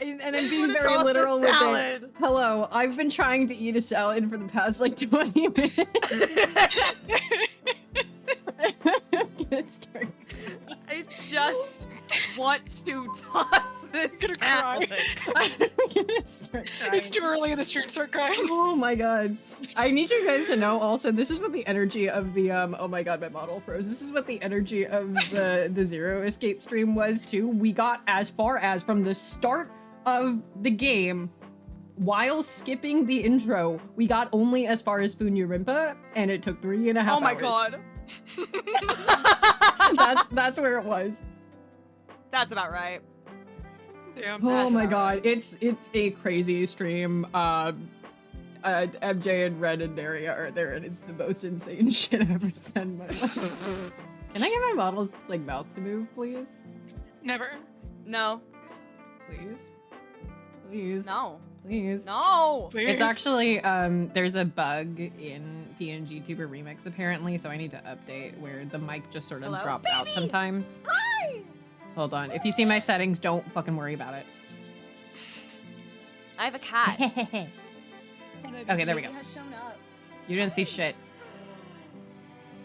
And I'm being very literal with it. Hello, I've been trying to eat a salad for the past like 20 minutes. I'm gonna start. I just want to toss this salad. I'm gonna start crying. It's too early in the stream to start crying. Oh my god. I need you guys to know also, this is what the energy of the, oh my god, my model froze. This is what the energy of the Zero Escape stream was too. We got as far as from the start of the game, while skipping the intro, we got only as far as Funya Rimpa, and it took 3.5 hours. Oh my god. That's where it was. That's about right. Damn. Oh my god, it's a crazy stream. MJ and Red and Daria are there, and it's the most insane shit I've ever said in my life. Can I get my model's like mouth to move, please? Never. No. Please? Please? No. Please? No! Please. It's actually, there's a bug in PNG Tuber Remix apparently, so I need to update where the mic just sort of drops out sometimes. Hi! Hold on. If you see my settings, don't fucking worry about it. I have a cat. Okay, there we go. Has shown up. You didn't see shit.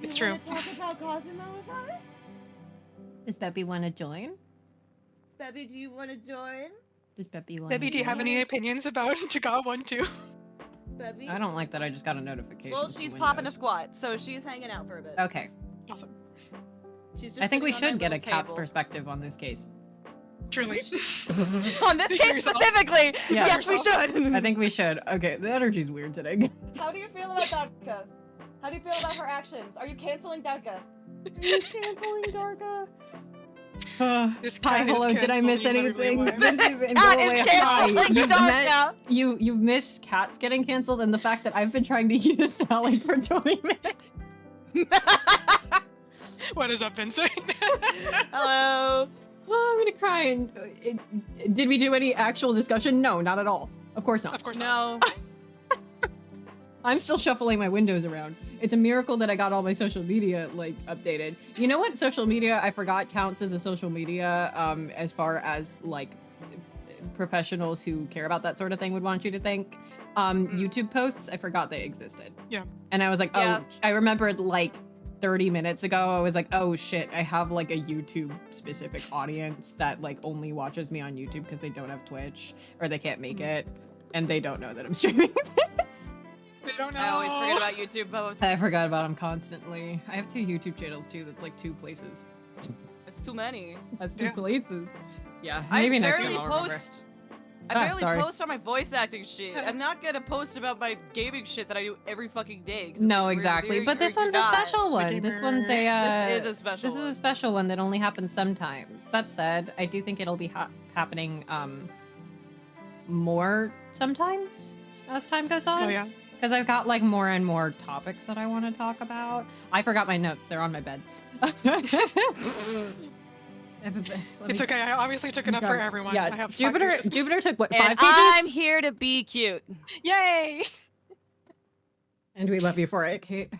It's true. Talk about Kazuma with us? Does Beppy want to join? Bebby, do you want to join? Does Beppy want Bebby, do you have any opinions about Jaga 1-2? Bebby? I don't like that I just got a notification. Well, she's popping a squat, so she's hanging out for a bit. Okay. Awesome. She's just I think we sitting on should get a that cat's little table. perspective on this case. Truly. On this Speak for case yourself. specifically! Yeah. Yes, we should! I think we should. Okay, the energy's weird today. How do you feel about Darka? How do you feel about her actions? Are you canceling Darka? Are you canceling Darka? This Hi, cat is hello, did I miss canceled, you literally anything? won. Vinci Van Cat Gogh, is hi. canceling You've Darka! You missed cats getting canceled and the fact that I've been trying to eat a salad for 20 minutes. What is up, Vincent? Hello. Oh, I'm gonna cry. And did we do any actual discussion? No, not at all. Of course not. Of course not. No. I'm still shuffling my windows around. It's a miracle that I got all my social media like updated. You know what social media I forgot counts as a social media as far as like professionals who care about that sort of thing would want you to think? YouTube posts, I forgot they existed. Yeah. And I was like, Yeah. oh, I remembered like 30 minutes ago, I was like, oh shit, I have like a YouTube specific audience that like only watches me on YouTube because they don't have Twitch or they can't make it and they don't know that I'm streaming this. They don't know. I always forget about YouTube posts. I forgot about them constantly. I have 2 YouTube channels too, that's like 2 places. It's too many. That's 2 Yeah. places. Yeah, I maybe next barely time I'll remember. post. I barely sorry. post on my voice acting shit. I'm not gonna post about my gaming shit that I do every fucking day. 'cause it's No, like, exactly. you're But this one's a not. special one. This one's a This is a special This is one. a special one that only happens sometimes. That said, I do think it'll be happening more sometimes as time goes on. Oh yeah. Because I've got like more and more topics that I want to talk about. I forgot my notes. They're on my bed. It's okay. I obviously took enough for everyone. Yeah, I have 5 Jupiter. pages. Jupiter took what, 5 And pages? I'm here to be cute. Yay! And we love you for it, Kate.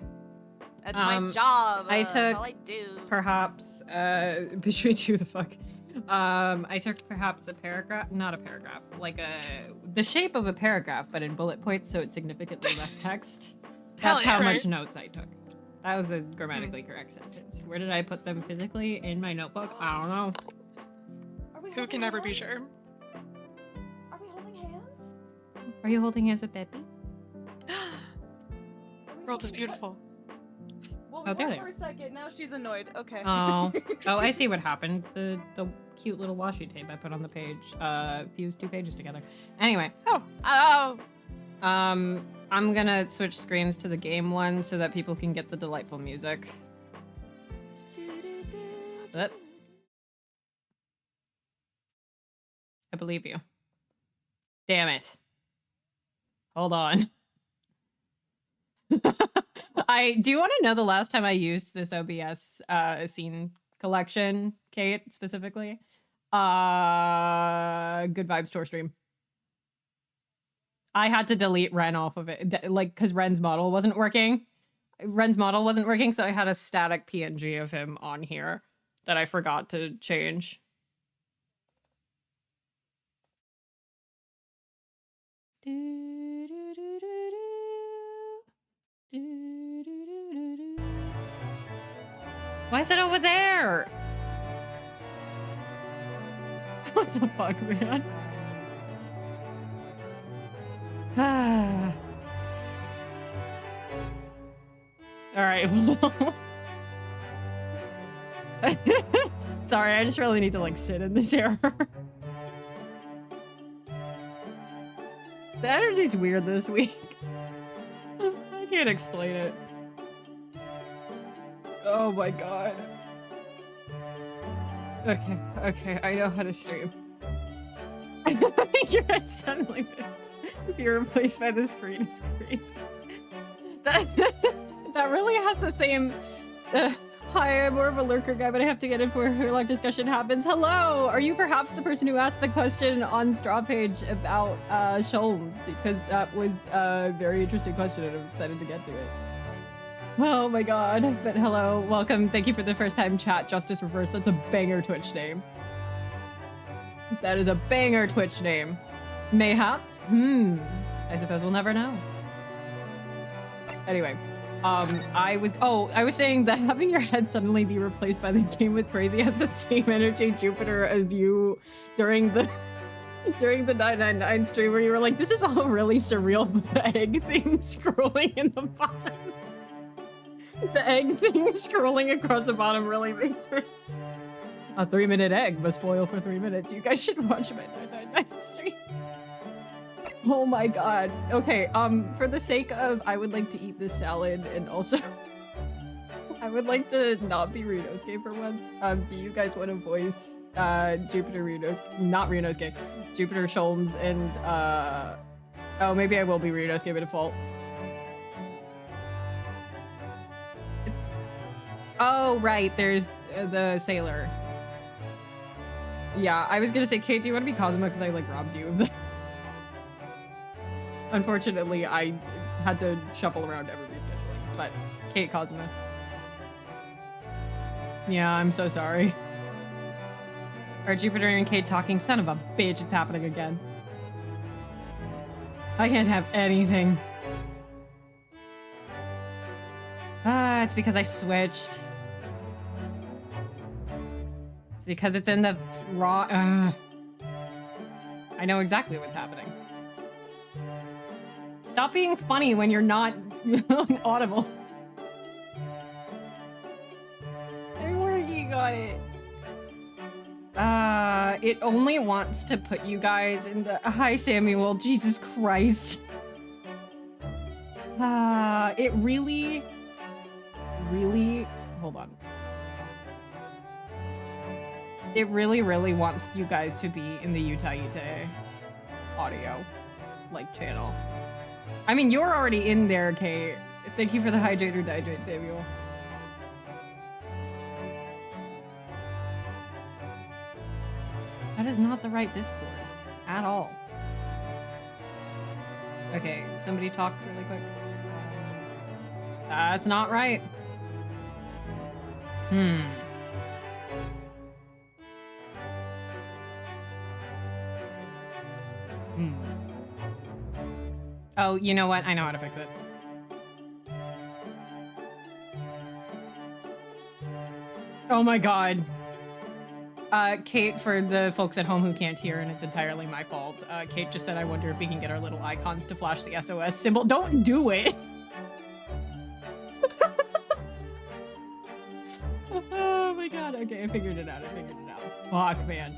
That's my job. I That's took all I do. Perhaps, between you the fuck. I took perhaps a paragraph, not a paragraph, like the shape of a paragraph, but in bullet points, so it's significantly less text. Hell That's yeah, how right. much notes I took. That was a grammatically correct sentence. Where did I put them physically? In my notebook? I don't know. Are we Who holding can never be hands? sure? Are we holding hands? Are you holding hands with Beppy? World is beautiful. Well, Oh, we there were they for are. a second. Now she's annoyed. Okay. Oh. Oh, I see what happened. The cute little washi tape I put on the page fused 2 pages together. Anyway. Oh. I'm gonna switch screens to the game one so that people can get the delightful music. But I believe you. Damn it. Hold on. I do want to know the last time I used this OBS scene collection, Kate, specifically. Good Vibes Tour stream. I had to delete Ren off of it, like, because Ren's model wasn't working. So I had a static PNG of him on here that I forgot to change. Why is it over there? What the fuck, man? Ah. All right. Sorry, I just really need to like sit in this error. The energy's weird this week. I can't explain it. Oh my god. Okay, I know how to stream. Your head suddenly be replaced by the screen is crazy. That really has the same... Hi, I'm more of a lurker guy, but I have to get in before her long discussion happens. Hello! Are you perhaps the person who asked the question on Straw Page about Sholmes? Because that was a very interesting question and I'm excited to get to it. Oh my god. But hello, welcome. Thank you for the first time chat. Justice Reverse. That's a banger Twitch name. That is a banger Twitch name. Mayhaps? I suppose we'll never know. Anyway. I was saying that having your head suddenly be replaced by the game was crazy. It has the same energy Jupiter as you during the 999 stream where you were like, this is all really surreal with the egg thing scrolling in the bottom. The egg thing scrolling across the bottom really makes it. A 3-minute egg must spoil for 3 minutes. You guys should watch my 999 stream. Oh my god. Okay, for the sake of I would like to eat this salad and also I would like to not be Renosuke for once. Do you guys want to voice Jupiter Sholmes and oh, maybe I will be Renosuke by default. Oh, right, there's the sailor. Yeah, I was gonna say, Kate, do you want to be Kazuma because I like robbed you of the Unfortunately, I had to shuffle around everybody's scheduling, but Kate Kazuma. Yeah, I'm so sorry. Are Jupiter and Kate talking? Son of a bitch, it's happening again. I can't have anything. It's because I switched. It's because it's in the raw. I know exactly what's happening. Stop being funny when you're not audible. They're working on it. It only wants to put you guys in the... Hi, Samuel. Jesus Christ. It really... Hold on. It really wants you guys to be in the Yuta audio, like, channel. I mean, you're already in there, Kate. Thank you for the hydrate or dihydrate, Samuel. That is not the right Discord. At all. Okay, somebody talk really quick. That's not right. Oh, you know what? I know how to fix it. Oh my god. Kate, for the folks at home who can't hear, and it's entirely my fault, Kate just said, I wonder if we can get our little icons to flash the SOS symbol. Don't do it! Oh my god. Okay, I figured it out. Fuck, man.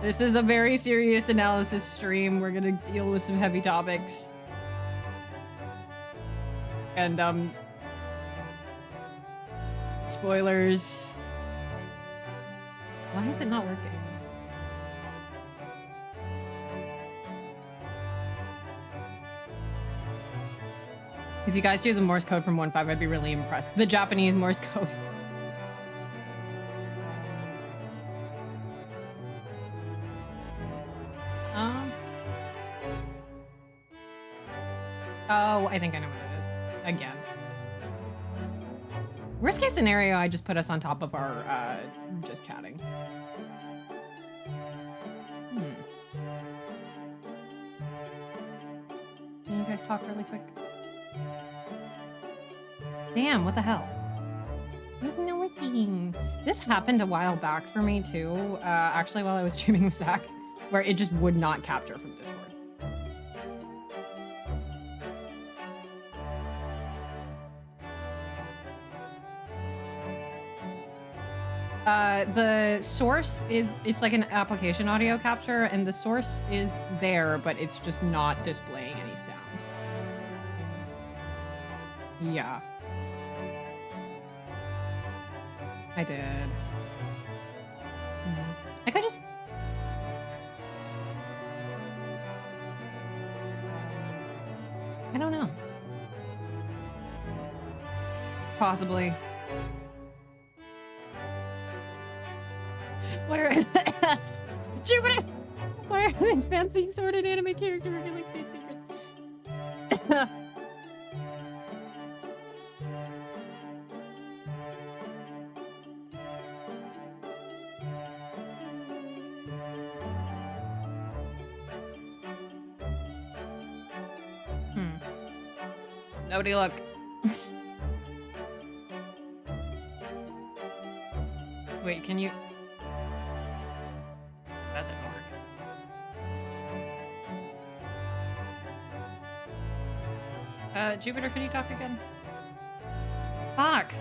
This is a very serious analysis stream. We're gonna deal with some heavy topics. And, spoilers. Why is it not working? If you guys do the Morse code from 1.5, I'd be really impressed. The Japanese Morse code. Oh, I think I know what it is. Again. Worst case scenario, I just put us on top of our, just chatting. guys talk really quick? Damn, what the hell? Isn't it working? This happened a while back for me too, actually while I was streaming with Zach, where it just would not capture from Discord. The source is, it's like an application audio capture, and the source is there, but it's just not displaying any sound. Yeah. I did. I could just... I don't know. Possibly. What are... Jupiter! Why are these fancy sorted anime character revealing state secrets? Nobody look. Wait, can you... That didn't work. Jupiter, can you talk again? Fuck!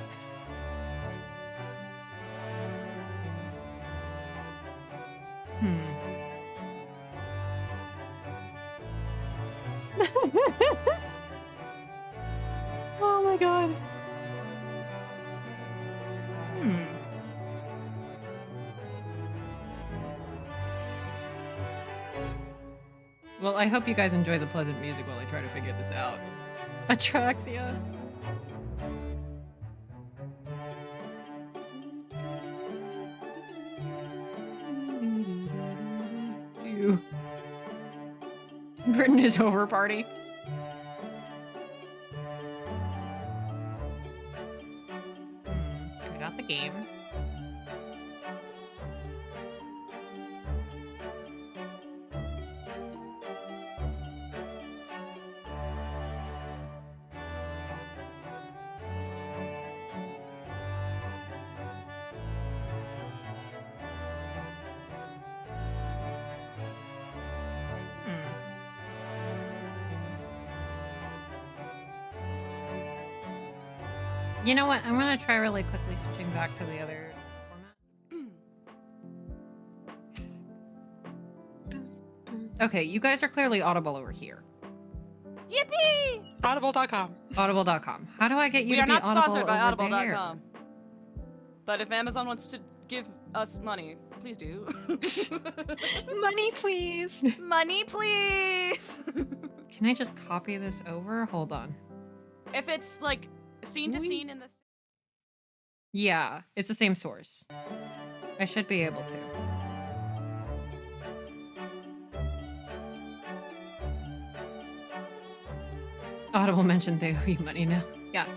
Oh my god. Well, I hope you guys enjoy the pleasant music while I try to figure this out. Atraxia. Britain is over party. I got the game. You know what? I'm gonna try really quickly switching back to the other format. Okay, you guys are clearly audible over here. Yippee! Audible.com. Audible.com. How do I get you We to are be not audible sponsored by over there? Audible.com. But if Amazon wants to give us money, please do. Money, please. Money, please. Can I just copy this over? Hold on. If it's like scene to scene in the... Yeah, it's the same source. I should be able to. Audible mentioned they owe you money now. Yeah.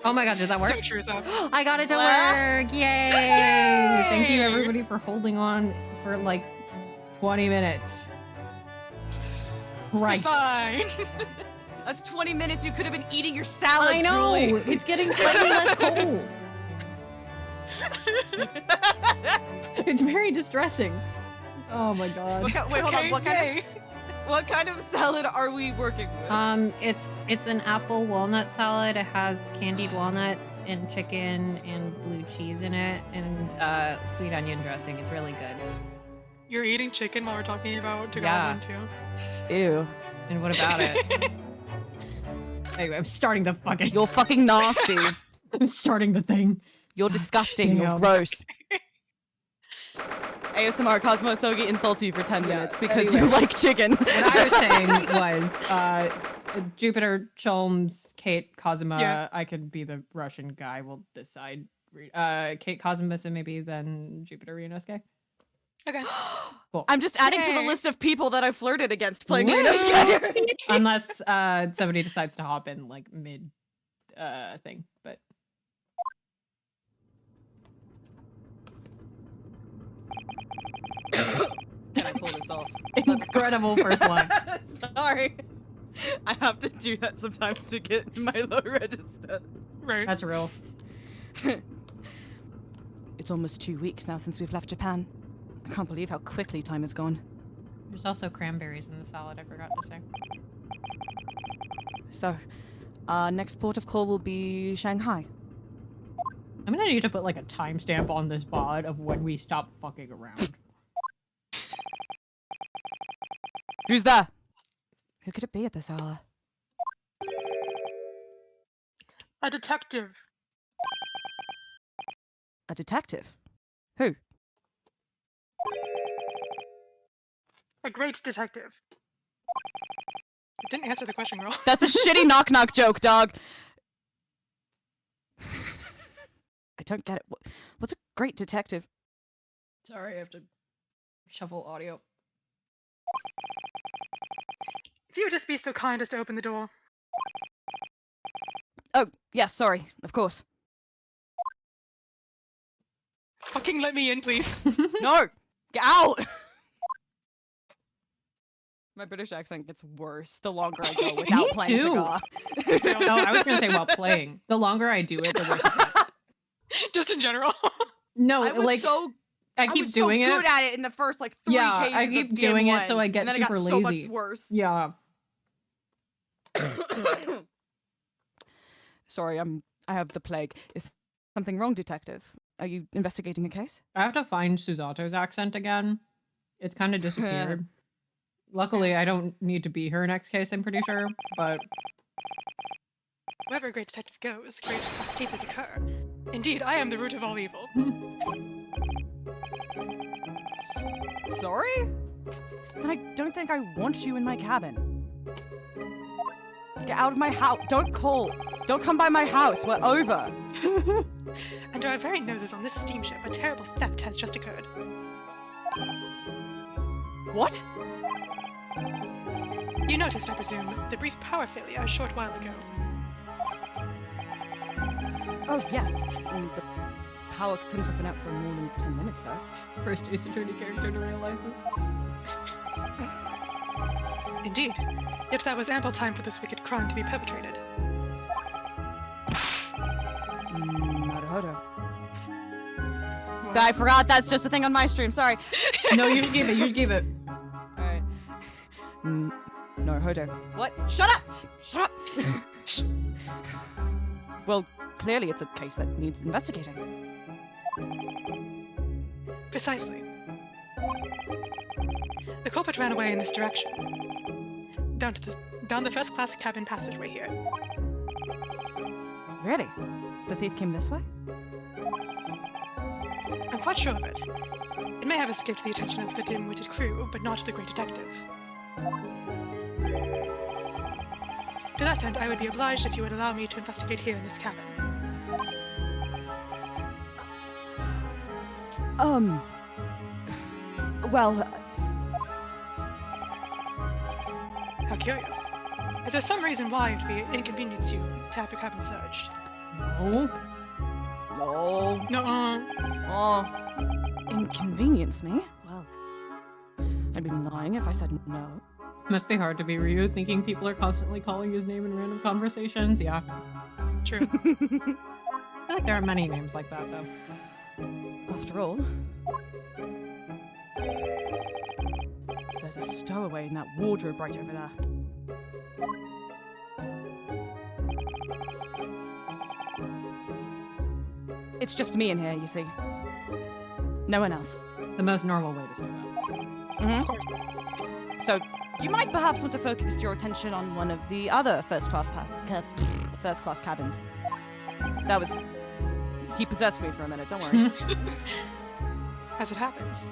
Oh my god, did that work? So true, so. I got it to Well. work! Yay! Thank you everybody for holding on for like 20 minutes. Christ. It's fine. That's 20 minutes you could have been eating your salad, I know! Julie. It's getting slightly less cold. It's very distressing. Oh my god. Wait, hold on. Okay, What kind of salad are we working with? It's an apple walnut salad. It has candied walnuts and chicken and blue cheese in it and sweet onion dressing. It's really good. You're eating chicken while we're talking about Yeah. Duology too. Ew. And what about it? Anyway, I'm starting the fucking... You're fucking nasty. I'm starting the thing. You're disgusting. You're Damn. gross. ASMR Kazuma and Sholmes insults you for 10 minutes because anyway. you like chicken. What I was saying was, Jupiter, Sholmes, Kate, Kazuma. Yeah. I could be the Russian guy. We'll decide. Kate, Kazuma, so maybe then Jupiter, Ryunosuke. Okay. Cool. I'm just adding to the Yay. list of people that I flirted against playing Woo! Ryunosuke. Unless somebody decides to hop in like mid thing, but Can I pull this off? incredible first line. Sorry. I have to do that sometimes to get my low register. Right. That's real. It's almost 2 weeks now since we've left Japan. I can't believe how quickly time has gone. There's also cranberries in the salad, I forgot to say. So, our next port of call will be Shanghai. I'm gonna need to put like a timestamp on this VOD of when we stop fucking around. Who's there? Who could it be at this hour? A detective. A detective? Who? A great detective. You didn't answer the question, girl. That's a shitty knock-knock joke, dog. I don't get it. What's a great detective? Sorry, I have to shuffle audio. If you would just be so kind as to open the door. Oh, yes, sorry. Of course. Fucking let me in, please. No! Get out! My British accent gets worse the longer I go without Me playing too. Tagar. No, I was gonna say while playing. The longer I do it, the worse it gets. Just in general. No, I was like so I keep was doing so it. good at it in the first like 3 Yeah, cases I of keep game doing it so one, I get and then super it got so lazy. much worse. Yeah. Sorry, I have the plague. Is something wrong, detective? Are you investigating a case? I have to find Susato's accent again. It's kind of disappeared. Luckily, I don't need to be her next case, I'm pretty sure, but Wherever a great detective goes, great cases occur. Indeed, I am the root of all evil. Sorry? Then I don't think I want you in my cabin. Get out of my house. Don't call. Don't come by my house. We're over. Under our very noses on this steamship, a terrible theft has just occurred. What? You noticed, I presume, the brief power failure a short while ago. Oh, yes. The power couldn't have been out for more than 10 minutes, though. first Ace Attorney character to realize this. Indeed. Yet that was ample time for this wicked crime to be perpetrated. Naruhodo. I forgot that's just a thing on my stream, sorry. No, you gave it, you gave it. Alright. Naruhodo. What? Shut up! Shut up! Well, clearly it's a case that needs investigating. Precisely. The culprit ran away in this direction. Down the first-class cabin passageway here. Really? The thief came this way? I'm quite sure of it. It may have escaped the attention of the dim-witted crew, but not the great detective. To that end, I would be obliged if you would allow me to investigate here in this cabin. Well, How curious. Is there some reason why it would be inconvenience you to have your cabin searched? No. lol. No, Oh, inconvenience me? Well, I'd be lying if I said no. Must be hard to be Ryu, thinking people are constantly calling his name in random conversations. Yeah. true. I feel like there are many names like that, though. After all, there's a stowaway in that wardrobe right over there. It's just me in here, you see. No one else. The most normal way to say that. Of course. So, you might perhaps want to focus your attention on one of the other first-class cabins. That was... He possessed me for a minute, don't worry. As it happens.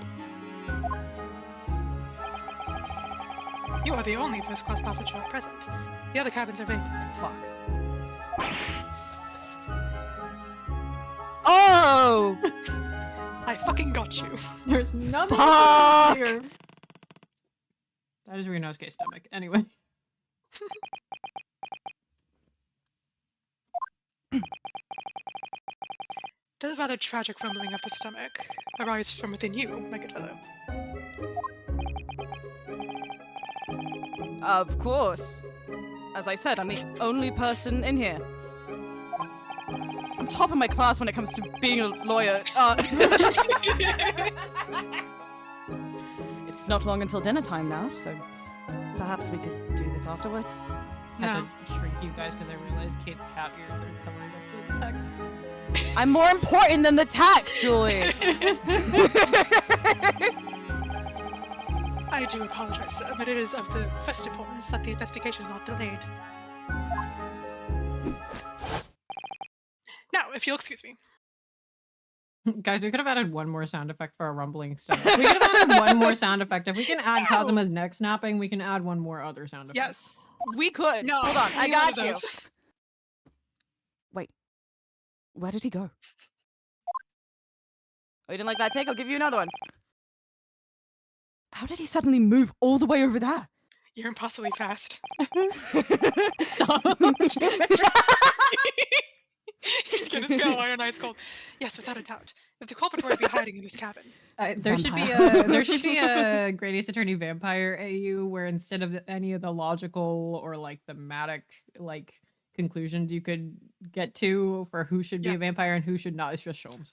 You are the only first-class passenger at present. The other cabins are vacant. Fuck. Oh! I fucking got you. There's nothing Fuck! here. That is Renosuke's stomach. Anyway. Does a rather tragic rumbling of the stomach arise from within you, my good fellow? Of course. As I said, I'm the only person in here. I'm top of my class when it comes to being a lawyer. It's not long until dinner time now, so perhaps we could do this afterwards. I had to shrink you guys because I realized Kate's cat ears are covering up the text. I'm more important than the tax, Julie. I do apologize, sir, but it is of the first importance that the investigation is not delayed. Now, if you'll excuse me. Guys, we could have added one more sound effect for our rumbling stuff. We could have added one more sound effect. If we can add Kazuma's neck snapping, we can add one more other sound effect. Yes. We could. No, Hold on, I only got one you. of those. Wait. Where did he go? Oh, you didn't like that take? I'll give you another one. How did he suddenly move all the way over there? You're impossibly fast. Stop. Your skin is pale, iron ice cold. Yes, without a doubt. If the culprit were to be hiding in this cabin. There should be a Great Ace Attorney Vampire AU where instead of any of the logical or like thematic like conclusions you could get to for who should be a vampire and who should not, it's just Sholmes.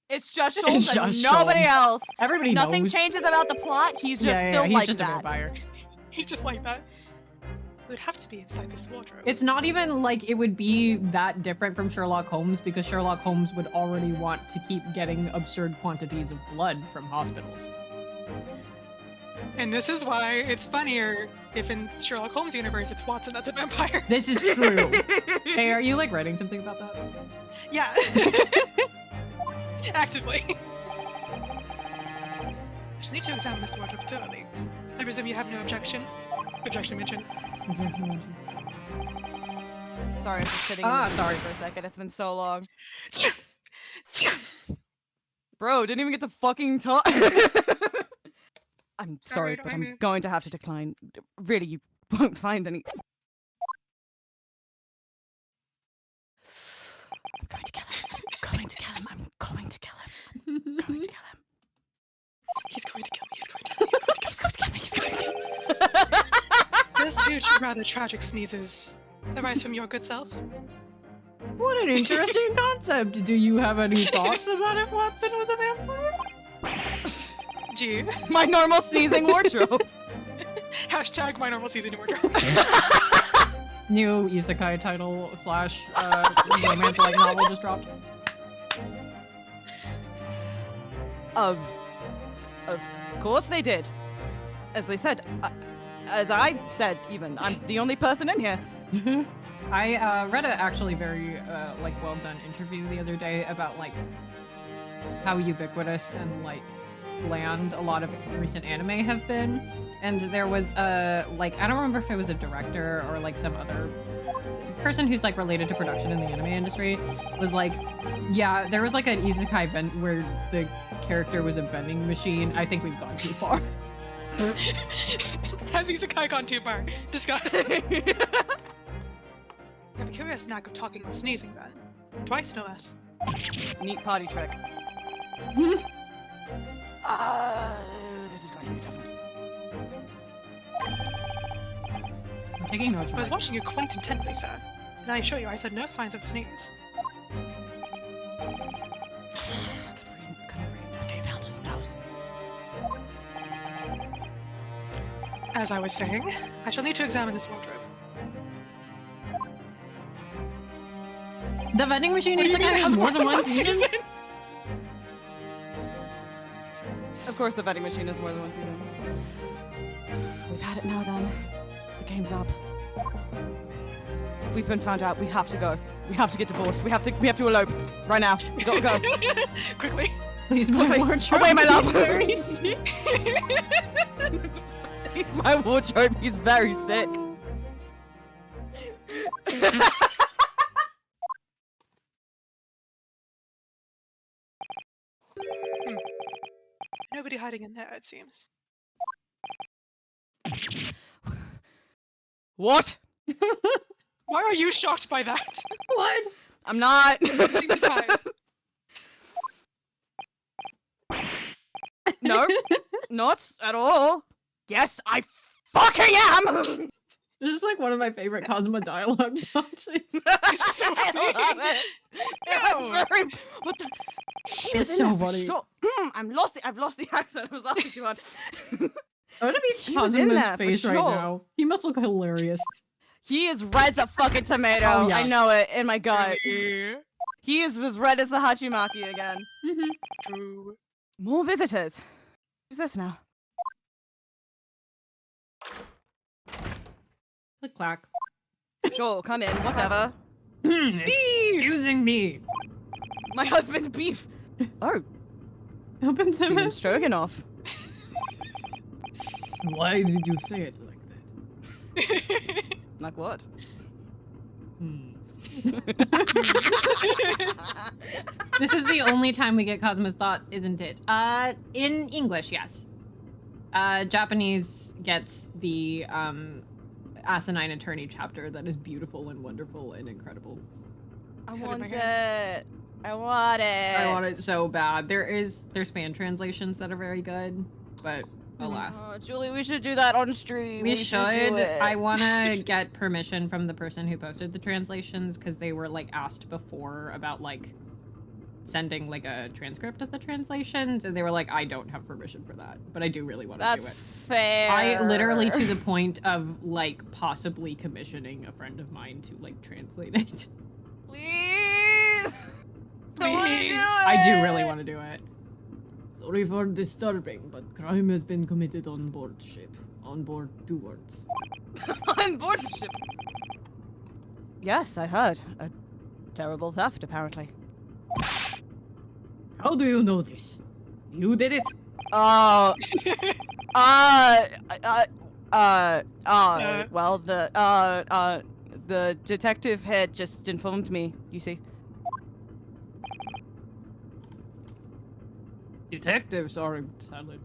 It's just It's Sholmes and just nobody Sholmes. else. Everybody Nothing knows. changes about the plot. He's just still he's like just that. a vampire. He's just like that. It would have to be inside this wardrobe. It's not even like it would be that different from Sherlock Holmes because Sherlock Holmes would already want to keep getting absurd quantities of blood from hospitals. And this is why it's funnier if in Sherlock Holmes universe it's Watson that's a vampire. This is true. Hey, are you like writing something about that? Yeah. Actively. I should need to examine this wardrobe thoroughly. I presume you have no objection? Objection mentioned. Sorry, I'm just sitting in this sorry. for a second. It's been so long. Bro, didn't even get to fucking talk. I'm sorry, but I'm going to have to decline. Really, you won't find any. I'm going to kill him. I'm going to kill him. I'm going to kill him. I'm going to kill him. He's going to kill me. He's going to kill me. He's going to kill me. He's going to kill me. Those two rather tragic sneezes arise from your good self. What an interesting concept. Do you have any thoughts about if Watson was a vampire? Gee. My normal sneezing wardrobe. Hashtag my normal season wardrobe. New isekai title / romance like novel just dropped. Of course they did. As they said, as I said even, I'm the only person in here. I read a actually very like well done interview the other day about like how ubiquitous and like bland a lot of recent anime have been, and there was like I don't remember if it was a director or like some other person who's like related to production in the anime industry was like, yeah, there was like an isekai event where the character was a vending machine. I think we've gone too far. Has Isekai gone too far? Discuss. You have a curious knack of talking and sneezing then. Twice, no less. Neat potty trick. This is going to be a tough one. I'm taking notes. I was watching you quite intently, sir. And I assure you, I said no signs of sneeze. Couldn't read this Dave held his nose. As I was saying, I shall need to examine this wardrobe. The vending machine What do you mean it isekai has has more than one season? season? Of course the vending machine is more than one season. We've had it now then. The game's up. We've been found out. We have to go. We have to get divorced. We have to elope. Right now. We gotta go. Quickly. Please, my Quickly. wardrobe. Away, my love. Very sick. He's my wardrobe. He's very sick. Nobody hiding in there, it seems. What? Why are you shocked by that? What? I'm not. You seem surprised. No, not at all. Yes, I fucking am. This is like one of my favorite Kazuma dialogue boxes. It's so funny. I love it. What the? He It's was in so there for funny. sure. I've lost the accent. I was laughing too hard. I want to be He was in Kazuma's there for face right sure. now. He must look hilarious. He is red as a fucking tomato. Oh, yeah. I know it in my gut. Really He is as red as the Hachimaki again. true. More visitors. Who's this now? Click clack. Sure, come in, whatever. Excusing me. My husband beef. Oh, Open Susan to Stroganoff. Why did you say it like that? Like what? This is the only time we get Kazuma's thoughts, isn't it? In English, yes. Japanese gets the asinine attorney chapter that is beautiful and wonderful and incredible. I Head of want my it. I want it. I want it so bad. There's fan translations that are very good, but alas. Oh, Julie, we should do that on stream. We do should. it. I want to get permission from the person who posted the translations because they were like asked before about like sending like a transcript of the translations, and they were like, I don't have permission for that, but I do really want to do That's it. fair. I literally to the point of like possibly commissioning a friend of mine to like translate it. Please. I wanna Please. do I do really it. want to do it. Sorry for disturbing, but crime has been committed on board ship. On board 2 words. On board ship. Yes, I heard. A terrible theft, apparently. How do you know this? You did it. Well, the detective had just informed me, you see. Detectives are silent.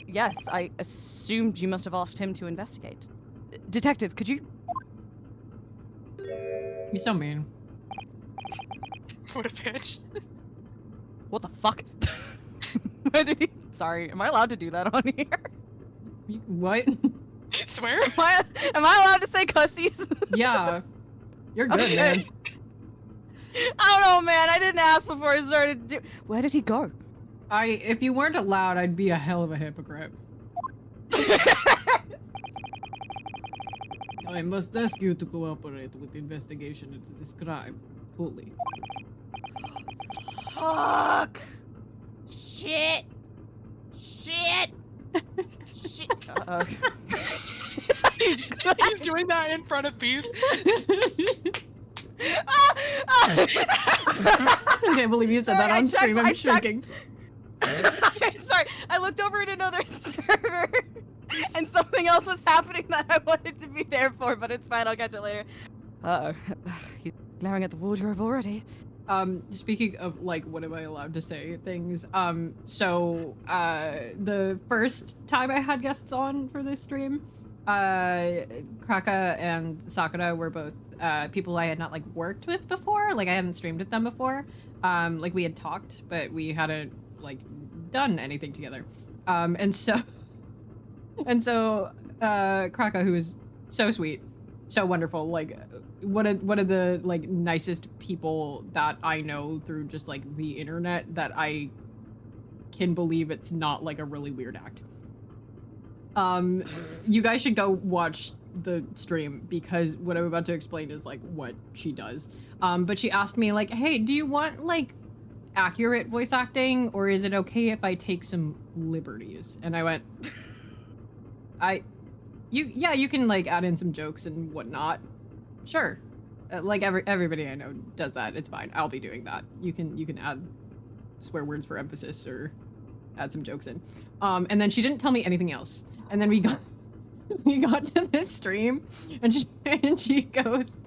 Yes, I assumed you must have asked him to investigate. Detective, could you... You're so mean. What a bitch. What the fuck? Where did he... Sorry, am I allowed to do that on here? What? Swear? Am I allowed to say cussies? Yeah. You're good, Okay. man. I don't know, man. I didn't ask before I started to do... Where did he go? If you weren't allowed, I'd be a hell of a hypocrite. I must ask you to cooperate with the investigation into this crime fully. Fuck. Shit. Shit. Shit. He's doing that in front of Beef. I can't believe you said Sorry, that I on checked- stream. I I'm checked. shaking. Sorry, I looked over at another server and something else was happening that I wanted to be there for, but it's fine, I'll catch it later. Uh-oh. He's glaring at the wardrobe already. Speaking of like, what am I allowed to say things? The first time I had guests on for this stream, Kraka and Sakura were both people I had not like worked with before. Like I hadn't streamed with them before. Like we had talked, but we hadn't like done anything together. And so Kraka, who is so sweet, so wonderful, like one of the like nicest people that I know through just like the internet, that I can believe it's not like a really weird act. You guys should go watch the stream because what I'm about to explain is like what she does. But she asked me like, hey, do you want like accurate voice acting, or is it okay if I take some liberties? And I went, you can like add in some jokes and whatnot. Sure. Like everybody I know does that. It's fine. I'll be doing that. You can add swear words for emphasis or add some jokes in. And then she didn't tell me anything else. And then we got to this stream and she goes,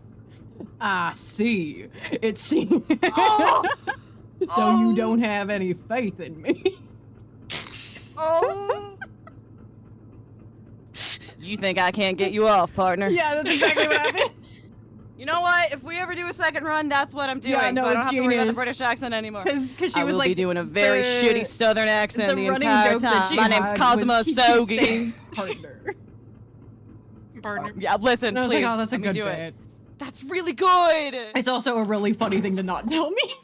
I see. It seems so you don't have any faith in me. Oh. You think I can't get you off, partner? Yeah, that's exactly what happened. You know what? If we ever do a second run, that's what I'm doing. Yeah, no, so I don't it's have to worry about the genius. British accent anymore. Because she I was will like be doing a very the- shitty Southern accent the running entire joke that time. she My name's had Kazuma was he keeps Sogi. saying partner. Partner. Yeah, listen, And I was please. like, oh, that's a let me good do bit. it. That's really good. It's also a really funny thing to not tell me.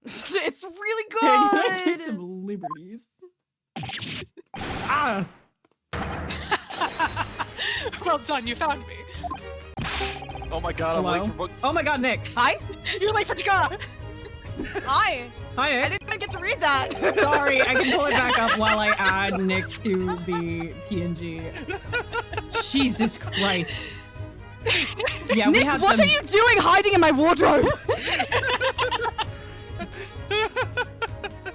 It's really Yeah, good. you take some liberties. Ah! Well done, you found me. Oh my god, I'm late Hello? for book. Oh my god, Nick. Hi. You're late for Jakarta. Hi. Hi, I Nick. didn't even get to read that. Sorry, I can pull it back up while I add Nick to the PNG. Jesus Christ. Yeah, we Nick, had what some. are you doing hiding in my wardrobe?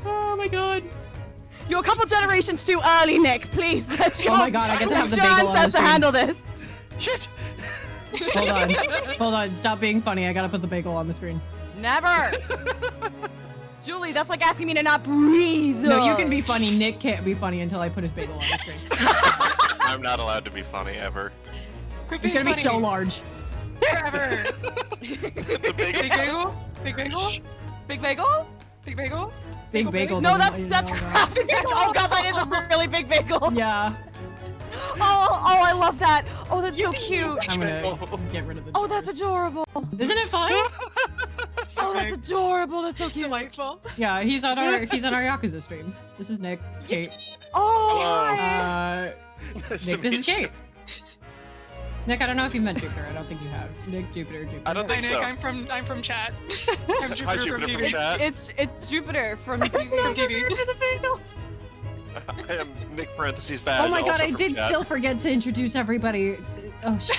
Oh my god. You're a couple generations too early, Nick. Please. Oh my god, I get to have the Your bagel on the ancestor stream. handle this. Shit! Hold on. Hold on. Stop being funny. I gotta put the bagel on the screen. Never. Julie, that's like asking me to not breathe. No, you can be funny. Nick can't be funny until I put his bagel on the screen. I'm not allowed to be funny ever. Quit It's being gonna be so funny. large. Forever. The Big big bagel? Big bagel? Big bagel? Big bagel? Big bagel. No, doesn't- that's no, no. crap. Oh god, that is a really big bagel. Yeah. Oh, I love that. Oh, that's so cute. I'm gonna get rid of the. Oh, that's adorable. Isn't it fun? So Oh, that's big. adorable. That's so cute. Delightful. Yeah, he's on our Yakuza streams. This is Nick, Kate. Oh, Hello. hi. Nice to Nick, this meet is you. Kate. Nick, I don't know if you met Jupiter. I don't think you have. Nick, Jupiter. I don't Hi think Nick, so. I'm from chat. I'm Jupiter, Hi, Jupiter from from TV. chat. It's Jupiter from From TV. I am Nick parentheses bad. Oh my god, also I from did chat. still forget to introduce everybody. Oh shit.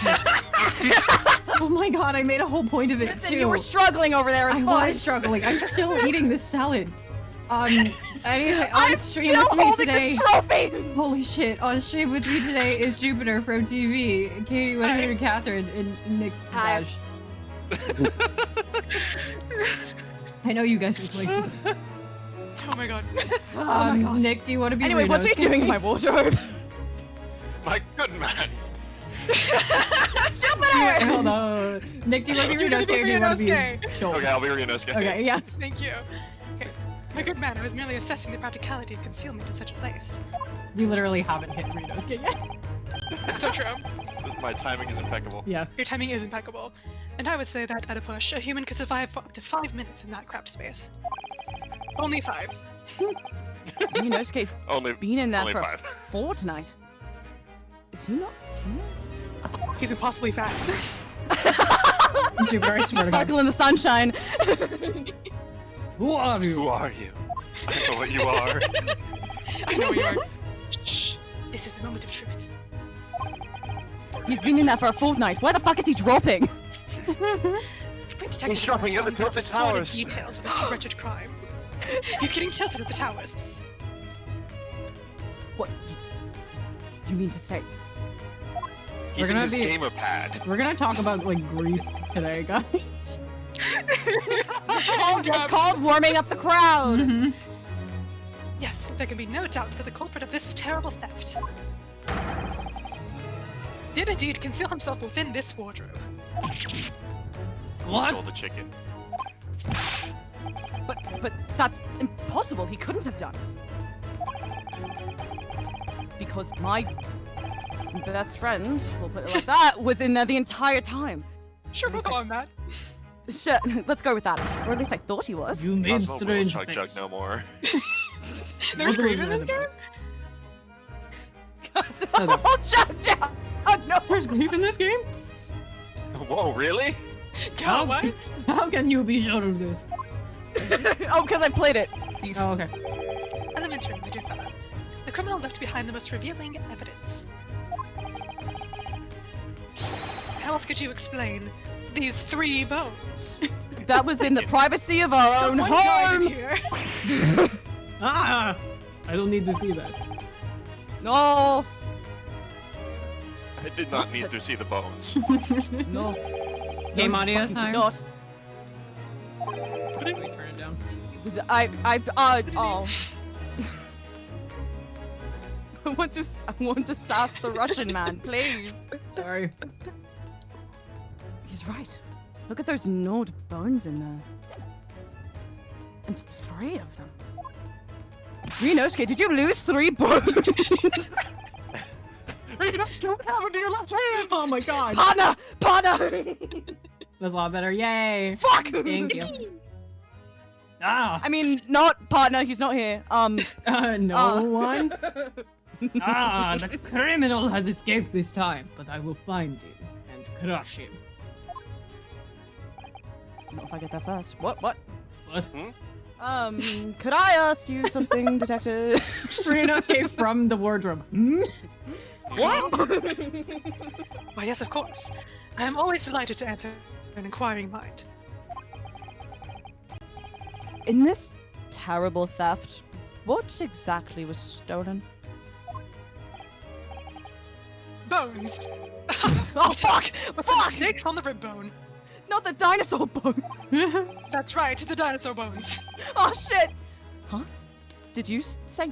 Oh my god, I made a whole point of it Listen, too. you were struggling over there. It's I fine. was struggling. I'm still eating this salad. Anyway, on I'm stream still with me holding today. this trophy. Holy shit! On stream with me today is Jupiter from TV, Katie 100 Catherine, and Nick Hi. Dash. I know you guys were places. Oh my god. Oh my god. Nick, do you want to be? Anyway, what's he Renosuke? doing in my wardrobe? My good man. Jupiter. Hold on. Nick, do you want to be Do you wanna Renosuke or do you want to be Renosuke? Sholmes? Okay, I'll be Ryunosuke. Okay, yeah. Thank you. Okay. My good man, I was merely assessing the practicality of concealment in such a place. We literally haven't hit Renosuke yet. So true. My timing is impeccable. Yeah. Your timing is impeccable. And I would say that at a push, a human could survive for up to 5 minutes in that cramped space. Only 5. Renosuke's Only been in there only for 5. a fortnight. Is he not human? He's impossibly fast. Jupiter, I swear to God. Sparkle in the sunshine. Who are you? Who are you? I know what you are. I know you are. Shh. This is the moment of truth. He's been in there for a fortnight. Where the fuck is he dropping? Great detectives He's dropping are at the telling top of us sordid towers. details of this wretched crime. He's getting tilted at the towers. What? You mean to say? He's in gonna his be- gamer pad. We're gonna talk about like grief today, guys. It's called warming up the crowd. Mhm. Yes, there can be no doubt that the culprit of this terrible theft did indeed conceal himself within this wardrobe. What? Stole the chicken. But that's impossible. He couldn't have done. Because my best friend, we'll put it like that, was in there the entire time. Sure, we'll go on that. Sure, let's go with that. Or at least I thought he was. You made Cosmo will strange chug chug things. no more. There's What was grief in this that game? about? Oh, chug chug! Oh, no! There's grief in this game? Whoa, really? Oh, what? How can you be sure of this? Oh, because I played it. Oh, okay. Elementary, my dear fellow. The criminal left behind the most revealing evidence. How else could you explain these 3 bones? That was in the privacy of our Still own one guy in home. here. Ah! I don't need to see that. No, I did not need to see the bones. no. Game No, audio fucking time? did not. Wait, turn it down. Oh. I want to sass the Russian man, please. Sorry. He's right. Look at those gnawed bones in there. And 3 of them. Rinosuke, did you lose 3 bones? Rinosuke, what happened to your left hand? Oh my god. Partner! That's a lot better. Yay. Fuck! Thank you. Ah. I mean, not partner, he's not here. No one? Ah, the criminal has escaped this time, but I will find him and crush him. Not if I get there first. What? What? Could I ask you something, detective? Rinosuke from the wardrobe. Hmm? What? Why, yes, of course. I am always delighted to answer an inquiring mind. In this terrible theft, what exactly was stolen? Bones! Oh, fuck! With some snakes on the rib bone. Not the dinosaur bones! That's right, the dinosaur bones. Oh, shit! Huh? Did you say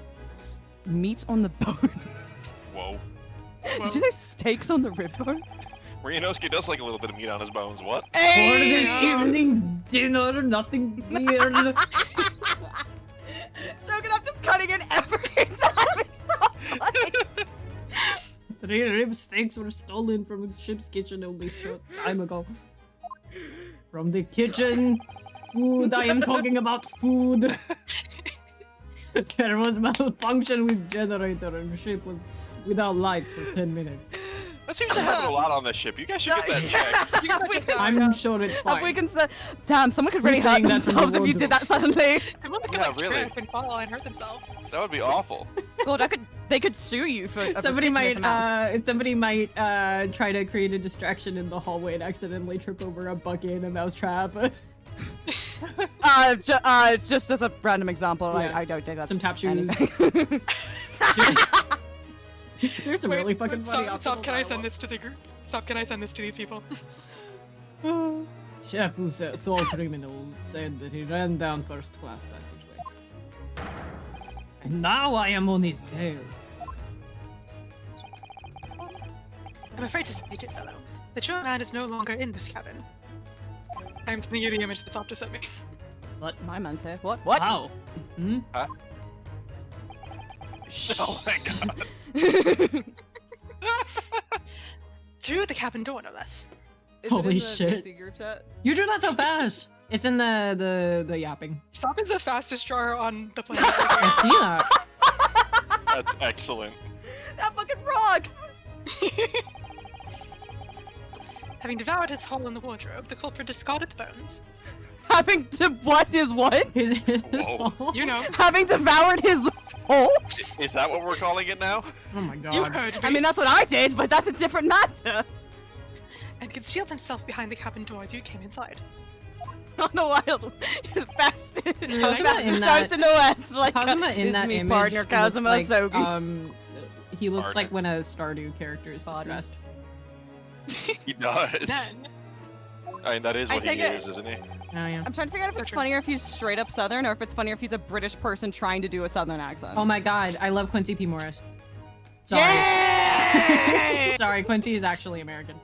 meat on the bone? Whoa. Did you say steaks on the rib bone? Rinosuke does like a little bit of meat on his bones. What? For this evening dinner, nothing weird. Stroganoff just cutting in every time. It's so funny. 3 rib steaks were stolen from a ship's kitchen only short time ago. From the kitchen. Food, I am talking about food. There was malfunction with generator and the ship was without lights for 10 minutes. That seems to happen a lot on this ship. You guys should get that checked. You gotta check that I'm out. sure it's If fine. we can say, damn, someone could really Who's hurt saying that's in the themselves if you did that suddenly. Someone could Yeah, like really. trip and fall and hurt themselves. That would be awful. God, they could sue you for a Somebody ridiculous might, amount. somebody might try to create a distraction in the hallway and accidentally trip over a bucket in a mousetrap. Just as a random example, Yeah. I don't think that's Some tap shoes. anything. There's some really fucking funny. Stop, can I send this to the group? Stop, can I send this to these people? Chef who saw criminal said that he ran down first class passageway. And now I am on his tail. I'm afraid to say, dear fellow, that your man is no longer in this cabin. I am sending you the image that's opposite me. What? My man's here. What? What? How? Hmm? Huh? Oh my god. Through the cabin door, no less. Holy shit. You drew that so fast! It's in the yapping. Stop is the fastest drawer on the planet. I see that. That's excellent. That fucking rocks! Having devoured his hole in the wardrobe, the culprit discarded the bones. Having to what is what? His Whoa. hole. You know, Having devoured his hole? Is that what we're calling it now? Oh my god. you heard me. I mean, that's what I did, but that's a different matter. And concealed himself behind the cabin door as you came inside. On the wild, the fastest. Kazuma in starts in the west. Like Kazuma in is that me image partner looks Kazuma like, Sogi. he looks Partner. like when a Stardew character is Body. distressed. He does. Then, I mean, that is I what he take it- is, isn't he? Oh yeah. I'm trying to figure out if So it's true. funnier if he's straight up Southern or if it's funnier if he's a British person trying to do a Southern accent. Oh my god, I love Quincy P. Morris. Sorry. Yay! Sorry, Quincy is actually American.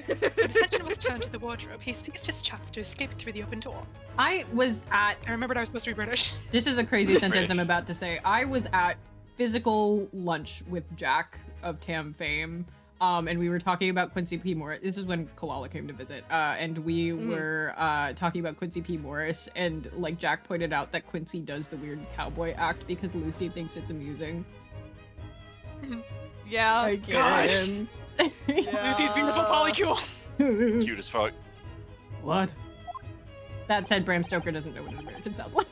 when attention was turned to the wardrobe, he seized his chance to escape through the open door. I was at, I remembered I was supposed to be British. this is a crazy sentence British. I'm about to say. I was at physical lunch with Jack of Tam fame. And we were talking about Quincy P. Morris. This is when Koala came to visit. And we were talking about Quincy P. Morris. And like Jack pointed out that Quincy does the weird cowboy act because Lucy thinks it's amusing. Yeah. I get God. him. Lucy's beautiful polycule. Cute as fuck. What? That said, Bram Stoker doesn't know what an American sounds like.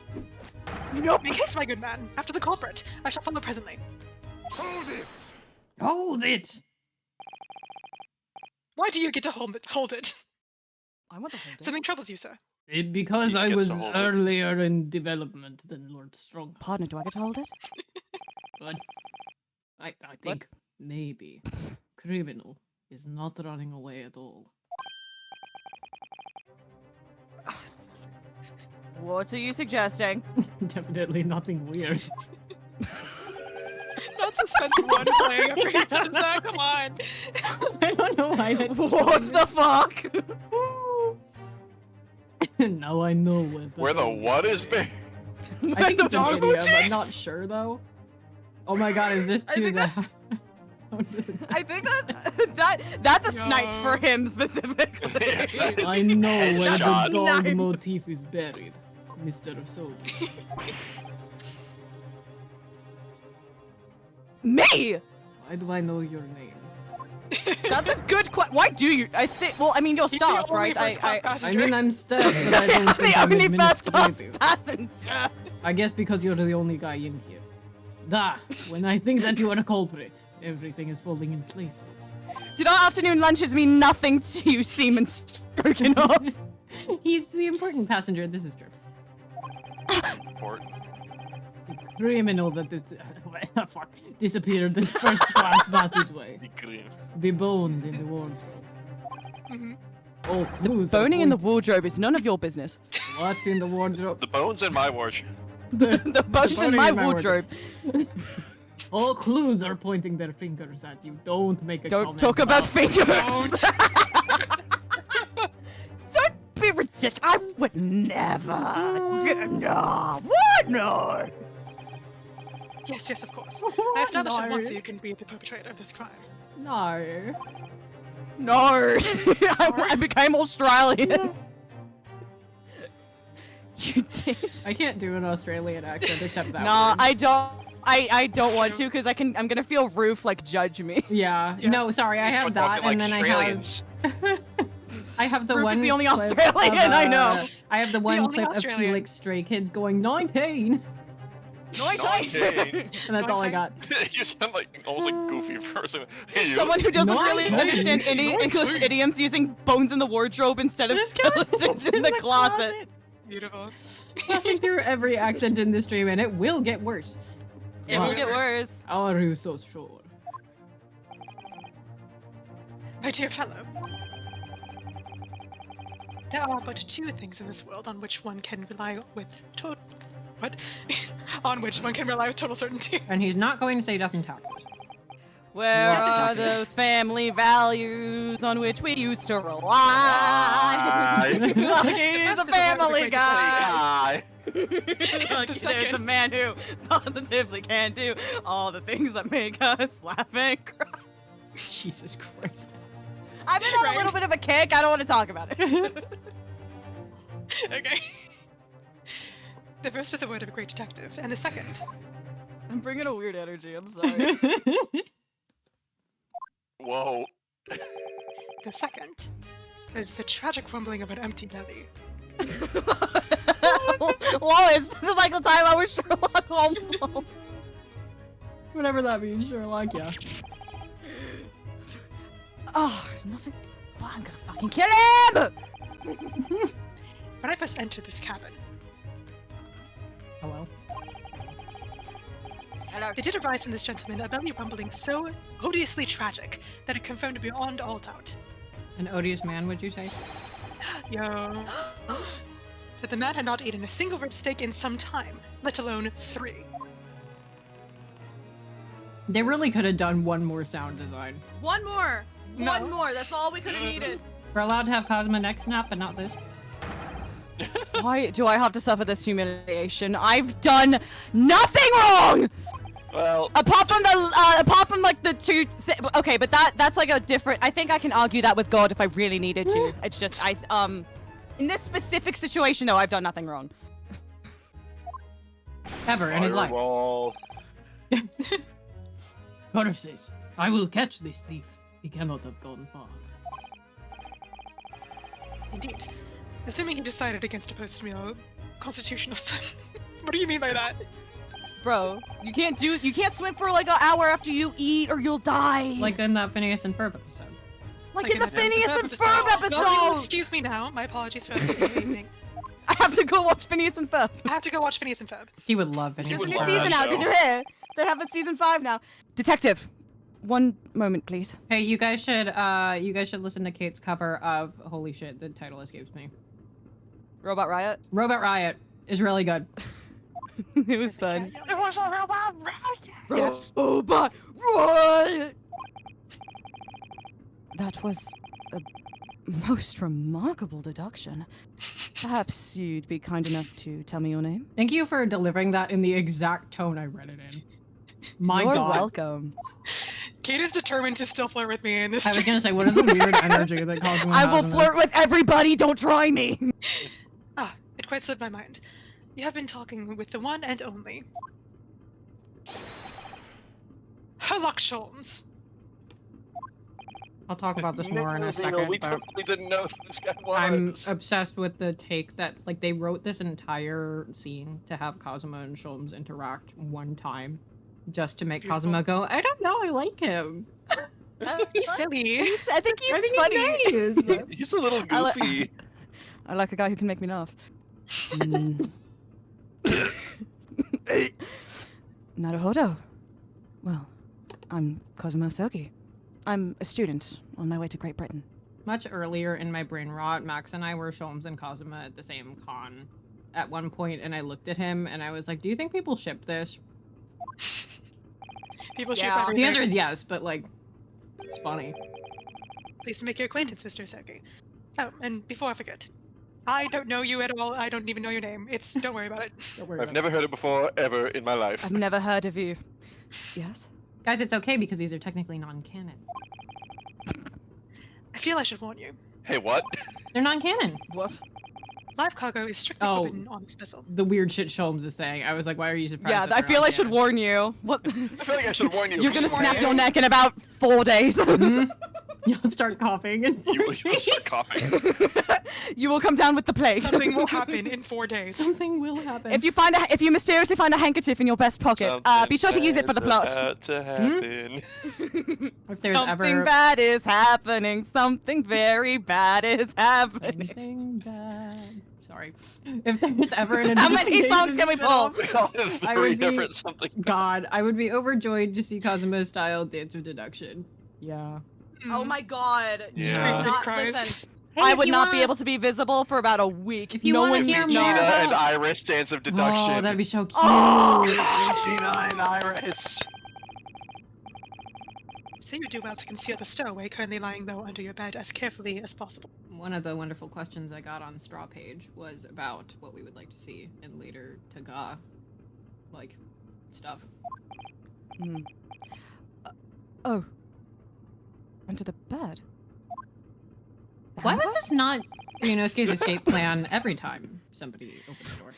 No, make haste, my good man. After the culprit, I shall follow presently. Hold it! Hold it! Why do you get to hold it? I want to hold it. Something troubles you, sir. Because He I gets was to hold it. earlier in development than Lord Strong. Partner, do I get to hold it? But I think maybe criminal is not running away at all. What are you suggesting? Definitely nothing weird. Not suspense one playing after he says that. Come on. I don't know why that's What the fuck? Now I know Where the what is buried? I think it's an dog idiom. motif? I'm not sure though. Oh my god, is this I too think the? I think that's a snipe for him specifically. I know where the Headshot. dog Nice. motif is buried, Mr. Soseki. Me? Why do I know your name? That's a good question. Why do you? I think. Well, I mean, you're He's the staff, only right? first-class I passenger. mean, I'm staff, but I don't think the I'm only first-class administrative. passenger. I guess because you're the only guy in here. When I think that you are a culprit, everything is falling in places. Did our afternoon lunches mean nothing to you, Seaman Stroganoff? He's the important passenger, this is true. Important. The criminal that fuck, disappeared in first class passageway. The bones in the wardrobe. All clues. are Boning in the pointing- wardrobe is none of your business. What in the wardrobe? The bones in my wardrobe. The bones in boning my in my wardrobe. All clues are pointing their fingers at you. Don't make a Don't comment talk about fingers. Don't. Don't be ridiculous. I would never. No. What? No. Yes, yes, of course. I established it once that you can be the perpetrator of this crime. No. No. I became Australian. You did. I can't do an Australian accent except that Nah, word. I don't. I don't want to because I'm gonna feel Roof like judge me. Yeah. Yeah. No, sorry, I He's have talking that, and like then Australians. I have the Roof is one. the only clip Australian of, I know. I have the one only clip of Australian. Felix Stray Kids going 19, Okay. and that's all I got. You sound like almost like Goofy person. Hey, you. Someone who doesn't No, really no, understand no, any no, English no. idioms using bones in the wardrobe instead of skeletons in the closet. Beautiful. Passing through every accent in this stream, and it will get worse. It will get worse. Are you so sure? My dear fellow, there are but two things in this world on which one can rely with on which one can rely with total certainty. And he's not going to say death and taxes. Where What? are those family values on which we used to rely? Like he's a family guy. Like there's a second. man who positively can do all the things that make us laugh and cry. Jesus Christ. I've been on Right. a little bit of a kick. I don't want to talk about it. Okay. The first is the word of a great detective, and the second, I'm bringing a weird energy. I'm sorry. Whoa. the second is the tragic rumbling of an empty belly. Lois, this is like the time I was Sherlock Holmes. Whatever that means, Sherlock, yeah. Oh, nothing. I'm gonna fucking kill him! When I first entered this cabin, Hello? there did arise from this gentleman a belly rumbling so odiously tragic that it confirmed beyond all doubt. An odious man, would you say? Yo. That the man had not eaten a single rib steak in some time, let alone 3. They really could have done one more sound design. One more. No. One more. That's all we could have needed. We're allowed to have Kazuma neck snap, but not this. Why do I have to suffer this humiliation? I've done nothing wrong! Well, Apart from like the two okay, but that's like a different I think I can argue that with God if I really needed to. It's just in this specific situation though, I've done nothing wrong. Ever in his life. Fireball. Connor says, I will catch this thief. He cannot have gone far. Indeed. Assuming he decided against a post-meal constitutional sin. What do you mean by that? Bro, you can't swim for like an hour after you eat or you'll die. Like in that Phineas and Ferb episode. Like in the that Phineas and episode. Ferb Well, you will episode. excuse me now. My apologies for upsetting your evening. I have to go watch Phineas and Ferb. I have to go watch Phineas and Ferb. He would love Phineas would and New love Ferb. season that out. Did show. you hear? They're having season 5 now. Detective, one moment, please. Hey, you guys should listen to Kate's cover of holy shit, the title escapes me. Robot Riot. Robot Riot is really good. It was fun. It was a robot riot. Yes. Robot Riot. That was a most remarkable deduction. Perhaps you'd be kind enough to tell me your name? Thank you for delivering that in the exact tone I read it in. My You're God. welcome. Kate is determined to still flirt with me in this. I was gonna say, what is the weird energy that Kazuma I has will in flirt with everybody, don't try me! Ah, it quite slipped my mind. You have been talking with the one and only Sholmes. I'll talk about this more in a second, We but totally didn't know who this guy was. I'm obsessed with the take that, like, they wrote this entire scene to have Kazuma and Sholmes interact one time, just to make Beautiful. Kazuma go, I don't know, I like him. He's silly. I think he's funny. He is. He's a little goofy. I like a guy who can make me laugh. Naruhodo. Well, I'm Kazuma Soseki. I'm a student on my way to Great Britain. Much earlier in my brain rot, Max and I were Sholmes and Kazuma at the same con at one point, and I looked at him and I was like, do you think people ship this? People ship Yeah. everything. The answer is yes, but like, it's funny. Pleased to make your acquaintance, Mr. Soseki. Oh, and before I forget, I don't know you at all. I don't even know your name. Don't worry about it. Don't worry I've about never heard it before, ever in my life. I've never heard of you. Yes? it. Guys, it's okay because these are technically non-canon. I feel I should warn you. Hey, what? They're non-canon. What? Live cargo is strictly Oh. forbidden on this vessel. The weird shit Sholmes is saying. I was like, why are you surprised? Yeah, that I they're feel I should non-canon? warn you. What? I feel like I should warn you. You're gonna Warn snap you. your neck in about 4 days. Mhm. You'll start coughing and You'll start coughing. You will come down with the plague. Something will happen in 4 days. something will happen. If you mysteriously find a handkerchief in your vest pocket, be sure to use it for the plot. About to happen. if there's Something ever bad is happening. Something very bad is happening. something bad. Sorry. If there's ever an How many songs can we investigation pull? We all have I three would be- different something. God, I would be overjoyed to see Kazuma's style dance of deduction. Yeah. Oh my god. Yeah. Screams and Not- cries. listen, Hey, I if would you not be wanna- able to be visible for about a week. If you no wanna one hear would more know. Gina about- and Iris dance of deduction. Oh, that'd be so cute. Gina and Iris. So you do well to conceal the stowaway currently lying low under your bed as carefully as possible. One of the wonderful questions I got on Straw Page was about what we would like to see in later Taga, like, stuff. Hmm. Oh. Under the bed. The Why handcuff? was this not Ryunosuke's escape plan every time somebody opened the door?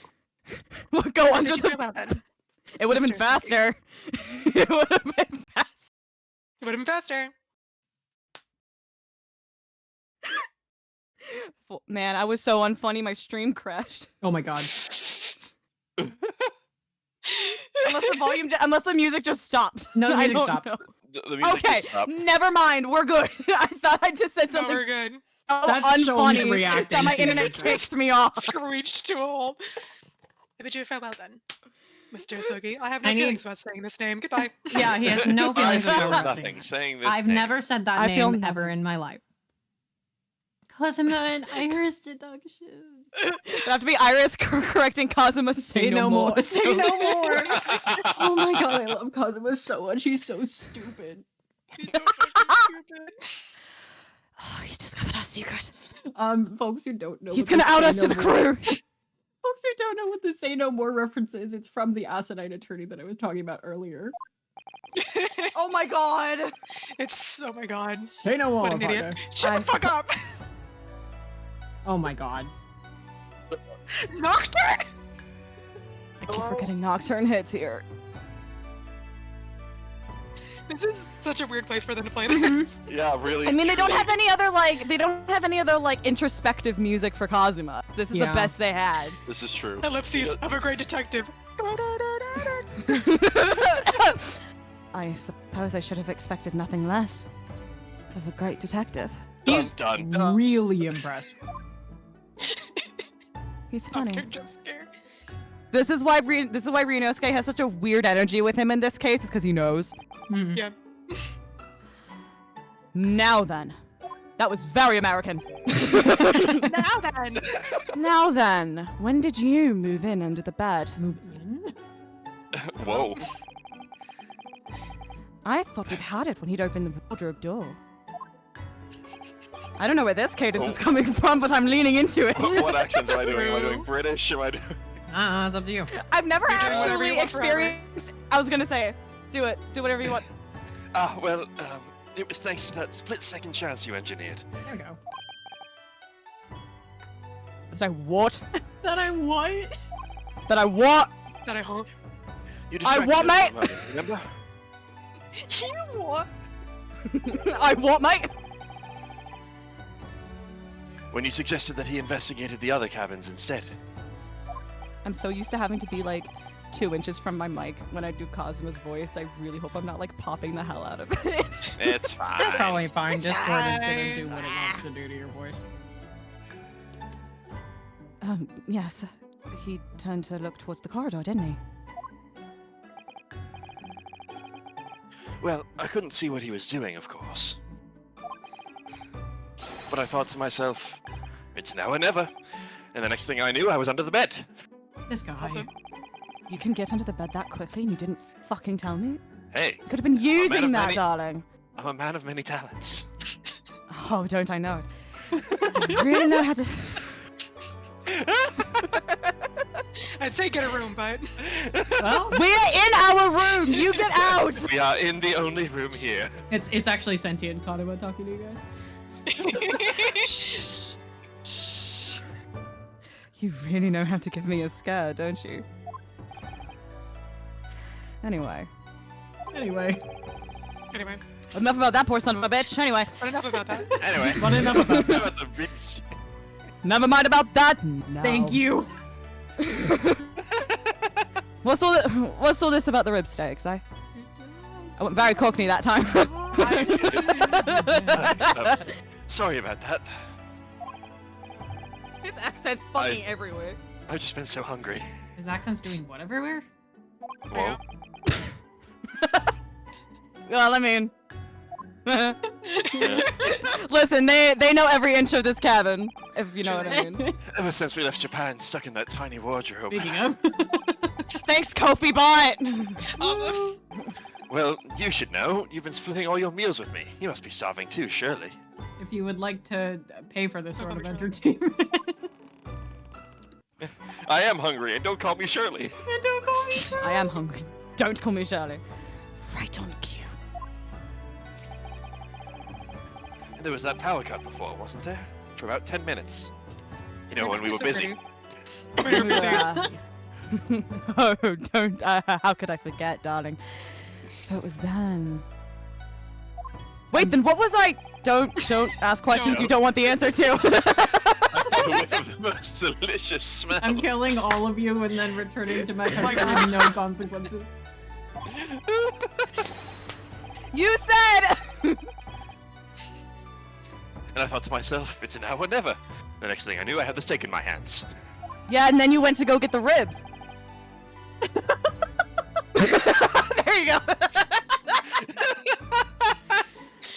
We'll go How under did you the feel about that? It would have been Mr. faster. It would have been faster. It would have been faster. Man, I was so unfunny, my stream crashed. Oh my god. Unless the music just stopped. No, the I music don't stopped. know. The music Okay, did stop. never mind. We're good. I thought I just said No, something we're good. so That's Sholmes unfunny reacting that my to internet it. kicked me off. Screeched to a halt. I bid you farewell then, Mr. Sogi. I have no I need- feelings about saying this name. Goodbye. Yeah, he has no I feelings feel about nothing saying this I've name. never said that I feel name ever nothing. in my life. Kazuma and Iris deduction. It'd have to be Iris correcting Kazuma. Say no more. Say no more. Oh Oh my god, I love Kazuma so much. He's so stupid. She's so fucking stupid. Oh, he discovered our secret. Folks who don't know, He's what gonna the out Say us No to the More- crew. Folks who don't know what the Say No More reference is, it's from the asinine attorney that I was talking about earlier. Oh my god. It's oh my god. Say no more. What an partner. idiot. Shut the fuck up. Oh my god. Nocturne. I keep forgetting Nocturne hits here. This is such a weird place for them to play this. Yeah, really. I mean, they don't truly. have any other like introspective music for Kazuma. This is Yeah. the best they had. This is true. Ellipses of a great detective. I suppose I should have expected nothing less of a great detective. He's Dun, dun. really impressed. He's funny. Nocturne jump scare. This is why Ryunosuke has such a weird energy with him in this case, is because he knows. Hmm. Yeah. Now then. That was very American. Now then. Now then, when did you move in under the bed? Move in? Whoa. I thought we'd had it when he'd opened the wardrobe door. I don't know where this cadence is coming from, but I'm leaning into it. What accents am I doing? Am I doing British? Am I doing... It's up to you. I've never You're doing whatever you actually want forever. experienced. I was gonna say, do it. Do whatever you want. Well, it was thanks to that split-second chance you engineered. There we go. That I what? That I what? That I what? That I hope. You I what, distracted us mate? from her, remember? You what? I what, mate? When you suggested that he investigated the other cabins instead. I'm so used to having to be like 2 inches from my mic when I do Kazuma's voice. I really hope I'm not like popping the hell out of it. It's fine. That's probably fine. It's Discord is gonna fine. do what it wants to do to your voice. Yes. He turned to look towards the corridor, didn't he? Well, I couldn't see what he was doing, of course. But I thought to myself, it's now or never. And the next thing I knew, I was under the bed. This guy. Awesome. You can get under the bed that quickly and you didn't fucking tell me? Hey, You could have been using of that, many- darling. I'm a man of many talents. Oh, don't I know it. You really know how to... I'd say get a room, but Well, We're in our room! You get out! We are in the only room here. it's actually sentient Kazuma talking to you guys. You really know how to give me a scare, don't you? Anyway. Anyway, anyway, Enough about that poor son of a bitch. Anyway. but enough about that. Anyway, but enough about that. about the ribs. Never mind about that. No. Thank you. What's all this about the rib steaks? I went very cockney that time. Sorry about that. His accent's fucking everywhere. I've just been so hungry. His accent's doing what everywhere? Whoa. Well, I mean, listen, they know every inch of this cabin, if you know what I mean. Ever since we left Japan, stuck in that tiny wardrobe. Speaking of. Thanks, Kofi Bot. Awesome. Well, you should know. You've been splitting all your meals with me. You must be starving too, surely. If you would like to pay for this sort of hungry. entertainment. I am hungry, and don't call me Shirley. Don't call me Shirley. I am hungry. Don't call me Shirley. Right on cue. There was that power cut before, wasn't there? For about 10 minutes. You know, when we were So busy. pretty. When we were busy. Oh, don't. How could I forget, darling? So it was then. Wait, then what was I? Don't ask questions you don't want the answer to. A whiff of the most delicious smell. I'm killing all of you and then returning to my country with no consequences. You said. And I thought to myself, it's now or never. The next thing I knew, I had the steak in my hands. Yeah, and then you went to go get the ribs. There you go.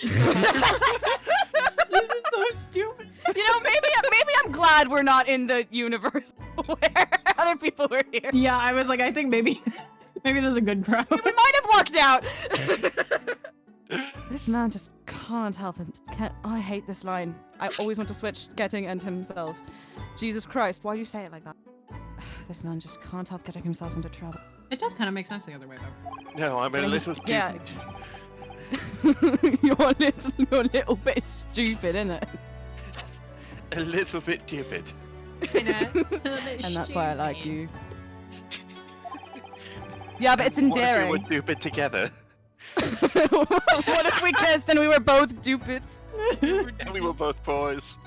This is so stupid. You know, maybe I'm glad we're not in the universe where other people were here. Yeah, I was like, I think maybe there's a good crowd. We might have walked out. This man just can't help him. I hate this line. I always want to switch getting and himself. Jesus Christ, why do you say it like that? This man just can't help getting himself into trouble. It does kind of make sense the other way though. No, I'm a little too... Yeah. You're a little bit stupid, innit? A little bit stupid. And that's why I like you. Yeah, but it's endearing. What if we were stupid together? What if we kissed and we were both stupid? And we were both boys.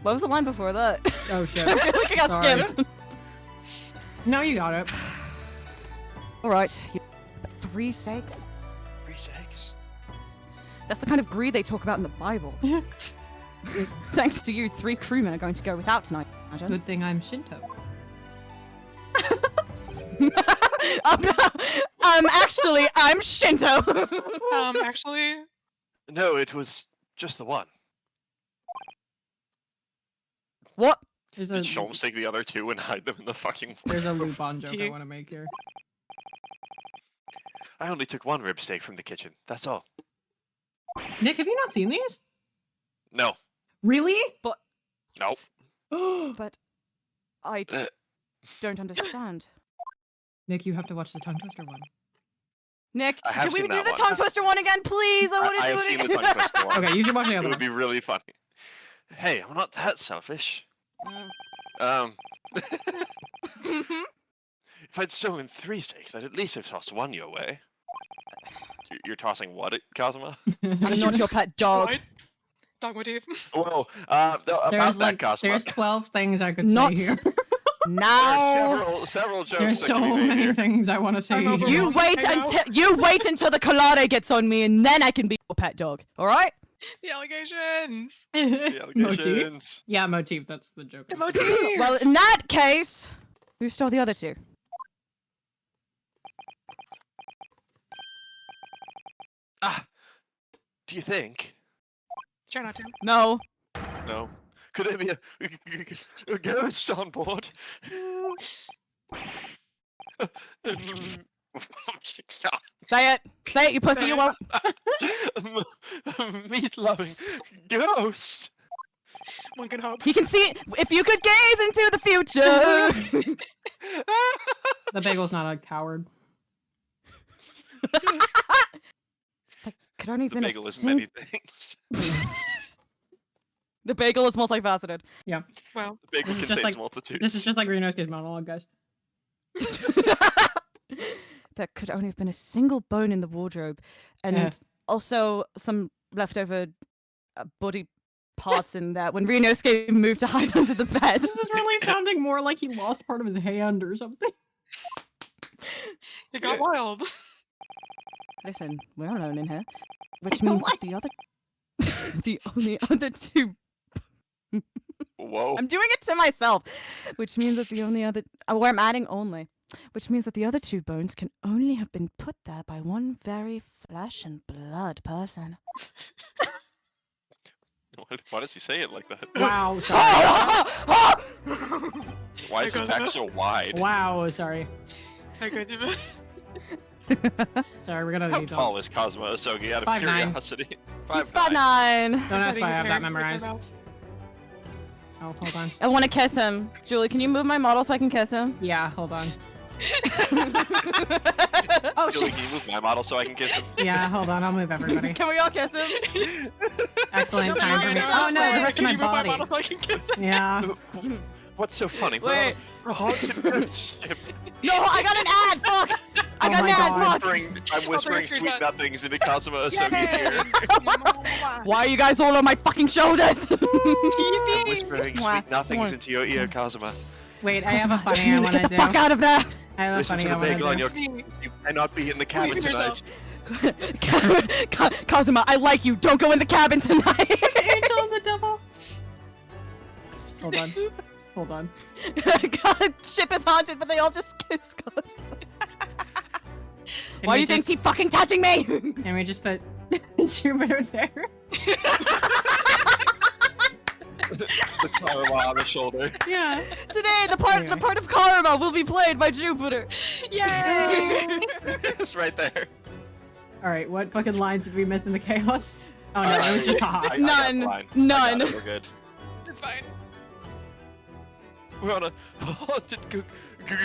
What was the line before that? Oh shit. I feel like I got Sorry. skipped. No, you got it. Alright, 3 steaks? 3 steaks? That's the kind of greed they talk about in the Bible. Thanks to you, 3 crewmen are going to go without tonight, imagine. Good thing I'm Shinto. Actually, I'm Shinto. Actually, No, it was just the one. What? There's Did Sholmes take the other 2 and hide them in the fucking... Lupin joke I you- want to make here. I only took one rib steak from the kitchen. That's all. Nick, have you not seen these? No. Really? Nope. But I don't understand. Nick, you have to watch the tongue twister one. Nick, I have can we seen do that the one. tongue twister one again, please? I want to I do have it seen the again. tongue twister one. Okay, you should watch the It other would one. be really funny. Hey, I'm not that selfish. If I'd stolen 3 steaks, I'd at least have tossed one your way. You're tossing what, Kazuma? I'm not your pet dog. What? Dog motif. Well, about There's that, like, Kazuma. there's 12 things I could Not say here. Now. There are several jokes There's that so can be made many here. things I want to say I'm here. overwhelmed. You wait until the colada gets on me, and then I can be your pet dog. All right? The allegations. The Motif? allegations. Yeah, motif. That's the joke. The motif. Well, in that case, who stole the other 2? Ah, do you think? Try not to. No. No. Could there be a ghost on board? Say it. Say it, you pussy. You won't. Meat-loving ghost. One can hope. He can see it. If you could gaze into the future. The bagel's not a coward. Could only have The been bagel a is many things. The bagel is multifaceted. Yeah. Well, The bagel This is just contains like- multitudes. This is just like Renosuke's monologue, guys. There could only have been a single bone in the wardrobe, and Yeah. also some leftover body parts in there when Renosuke moved to hide under the bed. This is really sounding more like he lost part of his hand or something. it got wild. Listen, we're alone in here, which means that the only other 2. Whoa. I'm doing it to myself, which means that the only other where I'm adding only, which means that the other 2 bones can only have been put there by one very flesh and blood person. Why does he say it like that? Wow, sorry. Why is the text so wide? Wow, sorry. I could do it. Sorry, we're gonna How need tall is Kazuma Asogi out of 5'9". curiosity? He's 5'9". 5'9". Don't ask if I Cutting his have hair that with my memorized. mouse. Oh, hold on. I want to kiss him. Julie, can you move my model so I can kiss him? Yeah, hold on. Oh Julie, shit! can you move my model so I can kiss him? Yeah, hold on. I'll move everybody. Can we all kiss him? Excellent time for me. I Oh no, the rest of my body. Model so I can kiss it? Yeah. What's so funny? Wait. We're on a haunted ghost ship. No, I got an ad. Fuck! I Oh got my an ad. God. Fuck! I'm whispering screen sweet cut. nothings into Kazuma Asogi's ear. Why are you guys all on my fucking shoulders? I'm whispering Mwah. sweet nothings Mwah. into your ear, Kazuma. Wait, I have a funny I Julie, want get to the do. fuck out of there! I have a Listen funny to I the bagel on want to your... do. You cannot be in the cabin Believe in tonight. Kazuma, I like you. Don't go in the cabin tonight. Angel and the devil. Hold on. Hold on. God, ship is haunted, but they all just kiss Kazuma. Can Why we do you think just- keep fucking touching me? Can we just put Jupiter there? The Karma on the shoulder. Yeah. Today, the Anyway. part of Karma will be played by Jupiter. Yay! It's right there. All right. What fucking lines did we miss in the chaos? Oh no, it was just haha. I got None. the line. None. I got it, we're good. It's fine. We're on a haunted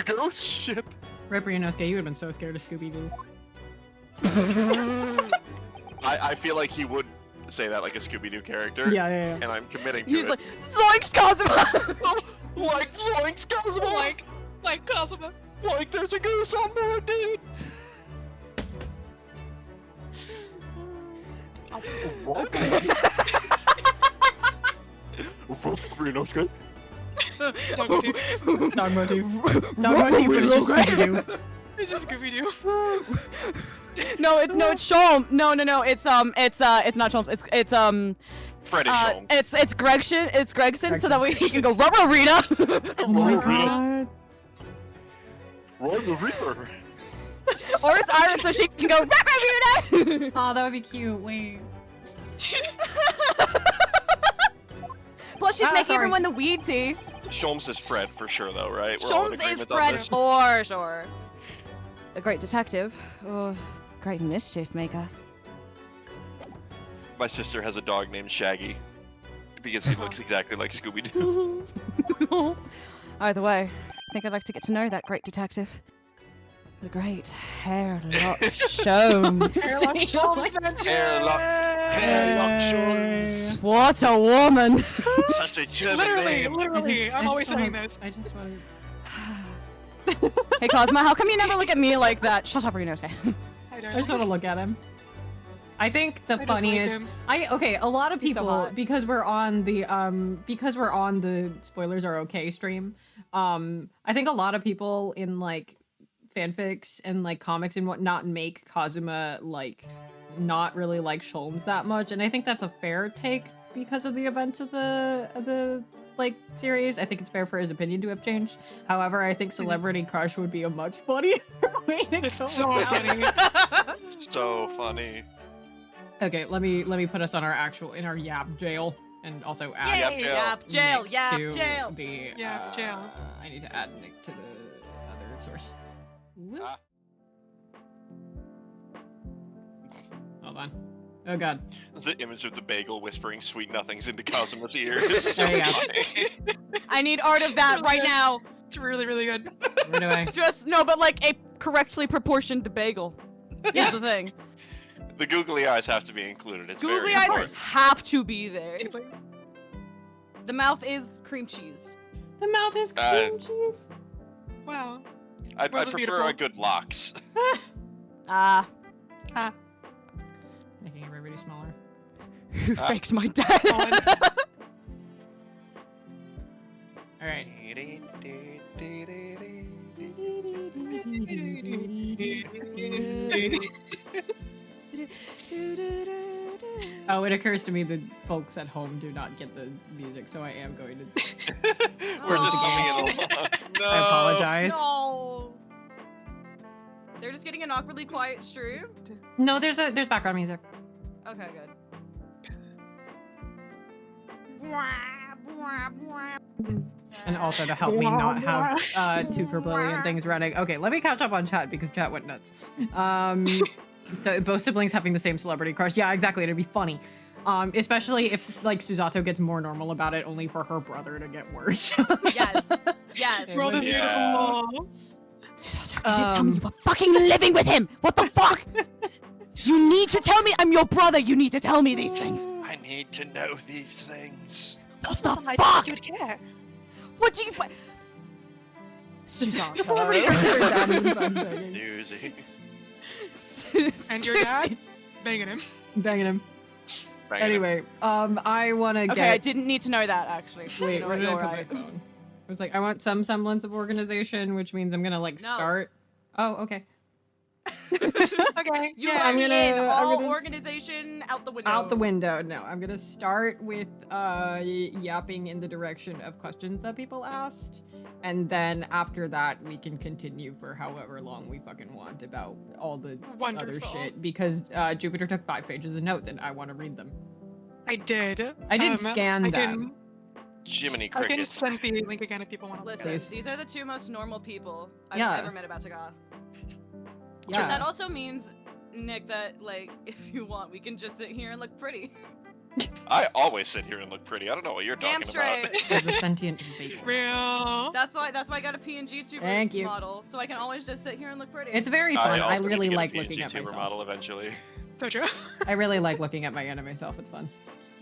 ghost ship. Ripper Inosuke, you would have been so scared of Scooby Doo. I feel like he would say that like a Scooby-Doo character. Yeah, yeah, yeah. And I'm committing to He's it. like, Zoinks, Kazuma! Like Zoinks, Kazuma! Like Kazuma. Like there's a goose on board, dude! Renosuke. Dog motif. Dog motif. Dog motif, but it's just Scooby Doo. It's just Scooby Doo. No, it's Sholmes. No, it's not Sholmes. Freddy Sholmes. It's Gregson, so that way he can go rubber arena. Oh my god. Roy the Reaper. Or it's Iris, so she can go rubber arena. Oh, that would be cute. Wait. Plus, she's Ah, making sorry. everyone the weed tea. Sholmes is Fred for sure, though, right? We're all in Sholmes is agreement on Fred this. for sure. A great detective. Oh, Great mischief maker. My sister has a dog named Shaggy because he looks exactly like Scooby-Doo. Either way, I think I'd like to get to know that great detective. The great Sherlock Sholmes. Sherlock Sholmes. Sherlock Sholmes. What a woman! Such a German name. Literally, I'm always saying this. I just want Hey Cosma, how come you never look at me like that? Shut up, Renote. I I don't just want to look at him. I think the I just like funniest. him. A lot of He's so people hot. because we're on the spoilers are okay stream. I think a lot of people in like fanfics and like comics and whatnot make Kazuma like not really like Sholmes that much, and I think that's a fair take because of the events of the like series. I think it's fair for his opinion to have changed. However, I think Celebrity Crush would be a much funnier way to It's go so about it. funny. So funny. Okay, let me put us on our Yap jail and also add Yap jail. Yap jail, Nick yap to jail. the Yap jail. I need to add Nick to the other source. Whoop. Ah. Hold on. Oh god. The image of the bagel whispering sweet nothings into Kazuma's ear is so There you go. funny. I need art of that right now. It's really, really good. Where do I? Just no, but like a correctly proportioned bagel. Here's the thing. The googly eyes have to be included. It's Googly very eyes important. have to be there. Deeply. The mouth is cream cheese. The mouth is cream cheese. Wow. I'd World prefer is beautiful. a good locks. Ah, Making everybody smaller. who Ah. faked my dad? All right. Oh, it occurs to me that folks at home do not get the music, so I am going to. We're just Oh. humming it along. No. I apologize. No. They're just getting an awkwardly quiet stream. No, there's background music. Okay, good. And also to help me not have two Kerbrillion things running. Okay, let me catch up on chat because chat went nuts. Both siblings having the same celebrity crush. Yeah, exactly. It'd be funny. Especially if like Susato gets more normal about it, only for her brother to get worse. Yes. Yes. It World would is be- beautiful. You didn't tell me you were fucking living with him. What the fuck? You need to tell me I'm your brother. You need to tell me these things. I need to know these things. What the I fuck? think you would care. What do you? Susato. Celebrity crush of her dad is fun begging. Newsy. And your dad? Banging him. Banging him. Banging it. Anyway, I want to Okay, get. I didn't need to know that actually. Wait, No, where did I you're put right. my phone? I was like, I want some semblance of organization, which means I'm gonna like No. start. Oh, okay. Okay. You yeah. let me gonna- in. I'm All gonna s- organization out the window. Out the window. No, I'm gonna start with yapping in the direction of questions that people asked, and then after that we can continue for however long we fucking want about all the other Wonderful. shit. Because Jupiter took 5 pages of notes, and I want to read them. I did. I did scan I them. Jiminy I can Crickets. send the link again if people want to look Listen, at it. Please. these are the two most normal people I've Yeah. ever met about Taga. Yeah. And that also means, Nick, that like if you want, we can just sit here and look pretty. I always sit here and look pretty. I don't know what you're Damn talking about. straight. Says the sentient bagel. Real. That's why I got a PNG tuber Thank you. model, so I can always just sit here and look pretty. It's very fun. I also need really to get a like PNG looking at tuber myself. model eventually. So true. I really like looking at my anime self. It's fun.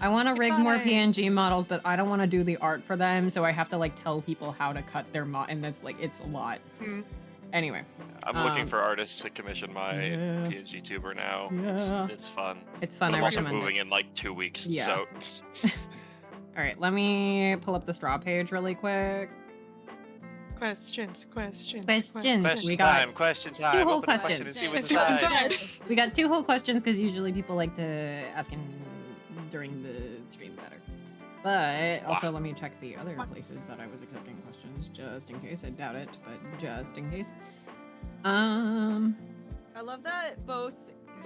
I want to It's rig more fun. PNG models, but I don't want to do the art for them, so I have to like tell people how to cut their and that's like it's a lot. Hmm. Anyway, I'm looking Um, for artists to commission my yeah. PNG tuber now. Yeah. It's fun. it's fun. But I I'm also recommend moving it. in like 2 weeks. Yeah. So All right, let me pull up the straw page really quick. Questions. Questions. question We got time, question time. two whole Open the question questions. and see what's Two whole inside. questions. we got 2 whole questions because usually people like to ask in during the stream better. But also, let me check the other places that I was accepting questions just in case. I doubt it, but just in case. I love that both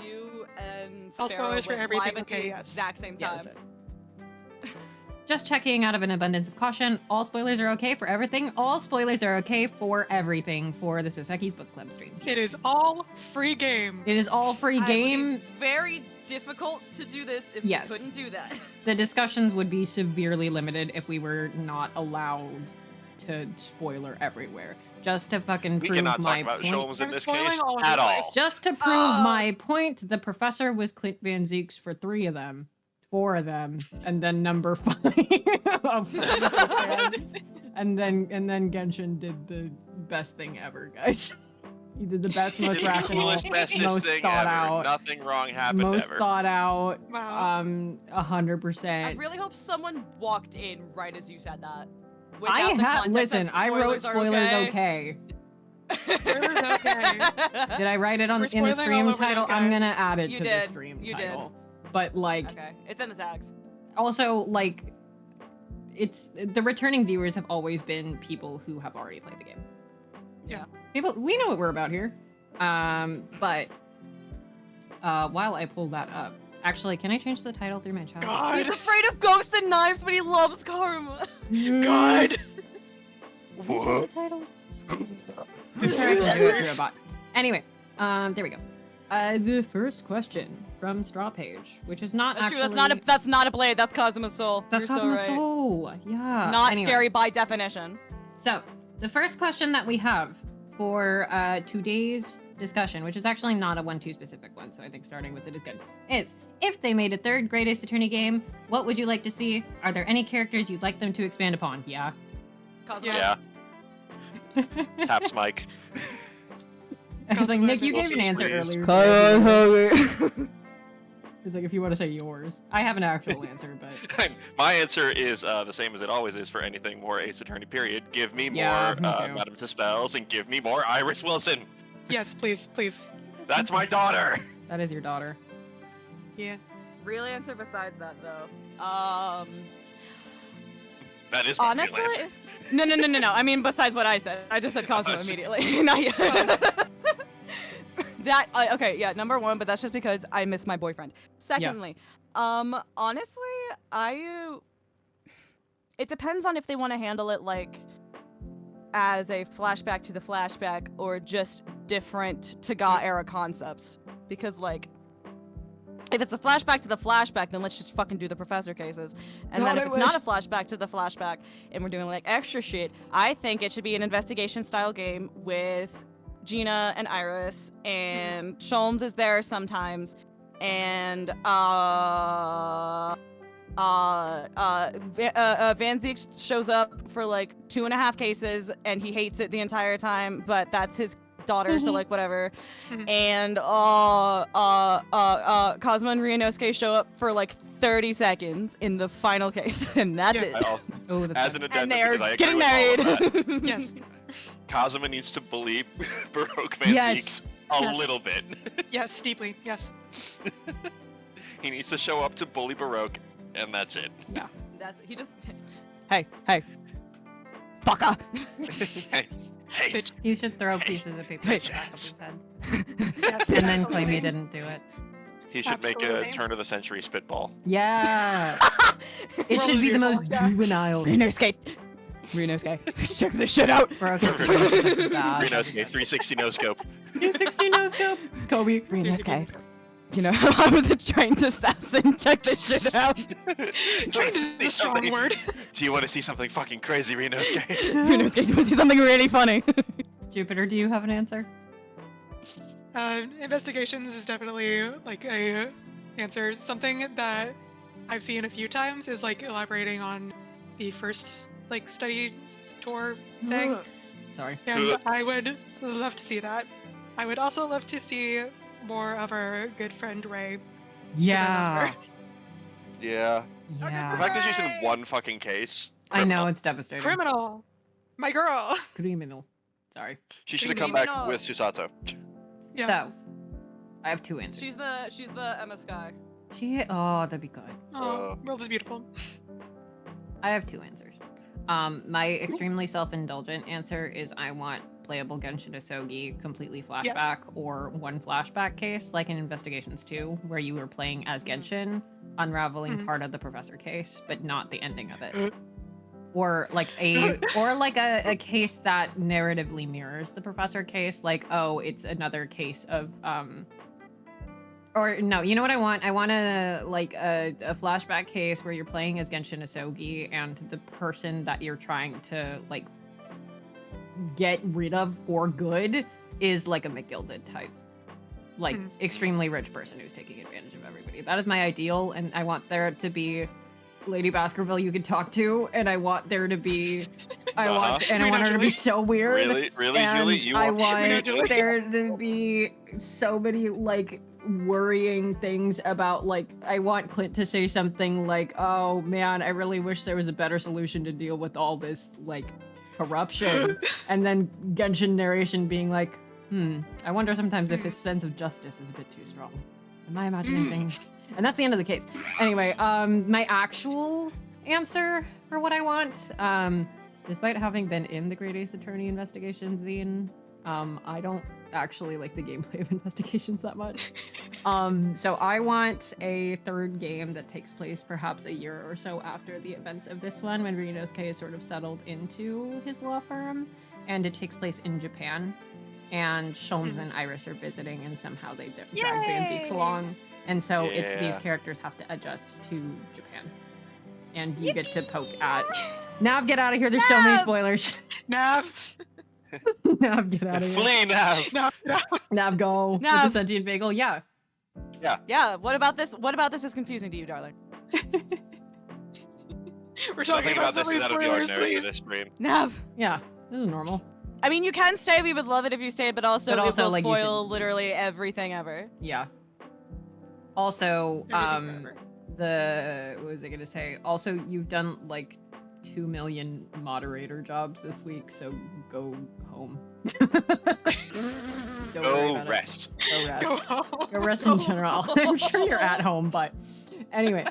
you and All Sparrow spoilers for went everything, live at okay, the yes. exact same Yeah, time. that's it. Just checking out of an abundance of caution, all spoilers are okay for everything. All spoilers are okay for everything for the Soseki's Book Club streams. It is all free game. It is all free game. It would be very difficult to do this if Yes. we couldn't do that. The discussions would be severely limited if we were not allowed to spoiler everywhere. Just to fucking We prove cannot my talk about point. Sholmes in I'm this spoiling case all of at your all. lives. Just to prove my point, the professor was Clint Van Zeek's for 3 of them. 4 of them, and then number 5 of and then Genshin did the best thing ever, guys. He did the best, most The rational, coolest, bestest most thing thought ever. out, Nothing wrong happened most ever. thought out. Wow. 100%. I really hope someone walked in right as you said that. I without the have context of listen. I wrote are spoilers okay. Spoilers okay. Did I write it on We're in the spoiling stream all over title? these I'm guys. gonna add it You to did. the stream You title. But like, Okay, it's in the tags. also like, it's the returning viewers have always been people who have already played the game. Yeah. People, we know what we're about here. But while I pull that up, actually, can I change the title through my chat? God. He's afraid of ghosts and knives, but he loves karma. God. Change the title. This Sorry, I is can do it through a bot. Anyway, there we go. The first question from Straw Page, which is not That's actually true. That's not a blade. That's Kazuma's soul. that's You're so Kazuma's right. soul. Yeah. Not Anyway. scary by definition. So, the first question that we have for today's discussion, which is actually not a 1-2 specific one, so I think starting with it is good, is if they made a third Great Ace Attorney game, what would you like to see? Are there any characters you'd like them to expand upon? Yeah. Kazuma. Yeah. Taps Mike. I was like, Nick, you Wilson's gave an answer Breeze. earlier. It's like, if you want to say yours. I have an actual answer, but... My answer is the same as it always is for anything more Ace Attorney, period. Give me Yeah, more me too. Madame Dispels and give me more Iris Wilson. Yes, please, please. That's my daughter. That is your daughter. Yeah. Real answer besides that, though. That is my real Honestly, answer. no. I mean, besides what I said, I just said Kazuma Honestly. immediately. Not yet. Okay, yeah, number 1, but that's just because I miss my boyfriend. Secondly, honestly, it depends on if they want to handle it like as a flashback to the flashback or just different Taga era concepts. Because like, if it's a flashback to the flashback, then let's just fucking do the professor cases. And God, then I if it's not wish. a flashback to the flashback and we're doing like extra shit, I think it should be an investigation style game with Gina and Iris, and Sholmes is there sometimes, and Van Zeek shows up for like 2.5 cases, and he hates it the entire time, but that's his daughter, so like whatever. Mhm. And Kazuma and Ryunosuke show up for like 30 seconds in the final case, and that's Yeah. it. Oh, that's As an And addendum, they're because I agree getting with all of that, married. Yes. Kazuma needs to believe Baroque Van Yes. Zeeks a Yes. little bit. Yes, deeply. Yes. He needs to show up to bully Baroque, and that's it. That's he just. Hey, fucker. Hey, hey. Bitch. You should throw pieces of paper at the back of his head. Yes. And then claim absolutely. he didn't do it. He should make a Absolutely. turn of the century spitball. Yeah. It World should is be the most beautiful, yeah. juvenile. Ryunosuke, check this shit out. Broke his bad. Ryunosuke, 360 no scope. 360 no scope. Kobe. Ryunosuke. You know, I was a trained assassin. Check this shit out. Trained is a strong word. Do you want to see something fucking crazy, Ryunosuke? Ryunosuke, do you want to see something really funny? Jupiter, do you have an answer? Investigations is definitely like a answer. Something that I've seen a few times is like elaborating on the first like study tour thing. Sorry. And I would love to see that. I would also love to see more of our good friend Ray. 'cause I love Yeah. her. Yeah. The Yeah. fact that she's in one fucking case. I know, criminal. it's devastating. Criminal, my girl. Criminal. Sorry. She should have come back Criminal. with Susato. Yeah. So, I have 2 answers. She's the Emma Sky. Oh, that'd be good. Oh, world is beautiful. I have 2 answers. My extremely self-indulgent answer is I want playable Genshin Isogi completely flashback or one flashback case, like in Investigations 2, where you were playing as Genshin, unraveling part of the professor case, but not the ending of it. Or like a case that narratively mirrors the professor case, like, oh, it's another case of or no, you know what I want? I want a flashback case where you're playing as Genshin Asogi and the person that you're trying to like get rid of for good is like a McGilded type. Like extremely rich person who's taking advantage of everybody. That is my ideal, and I want there to be Lady Baskerville you can talk to, and I want there to be I want her to be so weird. Really, and Julie? You I want want there to be so many like worrying things about like I want Clint to say something like, oh man, I really wish there was a better solution to deal with all this like corruption. And then Genshin narration being like, I wonder sometimes if his sense of justice is a bit too strong. Am I imagining things? And that's the end of the case. Anyway, my actual answer for what I want, despite having been in the Great Ace Attorney investigation zine, I don't actually like the gameplay of investigations that much. So I want a third game that takes place perhaps a year or so after the events of this one, when Ryunosuke is sort of settled into his law firm, and it takes place in Japan. And Sholmes and Iris are visiting, and somehow they drag Van Zeeks along. And so it's these characters have to adjust to Japan. And you get to poke at... Nav, get out of here. There's so many spoilers. Nav. Nav, get out of here. Flee, Nav. Nav, go. With the sentient bagel. Yeah. Yeah, what about this? What about this is confusing to you, darling? We're talking about this some is out of the spoilers, ordinary for please. this stream. Nav. Yeah, this is normal. I mean, you can stay. We would love it if you stayed, but also it will like, spoil literally everything ever. Yeah. Also, Everything ever. what was I gonna say? Also, you've done like 2 million moderator jobs this week, so go home. Go rest. Go rest. Go home. Go rest in general. I'm sure you're at home, but anyway.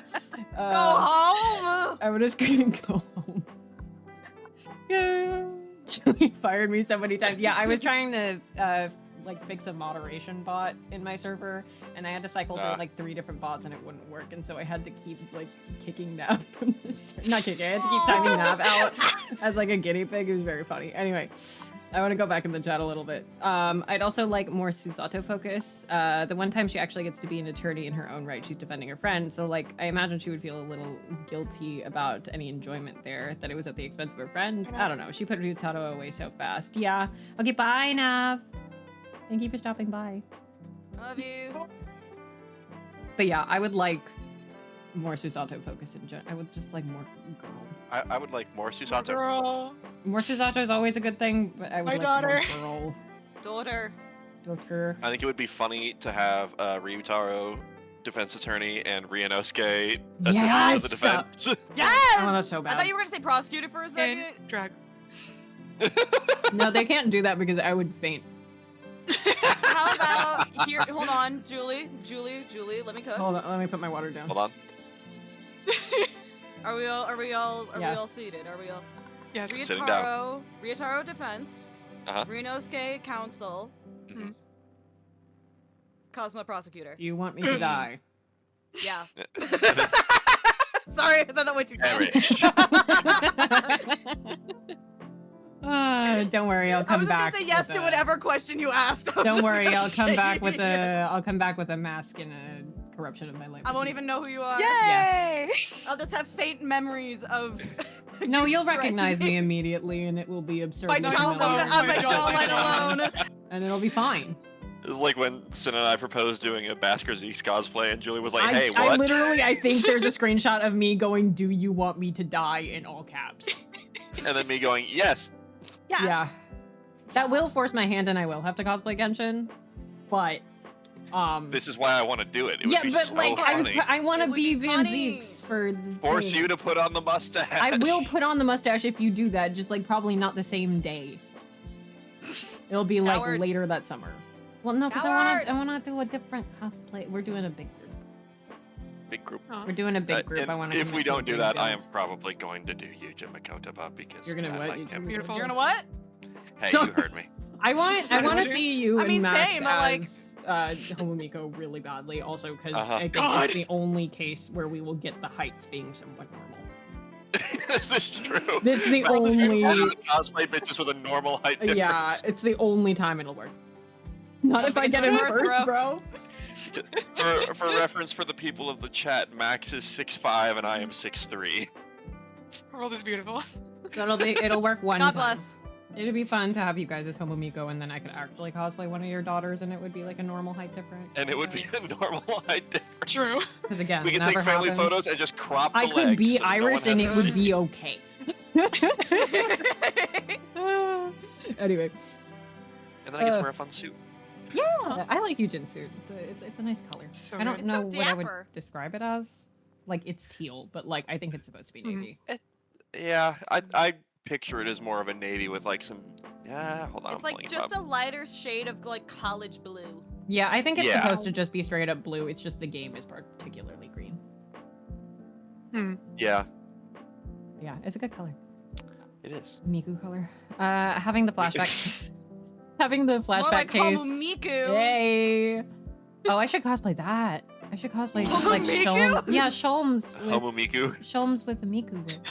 Go home. I would just scream, go home. Yeah. Julie fired me so many times. Yeah, I was trying to like fix a moderation bot in my server, and I had to cycle through like 3 different bots, and it wouldn't work, and so I had to keep like kicking Nav from this. Not kicking. I had to keep timing Nav out as like a guinea pig. It was very funny. Anyway, I want to go back in the chat a little bit. I'd also like more Susato focus. The one time she actually gets to be an attorney in her own right, she's defending her friend. So like, I imagine she would feel a little guilty about any enjoyment there, that it was at the expense of her friend. I don't know. She put Ryutaro away so fast. Yeah. Okay, bye, Nav. Thank you for stopping by. Love you. But yeah, I would like more Susato focus in general. I would just like more girl. I would like more Susato. Girl. More Susato is always a good thing, but I would My like daughter. more girl. Daughter. I think it would be funny to have Ryutaro defense attorney and Ryunosuke assistant to the defense. Yes! Oh, that's so bad. I thought you were gonna say prosecutor for a second. And drag. No, they can't do that because I would faint. How about here? Hold on, Julie, let me cook. Hold on, let me put my water down. Hold on. Are we all Yeah. seated? Are we all? Yes. Sitting down. Ryutaro defense. Uh-huh. Ryunosuke counsel. Mhm. Kazuma prosecutor. Do you want me to die? Yeah. Sorry, I said that way too fast. Don't worry, I'll I come was just back. gonna say yes with to a- whatever question you asked. Don't worry, I'll come back with a mask and a corruption of my life. I won't even know who you are. Yay! I'll just have faint memories of. No, you'll recognize me immediately, and it will be absurdly My familiar. jawline alone. And it'll be fine. It was like when Sin and I proposed doing a Basker Zeeks cosplay, and Julie was like, "Hey, I what?" literally, I think there's a screenshot of me going, "Do you want me to die?" in all caps. And then me going, "Yes." Yeah. That will force my hand, and I will have to cosplay Genshin. But, This is why I want to do it. It would yeah, be but so like, funny. I want It to would be be Van funny. Zeeks for the Force thing. you to put on the mustache. I will put on the mustache if you do that, just like probably not the same day. It'll be like Coward. later that summer. Well, no, because Coward. I wanna do a different cosplay. We're doing a big group. Big group. We're doing a big group. And I want to. if we don't do that, I am probably going to do Yuja Makotaba because You're gonna I what? like him. Beautiful. You're gonna what? Hey, So- you heard me. I want to see you I and mean, Max same, but, like- as Homomiko really badly. Also, because Uh-huh. I think God. it's the only case where we will get the heights being somewhat normal. This is true. This is the We're only. cosplay bitches with a normal height difference. Yeah, it's the only time it'll work. Not if I get it First, first, bro. For reference for the people of the chat, Max is 6'5" and I am 6'3". The world is beautiful. So it'll work one God time. bless. It'd be fun to have you guys as Homomiko, and then I could actually cosplay one of your daughters, and it would be like a normal height difference. And it would be a normal height difference. True. Because again, We can never take family happens. photos and just crop the I legs. could be so no one Iris, has and to it would see. be okay. Anyway, And then I get to wear a fun suit. yeah, I like Eugen's suit. It's a nice color. So I don't good. It's know so what I would dapper. describe it as. Like it's teal, but like I think it's supposed to be navy. Yeah, I picture it as more of a navy with like some. Yeah, hold on. It's like just a lighter shade of like college blue. Yeah, I think it's Yeah. supposed to just be straight up blue. It's just the game is particularly green. Yeah, Yeah, it's a good color. it is. Miku color. Having the flashback. Having the More flashback like case. Homomiku. Yay! Oh, I should cosplay that. I should cosplay just like Homomiku? Sholmes. Yeah, Sholmes with Homomiku. Sholmes with the Miku whip.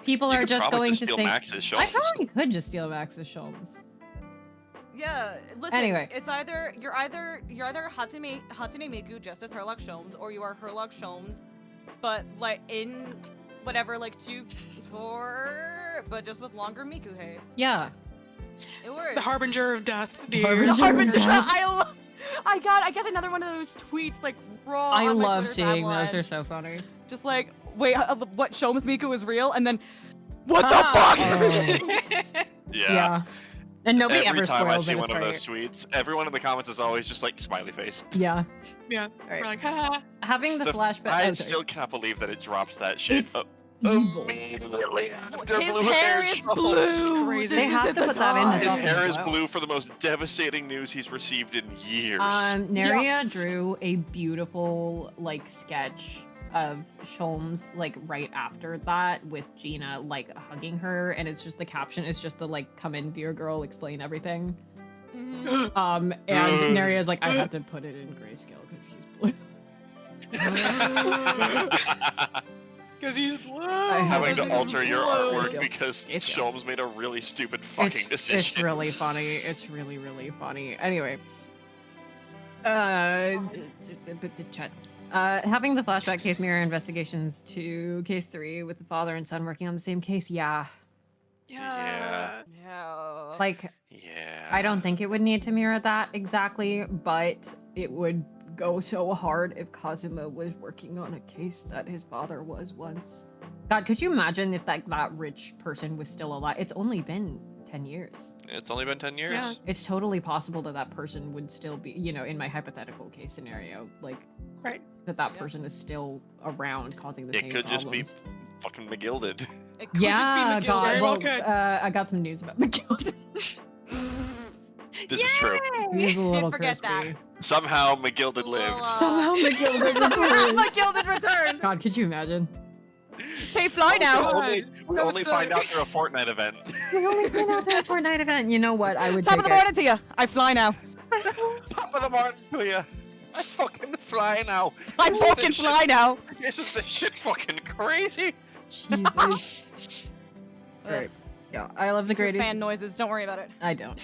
People You are could just probably going just to steal think. Max's I Sholmes. probably could just steal Max's Sholmes. Yeah. Listen. Anyway. It's either you're either Hatsune Miku just as Herlock Sholmes, or you are Herlock Sholmes, but like in whatever like 2-4, but just with longer Miku hair. Yeah. It works. The harbinger of death, dear. Harbinger The of Harbinger. Death. I got another one of those tweets like raw. I on my love Twitter seeing those. timeline. They're so funny. Just like, wait, what? Sholmes Miku is real, and then, what the Ah. fuck? Yeah. And nobody Every ever time I spoils see it. one It's of great. those tweets, everyone in the comments is always just like smiley face. Yeah. Yeah. Right. We're like, ha. Having the flashback. I oh, sorry. still cannot believe that it drops that shit. It's evil. Immediately after His blue hair is Sholmes. blue. Crazy. They have to put that in as His well. hair is Wow. blue for the most devastating news he's received in years. Neria drew a beautiful like sketch of Sholmes like right after that with Gina like hugging her, and it's just the caption is just the like "Come in, dear girl, explain everything." And Neria's like, I had to put it in grayscale because he's blue. Because he's blue. Having to Because alter he's your blue. artwork Grayscale. because Grayscale. Sholmes made a really stupid fucking decision. It's really funny. It's really, really funny. Anyway. The chat. Having the flashback case mirror investigations to case 3 with the father and son working on the same case, yeah. Yeah. Yeah. Like, Yeah. I don't think it would need to mirror that exactly, but it would go so hard if Kazuma was working on a case that his father was once. God, could you imagine if that rich person was still alive? It's only been 10 years. It's only been 10 years. Yeah. It's totally possible that that person would still be, you know, in my hypothetical case scenario, like, Right. that person is still around causing the It same could just problems. be fucking McGilded. It could Yeah, just be God. Very Well, well could. I got some news about McGill. This is true. He's a little forget that. crispy. Somehow McGilded lived. Somehow McGill returned. My gilded return. God, could you imagine? Hey, fly now. We only find out through a Fortnite event. We only find out at a Fortnite event. You know what? I would Top take of the it. morning to you. I fly now. Top of the morning to you. I fucking fly now. I Isn't fucking this shit- fly now. Isn't this shit fucking crazy? Jesus. Alright. Yeah, I love the Great Ace. Fan noises. Don't worry about it. I don't.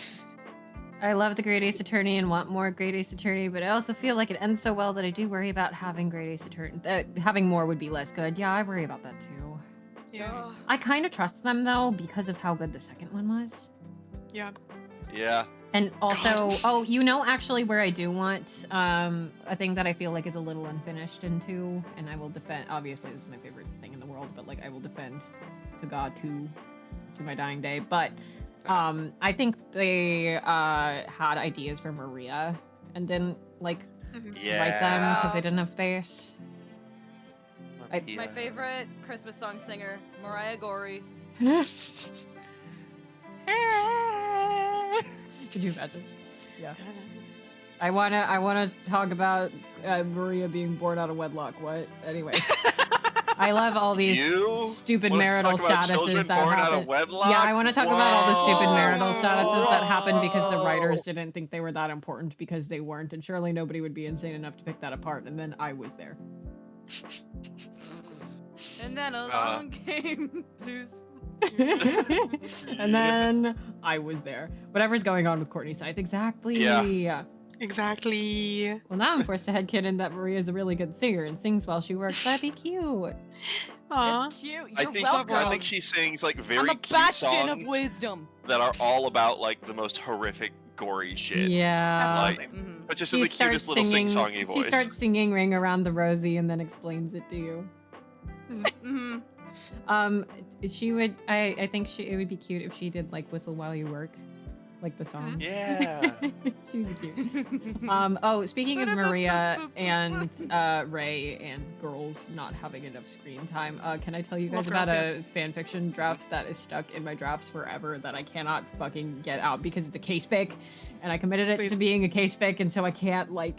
I love the Great Ace Attorney and want more Great Ace Attorney, but I also feel like it ends so well that I do worry about having Great Ace Attorney. Having more would be less good. Yeah, I worry about that too. Yeah. I kind of trust them though because of how good the second one was. Yeah. Yeah. And also, oh, you know, actually, where I do want a thing that I feel like is a little unfinished in 2, and I will defend. Obviously, this is my favorite thing in the world, but like I will defend to God to my dying day. But I think they had ideas for Maria and didn't like Yeah. write them because they didn't have space. My favorite Christmas song singer, Mariah Gorey. Could you imagine? Yeah. I wanna talk about Maria being born out of wedlock. What? Anyway. I love all these You stupid wanna marital talk about statuses children that born out of happen. wedlock? Yeah, I want to talk about all the stupid marital statuses that happened because the Whoa. writers didn't think they were that important because they weren't, and surely nobody would be insane enough to pick that apart. And then I was there. And then along came Zeus. And then I was there. Whatever's going on with Courtney Scythe, exactly. Yeah. Exactly. Well, now I'm forced to headcanon that Maria's a really good singer and sings while she works. That'd be cute. Aw. It's cute. You're I think welcome. she sings like I'm very a cute bastion of songs wisdom. that are all about like the most horrific, gory shit. Yeah. Like, Mhm. but just in the cutest little sing-songy voice. She starts singing "Ring Around the Rosie" and then explains it to you. Mhm. She would. I think it would be cute if she did like "Whistle While You Work," like the song. Yeah. She would be cute. Oh, speaking of Maria and Ray and girls not having enough screen time, can I tell you guys Well, about girls, a fanfiction draft that is stuck in my drafts forever that I cannot fucking get out because it's a case fic, and I committed it Please. to being a case fic, and so I can't. Okay,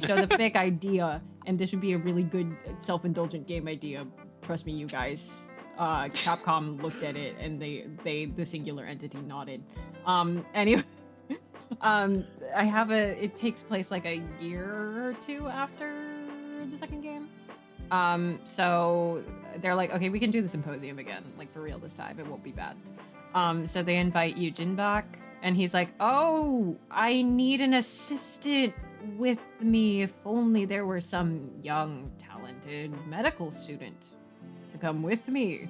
so the fic idea, and this would be a really good self-indulgent game idea. Trust me, you guys. Capcom looked at it and the singular entity nodded. Anyway, I have it takes place like a year or two after the second game. So they're like, okay, we can do the symposium again, like for real this time. It won't be bad. So they invite Eugen back, and he's like, oh, I need an assistant with me. If only there were some young, talented medical student to come with me.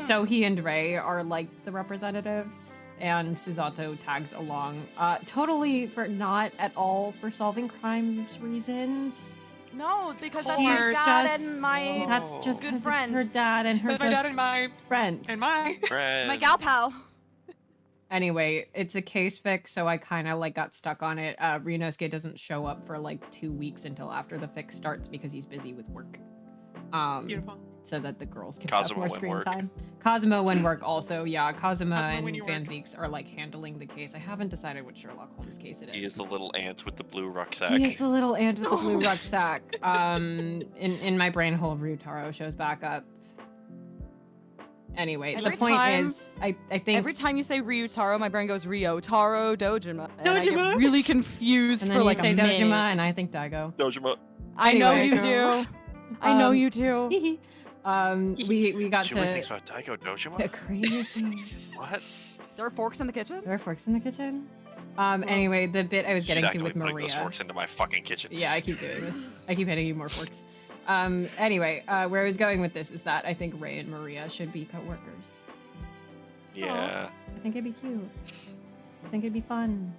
So he and Ray are like the representatives, and Susato tags along. Totally for not at all for solving crimes reasons. No, because that's She's my dad just- and my That's just good because it's friend. her dad and her But my good dad and my friend. my gal pal. Anyway, it's a case fic, so I kind of like got stuck on it. Ryunosuke doesn't show up for like 2 weeks until after the fic starts because he's busy with work. Beautiful. So that the girls can Kazuma have more when screen work. time. Kazuma when work also, yeah. Kazuma Kazuma and when you work. Fanzeeks are like handling the case. I haven't decided what Sherlock Holmes case it is. He is the little ant with the blue rucksack. He is the little ant with the blue rucksack. In my brain hole, Ryutaro shows back up. Anyway, Every the point time- is, I think Every time you say Ryutaro, my brain goes Ryotaro, Dojima. And I Dojima? get really confused and for then like you say a Dojima, minute. and I think Daigo. Dojima. I know Anyway. you do. I know you do. We got Julie to thinks about Daigo Dojima? the crazy. What? There are forks in the kitchen? There are forks in the kitchen. Anyway, the bit I was She's getting to actively with putting those Maria. forks into my fucking kitchen. Yeah, I keep doing this. I keep hitting you more forks. Anyway, where I was going with this is that I think Ray and Maria should be co-workers. Yeah. I think it'd be cute. I think it'd be fun.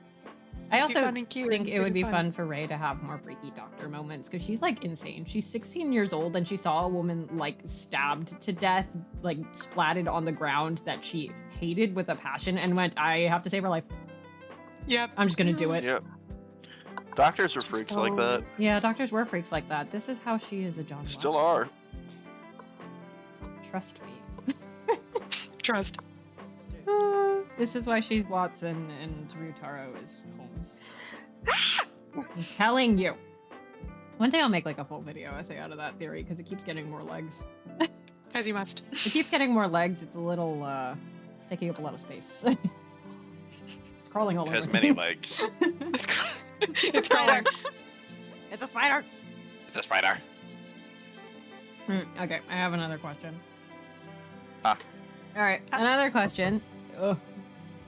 I also fun and cute think and it would be fun. fun for Ray to have more freaky doctor moments because she's like insane. She's 16 years old and she saw a woman like stabbed to death, like splatted on the ground that she hated with a passion and went, I have to save her life. Yep. I'm just gonna do it. Yep. Doctors are freaks like that. Yeah, doctors were freaks like that. This is how she is a John Still Watson. are. Trust me. Trust. This is why she's Watson and Ryutaro is Holmes. I'm telling you. One day I'll make like a full video essay out of that theory because it keeps getting more legs. As you must. It keeps getting more legs. It's a little, it's taking up a lot of space. It's crawling all It over. has many things. legs. It's crawling. It's a spider. It's a spider. Okay, I have another question. Ah. All right, another question. Ugh.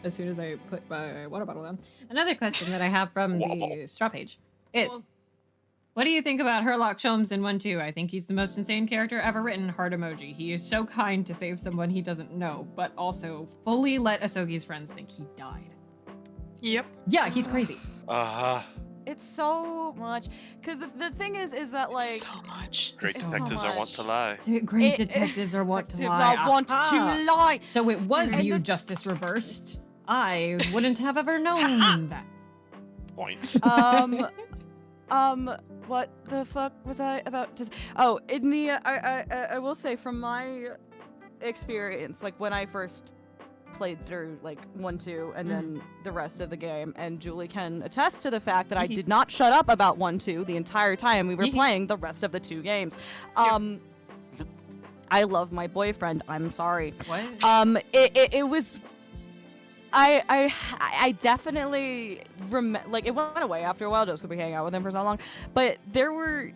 As soon as I put my water bottle down. Another question that I have from the straw page is, what do you think about Sherlock Sholmes in 1-2? I think he's the most insane character ever written. Heart emoji. He is so kind to save someone he doesn't know, but also fully let Asogi's friends think he died. Yep. Yeah, he's crazy. It's so much. Because the thing is that, like, So much. Great It's so detectives are want much. to lie. Great detectives are want to detectives lie. are want Aha. to lie. So it was And you, the- Justice Reversed. I wouldn't have ever known that. Points. What the fuck was I about to say? Oh, in the, I will say from my experience, like when I first played through like 1, 2, and then the rest of the game, and Julie can attest to the fact that I did not shut up about 1, 2 the entire time we were playing the rest of the 2 games. I love my boyfriend. I'm sorry. What? It was. I definitely like it went away after a while just because we hang out with him for so long, but there were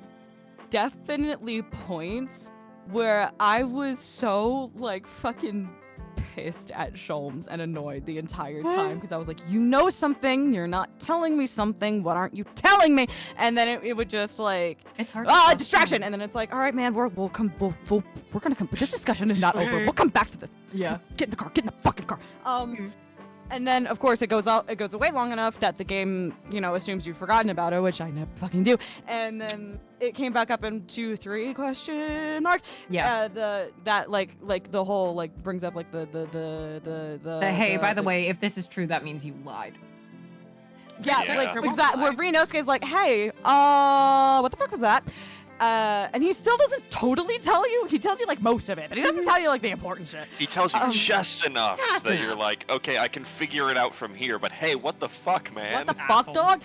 definitely points where I was so like fucking pissed at Sholmes and annoyed the entire time because I was like, you know something, you're not telling me something, what aren't you telling me? And then it would just like, it's hard. Distraction, and then it's like, all right, man, we're gonna come. This discussion is not over. We'll come back to this. Yeah. Get in the car. Get in the fucking car. And then, of course, it goes away long enough that the game, assumes you've forgotten about it, which I never fucking do. And then it came back up in 2, 3 question mark. Yeah. The whole brings up like the hey, by the way, if this is true, that means you lied. Yeah, Yeah. like exactly. Where Rinosuke's like, hey, what the fuck was that? And he still doesn't totally tell you. He tells you like most of it, but he doesn't tell you like the important shit. He tells you just enough that you're like, okay, I can figure it out from here, but hey, what the fuck, man? What the fuck, dog?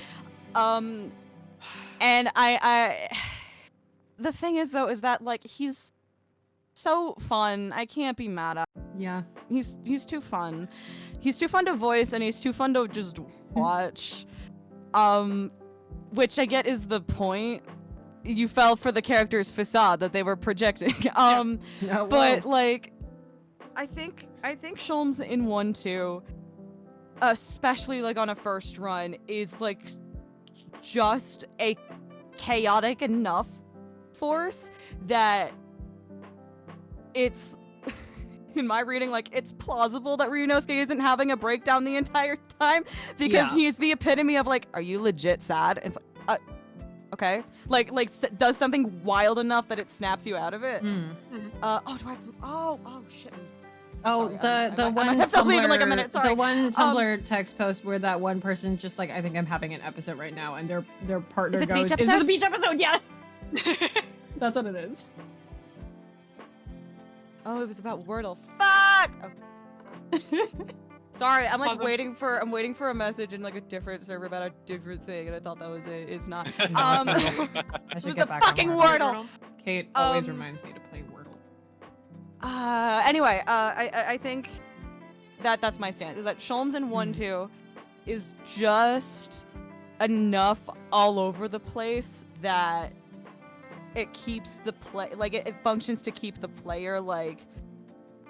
And I the thing is though, is that like he's so fun. I can't be mad at him. Yeah. He's too fun. He's too fun to voice, and he's too fun to just watch. Which I get is the point. You fell for the character's facade that they were projecting. But like, I think Sholmes in 1, 2, especially like on a first run, is like just a chaotic enough force that it's, in my reading, like it's plausible that Ryunosuke isn't having a breakdown the entire time because he's the epitome of like, are you legit sad? It's like, okay, like does something wild enough that it snaps you out of it. Shit. Oh, sorry, the I one might have to leave in like a Tumblr, minute, sorry. the one Tumblr text post where that one person just like, I think I'm having an episode right now, and their partner Is it the goes, beach "Is it the episode?" beach episode?" Yeah. That's what it is. Oh, it was about Wordle. Fuck. Oh. Sorry, I'm like Awesome. waiting for a message in like a different server about a different thing, and I thought that was it. It's not. I It should was get the back on fucking Wordle. Wordle. Kate always reminds me to play Wordle. Anyway, I think that's my stance. Is that Sholmes in 1, 2 is just enough all over the place that it keeps the play, like it functions to keep the player like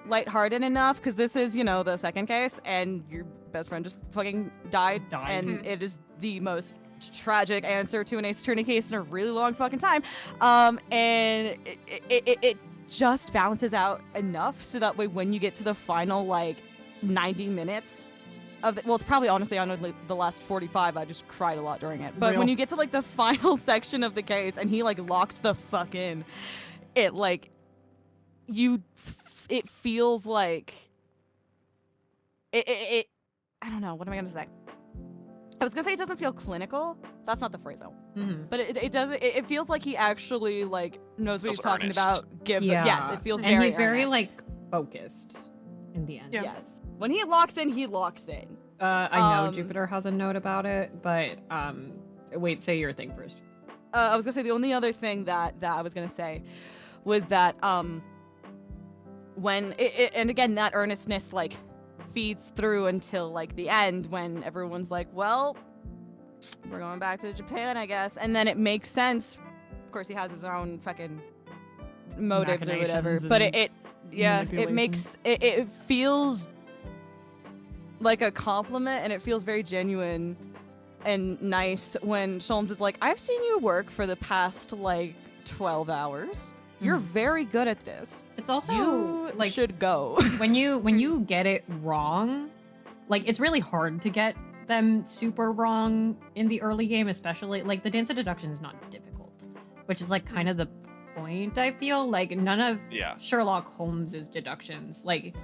lighthearted enough, because this is, the second case and your best friend just fucking died. And it is the most tragic answer to an Ace Attorney case in a really long fucking time. And it just balances out enough so that way when you get to the final like 90 minutes of the, well, it's probably honestly on the last 45, I just cried a lot during it. But when you get to like the final section of the case and he like locks the fuck in, it like it feels like it I don't know, what am I gonna say? I was gonna say it doesn't feel clinical. That's not the phrase though. But it does. It feels like he actually like knows what Feels he's talking earnest. about. Yes, it feels and very. he's very earnest. like focused in the end. Yeah. Yes, when he locks in, he locks in. I know Jupiter has a note about it, but wait, say your thing first. I was gonna say the only other thing that I was gonna say was that when and again that earnestness like feeds through until like the end when everyone's like, well, we're going back to Japan, I guess, and then it makes sense. Of course, he has his own fucking motives or whatever, but it makes it feels like a compliment, and it feels very genuine and nice when Sholmes is like, I've seen you work for the past like 12 hours. You're very good at this. It's also You like should go. when you get it wrong, like it's really hard to get them super wrong in the early game, especially like the dance of deduction is not difficult, which is like kind of the point. I feel like none of Sherlock Holmes's deductions, like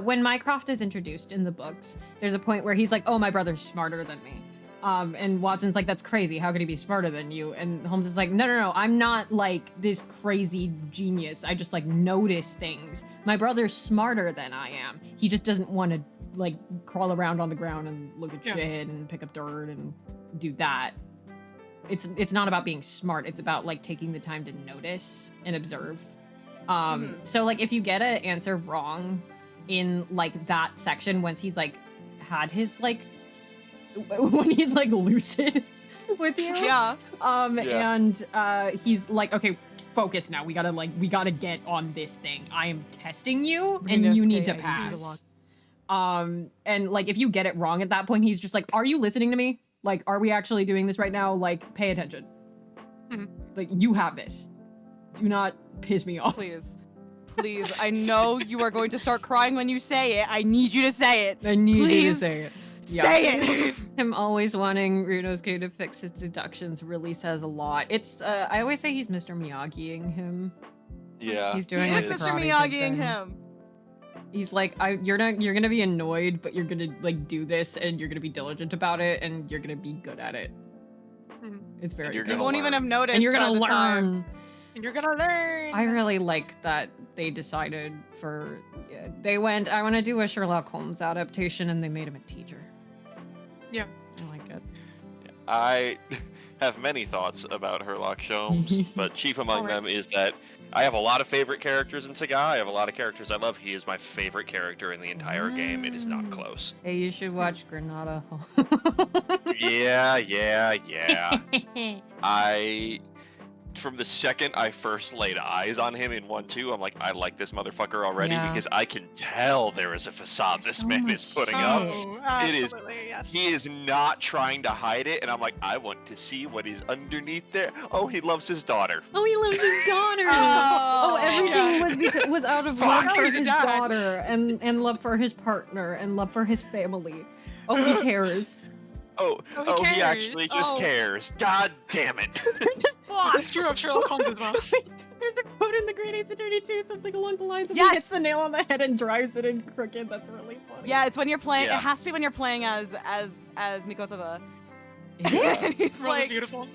when Mycroft is introduced in the books, there's a point where he's like, oh, my brother's smarter than me. And Watson's like, that's crazy. How could he be smarter than you? And Holmes is like, no. I'm not like this crazy genius. I just like notice things. My brother's smarter than I am. He just doesn't want to like crawl around on the ground and look at shit and pick up dirt and do that. It's not about being smart. It's about like taking the time to notice and observe. So like if you get an answer wrong in like that section, once he's like had his like when he's like lucid with you. And he's like, okay, focus now. We gotta get on this thing. I am testing you and you need to pass. And like if you get it wrong at that point, he's just like, are you listening to me? Like, are we actually doing this right now? Like, pay attention. Like, you have this. Do not piss me off. Please. I know you are going to start crying when you say it. I need you to say it. I need you to say it. Yeah. Say it! Him always wanting Ryunosuke to fix his deductions really says a lot. It's, I always say he's Mr. Miyagi-ing him. Yeah. He's doing He like is the Mr. Karate Kid Miyagi-ing thing. him. He's like, you're gonna be annoyed, but you're gonna like do this and you're gonna be diligent about it and you're gonna be good at it. It's very you're good. You gonna won't even learn. have noticed. And you're gonna at the time. learn. And you're gonna learn. I really like that they decided for, they went, I want to do a Sherlock Holmes adaptation and they made him a teacher. Yeah. I like it. I have many thoughts about Sherlock Holmes, but chief among them is that I have a lot of favorite characters in Saga. I have a lot of characters I love. He is my favorite character in the entire game. It is not close. Hey, you should watch Granada. Yeah. From the second I first laid eyes on him in 1-2, I'm like, I like this motherfucker already because I can tell there is a facade There's this so man much is putting shit. up. It is. Absolutely, yes. He is not trying to hide it, and I'm like, I want to see what is underneath there. Oh, he loves his daughter. Oh, he loves his daughter. Everything was out of love Fuck, for he's a his dad. daughter and love for his partner and love for his family. Oh, he cares. Oh, he he cares. actually just cares. God damn it. That's true of Sherlock Holmes as well. There's a quote in The Great Ace Attorney 2, something along the lines of Yes! he hits the nail on the head and drives it in crooked. That's really funny. Yeah, it's when you're playing. Yeah. It has to be when you're playing as Mikotova. Is it? He's Really like, beautiful.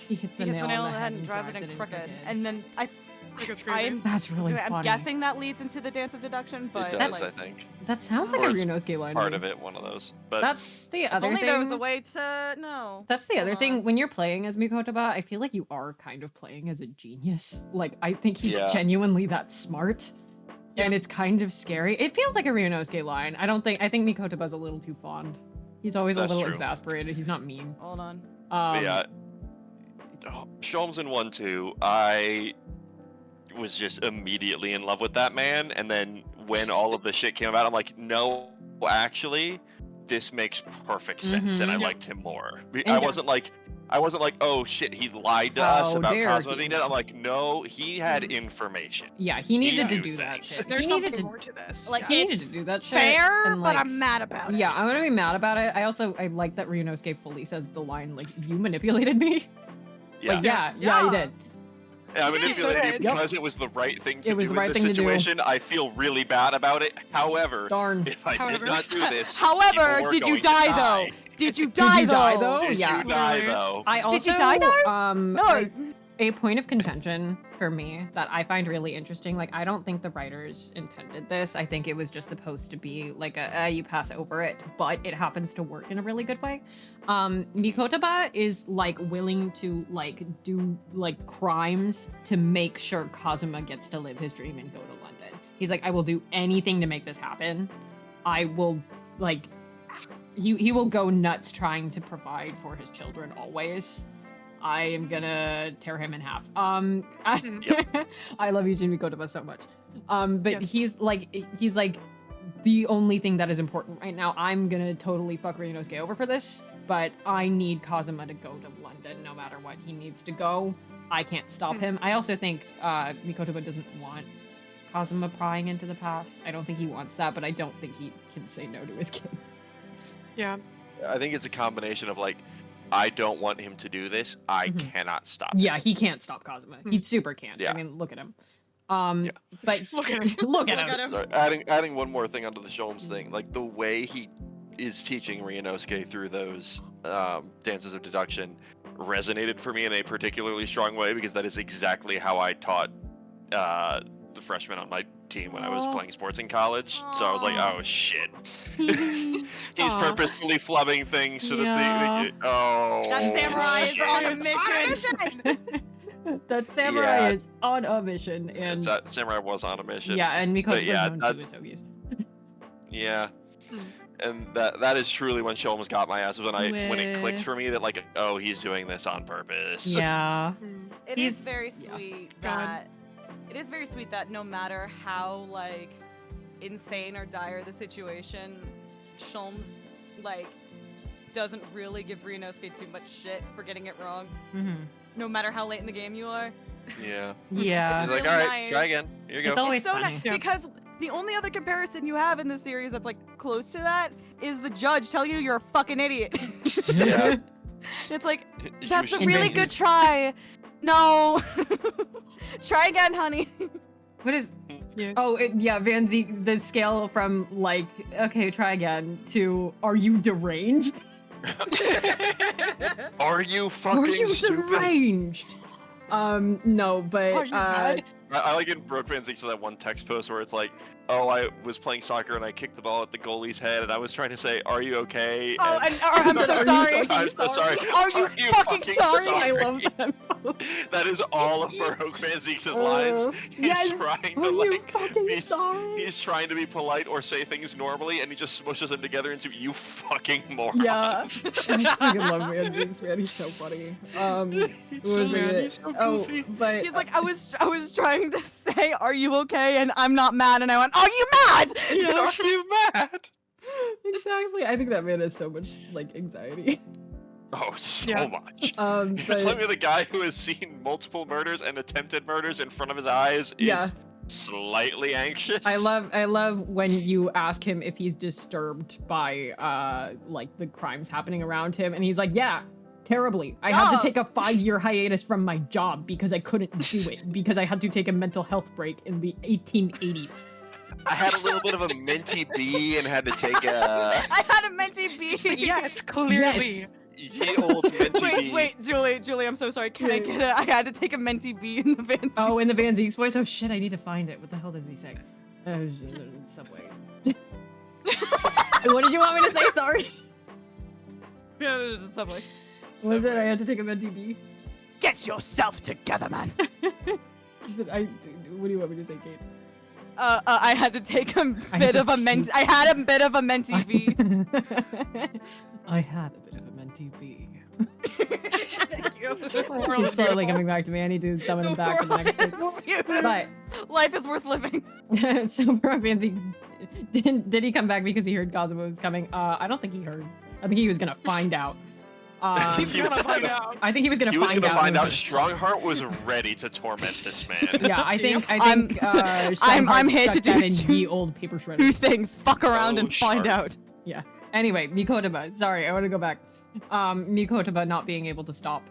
He hits he the hits nail the nail on the head and drives it in crooked. crooked. And then It goes crazy. I'm That's really I'm funny. guessing that leads into the dance of deduction, but It does, like, I think. That sounds like Or a it's Ryunosuke line. Part of it, one of those. But That's the if other only thing. there was a way to know. That's the other Hold thing. on. When you're playing as Mikotaba, I feel like you are kind of playing as a genius. Like, I think he's Yeah. genuinely that smart. And it's kind of scary. It feels like a Ryunosuke line. I think Mikotaba's a little too fond. He's always That's a little true. exasperated. He's not mean. Hold on. But yeah. Sholmes in 1-2, I was just immediately in love with that man, and then when all of the shit came about, I'm like, no, actually, this makes perfect sense, and I liked him more. I wasn't like, oh shit, he lied to us How about dare Cosmo he. being dead. I'm like, no, he had information. Yeah, he needed to knew do that things. shit. There's he needed something to, more to this. Like, he it's needed to do that shit. Fair, and, but like, I'm mad about it. Yeah, I'm gonna be mad about it. I like that Ryunosuke fully says the line, like, you manipulated me. Yeah. Like, yeah, you did. I He manipulated did. you because it was the right thing to It was do the right in this thing to do. situation. I feel really bad about it. However, Darn. if I However. did not do this, However, people were did you going to die, die though? Did you Did die you though? die, though? Did Yeah. you die Literally. though? I also, Did you die, though? No. A point of contention for me that I find really interesting, like, I don't think the writers intended this. I think it was just supposed to be like you pass over it, but it happens to work in a really good way. Mikotaba is like willing to like do like crimes to make sure Kazuma gets to live his dream and go to London. He's like, I will do anything to make this happen. I will like he will go nuts trying to provide for his children always. I am gonna tear him in half. I love Eugene Mikotaba so much. But Yes. he's like the only thing that is important right now. I'm gonna totally fuck Ryunosuke over for this, but I need Kazuma to go to London no matter what. He needs to go. I can't stop him. I also think Mikotaba doesn't want Kazuma prying into the past. I don't think he wants that, but I don't think he can say no to his kids. Yeah. I think it's a combination of like, I don't want him to do this. I cannot stop him. Yeah, he can't stop Kazuma. He super can't. Yeah. I mean, look at him. But Look at him. look at him. Sorry, adding one more thing onto the Sholmes thing, like the way he is teaching Ryunosuke through those dances of deduction resonated for me in a particularly strong way, because that is exactly how I taught the freshmen on my team when I was playing sports in college. So I was like, oh shit. He's purposefully flubbing things so that they oh. That samurai is on a mission. That samurai is on a mission, and that samurai was on a mission. yeah, and Mikoto was known to that's- Usogi. Yeah. And that is truly when Sholmes got my ass, was when it clicked for me that, like, oh, he's doing this on purpose. Yeah. It He's- is very yeah. sweet God. that it is very sweet that no matter how like insane or dire the situation, Sholmes like doesn't really give Ryunosuke too much shit for getting it wrong, Mm-hmm. no matter how late in the game you are. Yeah. Yeah. He's like, really all right, nice. try again. Here you It's go. always It's so funny. nice Yeah. because the only other comparison you have in this series that's like close to that is the judge telling you you're a fucking idiot. Yeah. It's like, You that's a should- really good try. No. Try again, honey. What is? Yeah. Oh, yeah, Van Zeke. The scale from like, okay, try again, to are you deranged? Are you Are fucking you stupid? deranged? No, but Are you mad? I like in Broke Van Zeke, so that one text post where it's like, oh, I was playing soccer and I kicked the ball at the goalie's head, and I was trying to say, are you okay? Oh, And- I'm Are so you sorry. fucking I'm so sorry. Are you fucking sorry? I love that. That is all of Baroque Van Zeke's lines. He's yes. trying Are to you like fucking be, sorry? he's trying to be polite or say things normally, and he just smushes them together into "you fucking moron." Yeah, I fucking love Van Zeke's, man. He's so funny. He's what was so, it? he's so Oh, goofy. but He's like, I was trying to say, are you okay? And I'm not mad. And I went, are you mad? yeah, Are you mad? exactly. I think that man has so much like anxiety. Oh, so Yeah. much. But You're telling me the guy who has seen multiple murders and attempted murders in front of his eyes is Yeah. slightly anxious? I love when you ask him if he's disturbed by like the crimes happening around him, and he's like, yeah, terribly. I had Oh. to take a 5-year hiatus from my job because I couldn't do it because I had to take a mental health break in the 1880s. I had a little bit of a minty bee and had to take a I had a mentee She's like, bee. yes, clearly. Yes. ye old minty bee. Wait, Julie, I'm so sorry. Can I get a? I had to take a mentee bee in the van. Oh, in the Van Zeke's voice. Oh shit, I need to find it. What the hell does he say? Subway. What did you want me to say? Sorry. Yeah, it was just Subway. What was it? I had to take a mentee bee. Get yourself together, man. Is it- what do you want me to say, Kate? I had to take a I bit had of a to ment. take- I had a bit of a mentee bee. I had a bit of a mentee bee. Thank you. He's slowly coming back to me. I need to summon him back for the next fix. But Life is worth living. so Van Zeke, did he come back because he heard Kazuma was coming? I don't think he heard. I think he was gonna find out. He's He gonna was find gonna- out. I think he was gonna He was find gonna out. find and out was- Strongheart was ready to torment this man. Yeah, I think I'm Strongheart here to stuck do that in two- ye old paper shredder. Do things, fuck around, Oh, and find sharp. out. Yeah. Anyway, Mikotaba. Sorry, I want to go back. Mikotaba not being able to stop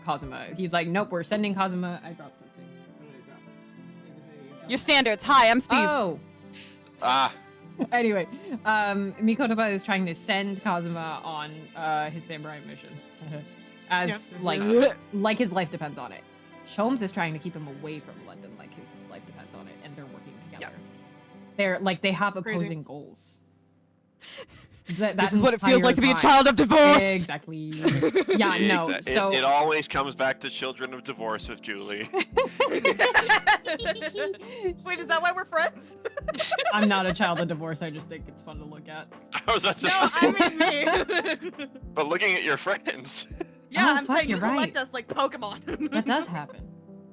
Kazuma. He's like, nope, we're sending Kazuma. I dropped something. What did I drop? It was a Your standards. Hi, I'm Steve. Oh. Ah, Anyway, Mikotaba is trying to send Kazuma on his samurai mission, as Yeah. like his life depends on it. Sholmes is trying to keep him away from London, like his life depends on it, and they're working together. They're like they have Crazy. opposing goals. That This is what it feels entire like to be a time. child of divorce. Exactly. Yeah, no. So it always comes back to children of divorce with Julie. Wait, is that why we're friends? I'm not a child of divorce. I just think it's fun to look at. I was about to No, say, I mean me. but looking at your friends. Yeah, Oh, I'm fuck, saying you you're collect right. us like Pokemon. That does happen.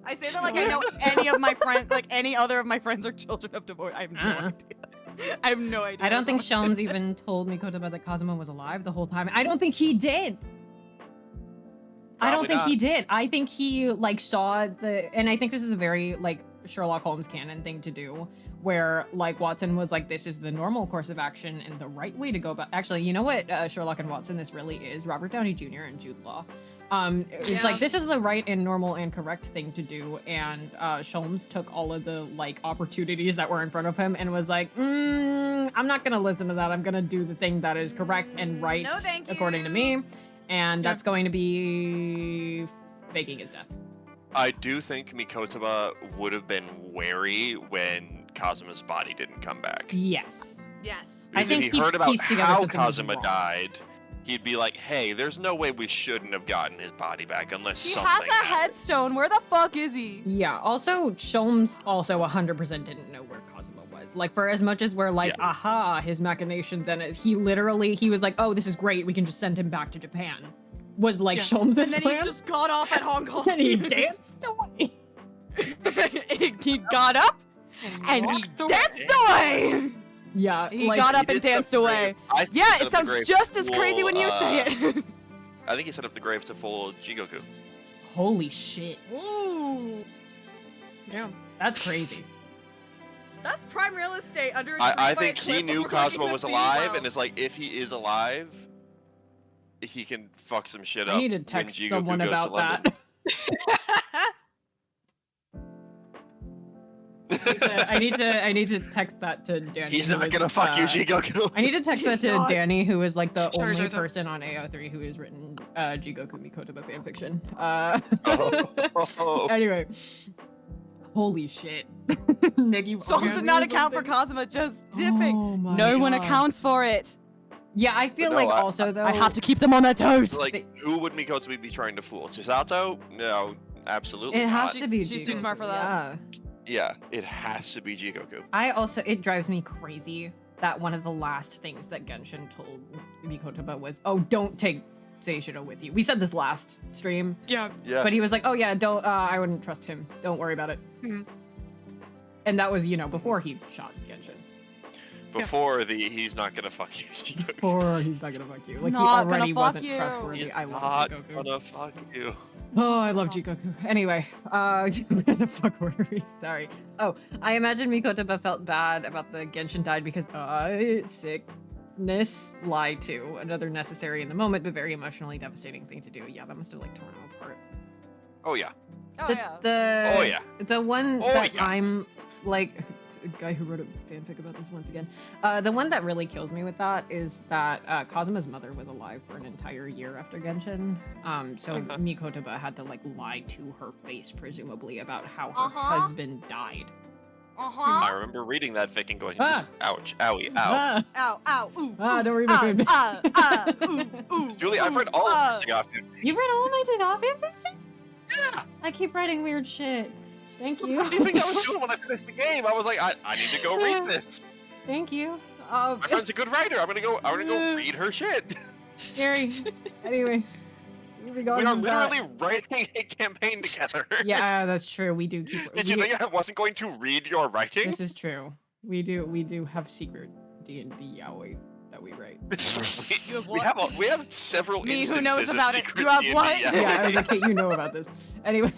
I say that like I know any of my friends, like any other of my friends are children of divorce. I have no idea. I have no idea. I don't think That's all I'm Sholmes saying. even told Mikotaba that Kazuma was alive the whole time. I don't think he did. I don't Probably think not. he did. I think he like saw the, and I think this is a very like Sherlock Holmes canon thing to do, where like Watson was like, this is the normal course of action and the right way to go about. Actually, you know what Sherlock and Watson this really is? Robert Downey Jr. and Jude Law. It's Yeah. like this is the right and normal and correct thing to do, and Sholmes took all of the like opportunities that were in front of him and was like, I I'm not gonna listen to that. I'm gonna do the thing that is correct and right No, thank you. according to me, and that's going to be faking his death. I do think Mikotoba would have been wary when Kazuma's body didn't come back. Yes. Yes. I Because think if he he heard about pieced together how something was Kazuma wrong. died, he'd be like, hey, there's no way we shouldn't have gotten his body back unless He something has a happened. headstone. Where the fuck is he? Yeah. Also, Sholmes also 100% didn't know where Kazuma was. Like, for as much as we're like, aha, his machinations, and he was like, oh, this is great. We can just send him back to Japan. Was like Yeah. Sholmes' And then plan. he just got off at Hong Kong. And he danced away. He got up and he Walked away. danced away. Yeah. He like, got He up and did set danced the away. grave- I think he Yeah, set it up the sounds grave just to as crazy when you full, say it. I think he set up the grave to full Jigoku. Holy shit. Ooh, Damn. That's crazy. that's prime real estate under a tree I by a think he cliff knew overlooking Kazuma the was sea. alive, Wow. and is like, if he is alive, he can fuck some shit up. I need to when text Jigoku someone goes to about London. that. I need to text that to Danny. He's who not is, gonna fuck you, Jigoku. I need to text that He's to not. Danny, who is like the Sorry, only sorry. person on AO3 who has written Jigoku Mikotoba fanfiction. Oh. Anyway. Holy shit. Nick, you Souls ordered did me not or account for something? Kazuma just dipping. Oh my No one God. accounts for it. Yeah, I feel No, like I- also though. I have to keep them on their toes. Like, who would Mikotoba be trying to fool? Chisato? No, absolutely It has not. to be She's too Jigoku, smart for that. Yeah. Yeah, it has to be Jigoku. It drives me crazy that one of the last things that Genshin told Mikotoba was, oh, don't take Seishiro with you. We said this last stream, Yeah. Yeah. but he was like, oh yeah, don't, I wouldn't trust him. Don't worry about it. Mhm. And that was, before he shot Genshin. Before he's not gonna fuck you, Jigoku. Before he's not gonna fuck you. He's Like, he not gonna already fuck wasn't you. trustworthy. He's I love not Jigoku. gonna fuck you. Oh, I love Jigoku. Anyway, the fuck order is sorry. Oh, I imagine Mikotoba felt bad about the Genshin died because sickness lied to another necessary in the moment but very emotionally devastating thing to do. Yeah, that must have like torn him apart. Oh yeah. Oh the, yeah. the Oh, yeah. the one Oh, that yeah. I'm like a guy who wrote a fanfic about this once again. The one that really kills me with that is that Kazuma's mother was alive for an entire year after Genshin. So Mikotoba had to like lie to her face, presumably, about how her husband died. Uh-huh. I remember reading that fic and going, Ah. ouch, owie, ow. Ah, Ow, ow, ooh. ah, ooh, don't worry about it. ooh, ooh, Julie, I've read all of the Tagafi. You've read all of my Tagafi fanfiction? Yeah. I keep writing weird shit. Thank you. What do you think I was doing when I finished the game? I was like, I need to go read this. Thank you. My friend's a good writer. I'm gonna go read her shit. Scary. Anyway. moving on We are from that. literally writing a campaign together. Yeah, that's true. We do keep. Did you think I wasn't going to read your writing? This is true. We do have secret D&D yaoi that we write. You have we what? have several Me, who instances knows of about it? secret You have D&D what? yaoi. Yeah, I was like, hey, you know about this. Anyway,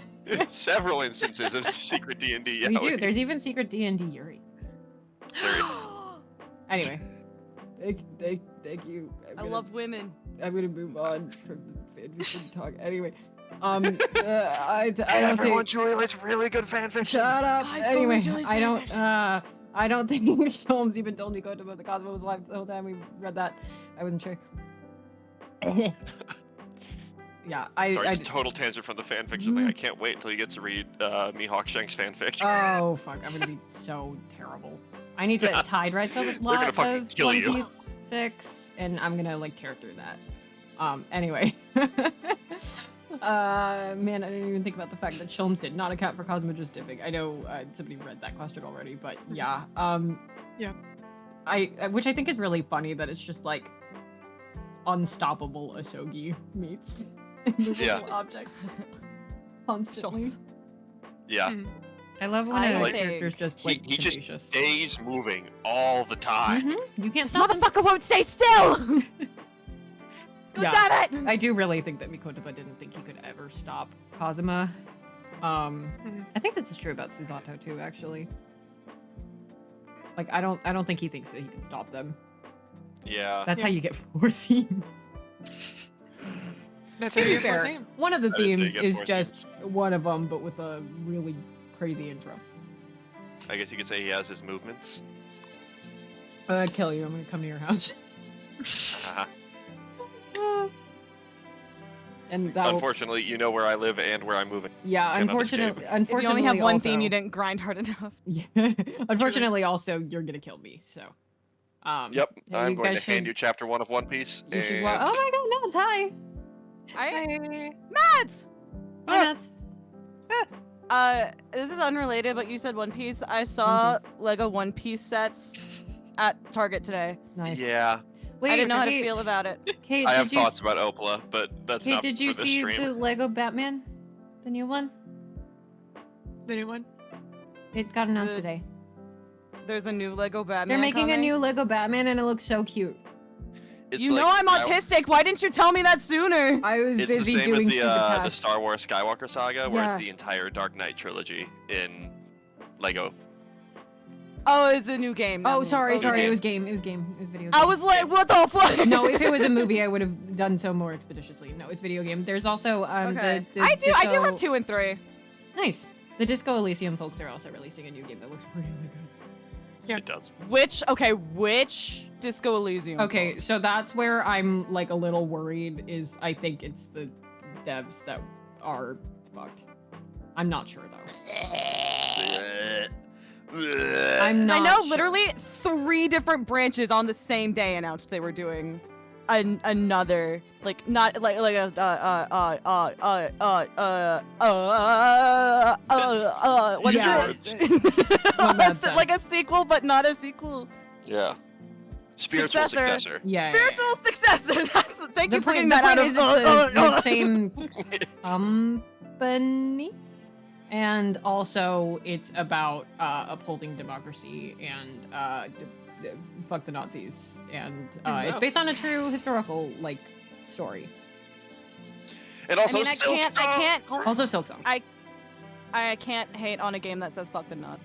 Several instances of secret D&D we yaoi. do. There's even secret D&D Yuri. Anyway, thank you. I love women. I'm gonna move on from the fanfiction talk. Anyway, I don't Everyone, think. Julie likes really good fanfiction. Shut up. Guys, go Anyway, read Julie's I don't think Sholmes even told me about the Cosmo was alive the whole time we read that. I wasn't sure. Yeah, Sorry, total tangent from the fanfiction thing. I can't wait until you get to read Mihawk Shank's fanfic. Oh fuck, I'm gonna be so terrible. I need to Tide writes a gonna lot fucking of kill One you. Piece fics, and I'm gonna like tear through that. Anyway. Man, I didn't even think about the fact that Sholmes did not account for Cosmo just dipping. I know somebody read that question already, but yeah. Yeah. Which I think is really funny that it's just like unstoppable Asogi meets immovable Yeah. object constantly. Sholmes. Yeah, Mhm. I love when I a think character's just like he just tenacious. stays moving all the time. Mhm. You can't This stop him. motherfucker won't stay still! God Yeah. damn it! I do really think that Mikotoba didn't think he could ever stop Kazuma. I think this is true about Susato too, actually. Like I don't think he thinks that he can stop them. Yeah. That's how you get 4 themes. That's To how be you get fair, more names. one of the That is how you themes get is 4 just one of them, but with a really crazy intro. I guess you could say he has his movements. I'd kill you. I'm gonna come to your house. Uh-huh. And that will, Unfortunately, you know where I live and where I'm moving. yeah, cannot escape. unfortunately, If you only have one also, theme, you didn't grind hard enough. Yeah, unfortunately, also you're gonna kill me. So, Yep, yeah, I'm you going to guys hand should- you chapter 1 of One Piece. You should. and... Oh my God, Mads! Hi. Mads! Hi, Mads. This is unrelated, but you said One Piece. I saw Piece. Lego One Piece sets at Target today. Nice. Yeah, Wait, I didn't know how to Kate- feel about it. Kate, I have did you thoughts about Opala, but that's Kate, not did you for this see stream. the Lego Batman, the new one? The new one. It got announced The- today. There's a new Lego Batman. They're making a coming. new Lego Batman, and it looks so cute. It's You know like I'm Sky- autistic. Why didn't you tell me that sooner? I was It's the busy same doing as stupid the tasks. Star Wars Skywalker saga, where Yeah. it's the entire Dark Knight trilogy in Lego. Oh, it's a new game. Oh, not sorry, movie. sorry. Okay. It was game. It was game. It was video. I game. was like, what the fuck? No, if it was a movie, I would have done so more expeditiously. No, it's video game. There's also Okay. the I do Disco... have 2 and 3. Nice. The Disco Elysium folks are also releasing a new game that looks really good. Yeah. It does. Which Disco Elysium? Okay, so that's where I'm like a little worried. Is I think it's the devs that are fucked. I'm not sure though. I'm I not. know sure. literally 3 different branches on the same day announced they were doing another like not like a what's Yeah. it? Like a sequel but not a sequel. Yeah. Spiritual Successor. successor. Yeah. Spiritual successor. That's thank The you for point, getting the that out point of is it's the same company, and also it's about upholding democracy and fuck the Nazis, and it's based on a true historical like story. And also I can't Also, Silk Song. I can't hate on a game that says fuck the nut.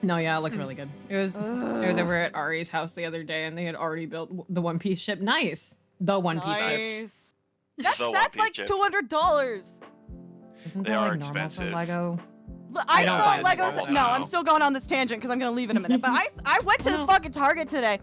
No, yeah, it looks really good. It was over at Ari's house the other day, and they had already built the One Piece ship. Nice, the One Piece ship. Nice. That The One set's Piece like ship. $200. Isn't They that are like normal expensive. for Lego? I don't saw buy Lego. Lego No, now. I'm still going on this tangent because I'm gonna leave in a minute. But I went to No. fucking Target today.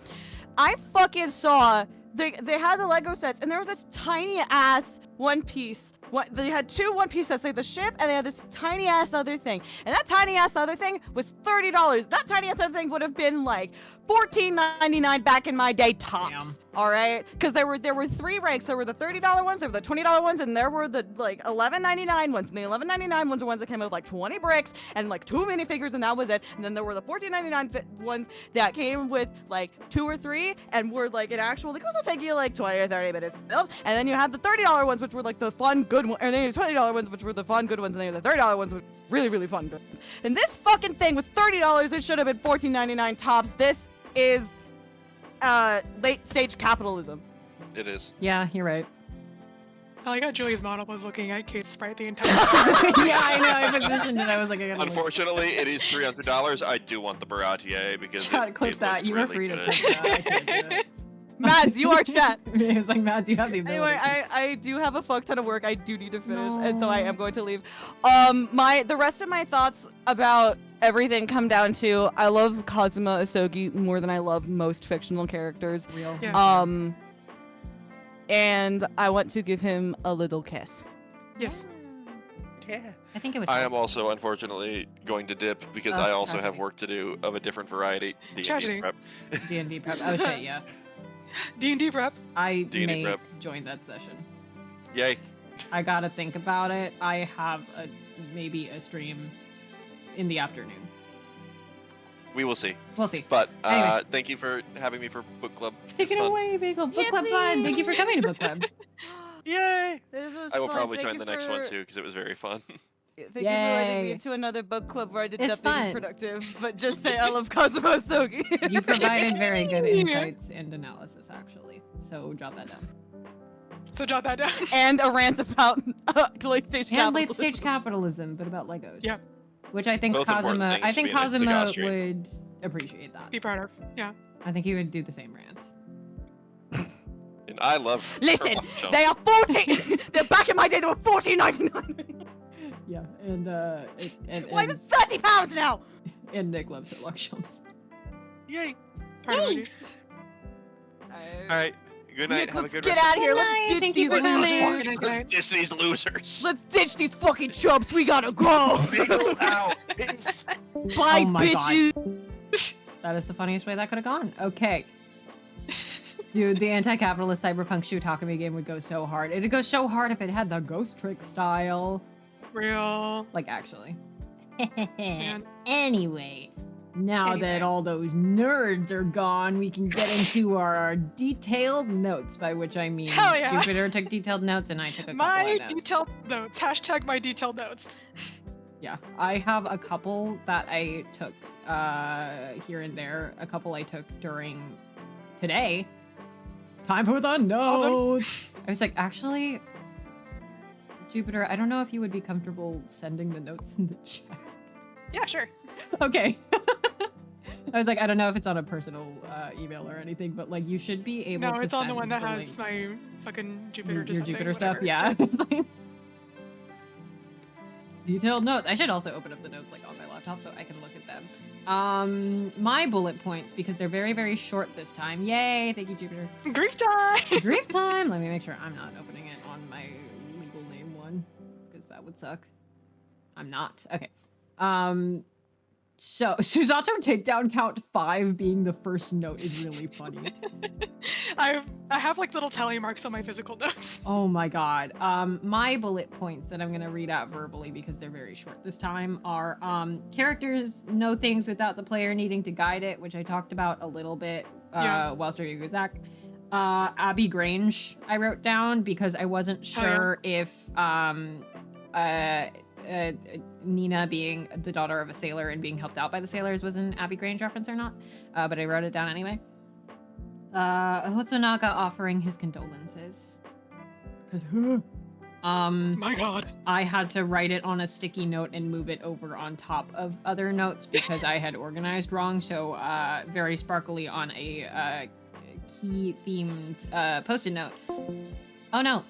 I fucking saw they had the Lego sets and there was this tiny ass One Piece. They had 2 One Piece sets, like the ship, and they had this tiny ass other thing. And that tiny ass other thing was $30. That tiny ass other thing would have been like $14.99 back in my day tops. Damn. All right, because there were 3 ranks. There were the $30 ones, there were the $20 ones, and there were the like $11.99 ones. And the $11.99 ones are ones that came with like 20 bricks and like 2 minifigures, and that was it. And then there were the $14.99 ones that came with like 2 or 3 and were like an actual. Like, this will take you like 20 or 30 minutes to build. And then you had the $30 ones, which were like the fun, good ones, and then you had the $20 ones, which were the fun, good ones, and then you had the $30 ones, which were really, really fun, good ones. And this fucking thing was $30. It should have been $14.99 tops. This is late stage capitalism. It is. Yeah, you're right. I like how Julie's model was looking at Kate's sprite the entire Yeah, I know. I positioned it. I was like, I gotta Unfortunately, it is $300. I do want the Baratier because Chat, clip it that. looks You were really free to good. clip that. I can't do it. Mads, you are chat. It was like, Mads, you have the ability. Anyway, I do have a fuck ton of work I do need to finish, and so I am going to leave. The rest of my thoughts about everything come down to I love Kazuma Asogi more than I love most fictional characters. Real. Yeah. And I want to give him a little kiss. Yes. Yeah. I think it would. I am also unfortunately going to dip because Oh, I also have tragedy. work to do of a different variety. D&D Tragedy. prep. D&D prep. Oh shit, yeah. D&D prep. I D&D may prep. join that session. Yay. I gotta think about it. I have maybe a stream in the afternoon. We will see. We'll see. But Anyway. thank you for having me for book club. Take It's it fun. away, Bagel. Book club fun. Thank you for coming to book club. Yay! This was I will fun. probably Thank join you the next one for- too because it was very fun. Thank you for letting me Yay. into another book club where I did It's nothing fun. productive, but just say I love Kazuma Asogi. You provided very good insights and analysis, actually. So jot that down. So jot that down. And a rant about late stage And capitalism. late stage capitalism, but about Legos. Yeah. Which I think Both important Kazuma. things I to think be in a Kazuma Tagash stream. would appreciate that. Be proud of. Yeah. I think he would do the same rant. And I love. Listen, purple chunks. they are 14. They're back in my day. They were $14.99. Yeah, and Why is it £30 now? and Nick loves Hitlock Shumps. Yay! Heart emoji. All right. Good night. Have a Let's good get rest out of here. Good Let's night. ditch Thank you these for coming. losers. Let's ditch these losers. Let's ditch these fucking chumps. We gotta go. Bingo out. Peace. Bye, Oh my God. bitches. That is the funniest way that could have gone. Okay. Dude, the anti-capitalist cyberpunk Shutakami game would go so hard. It'd go so hard if it had the ghost trick style. Real. Like, actually. Man. Anyway, now Anyway. that all those nerds are gone, we can get into our detailed notes, by which I mean Hell yeah. Jupiter took detailed notes and I took a couple My of notes. detailed notes. Hashtag my detailed notes. Yeah, I have a couple that I took here and there. A couple I took during today. Time for the notes. I was like, actually, Jupiter, I don't know if you would be comfortable sending the notes in the chat. Yeah, sure. Okay. I was like, I don't know if it's on a personal email or anything, but like you should be able No, to it's on the send one that has links. my fucking Jupiter your just something, Jupiter stuff. whatever. Yeah. It's like, detailed notes. I should also open up the notes like on my laptop so I can look at them. My bullet points, because they're very, very short this time. Yay! Thank you, Jupiter. Grief time. Grief time. Let me make sure I'm not opening it on my legal name one, because that would suck. I'm not. Okay. So Susato takedown count 5 being the first note is really funny. I have like little tally marks on my physical notes. Oh my god. My bullet points that I'm gonna read out verbally because they're very short this time are characters know things without the player needing to guide it, which I talked about a little bit whilst reviewing Zach. Abby Grange I wrote down because I wasn't sure if Nina being the daughter of a sailor and being helped out by the sailors was an Abby Grange reference or not, but I wrote it down anyway. Hosonaga offering his condolences. Cause, My god. I had to write it on a sticky note and move it over on top of other notes because I had organized wrong. So, very sparkly on a key themed post-it note. Oh no.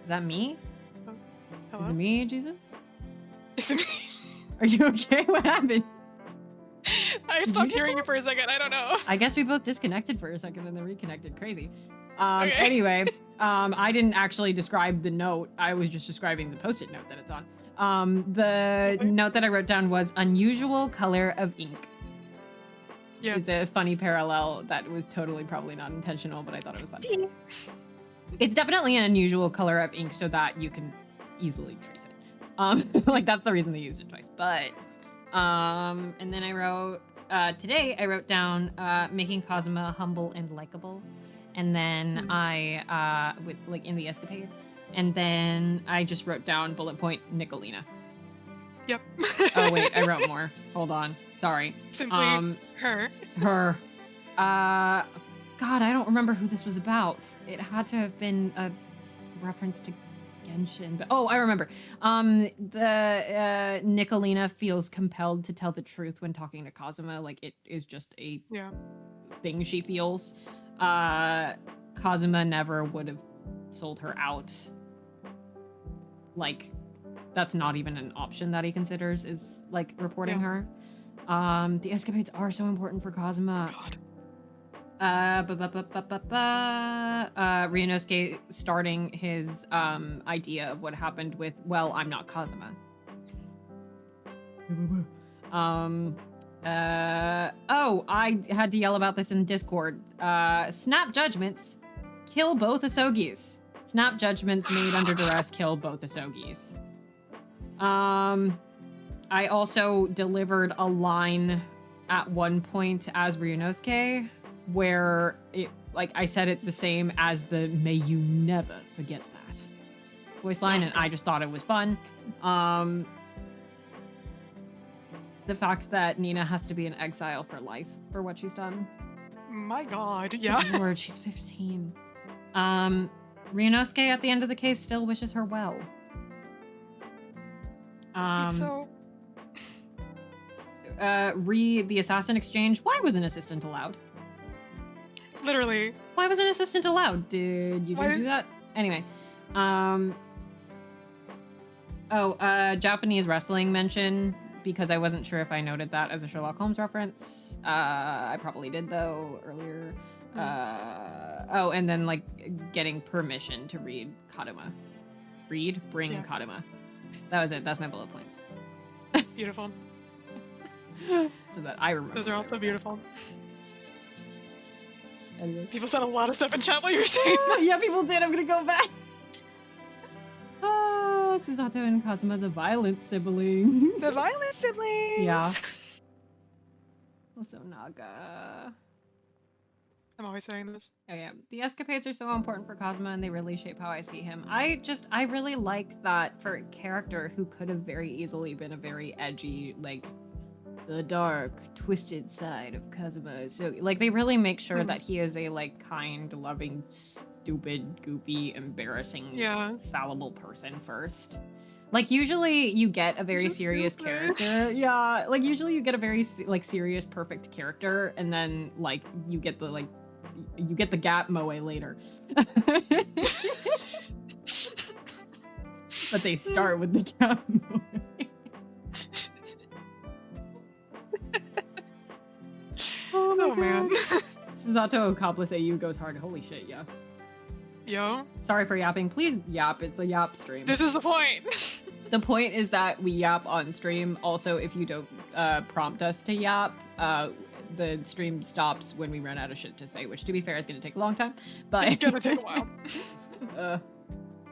Is that me? Hello? Is it me, Jesus? Is it me? Are you okay? What happened? I stopped hearing you for a second. I don't know. I guess we both disconnected for a second and then reconnected. Crazy. Okay. Anyway, I didn't actually describe the note. I was just describing the post-it note that it's on. The note that I wrote down was unusual color of ink. Yeah. Is a funny parallel that was totally probably not intentional, but I thought it was funny. It's definitely an unusual color of ink so that you can easily trace it. Like that's the reason they used it twice. But and then I wrote today I wrote down making Kazuma humble and likable, and then I with like in the escapade, and then I just wrote down bullet point Nicolina. Yep. Oh wait, I wrote more. Hold on, sorry. Simply her. Her. God, I don't remember who this was about. It had to have been a reference to Genshin, but oh, I remember. The Nicolina feels compelled to tell the truth when talking to Kazuma. Like it is just a thing she feels. Kazuma never would have sold her out. Like that's not even an option that he considers is like reporting her. The escapades are so important for Kazuma. God. Ryunosuke starting his idea of what happened with, well, I'm not Kazuma. Oh, I had to yell about this in Discord. Snap judgments kill both Asogis. Snap judgments made under duress kill both Asogis. I also delivered a line at one point as Ryunosuke where it, like, I said it the same as the "May you never forget that" voice line, and I just thought it was fun. The fact that Nina has to be in exile for life for what she's done. My god, yeah. Lord, she's 15. Ryunosuke at the end of the case still wishes her well. So The assassin exchange. Why was an assistant allowed? literally. Why was an assistant allowed? Did you do that? Anyway. Japanese wrestling mention because I wasn't sure if I noted that as a Sherlock Holmes reference. I probably did though earlier. Oh, and then like getting permission to read Kaduma. Bring Yeah. Kaduma. That was it. That's my bullet points. Beautiful. So that I remember. Those are also beautiful. Anyway. People said a lot of stuff in chat while you were saying that. Yeah, people did. I'm gonna go back. Susato and Kazuma, the violent sibling. The violent siblings. Yeah. Also Naga. I'm always saying this. Oh yeah, the escapades are so important for Kazuma and they really shape how I see him. I really like that for a character who could have very easily been a very edgy, like, the dark, twisted side of Kazuma. So, like, they really make sure that he is a, like, kind, loving, stupid, goofy, embarrassing, fallible person first. Like, usually you get a very serious character. Yeah, like, usually you get a very, like, serious, perfect character, and then, like, you get the, like, you get the gap moe later. But they start with the gap moe. Oh man. Susato accomplice AU goes hard. Holy shit, yeah. Yo. Sorry for yapping. Please yap. It's a yap stream. This is the point. The point is that we yap on stream. Also, if you don't prompt us to yap, the stream stops when we run out of shit to say, which to be fair is going to take a long time. But It's gonna take a while.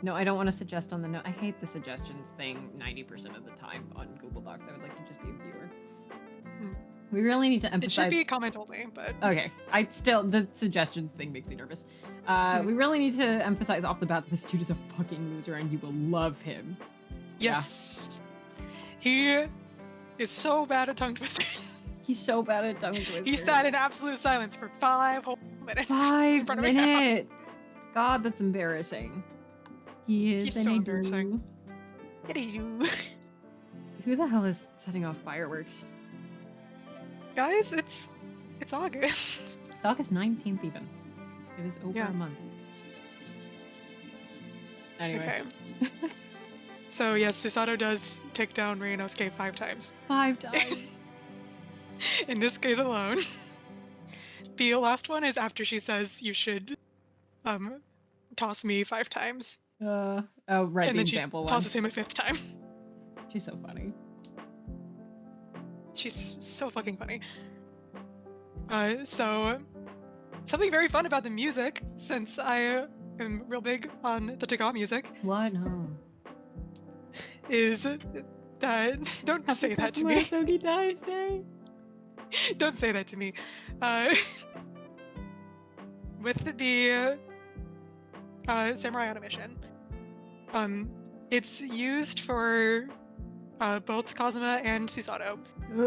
No, I don't want to suggest on the note. I hate the suggestions thing 90% of the time on Google Docs. I would like to just be a viewer. We really need to It emphasize. should be comment only, but Okay, the suggestions thing makes me nervous. We really need to emphasize off the bat that this dude is a fucking loser and you will love him. yes. He is so bad at tongue twisters. He's so bad at tongue twisters. He sat in absolute silence for 5 whole minutes. in 5 front of a camera. minutes. God, that's embarrassing. He is. He's so embarrassing. Who the hell is setting off fireworks? Guys, it's August. It's August 19th even. It is over a month. Anyway. Okay. So yes, Susato does take down Ryunosuke 5 times. 5 times. In this case alone. The last one is after she says you should toss me 5 times. Right, And the then example she one. tosses him a 5th time. She's so funny. She's so fucking funny. So something very fun about the music, since I am real big on the Taga music, What? No. is that don't say that to me. Soseki dies day. Don't say that to me. With the Samurai Automation, it's used for both Kazuma and Susato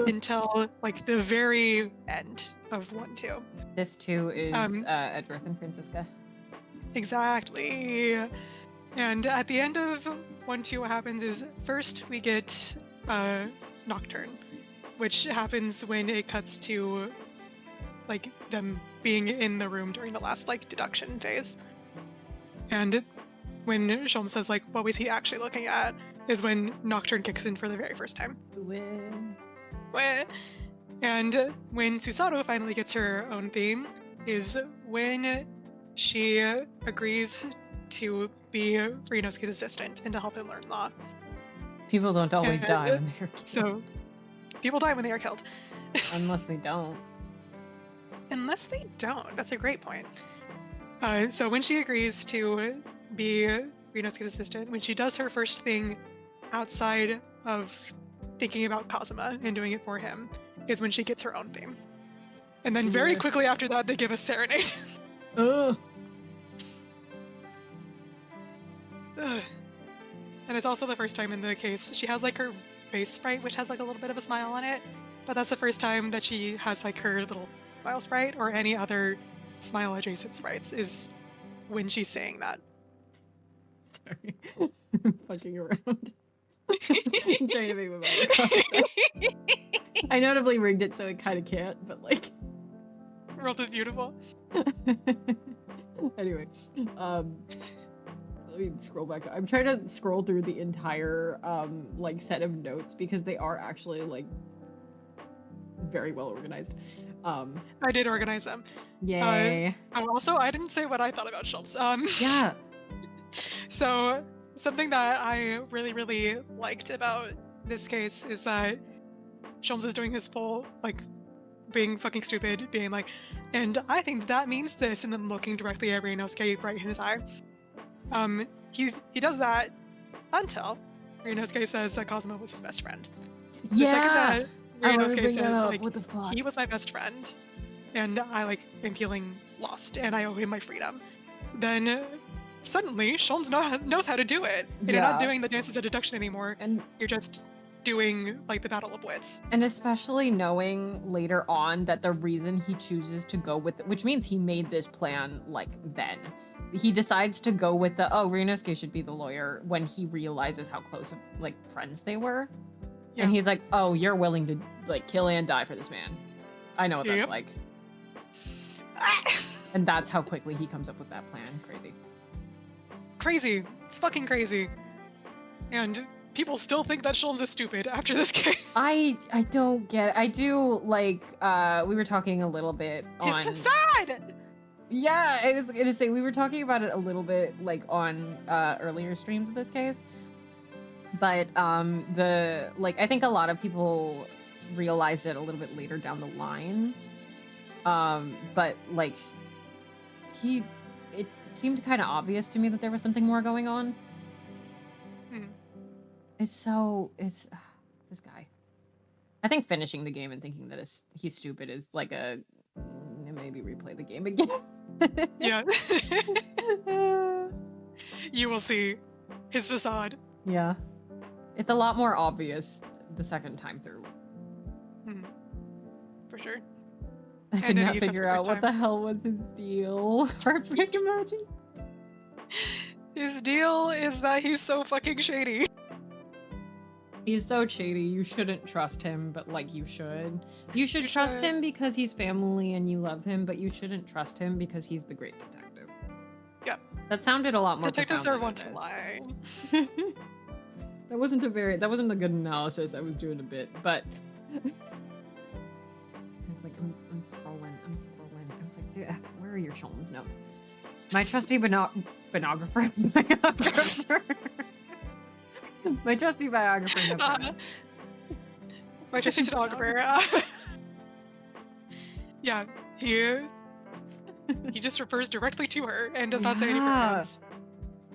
until like the very end of 1-2. This too is Edworth and Francisca. Exactly. And at the end of 1-2, what happens is first we get Nocturne, which happens when it cuts to like them being in the room during the last like deduction phase. And when Sholmes says like, what was he actually looking at, is when Nocturne kicks in for the very first time. And when Susato finally gets her own theme is when she agrees to be Ryunosuke's assistant and to help him learn law. People don't always And die when they're killed. So people die when they are killed. Unless they don't. Unless they don't. That's a great point. So when she agrees to be Ryunosuke's assistant, when she does her first thing outside of thinking about Kazuma and doing it for him, is when she gets her own theme. And then very quickly after that, they give a serenade. Ugh. Ugh. And it's also the first time in the case she has like her base sprite, which has like a little bit of a smile on it, but that's the first time that she has like her little smile sprite or any other smile adjacent sprites is when she's saying that. Sorry. I'm fucking around. I'm trying to make my mind process. I notably rigged it so it kind of can't, but like. World is beautiful. Anyway, Let me scroll back. I'm trying to scroll through the entire like set of notes because they are actually like very well organized. I did organize them. Yay. Also, I didn't say what I thought about Sholmes. Yeah. So something that I really, really liked about this case is that Sholmes is doing his full, like, being fucking stupid, being like, and I think that means this, and then looking directly at Ryunosuke right in his eye. He does that until Ryunosuke says that Kazuma was his best friend. The second that Ryunosuke says, like, what the fuck? he was my best friend, and I, like, am feeling lost, and I owe him my freedom, then suddenly Sholmes knows how to do it. And you're not doing the dances of deduction anymore, And you're just doing, like, the battle of wits. And especially knowing later on that the reason he chooses to go with, which means he made this plan like then. He decides to go with the, oh, Ryunosuke should be the lawyer when he realizes how close, like, friends they were. Yeah. And he's like, oh, you're willing to, like, kill and die for this man. I know what that's Yep. like. Ah! And that's how quickly he comes up with that plan. Crazy. Crazy. It's fucking crazy. And people still think that Sholmes is stupid after this case. I don't get it. I do, like, we were talking a little bit His on... facade! Yeah, I was gonna say, we were talking about it a little bit, like, on earlier streams of this case. But, I think a lot of people realized it a little bit later down the line. But, like, it seemed kind of obvious to me that there was something more going on. This guy. I think finishing the game and thinking that he's stupid is like maybe replay the game again. Yeah. You will see his facade. Yeah. It's a lot more obvious the second time through. For sure. I And could then not he figure out what the subsequent hell was his deal. Heartbreak emoji. His deal is that he's so fucking shady. He's so shady. You shouldn't trust him, but like you should. You should trust should. him because he's family and you love him, but you shouldn't trust him because he's the great detective. Yeah. That sounded a lot more Detectives are one to profound lie. That wasn't a good analysis. I was doing a bit, but I was like, I'm scrolling. I was like, dude, where are your Sholmes notes? My trusty biographer. My trusty biographer. My trusty stenographer. Yeah, he just refers directly to her and does not say any pronouns.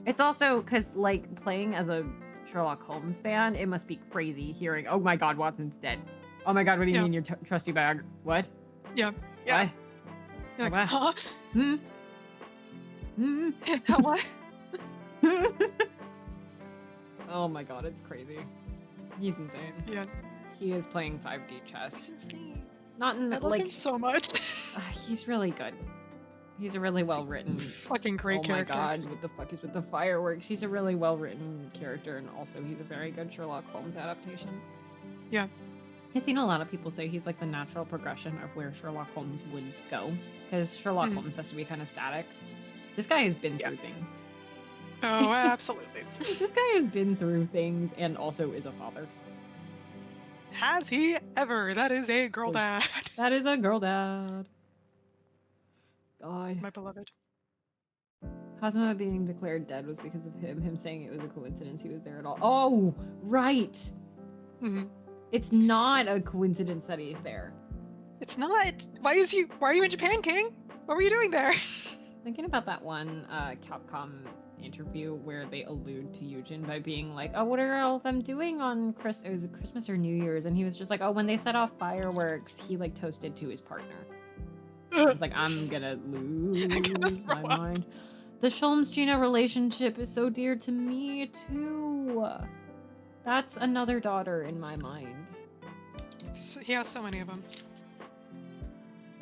It's also because, like, playing as a Sherlock Holmes fan, it must be crazy hearing, oh my god, Watson's dead. Oh my god, what do you mean your trusty biographer? What? Yeah. Yeah. What? Like, huh? What? Oh my god, it's crazy. He's insane. Yeah. He is playing 5D chess. Insane. Not in I love him so much. He's really good. He's a really well written. Fucking great Oh character. my god, what the fuck is with the fireworks? He's a really well written character, and also he's a very good Sherlock Holmes adaptation. Yeah. I've seen a lot of people say he's like the natural progression of where Sherlock Holmes would go, because Sherlock Holmes has to be kind of static. This guy has been through things. Oh, absolutely. This guy has been through things and also is a father. Has he ever? That is a girl dad. That is a girl dad. God. My beloved. Kazuma being declared dead was because of him saying it was a coincidence he was there at all. Oh, right. It's not a coincidence that he's there. It's not. Why are you in Japan, King? What were you doing there? Thinking about that one Capcom interview where they allude to Yujin by being like, oh, what are all of them doing on Christmas or New Year's? And he was just like, oh, when they set off fireworks, he like toasted to his partner. It's like, I'm gonna lose my mind. The Sholmes-Gina relationship is so dear to me too. That's another daughter in my mind. So, he has so many of them.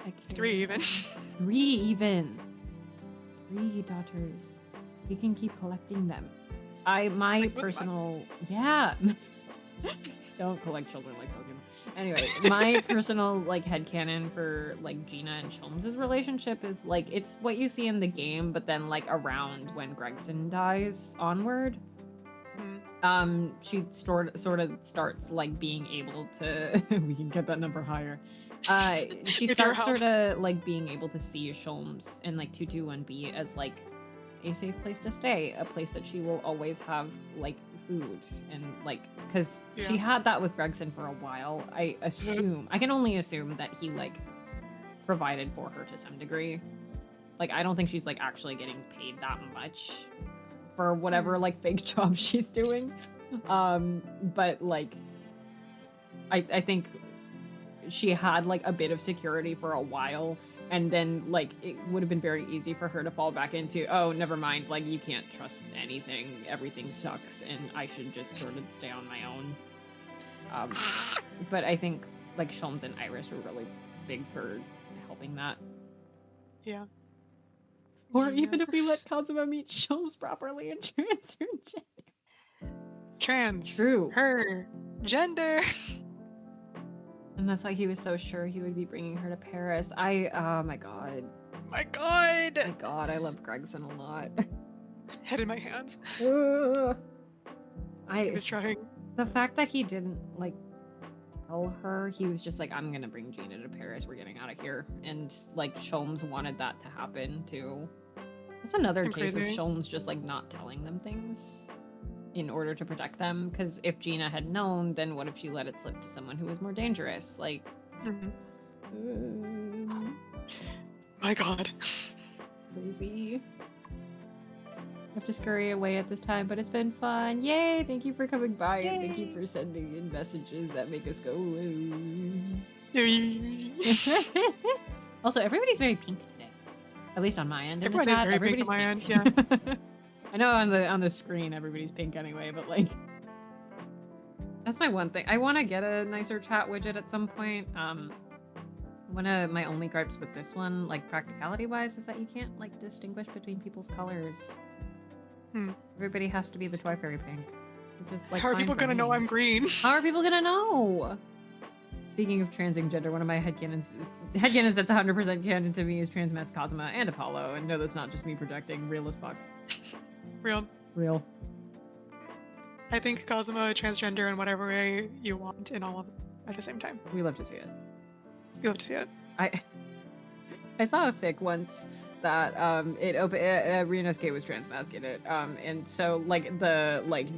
I can't. 3 even. 3 even. 3 daughters. He can keep collecting them. My like personal... Yeah. Don't collect children like Pokemon. Anyway, my personal like headcanon for like Gina and Sholmes' relationship is like it's what you see in the game, but then like around when Gregson dies onward. She sort of starts like being able to we can get that number higher. She starts sort of like being able to see Sholmes in like 221B as like a safe place to stay, a place that she will always have like food and like because she had that with Gregson for a while. I can only assume that he like provided for her to some degree. Like I don't think she's like actually getting paid that much for whatever like fake job she's doing. But like I think she had like a bit of security for a while, and then like it would have been very easy for her to fall back into, oh, never mind, like you can't trust anything, everything sucks, and I should just sort of stay on my own. But I think like Sholmes and Iris were really big for helping that. Yeah. Or even if we let Kazuma meet Sholmes properly and transfer gender. Trans. True. Her. Gender. And that's why he was so sure he would be bringing her to Paris. Oh my god. My god. My god, I love Gregson a lot. Head in my hands. He I was trying. The fact that he didn't like tell her, he was just like, I'm gonna bring Gina to Paris, we're getting out of here. And like Sholmes wanted that to happen too. It's another case of Sholmes just like not telling them things in order to protect them, because if Gina had known, then what if she let it slip to someone who was more dangerous? Like my god. Crazy. I have to scurry away at this time, but it's been fun. Yay! Thank you for coming by, and thank you for sending in messages that make us go. Also, everybody's very pink today. At least on my end. Everybody's very pink on my end, yeah. I know on the screen everybody's pink anyway, but like that's my one thing. I want to get a nicer chat widget at some point. One of my only gripes with this one, like practicality wise, is that you can't like distinguish between people's colors. Everybody has to be the Twi-Fairy pink. Which is, like, how are people gonna know I'm green? How are people gonna know? Speaking of transing gender, one of my headcanons that's 100% canon to me is transmess Kazuma and Apollo, and no, that's not just me projecting. Real as fuck. Real. I think Kazuma transgender in whatever way you want in all of it at the same time. We love to see it. You love to see it. I saw a fic once that Ryunosuke was transmasculine, and so like the like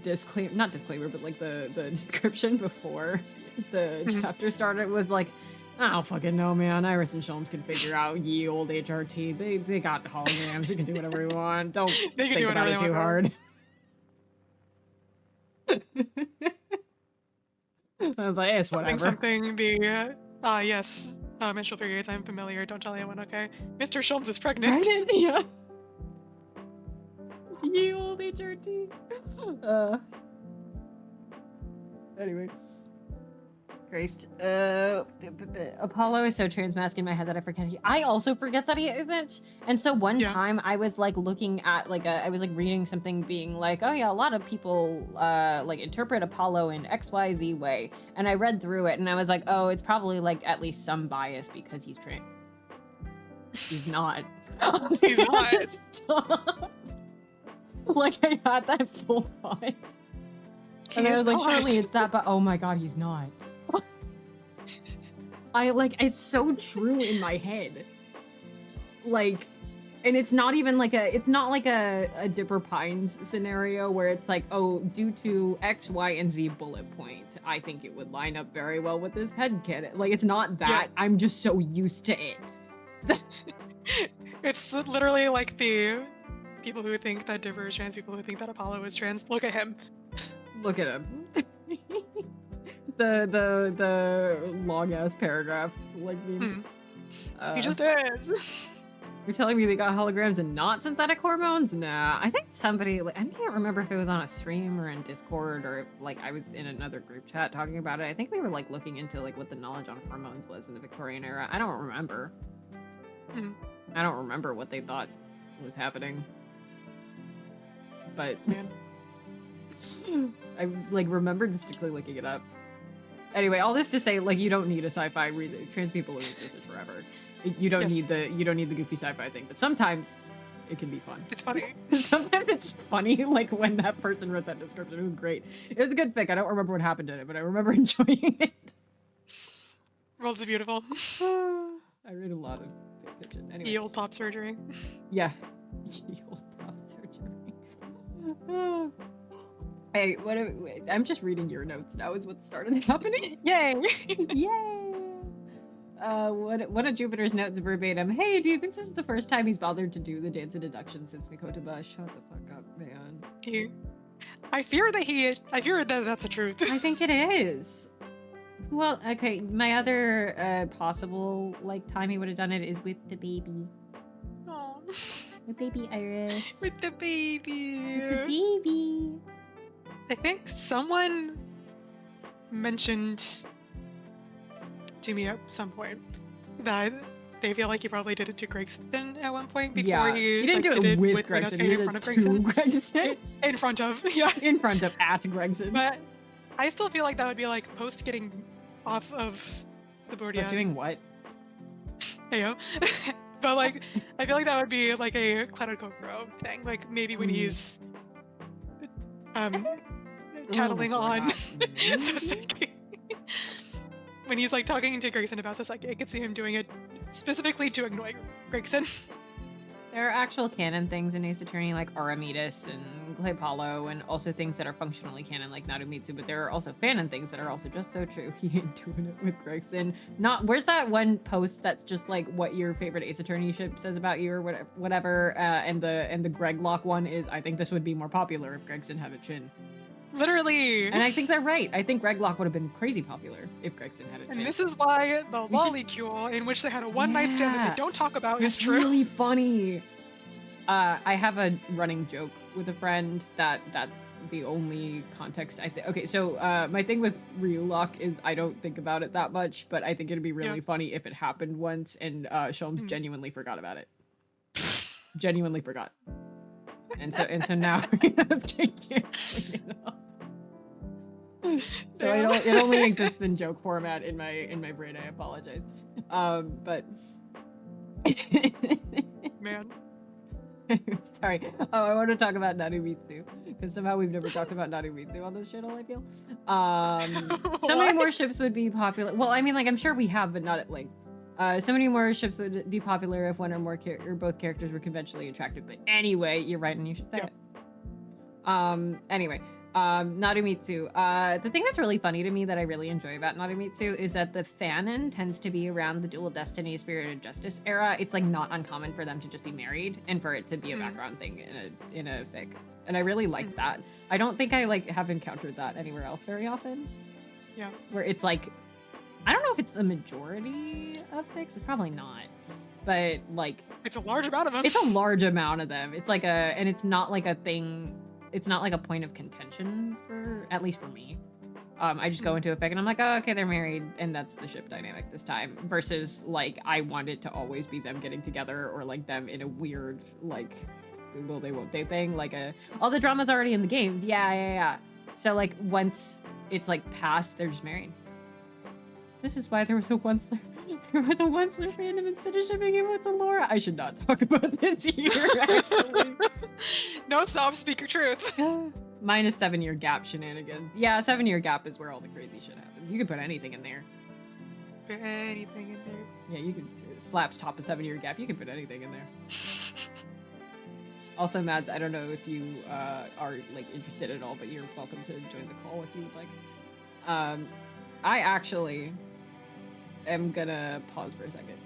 not disclaimer, but like the description before the chapter started was like, I don't fucking know, man. Iris and Sholmes can figure out ye old HRT. They got holograms. You can do whatever you want. Don't think about it too hard. I was like, it's whatever. Something the yes. Menstrual periods, I'm familiar. Don't tell anyone, okay? Mr. Sholmes is pregnant. Yeah. Ye old HRT. Anyway. Christ. Apollo is so transmasculine in my head that I forget I also forget that he isn't. And so one time I was like looking at like I was like reading something being like, oh yeah, a lot of people like interpret Apollo in XYZ way. And I read through it and I was like, oh, it's probably like at least some bias because he's trans. He's not. He's not. Stop. Like I had that full thought. And I was like, surely it's that, but oh my god, he's not. It's so true in my head. Like, and it's not even like it's not like a Dipper Pines scenario where it's like, oh, due to X, Y, and Z bullet point, I think it would line up very well with this headcanon. Like, it's not that. Yeah. I'm just so used to it. It's literally like the people who think that Dipper is trans, people who think that Apollo is trans. Look at him. Look at him. the long ass paragraph like he just is. You're telling me they got holograms and not synthetic hormones? Nah, I think somebody I can't remember if it was on a stream or in Discord or if like I was in another group chat talking about it. I think we were like looking into like what the knowledge on hormones was in the Victorian era. I don't remember. I don't remember what they thought was happening. But I like remember distinctly looking it up. Anyway, all this to say, like, you don't need a sci-fi reason. Trans people have existed forever. You don't Yes. need the goofy sci-fi thing, but sometimes it can be fun. It's funny. Sometimes it's funny, like when that person wrote that description. It was great. It was a good fic. I don't remember what happened in it, but I remember enjoying it. World's beautiful. I read a lot of fic fiction. Anyway. Ye old pop surgery. Yeah. Ye old top surgery. Hey, I'm just reading your notes now is what started happening. Yay! Yay! One of Jupiter's notes verbatim. Hey, do you think this is the first time he's bothered to do the dance of deduction since Mikotoba? Shut the fuck up, man. I fear that that's the truth. I think it is. Well, okay, my other possible like time he would have done it is with the baby. Aw. With baby Iris. With the baby. With the baby. I think someone mentioned to me at some point that they feel like he probably did it to Gregson at one point before he didn't like, do it with Gregson. Gregson. He In did front it of to Gregson. Gregson. In front of, yeah. In front of Gregson. But I still feel like that would be like post getting off of the board. Was doing what? Heyo. But like, I feel like that would be like a Clouded Kokoro thing. Like maybe when he's tattling on Soseki. When he's like talking to Gregson about Soseki, I could see him doing it specifically to annoy Gregson. There are actual canon things in Ace Attorney like Aramis and Claypolo, and also things that are functionally canon like Narumitsu, but there are also fanon things that are also just so true. He ain't doing it with Gregson. Where's that one post that's just like what your favorite Ace Attorney ship says about you or whatever, and the Greglock one is, I think this would be more popular if Gregson had a chin. Literally. And I think they're right. I think Greglock would have been crazy popular if Gregson had a chin. And this is why the Lolicule, in which they had a one-night stand that they don't talk about, is true. Really funny. I have a running joke with a friend that's the only context I think. Okay, so my thing with Ryulock is I don't think about it that much, but I think it'd be really funny if it happened once and Sholmes genuinely forgot about it. Genuinely forgot. And so now he can't bring it up. So it only exists in joke format in my brain. I apologize. But Man. sorry. Oh, I want to talk about Narumitsu because somehow we've never talked about Narumitsu on this channel. I feel. So many more ships would be popular. Well, I mean, like I'm sure we have, but not at length. So many more ships would be popular if one or more or both characters were conventionally attractive. But anyway, you're right, and you should say it. Anyway. Narumitsu. The thing that's really funny to me that I really enjoy about Narumitsu is that the fanon tends to be around the Dual Destiny, Spirit of Justice era. It's like not uncommon for them to just be married and for it to be a background thing in a fic. And I really like that. I don't think I like have encountered that anywhere else very often. Yeah. Where it's like, I don't know if it's the majority of fics. It's probably not. But like, it's a large amount of them. It's a large amount of them. It's like and it's not like a thing. It's not like a point of contention for, at least for me. I just go into a fic and I'm like, oh, okay, they're married, and that's the ship dynamic this time. Versus like, I want it to always be them getting together or like them in a weird like, will they, won't they thing. Like all the drama's already in the games. Yeah. So like once it's like past, they're just married. This is why there was a once there random instead of shipping him with the Laura. I should not talk about this here, actually. No, stop, speak your truth. Minus 7-year gap shenanigans. Yeah, 7-year gap is where all the crazy shit happens. You can put anything in there. Put anything in there. Yeah, you can slaps top a 7-year gap. You can put anything in there. Also, Mads, I don't know if you are like interested at all, but you're welcome to join the call if you would like. I actually am gonna pause for a second.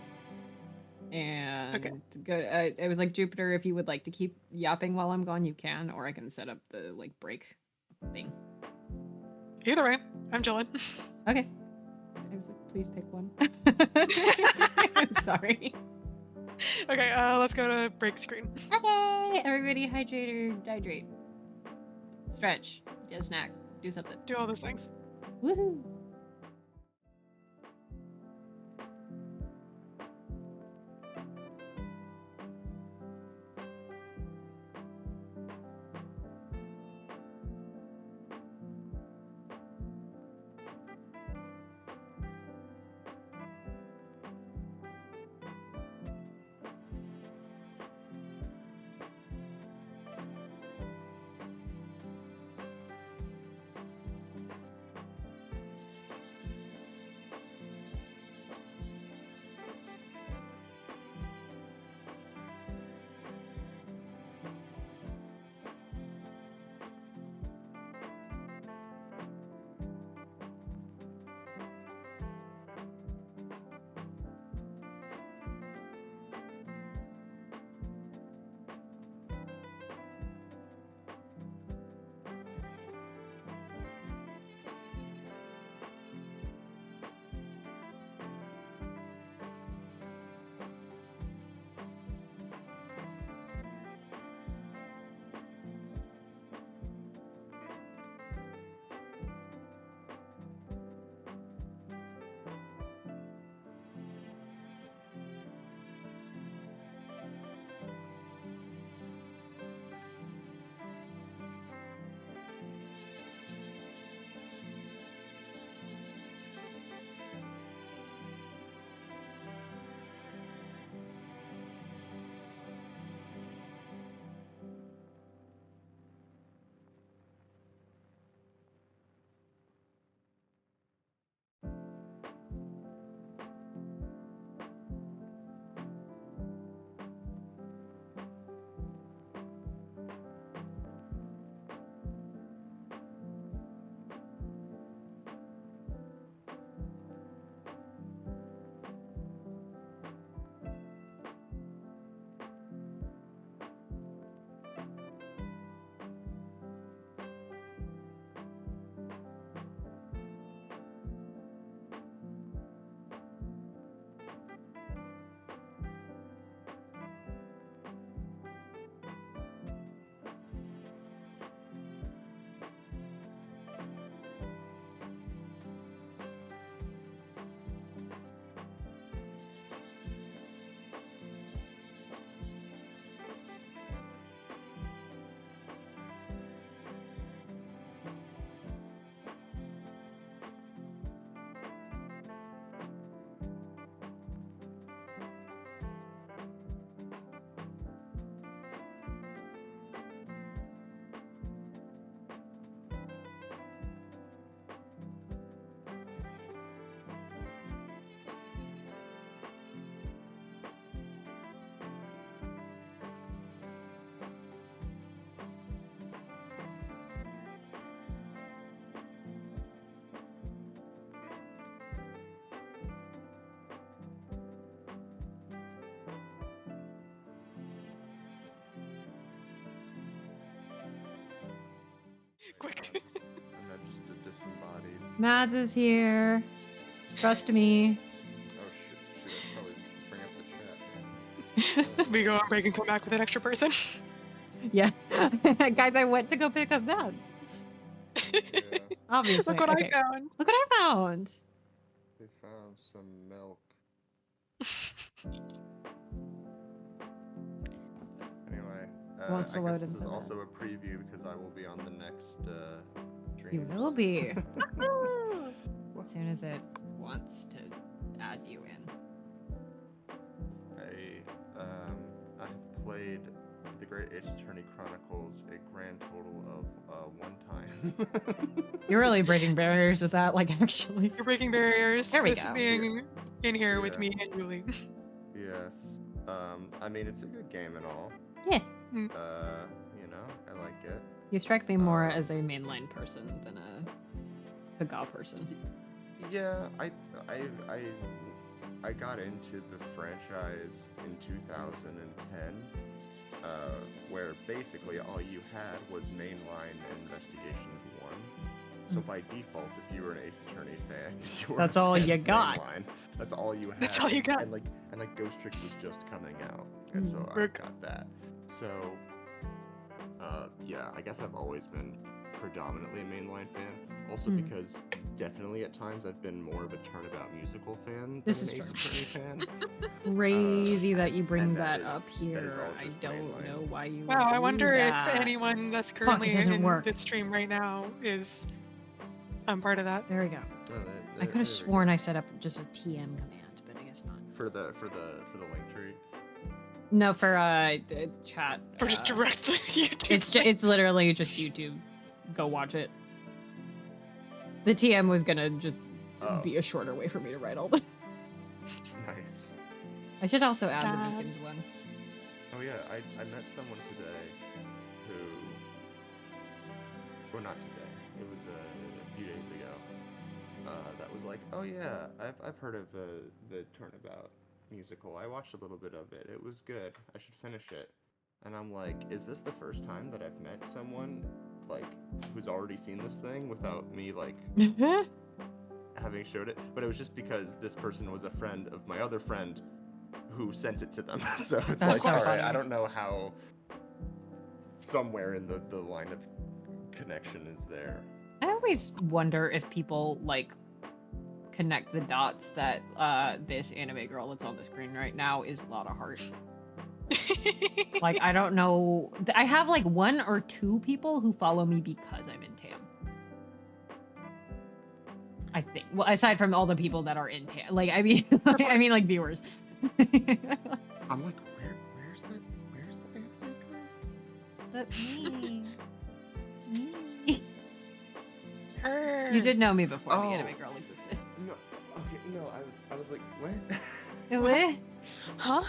And it was like, Jupiter, if you would like to keep yapping while I'm gone, you can, or I can set up the like break thing. Either way, I'm chilling. Okay. I was like, please pick one. I'm sorry. Okay, let's go to break screen. Okay, everybody hydrate or dehydrate. Stretch, get a snack, do something. Do all those things. Woohoo! quick. I'm not just a disembodied. Mads is here. Trust me. Oh shit! Should I probably bring up the chat? We go on break and come back with an extra person. Yeah. Guys, I went to go pick up Mads. Yeah, Obviously. Look what Okay. I found. Look what I found. they found some milk. Anyway, Wants to I load guess this is into also a preview because I will be on the next You streams. will be. As soon as it wants to add you in. I have played the Great Ace Attorney Chronicles a grand total of 1 time. You're really breaking barriers with that, like, actually. You're breaking barriers There we with go. being in here with Yeah. me and Julie. Yes. I mean, it's a good game and all. Yeah. You know, I like it. You strike me more as a mainline person than a Kaga person. Yeah, I got into the franchise in 2010, where basically all you had was mainline Investigations 1. So by default, if you were an Ace Attorney fan, you were That's a all fan you of got. mainline. That's all you had. That's all you got. And like Ghost Trick was just coming out, and so I Rook. got that. So, yeah, I guess I've always been predominantly a mainline fan. Also because definitely at times I've been more of a Turnabout musical fan This than is an Ace Attorney fan. Crazy that you bring and that that up is here. all I just don't mainline. know why you Wow, would I do wonder that. if anyone that's currently doesn't in work. this stream right now is part of that. There we go. Oh, I could have sworn I set up just a TM command, but I guess not. for the link tree. No, for chat. For just direct YouTube. It's literally just YouTube. Go watch it. The TM was gonna just Oh. be a shorter way for me to write all the. Nice. I should also add Dad. the Beacons one. Oh yeah, I met someone today who, or not today, it was a few days ago, that was like, oh yeah, I've heard of the Turnabout musical. I watched a little bit of it. It was good. I should finish it. And I'm like, is this the first time that I've met someone like who's already seen this thing without me like having showed it? But it was just because this person was a friend of my other friend who sent it to them. So it's That's like, so all right, funny. I don't know how somewhere in the line of connection is there. I always wonder if people like connect the dots that this anime girl that's on the screen right now is Lotta Heart. Like, I don't know. I have like 1 or 2 people who follow me because I'm in TAM. I think. Well, aside from all the people that are in TAM, like I mean, I mean like viewers. I'm like, where's the anime girl? That's me. Me. Her. You did know me before the Oh. anime girl existed. No, okay, no, I was like, what? What? Huh?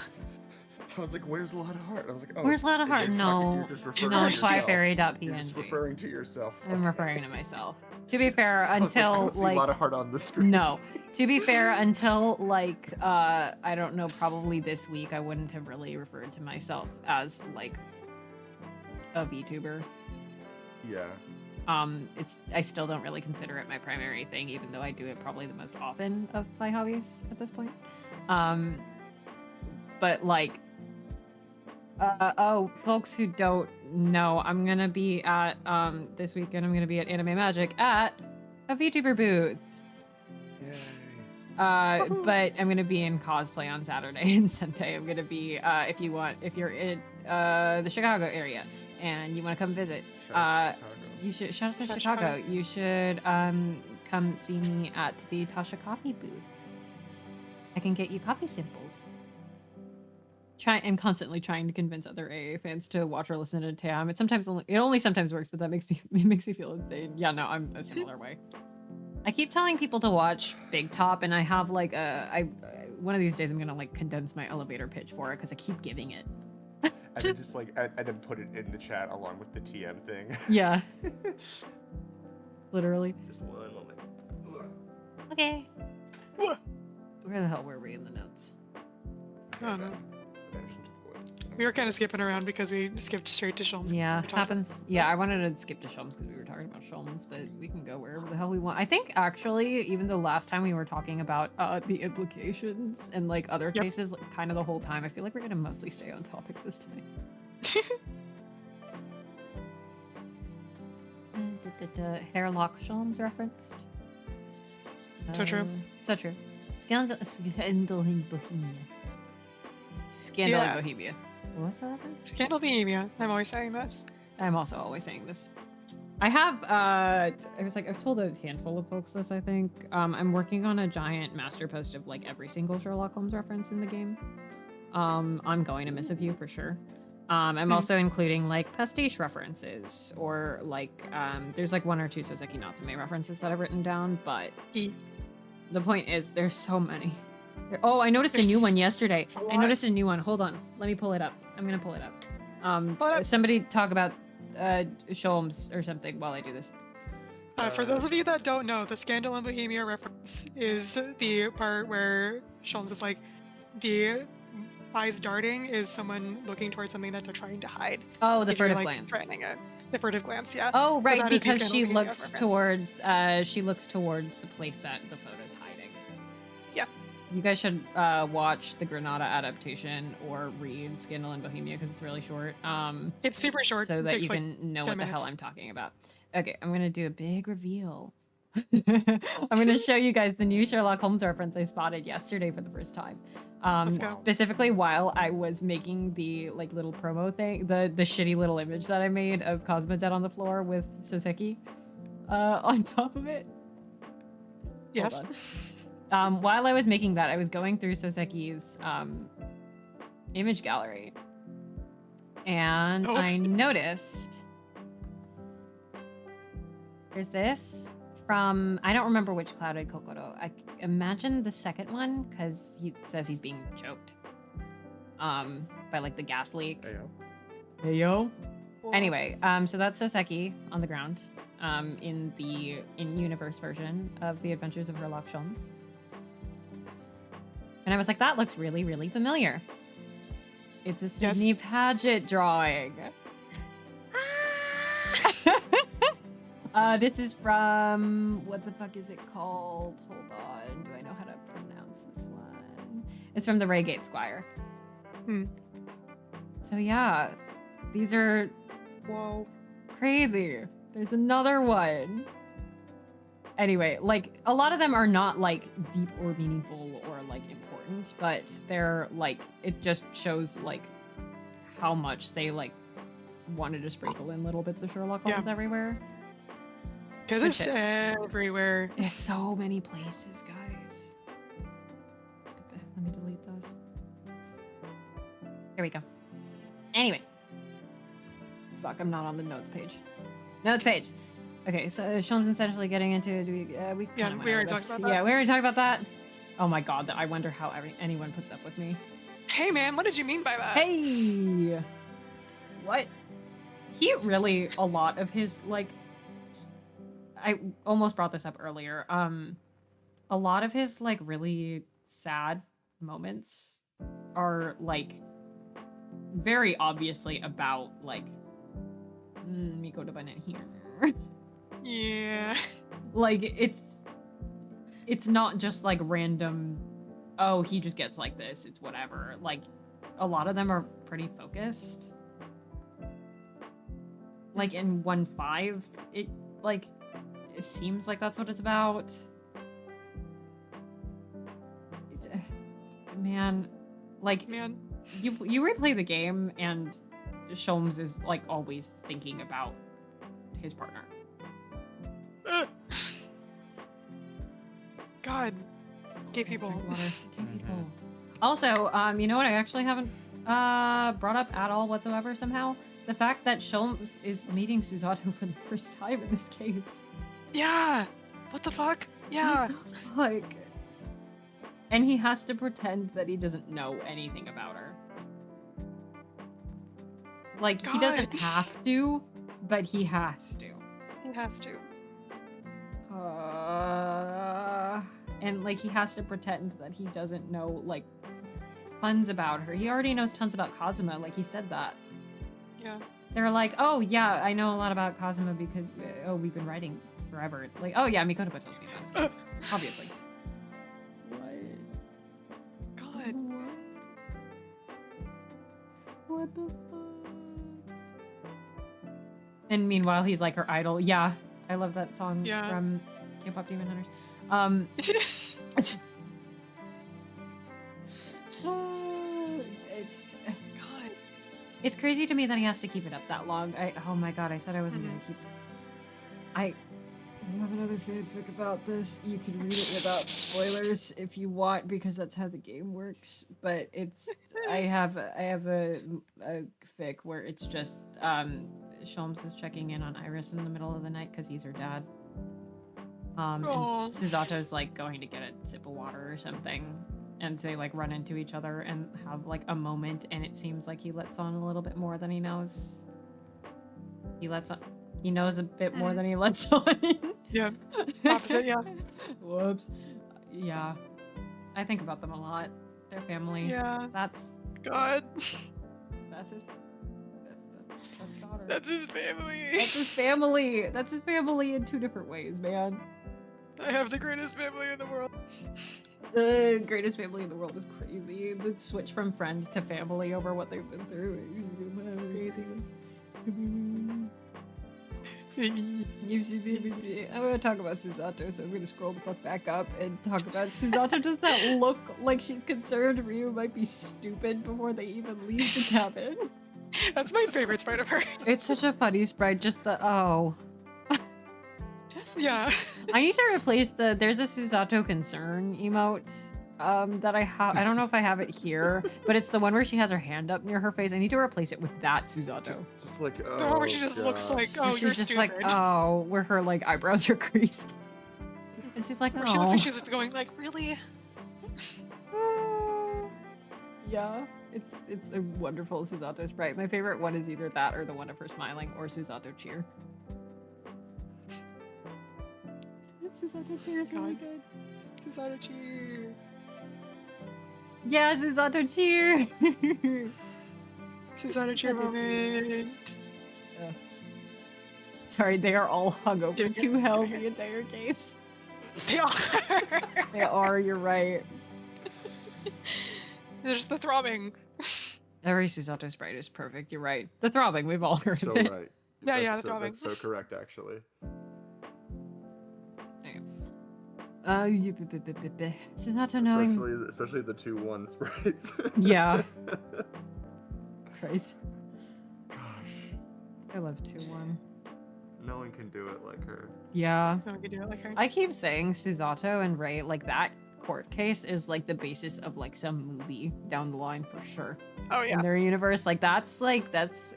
I was like, where's Lotta Heart? I was like, oh, Where's Lotta Heart? you're No. just referring No, to yourself. Flyfairy.png. You're just referring to yourself. I'm Okay. referring to myself. To be fair, I was like, I until don't see like Lotta Heart on the screen. no. To be fair, until like I don't know, probably this week I wouldn't have really referred to myself as like a VTuber. Yeah. I still don't really consider it my primary thing, even though I do it probably the most often of my hobbies at this point. But like oh, folks who don't know, I'm gonna be at this weekend I'm gonna be at Anime Magic at a VTuber booth. Yay. But I'm gonna be in cosplay on Saturday and Sunday. I'm gonna be if you're in the Chicago area and you want to come visit, Shout out to Chicago. you should shout out to Shout out Chicago. Chicago. You should come see me at the Tasha Coffee booth. I can get you coffee samples. I'm constantly trying to convince other AA fans to watch or listen to TAM. It only sometimes works, but that makes me feel insane. Yeah, no, I'm a similar way. I keep telling people to watch Big Top, and I have like one of these days I'm gonna like condense my elevator pitch for it because I keep giving it. And then just like, and then put it in the chat along with the TM thing. Yeah, literally. Just one moment. Okay. Where the hell were we in the notes? I don't know. Vanished into the void. We were kind of skipping around because we skipped straight to Sholmes. Yeah, We talked- happens. Yeah, I wanted to skip to Sholmes because we were talking about Sholmes, but we can go wherever the hell we want. I think actually, even the last time we were talking about the implications and like other Yep. cases, like, kind of the whole time, I feel like we're gonna mostly stay on topics this time. Hairlock Sholmes referenced. So true. So true. Scandal in Bohemia. Scandal Yeah. in Bohemia. What's the reference? Scandal Bohemia. I'm always saying this. I'm also always saying this. I have, I've told a handful of folks this, I think. I'm working on a giant master post of like every single Sherlock Holmes reference in the game. I'm going to miss a few for sure. I'm also including like pastiche references or like, there's like 1 or 2 Soseki Natsume references that I've written down, but the point is there's so many. Oh, I noticed a new one yesterday. I noticed a new one. Hold on. Let me pull it up. I'm gonna pull it up. Somebody talk about Sholmes or something while I do this. For those of you that don't know, the Scandal in Bohemia reference is the part where Sholmes is like, the eyes darting is someone looking towards something that they're trying to hide. Oh, the if you're, furtive like, glance. threatening it. The furtive glance, yeah. Oh, So right, that is the because Scandal she in Bohemia looks reference. towards the place that the photo's hiding. Yeah. You guys should watch the Granada adaptation or read Scandal in Bohemia because it's really short. It's super short. So that takes you like can know 10 what the hell minutes. I'm talking about. Okay, I'm gonna do a big reveal. I'm gonna show you guys the new Sherlock Holmes reference I spotted yesterday for the first time. Let's go. Specifically while I was making the like little promo thing, the shitty little image that I made of Kazuma dead on the floor with Soseki on top of it. Yes. Hold on. While I was making that, I was going through Soseki's image gallery, and Oh. I noticed there's this from, I don't remember which Clouded Kokoro. I imagine the second one because he says he's being choked by like the gas leak. Heyo. Hey yo. Whoa. Anyway, so that's Soseki on the ground in the in-universe version of The Adventures of Sherlock Holmes. And I was like, that looks really, really familiar. It's a Yes. Sydney Paget drawing. This is from, what the fuck is it called? Hold on, do I know how to pronounce this one? It's from the Reigate Squire. Hmm. So yeah, these are Whoa. crazy. There's another one. Anyway, like a lot of them are not like deep or meaningful or like important, but they're like, it just shows like how much they like wanted to sprinkle in little bits of Sherlock Holmes everywhere. Because Good it's shit. everywhere. There's so many places, guys. Let me delete those. Here we go. Anyway. Fuck, I'm not on the notes page. Notes page. Okay, so Sholmes essentially getting into, we Yeah, kinda went we over already this. talked about that. Yeah, we already talked about that. Oh my god, I wonder how anyone puts up with me. Hey man, what did you mean by that? Hey! What? He really, a lot of his, like, I almost brought this up earlier. A lot of his, like, really sad moments are, like, very obviously about, like, Miko de Banen here. Yeah. Like, it's not just, like, random, oh, he just gets like this, it's whatever. Like, a lot of them are pretty focused. Like, in 1.5, it, like, it seems like that's what it's about. It's, man, like, Man. you replay the game and Sholmes is like always thinking about his partner. Ugh. God. Gay people. Drink water. Gay people. Also, you know what I actually haven't brought up at all whatsoever somehow? The fact that Sholmes is meeting Susato for the first time in this case. Yeah. What the fuck? Yeah. Like, and he has to pretend that he doesn't know anything about her. Like, he doesn't God. have to, but he has to. He has to. And like he has to pretend that he doesn't know like tons about her. He already knows tons about Kazuma, like he said that. Yeah. They're like, oh yeah, I know a lot about Kazuma because we've been writing forever. Like, oh yeah, Mikoto tells me about his kids, obviously. God. What the fuck? And meanwhile, he's like her idol. Yeah, I love that song Yeah. from K-pop Demon Hunters. It's God. it's crazy to me that he has to keep it up that long. Oh my god, I said I wasn't gonna keep. I have another fanfic about this. You can read it without spoilers if you want, because that's how the game works. But it's I have a fic where it's just Sholmes is checking in on Iris in the middle of the night because he's her dad. And Aw. Susato's like going to get a sip of water or something, and they like run into each other and have like a moment, and it seems like he lets on a little bit more than he knows. He knows a bit more than he lets on. Yeah. Opposite, yeah. Whoops. Yeah. I think about them a lot. Their family. Yeah. That's God. his that's daughter. That's his family. That's his family. That's his family in two different ways, man. I have the greatest family in the world. The greatest family in the world is crazy. The switch from friend to family over what they've been through is crazy. I'm gonna talk about Susato, so I'm gonna scroll the fuck back up and talk about Susato. Does that look like she's concerned Ryu might be stupid before they even leave the cabin? That's my favorite sprite of her. It's such a funny sprite, just the Yeah. I need to replace there's a Susato concern emote that I have. I don't know if I have it here, but it's the one where she has her hand up near her face. I need to replace it with that Susato. Just like, The one where she just looks like, oh, she's you're just stupid. like, oh, where her like eyebrows are creased. And she's like, Where she looks oh. like she's going like, really? Yeah, it's a wonderful Susato sprite. My favorite one is either that or the one of her smiling or Susato cheer. Susato cheer is really good. Susato cheer. Yeah, Susato cheer. Susato cheer moment. Sorry, they are all hungover Yeah, to hell the entire case. They are. They are, you're right. There's the throbbing. Every Susato sprite is perfect, you're right. The throbbing, we've all heard So of it. right. Yeah, That's the throbbing. That's so correct, actually. Susato knowing... Especially the 2-1 sprites. Yeah. Christ. Gosh. I love 2-1. No one can do it like her. Yeah. No one can do it like her. I keep saying Susato and Rei, like that court case is like the basis of like some movie down the line for sure. Oh yeah. In their universe, that's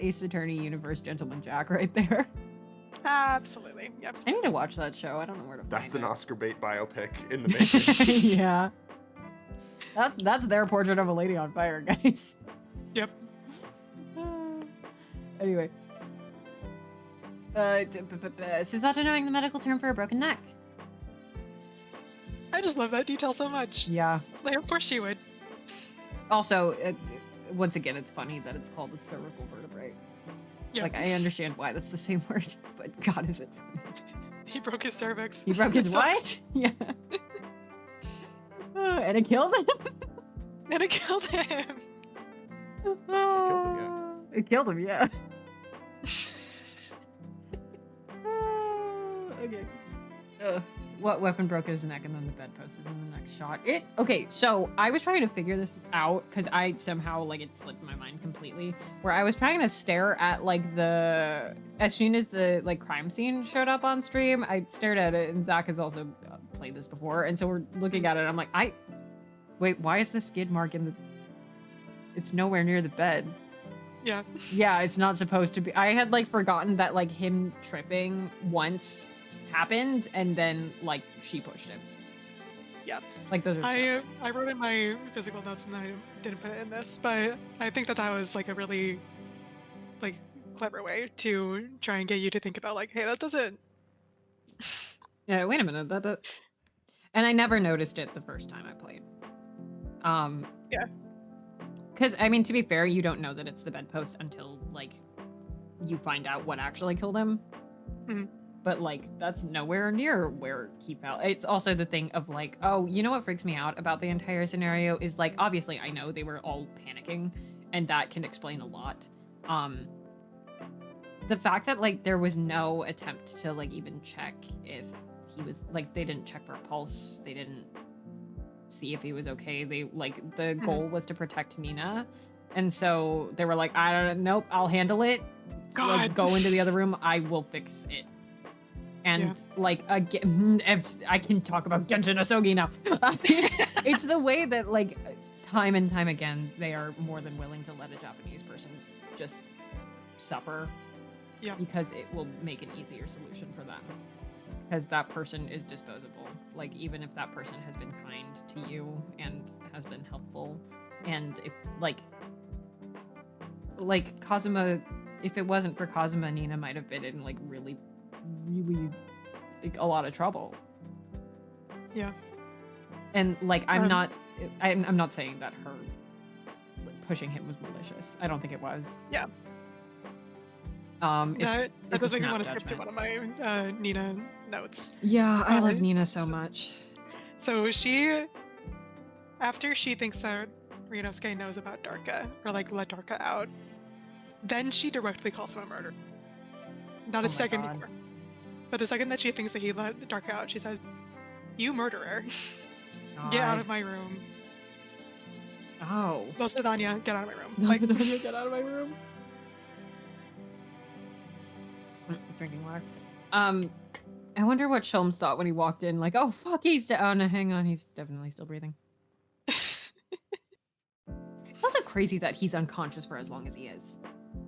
Ace Attorney universe Gentleman Jack right there. Absolutely. Yep. I need to watch that show. I don't know where to find That's it. an Oscar bait biopic in the making. Yeah. That's their Portrait of a Lady on Fire, guys. Yep. Anyway. Susato knowing the medical term for a broken neck. I just love that detail so much. Yeah. Like, of course she would. Also, once again, it's funny that it's called a cervical vertebrae. Yep. Like, I understand why that's the same word, but God, is it funny. He broke his cervix. He broke his what? Yeah. And it killed him? And it killed him. It killed him, yeah. Okay. What weapon broke his neck and then the bedpost is in the next shot? Okay, so I was trying to figure this out because I somehow, like, it slipped my mind completely. Where I was trying to stare at, like, as soon as the, like, crime scene showed up on stream, I stared at it, and Zach has also played this before, and so we're looking at it, and I'm like, wait, why is the skid mark in the... It's nowhere near the bed. Yeah. Yeah, it's not supposed to be. I had, like, forgotten that, like, him tripping once happened, and then, like, she pushed him. Yep. Like, those are I wrote in my physical notes and I didn't put it in this, but I think that was, like, a really, like, clever way to try and get you to think about, like, hey, that doesn't... Yeah, wait a minute. That... And I never noticed it the first time I played. Yeah. Because, I mean, to be fair, you don't know that it's the bedpost until, like, you find out what actually killed him. Mhm. But, like, that's nowhere near where he fell. It's also the thing of, like, oh, you know what freaks me out about the entire scenario is, like, obviously I know they were all panicking, and that can explain a lot. The fact that, like, there was no attempt to, like, even check if he was, like, they didn't check for a pulse, they didn't see if he was okay. They, like, the goal was to protect Nina, and so they were like, I don't know, nope, I'll handle it. Like, God. go into the other room, I will fix it. And, Yeah. like, again, I can talk about Genshin Asogi now. It's the way that, like, time and time again, they are more than willing to let a Japanese person just suffer. Yeah. Because it will make an easier solution for them. Because that person is disposable. Like, even if that person has been kind to you and has been helpful, and if, like Kazuma, if it wasn't for Kazuma, Nina might have been in, like, really, like, a lot of trouble. Yeah. And, like, I'm Um, not saying that her pushing him was malicious. I don't think it was. Yeah. It's That a does make me snap want to skip to judgment. one of my Nina notes. Yeah, I love Uh, Nina so so- much. So after she thinks that Ryunosuke knows about Darka, or like let Darka out, then she directly calls him a murderer. Not Oh a my second God. before. But the second that she thinks that he let Darka out, she says, "You murderer, get out of my room. Oh. Dos Vidania, get out of my room." Like, Like, get out of my room. Drinking water. I wonder what Sholmes thought when he walked in. Like, oh fuck, oh no, hang on, he's definitely still breathing. It's also crazy that he's unconscious for as long as he is.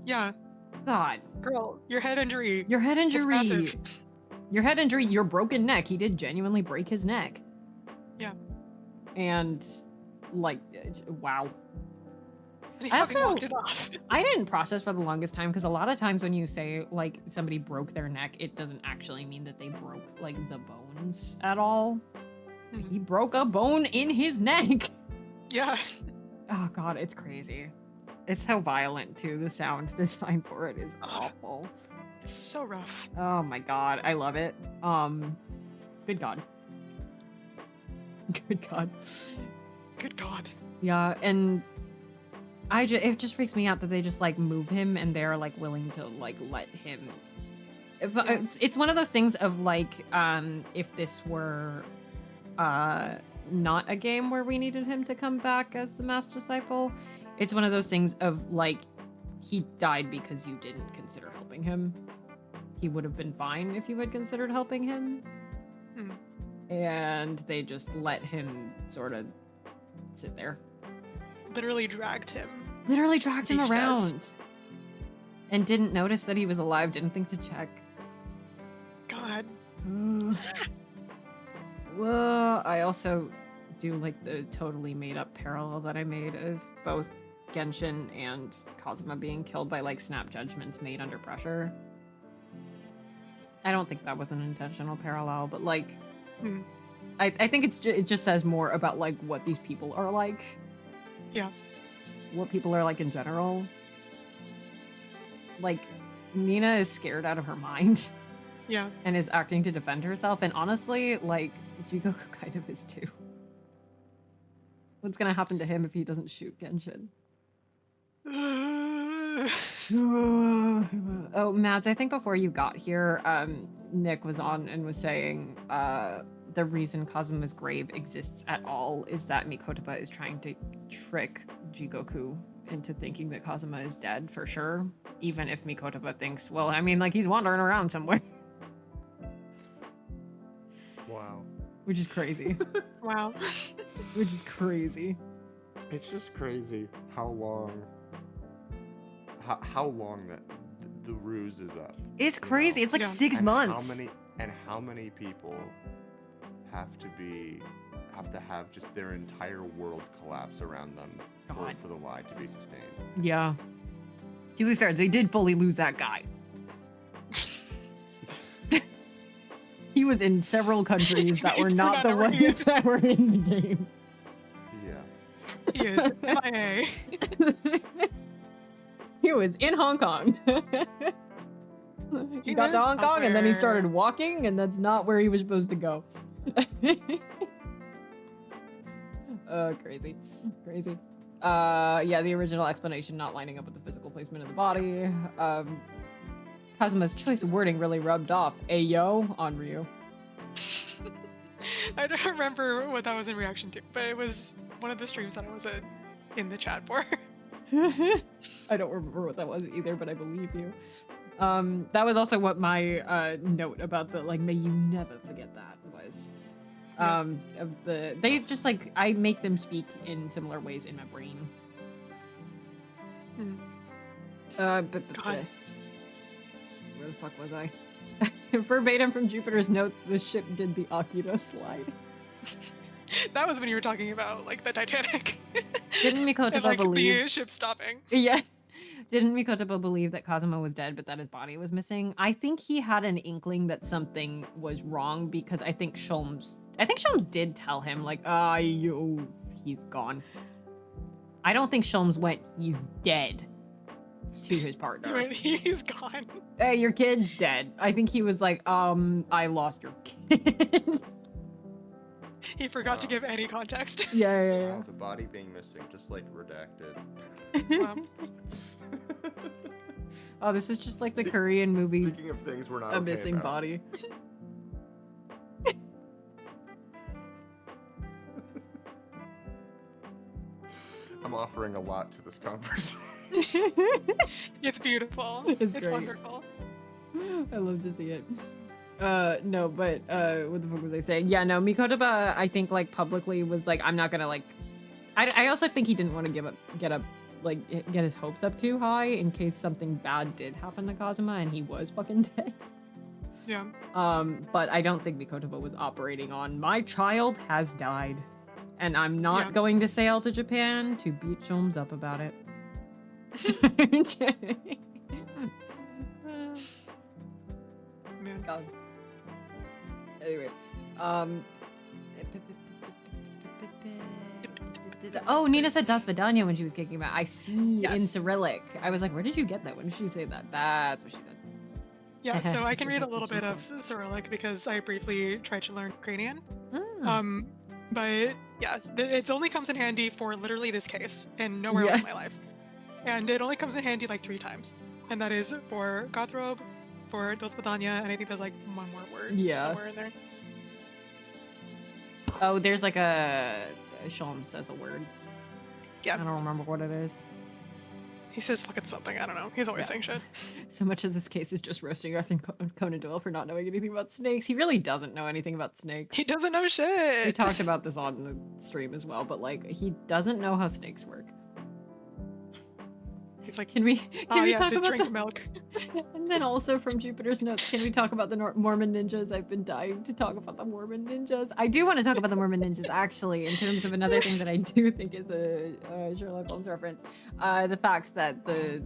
yeah, God, girl, your head injury. your head It's injury, massive. your head injury, your broken neck. He did genuinely break his neck. Yeah. And, like, wow. And he I fucking also- walked it off. I didn't process for the longest time because a lot of times when you say, like, somebody broke their neck, it doesn't actually mean that they broke, like, the bones at all. Mhm. He broke a bone in his neck. Yeah. Oh god, it's crazy. It's so violent too. The sound design for it is awful. It's so rough. Oh my god, I love it. Good god. Good god. Good God. Yeah, and it just freaks me out that they just like move him and they're like willing to like let him. But Yeah. it's one of those things of like, if this were not a game where we needed him to come back as the master disciple, it's one of those things of like, he died because you didn't consider helping him. He would have been fine if you had considered helping him. Hmm. And they just let him sort of sit there. Literally dragged him. Literally dragged him Thief says. around. And didn't notice that he was alive, didn't think to check. God. Well, I also do like the totally made up parallel that I made of both Genshin and Kazuma being killed by like snap judgments made under pressure. I don't think that was an intentional parallel, but like, Hmm. I think it just says more about like what these people are like. Yeah. What people are like in general. Like, Nina is scared out of her mind. Yeah. And is acting to defend herself, and honestly, like, Jigoku kind of is too. What's gonna happen to him if he doesn't shoot Genshin? Oh, Mads, I think before you got here, Nick was on and was saying, the reason Kazuma's grave exists at all is that Mikotoba is trying to trick Jigoku into thinking that Kazuma is dead for sure, even if Mikotoba thinks, well, I mean, like, he's wandering around somewhere. Wow. Which is crazy. Wow. Which is crazy. It's just crazy how long that the ruse is up. It's you know? crazy. It's like Yeah. 6 And months. How many people have to have just their entire world collapse around them God. for the lie to be sustained. Yeah. To be fair, they did fully lose that guy. He was in several countries that were He not turned the out ones that were in the game. Yeah. He is MIA. He was in Hong Kong. He got to was Hong Kong and then he started elsewhere. walking, and that's not where he was supposed to go. Crazy. Crazy. Yeah, the original explanation not lining up with the physical placement of the body. Kazuma's choice of wording really rubbed off. Ayo on Ryu. I don't remember what that was in reaction to, but it was one of the streams that I was in the chat for. I don't remember what that was either, but I believe you. That was also what my note about the like may you never forget that was. Of the they just like I make them speak in similar ways in my brain. Hmm. Where the fuck was I? Verbatim from Jupiter's notes, the ship did the Akira slide. That was when you were talking about like the Titanic. Didn't and Mikotoba like believe? the ship stopping. Yeah. Didn't Mikotoba believe that Kazuma was dead, but that his body was missing? I think he had an inkling that something was wrong because I think Sholmes did tell him like, he's gone. I don't think Sholmes went, he's dead, to his partner. When he's gone. Hey, your kid dead. I think he was like, I lost your kid. He forgot to give any context. Yeah. Wow, the body being missing, just like redacted. Oh, this is just like the Korean movie, Speaking of things we're not A okay Missing about. Body. I'm offering a lot to this conversation. It's beautiful. It's It's great. wonderful. I love to see it. No, but what the fuck was I saying? Yeah, no, Mikotoba, I think like publicly was like, I'm not gonna like. I also think he didn't want to get his hopes up too high in case something bad did happen to Kazuma and he was fucking dead. Yeah. But I don't think Mikotoba was operating on my child has died, and I'm not Yeah. going to sail to Japan to beat Sholmes up about it. Man. God. Anyway, oh, Nina said Das Vidanya when she was kicking back. I see in Yes. Cyrillic. I was like, where did you get that? When did she say that? That's what she said. Yeah, so I That's can read a what little she bit said. of Cyrillic because I briefly tried to learn Ukrainian. Ah. But yeah, it only comes in handy for literally this case and nowhere else Yeah. in my life. And it only comes in handy like 3 times. And that is for Gothrobe, for Dos Vidanya, and I think there's like one more word Yeah. somewhere in there. Oh, there's like a Sholmes says a word. Yeah. I don't remember what it is. He says fucking something, I don't know. He's always Yeah. saying shit. So much as this case is just roasting Arthur Conan Doyle for not knowing anything about snakes, he really doesn't know anything about snakes. He doesn't know We shit. talked about this on the stream as well, but like he doesn't know how snakes work. He's like, Can we yes, talk it about drink the... milk. And then also from Jupiter's notes, can we talk about the Mormon ninjas? I've been dying to talk about the Mormon ninjas. I do want to talk about the Mormon ninjas actually, in terms of another thing that I do think is a Sherlock Holmes reference. The fact that the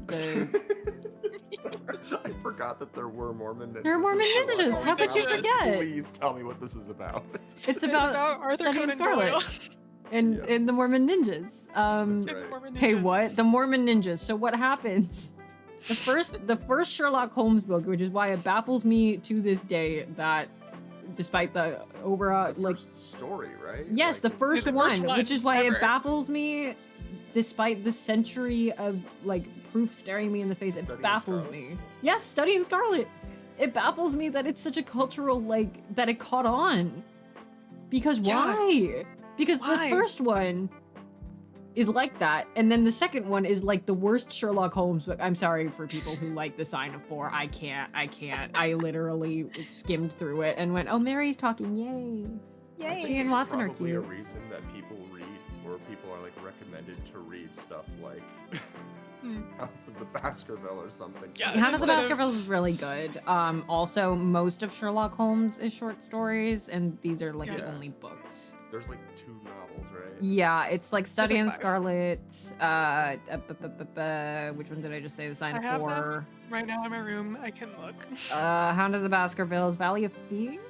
Sorry, I forgot that there were Mormon ninjas. There are Mormon in Sherlock ninjas. Holmes. How could you Now, forget? Please tell me what this is about. it's It's about Arthur studying Conan Scarlet Doyle. and Yeah. the Mormon ninjas. That's And the right. Mormon Hey, ninjas. what? The Mormon ninjas. So what happens? The first Sherlock Holmes book, which is why it baffles me to this day that, despite the overall The like, first story, right? yes, Like, the it's- first the one, first one which is why ever. it baffles me, despite the century of like proof staring me in the face. It Studying baffles Scarlet? me. Yes, studying Scarlet. It baffles me that it's such a cultural like that it caught on. Because Yeah. why? Because Why? the first one is like that, and then the second one is like the worst Sherlock Holmes book. I'm sorry for people who like The Sign of Four. I can't. I literally skimmed through it and went, "Oh, Mary's talking! Yay!" I think She and there's Watson are probably a cute. reason that people read, or people are like recommended to read stuff like Hmm. Hounds of the Baskerville or something. Yeah, Hannah the instead of- Baskervilles is really good. Also, most of Sherlock Holmes is short stories, and these are like the Yeah. only books. There's like 2 novels, right? Yeah, it's like Study in 5. Scarlet. Which one did I just say? The Sign I of have them. Four. Right now in my room, I can look. Hound of the Baskervilles, Valley of Fear.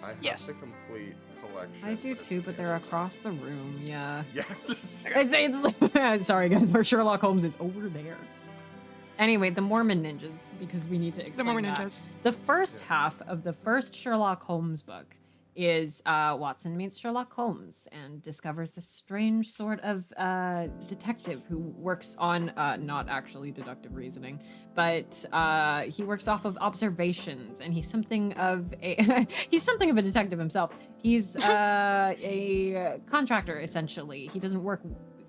I have Yes. the complete collection. I do it's too, in but the they're annals. across the room. Yeah. Yeah. Sorry guys, where Sherlock Holmes is over there. Anyway, the Mormon ninjas, because we need to The explain Mormon that. ninjas. The first Yes. half of the first Sherlock Holmes book is Watson meets Sherlock Holmes and discovers this strange sort of detective who works on not actually deductive reasoning, but he works off of observations, and he's something of a he's something of a detective himself. He's a contractor essentially. He doesn't work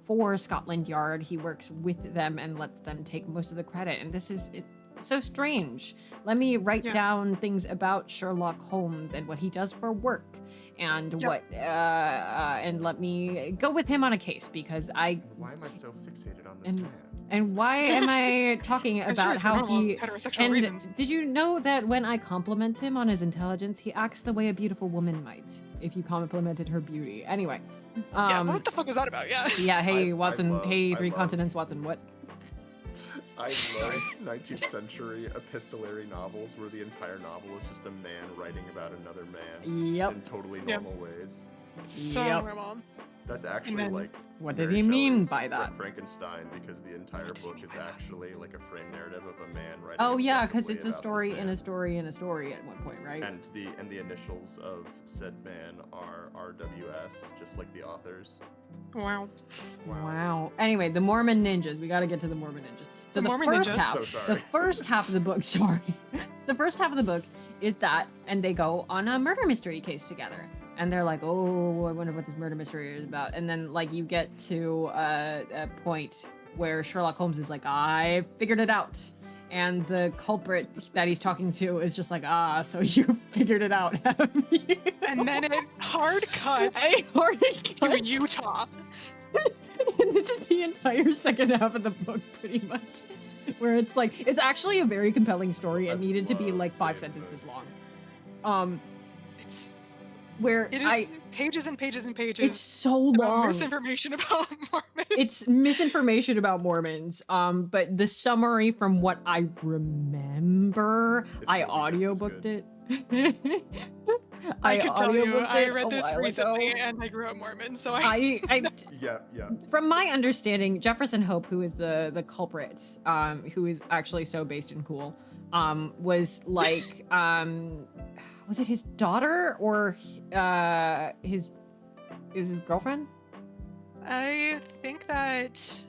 for Scotland Yard. He works with them and lets them take most of the credit. And this is so strange. Let me write Yeah. down things about Sherlock Holmes and what he does for work, and Yep. and let me go with him on a case because Why am I so fixated on this And- man? and why am I talking I'm sure about it's for how normal he heterosexual and reasons. did you know that when I compliment him on his intelligence, he acts the way a beautiful woman might if you complimented her beauty. Anyway, Yeah, what the fuck was that about? Yeah. yeah, hey I Watson, love- hey I Three love- Continents, Watson, what? I love 19th century epistolary novels where the entire novel is just a man writing about another man Yep. in totally Yep. normal ways. So Yep. normal. That's actually then- like What did Mary he mean Shelley's by that? Frankenstein, because the entire book is actually like a frame narrative of a man writing. Oh yeah, because obsessively it's a about this story in man. a story in a story at one point, right? And the initials of said man are RWS, just like the authors. Wow. Wow. Anyway, the Mormon ninjas. We got to get to the Mormon ninjas. So The the Mormon first ninjas. half, So sorry. the first half of the book. Sorry, the first half of the book is that, and they go on a murder mystery case together, and they're like, "Oh, I wonder what this murder mystery is about." And then like you get to a point where Sherlock Holmes is like, "I figured it out." And the culprit that he's talking to is just like, "Ah, so you figured it out, have you?" And then it hard cuts I already to Utah. And this is the entire second half of the book, pretty much, where it's like it's actually a very compelling story. It I needed to be love like 5 David sentences Bowie. long. It's Where it is pages and pages and pages it's so about long. misinformation about Mormons. It's misinformation about Mormons. But the summary from what I remember, I audiobooked it. I can tell you, audiobooked I it read a this while recently ago. and I grew up Mormon, so I I Yeah, yeah. From my understanding, Jefferson Hope, who is the culprit, who is actually so based and cool, was like, was it his daughter or it was his girlfriend? I think that I think it's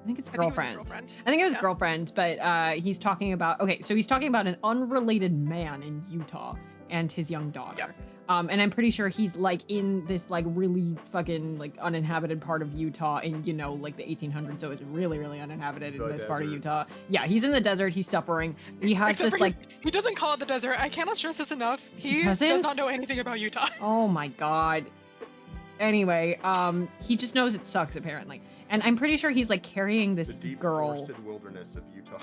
I think it was his girlfriend. girlfriend. I think it was Yeah. girlfriend, but he's talking about so he's talking about an unrelated man in Utah and his young daughter. Yeah. And I'm pretty sure he's like in this like really fucking like uninhabited part of Utah in like the 1800s, so it's really really uninhabited The in this part of desert. Utah. Yeah, he's in the desert. He's suffering. He has Except this for like he doesn't call it the desert. I cannot stress this enough. He He doesn't? does not know anything about Utah. oh my god. Anyway, he just knows it sucks apparently, and I'm pretty sure he's like carrying The this deep girl. forested wilderness of Utah.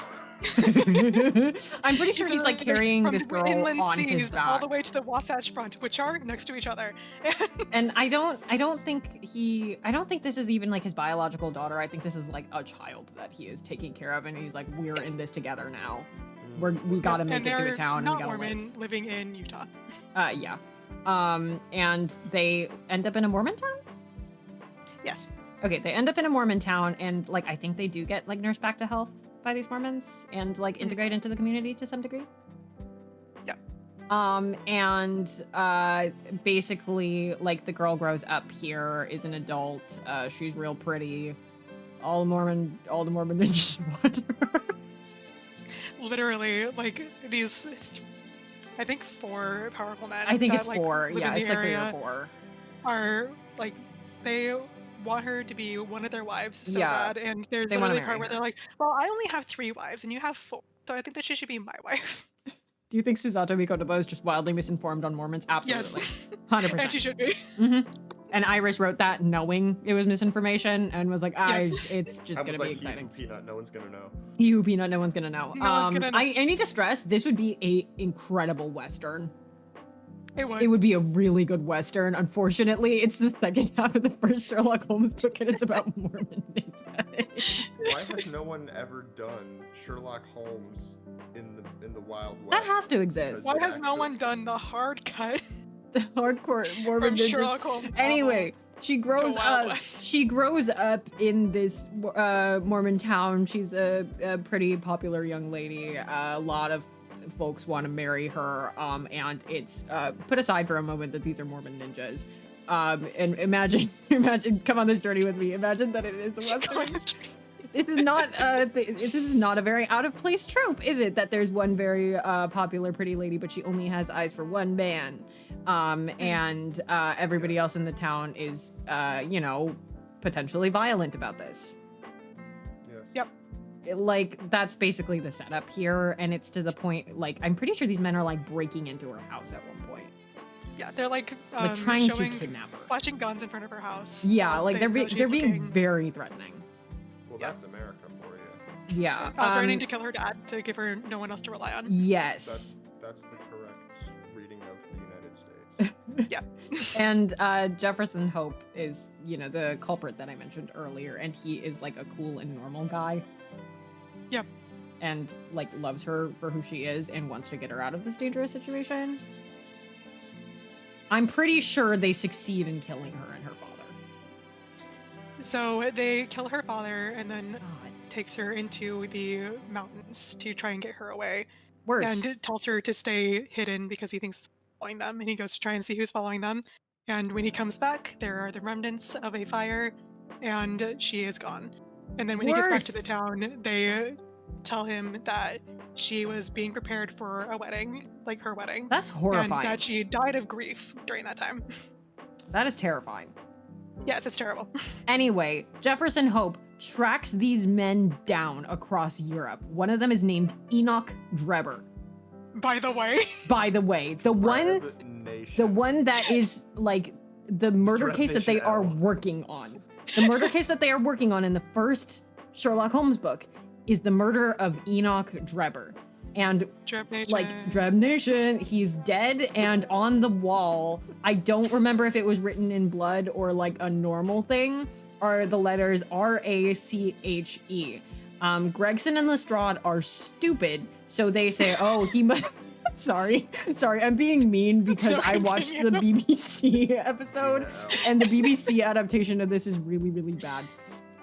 I'm pretty sure he's like carrying from this the girl inland on seas his back. all the way to the Wasatch Front, which are next to each other. And I don't think this is even like his biological daughter. I think this is like a child that he is taking care of, and he's like, we're Yes. in this together now. We gotta make and it to a they're town. not We gotta Mormon living in Utah. live. Yeah. And they end up in a Mormon town. Yes. Okay, they end up in a Mormon town, and like I think they do get like nursed back to health by these Mormons and like integrate into the community to some degree. Yeah. And basically like the girl grows up here, is an adult, she's real pretty. All the Mormon ninjas want her. Literally, like these, I think 4 powerful men. I think that, it's like, 4. live Yeah, in it's the like 3 or area 4. Are like they want her to be one of their wives so Yeah, bad, and there's they wanna literally a part marry where her. they're like, "Well, I only have 3 wives, and you have 4, so I think that she should be my wife." Do you think Susato Mikotomo is just wildly misinformed on Mormons? Absolutely. Yes, 100%. and she should be. And Iris wrote that knowing it was misinformation and was like, Yes. it's just I gonna was be like, exciting. Peanut, no one's gonna know. You peanut, no one's gonna know. No one's gonna know. I need to stress this would be a incredible Western. It would. It would be a really good Western. Unfortunately, it's the second half of the first Sherlock Holmes book and it's about Mormon ninjas. Why has no one ever done Sherlock Holmes in the Wild West? That has to exist. Why Because has no actually- one done the hard cut? hardcore Mormon From ninjas. Sherlock Holmes. Anyway, she grows Wild up. West. She grows up in this Mormon town. She's a pretty popular young lady. A lot of folks want to marry her. And it's put aside for a moment that these are Mormon ninjas. And imagine, come on this journey with me. Imagine that it is a Western. This is not a very out of place trope, is it? That there's one very popular pretty lady, but she only has eyes for one man, and everybody else in the town is, potentially violent about this. Yes. Yep. Like that's basically the setup here, and it's to the point. Like I'm pretty sure these men are like breaking into her house at one point, Yeah, they're like trying to showing, kidnap her. flashing guns in front of her house. Yeah, while like they're know she's being looking. very threatening. Well, Yeah. that's America for you. Yeah. Threatening to kill her dad to give her no one else to rely on. Yes. That's the correct reading of the United States. And Jefferson Hope is, the culprit that I mentioned earlier, and he is like a cool and normal guy. Yep. And like loves her for who she is and wants to get her out of this dangerous situation. I'm pretty sure they succeed in killing her and her father. So they kill her father and then God. takes her into the mountains to try and get her away. Worse. And tells her to stay hidden because he thinks it's following them. And he goes to try and see who's following them. And when he comes back, there are the remnants of a fire, and she is gone. And then when he gets back to the Worse. town, they tell him that she was being prepared for a wedding, like her wedding. That's And horrifying. that she died of grief during that time. That is terrifying. Yes, it's terrible. Anyway, Jefferson Hope tracks these men down across Europe. One of them is named Enoch Drebber. By the way, The one Nation. that is like the murder Dread case that they Nation are L. working on. The murder case that they are working on in the first Sherlock Holmes book is the murder of Enoch Drebber. And Dreb Nation. like Dreb Nation, he's dead, and on the wall, I don't remember if it was written in blood or like a normal thing, are the letters R-A-C-H-E. Gregson and Lestrade are stupid, so they say, oh, he must... Sorry, I'm being mean because No, I watched the BBC episode, and the BBC adaptation of this is really, really bad.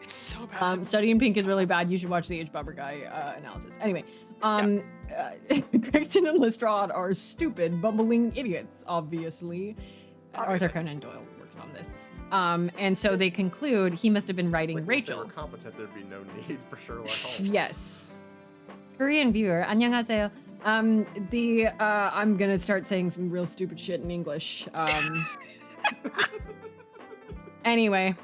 It's so bad. Study in Pink is really bad. You should watch the H. Bummer Guy analysis. Anyway, Gregson and Lestrade are stupid, bumbling idiots, obviously. Arthur Conan Doyle works on this. And so they conclude he must have been writing If they Rachel. were competent, there'd be no need for Sherlock Holmes. Yes. Korean viewer, annyeonghaseyo. I'm gonna start saying some real stupid shit in English. Anyway.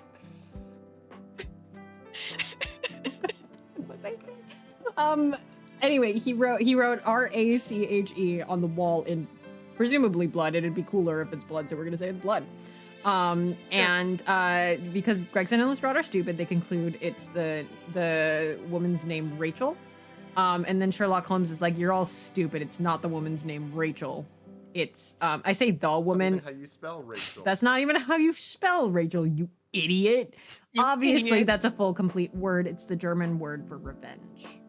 What was I saying? Anyway, he wrote R-A-C-H-E on the wall in presumably blood. It'd be cooler if it's blood, so we're gonna say it's blood. And because Gregson and Lestrade are stupid, they conclude it's the woman's name Rachel. And then Sherlock Holmes is like, you're all stupid. It's not the woman's name Rachel. It's I say the woman. How you spell Rachel? That's not even how you spell Rachel, you idiot. You Obviously, idiot. that's a full complete word. It's the German word for revenge.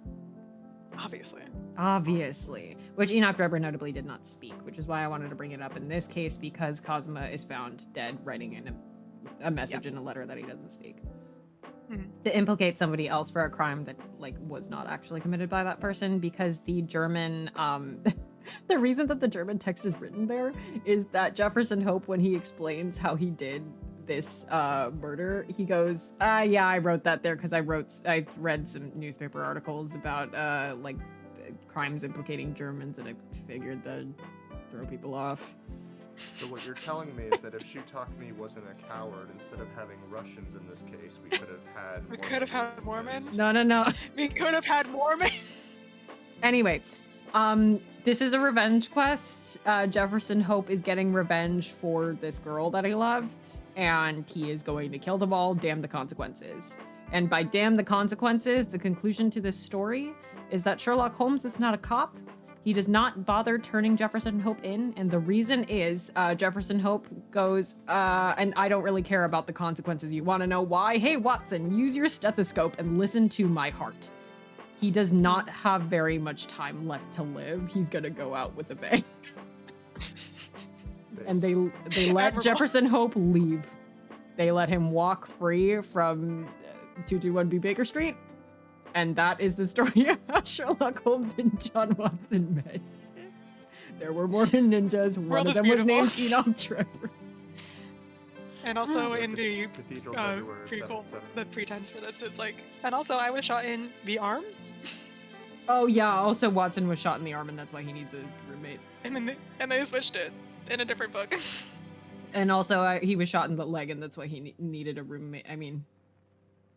Obviously. Which Enoch Drebber notably did not speak, which is why I wanted to bring it up in this case, because Kazuma is found dead writing in a message in a letter that he doesn't speak. Mhm. To implicate somebody else for a crime that like was not actually committed by that person, because the German the reason that the German text is written there is that Jefferson Hope, when he explains how he did this murder, he goes, yeah, I wrote that there because I read some newspaper articles about like crimes implicating Germans, and I figured that'd throw people off. So what you're telling me is that if Shutakmi wasn't a coward, instead of having Russians in this case, we could have had. We could have had Mormons. No. We could have had Mormons. Anyway, this is a revenge quest. Jefferson Hope is getting revenge for this girl that he loved, and he is going to kill them all, damn the consequences. And by damn the consequences, the conclusion to this story is that Sherlock Holmes is not a cop. He does not bother turning Jefferson Hope in, and the reason is Jefferson Hope goes, and I don't really care about the consequences. You want to know why? Hey, Watson, use your stethoscope and listen to my heart. He does not have very much time left to live. He's gonna go out with a bang. and they let Admirable. Jefferson Hope leave. They let him walk free from 221B Baker Street, and that is the story of how Sherlock Holmes and John Watson met. There were Mormon ninjas. One World of is them was named beautiful. Enoch Trevor. And also in the Cathedrals everywhere, et cetera, prequel, et cetera. the pretense for this, it's like, and also I was shot in the arm, Oh yeah. Also, Watson was shot in the arm, and that's why he needs a roommate. and they switched it in a different book. And also, he was shot in the leg, and that's why he needed a roommate. I mean,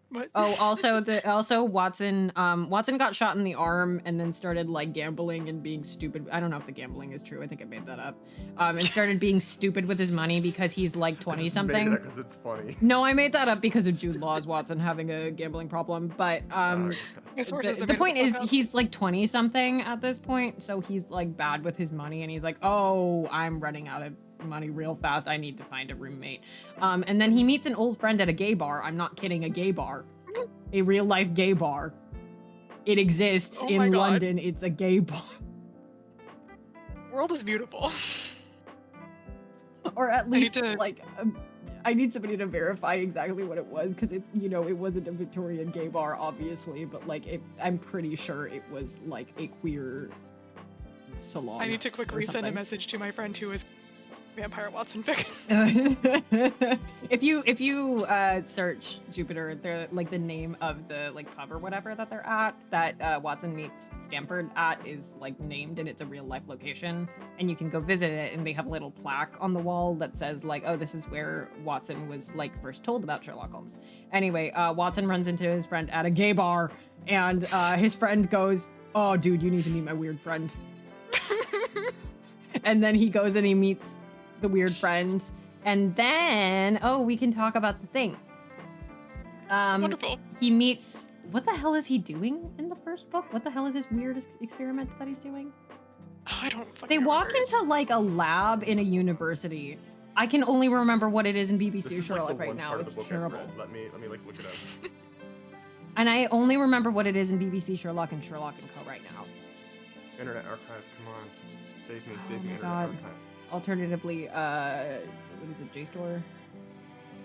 What? oh, also Watson got shot in the arm and then started like gambling and being stupid. I don't know if the gambling is true. I think I made that up. And started being stupid with his money because he's like 20 something. Because it's funny. No, I made that up because of Jude Law's Watson having a gambling problem. But My sources the have made point the is fuck up. he's like 20 something at this point, so he's like bad with his money, and he's like, oh, I'm running out of money real fast. I need to find a roommate. And then he meets an old friend at a gay bar. I'm not kidding, a gay bar. A real life gay bar. It exists Oh my in God. London. It's a gay bar. World is beautiful. Or at need least to- like I need somebody to verify exactly what it was, because it's, you know, it wasn't a Victorian gay bar, obviously, but like I'm pretty sure it was like a queer salon. I need to quickly or send a something. message to my friend who is Vampire Watson fic. if you search Jupiter, the like the name of the like pub or whatever that they're at, that Watson meets Stamford at, is like named, and it's a real life location, and you can go visit it, and they have a little plaque on the wall that says like, oh, this is where Watson was like first told about Sherlock Holmes. Anyway, Watson runs into his friend at a gay bar, and his friend goes, oh dude, you need to meet my weird friend. And then he goes and he meets the weird friend, and then we can talk about the thing. Wonderful. He meets, what the hell is he doing in the first book? What the hell is this weird experiment that he's doing? Oh, I don't fucking They walk remember. into like a lab in a university. I can only remember what it is in This BBC is, like, Sherlock the right one now. part of It's the book I've terrible. read. Let me like look it up. And I only remember what it is in BBC Sherlock and Sherlock & Co. right now. Internet Archive, come on. Save me, Oh save me, my Internet God. Archive. Alternatively, what is it, JSTOR?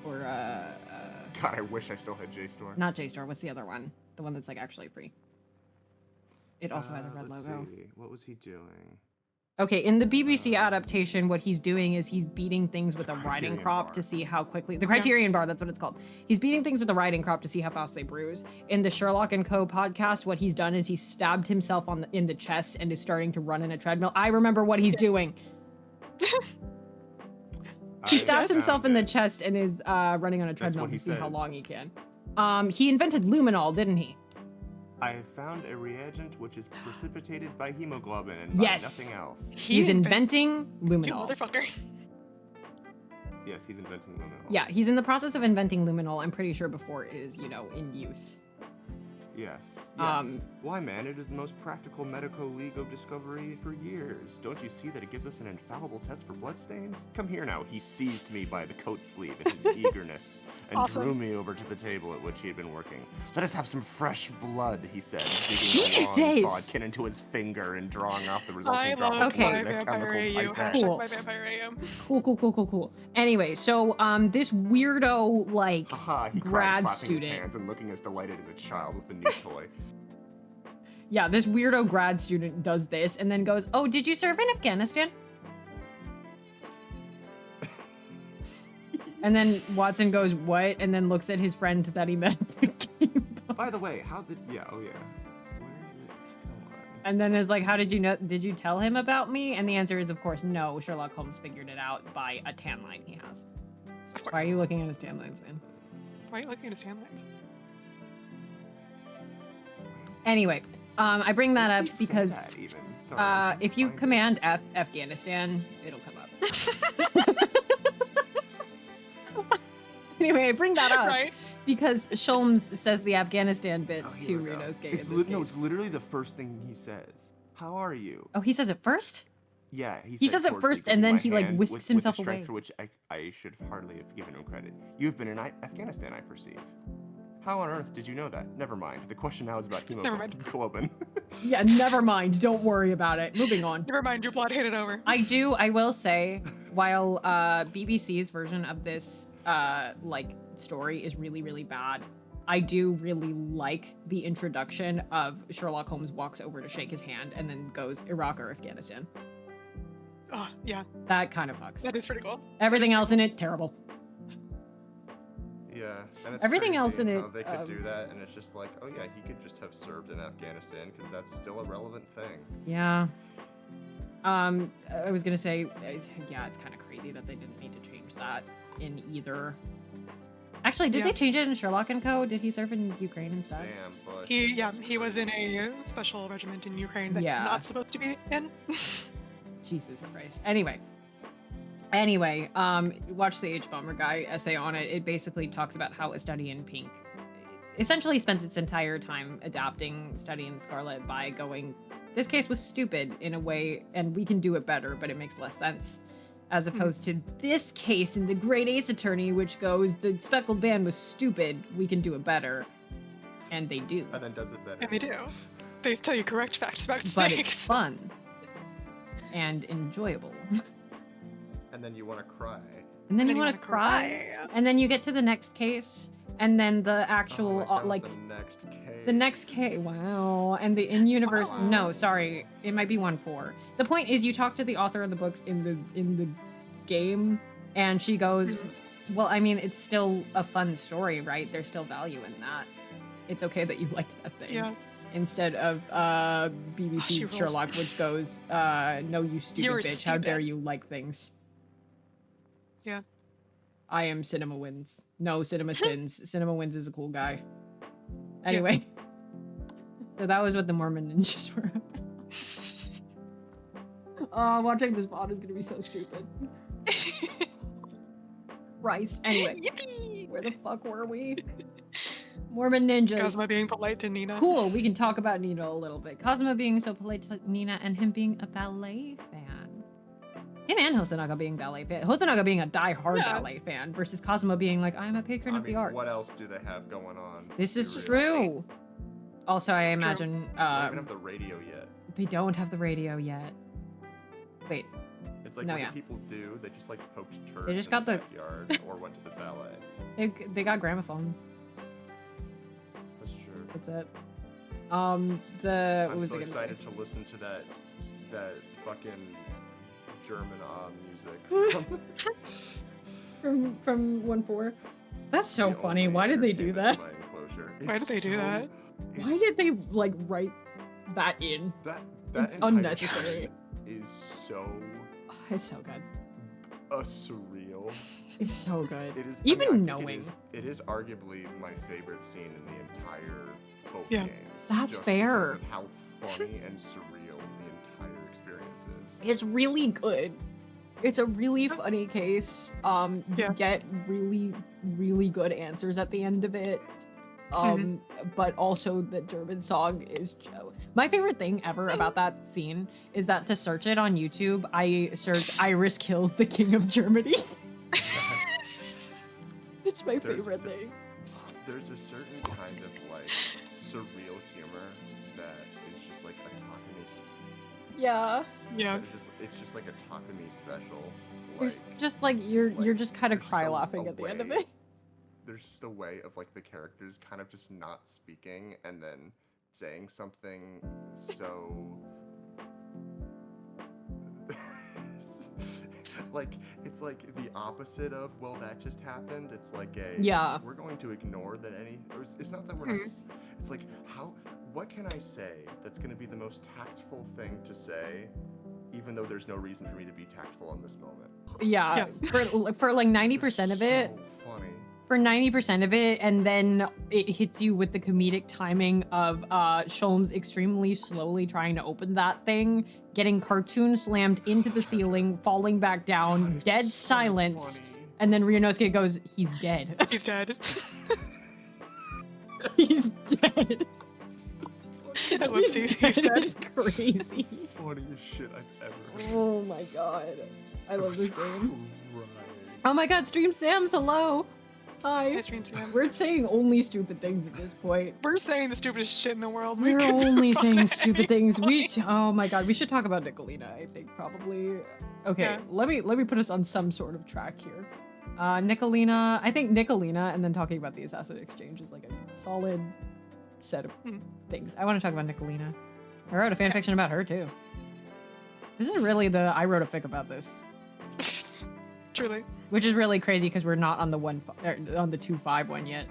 Or, God, I wish I still had JSTOR. not JSTOR, what's the other one? The one that's like actually free. It also has a red Let's logo. see. What was he doing? Okay, in the BBC adaptation, what he's doing is he's beating things with a riding Criterion crop bar. to see how quickly, the Criterion bar, that's what it's called. He's beating things with a riding crop to see how fast they bruise. In the Sherlock & Co. podcast, what he's done is he stabbed himself in the chest and is starting to run in a treadmill. I remember what he's doing. He stabs himself in the chest and is running on a treadmill what to he see how says. long he can. He invented luminol, didn't he? I have found a reagent which is precipitated by hemoglobin and by Yes. nothing else. He's inventing You luminol. motherfucker. Yes, he's inventing luminol. Yeah, he's in the process of inventing luminol. I'm pretty sure before it is, you know, in use. Yes. Yeah. Um, Why, man, it is the most practical medico-legal discovery for years. Don't you see that it gives us an infallible test for bloodstains? Come here now. He seized me by the coat sleeve in his eagerness and Awesome. drew me over to the table at which he had been working. Let us have some fresh blood, he said, digging a long Jesus. bodkin into his finger and drawing off the resulting I drop love of Okay. blood my in a Vampire chemical AU. pipette. Cool. Hashtag my Vampire AM. Cool. Anyway, so this weirdo like Haha, he cried, grad clapping his student. hands and looking as delighted as a child with the new toy. Yeah, this weirdo grad student does this and then goes, "Oh, did you serve in Afghanistan?" And then Watson goes, "What?" And then looks at his friend that he met at the game. By the way, how did... Yeah, oh yeah. Where is it? Come on. And then is like, "How did you know? Did you tell him about me?" And the answer is, of course, no. Sherlock Holmes figured it out by a tan line he has. Of course. Why are you looking at his tan lines, man? Why are you looking at his handlines? Anyway, I bring that Where up did he say because that even? Sorry, if you find it. command Afghanistan, it'll come up. Anyway, I bring that up Right? because Sholmes says the Afghanistan bit Oh, to here we go. Reno's gate. It's no, it's literally the first thing he says. How are you? Oh, he says it first? Yeah, He says it towards first, me, and then my he, like, hand whisks with himself the strength away. For which I should hardly have given him credit. You have been in Afghanistan, I perceive. How on earth did you know that? Never mind. The question now is about Never mind. hemoglobin. Yeah, never mind. Don't worry about it. Moving on. Never mind, your blood hit it over. I will say while BBC's version of this like story is really, really bad, I do really like the introduction of Sherlock Holmes walks over to shake his hand and then goes Iraq or Afghanistan. Oh, yeah. That kind of fucks. That is pretty cool. Everything else in it, terrible. Yeah, and it's Everything crazy else in how it, they could do that, and it's just like, oh yeah, he could just have served in Afghanistan because that's still a relevant thing. Yeah. I was gonna say, yeah, it's kind of crazy that they didn't need to change that in either. Actually, did Yeah. they change it in Sherlock & Co? Did he serve in Ukraine instead? Damn, but He was in a special regiment in Ukraine that Yeah. he's not supposed to be in. Jesus Christ. Anyway, watch the H Bomber guy essay on it. It basically talks about how A Study in Pink essentially spends its entire time adapting Study in Scarlet by going, this case was stupid in a way, and we can do it better, but it makes less sense. As opposed to this case in The Great Ace Attorney, which goes, the speckled band was stupid, we can do it better. And they do. and then does it better. And they do. They tell you correct facts about But snakes. it's fun. And enjoyable. And then you want to cry. And then Then you want to cry. And then you get to the next case, and then the actual, Oh my God, like, the next case. wow. And the in-universe, Wow. no, sorry, it might be 1-4. The point is you talk to the author of the books in the game, and she goes, well, I mean, it's still a fun story, right? There's still value in that. It's okay that you liked that thing. Yeah. Instead of she BBC rules. Sherlock, which goes, no, you stupid You're bitch, how dare stupid. you like things. Yeah. I am Cinema Wins. No, Cinema Sins. Cinema Wins is a cool guy. Anyway. So that was what the Mormon ninjas were about. Watching this pod is gonna be so stupid. Christ. Anyway, Yippee! where the fuck were we? Mormon ninjas. Kazuma being polite to Nina. Cool, we can talk about Nina a little bit. Kazuma being so polite to Nina and him being a ballet fan. Him and Hosonaga being ballet fan. Hosonaga being a die-hard Yeah. ballet fan versus Kazuma being like, I'm a patron I of mean, the arts. what else do they have going on? This is Be real. true. Also, I imagine They don't even have the radio yet. they don't have the radio yet. Wait, It's like No, what yeah. do people do? They just like poked turds They just in got the the- backyard or went to the ballet. they got gramophones. That's true. That's it. What I'm was so I gonna excited say? to listen to that fucking German music. From 1-4. That's so The funny. only Why did they do entertainment that? in my enclosure. Why did they do that? Why did they like write that in? that It's entire unnecessary. track is so Oh, it's so good. surreal. It's so good. It is Even I think knowing. it is arguably my favorite scene in the entire both Yeah. games. That's just fair. Because of how funny and surreal the entire experience is. It's really good. It's a really funny case. You Yeah. get really, really good answers at the end of it. But also the German song is my favorite thing ever about that scene is that to search it on YouTube, I searched Iris kills the King of Germany. It's my There's- favorite thing. There's a certain kind of like surreal humor that is just like a Takumi. Yeah. Yeah. It's just like a Takumi special. There's Like, just like you're like, just kind of there's just cry a laughing at the end of way- it. there's just a way of like the characters kind of just not speaking and then saying something so like it's like the opposite of well that just happened. It's like a Yeah. we're going to ignore that any or it's not that we're not it's like what can I say that's going to be the most tactful thing to say even though there's no reason for me to be tactful in this moment. Yeah. For like 90% of it. So funny. For 90% of it, and then it hits you with the comedic timing of Sholmes extremely slowly trying to open that thing, getting cartoon slammed into the ceiling, falling back down, God, dead it's so silence, funny. and then Ryunosuke goes, he's dead. He's dead. He's dead. Whoopsies, he's dead. It's crazy. Funniest shit I've ever heard. Oh my god. I love this game. Crying. Oh my god, Stream Sam's hello. Hi. Ice cream Sam. We're saying only stupid things at this point. We're saying the stupidest shit in the world. We're could only move on saying at stupid any things. point. Oh my god, we should talk about Nicolina, I think, probably. Okay, Yeah. let me put us on some sort of track here. Nicolina, I think Nicolina, and then talking about the Assassin Exchange is like a solid set of things. I want to talk about Nicolina. I wrote a fanfiction about her too. This is really I wrote a fic about this. Truly. Which is really crazy because we're not on the on the 2.5 one yet.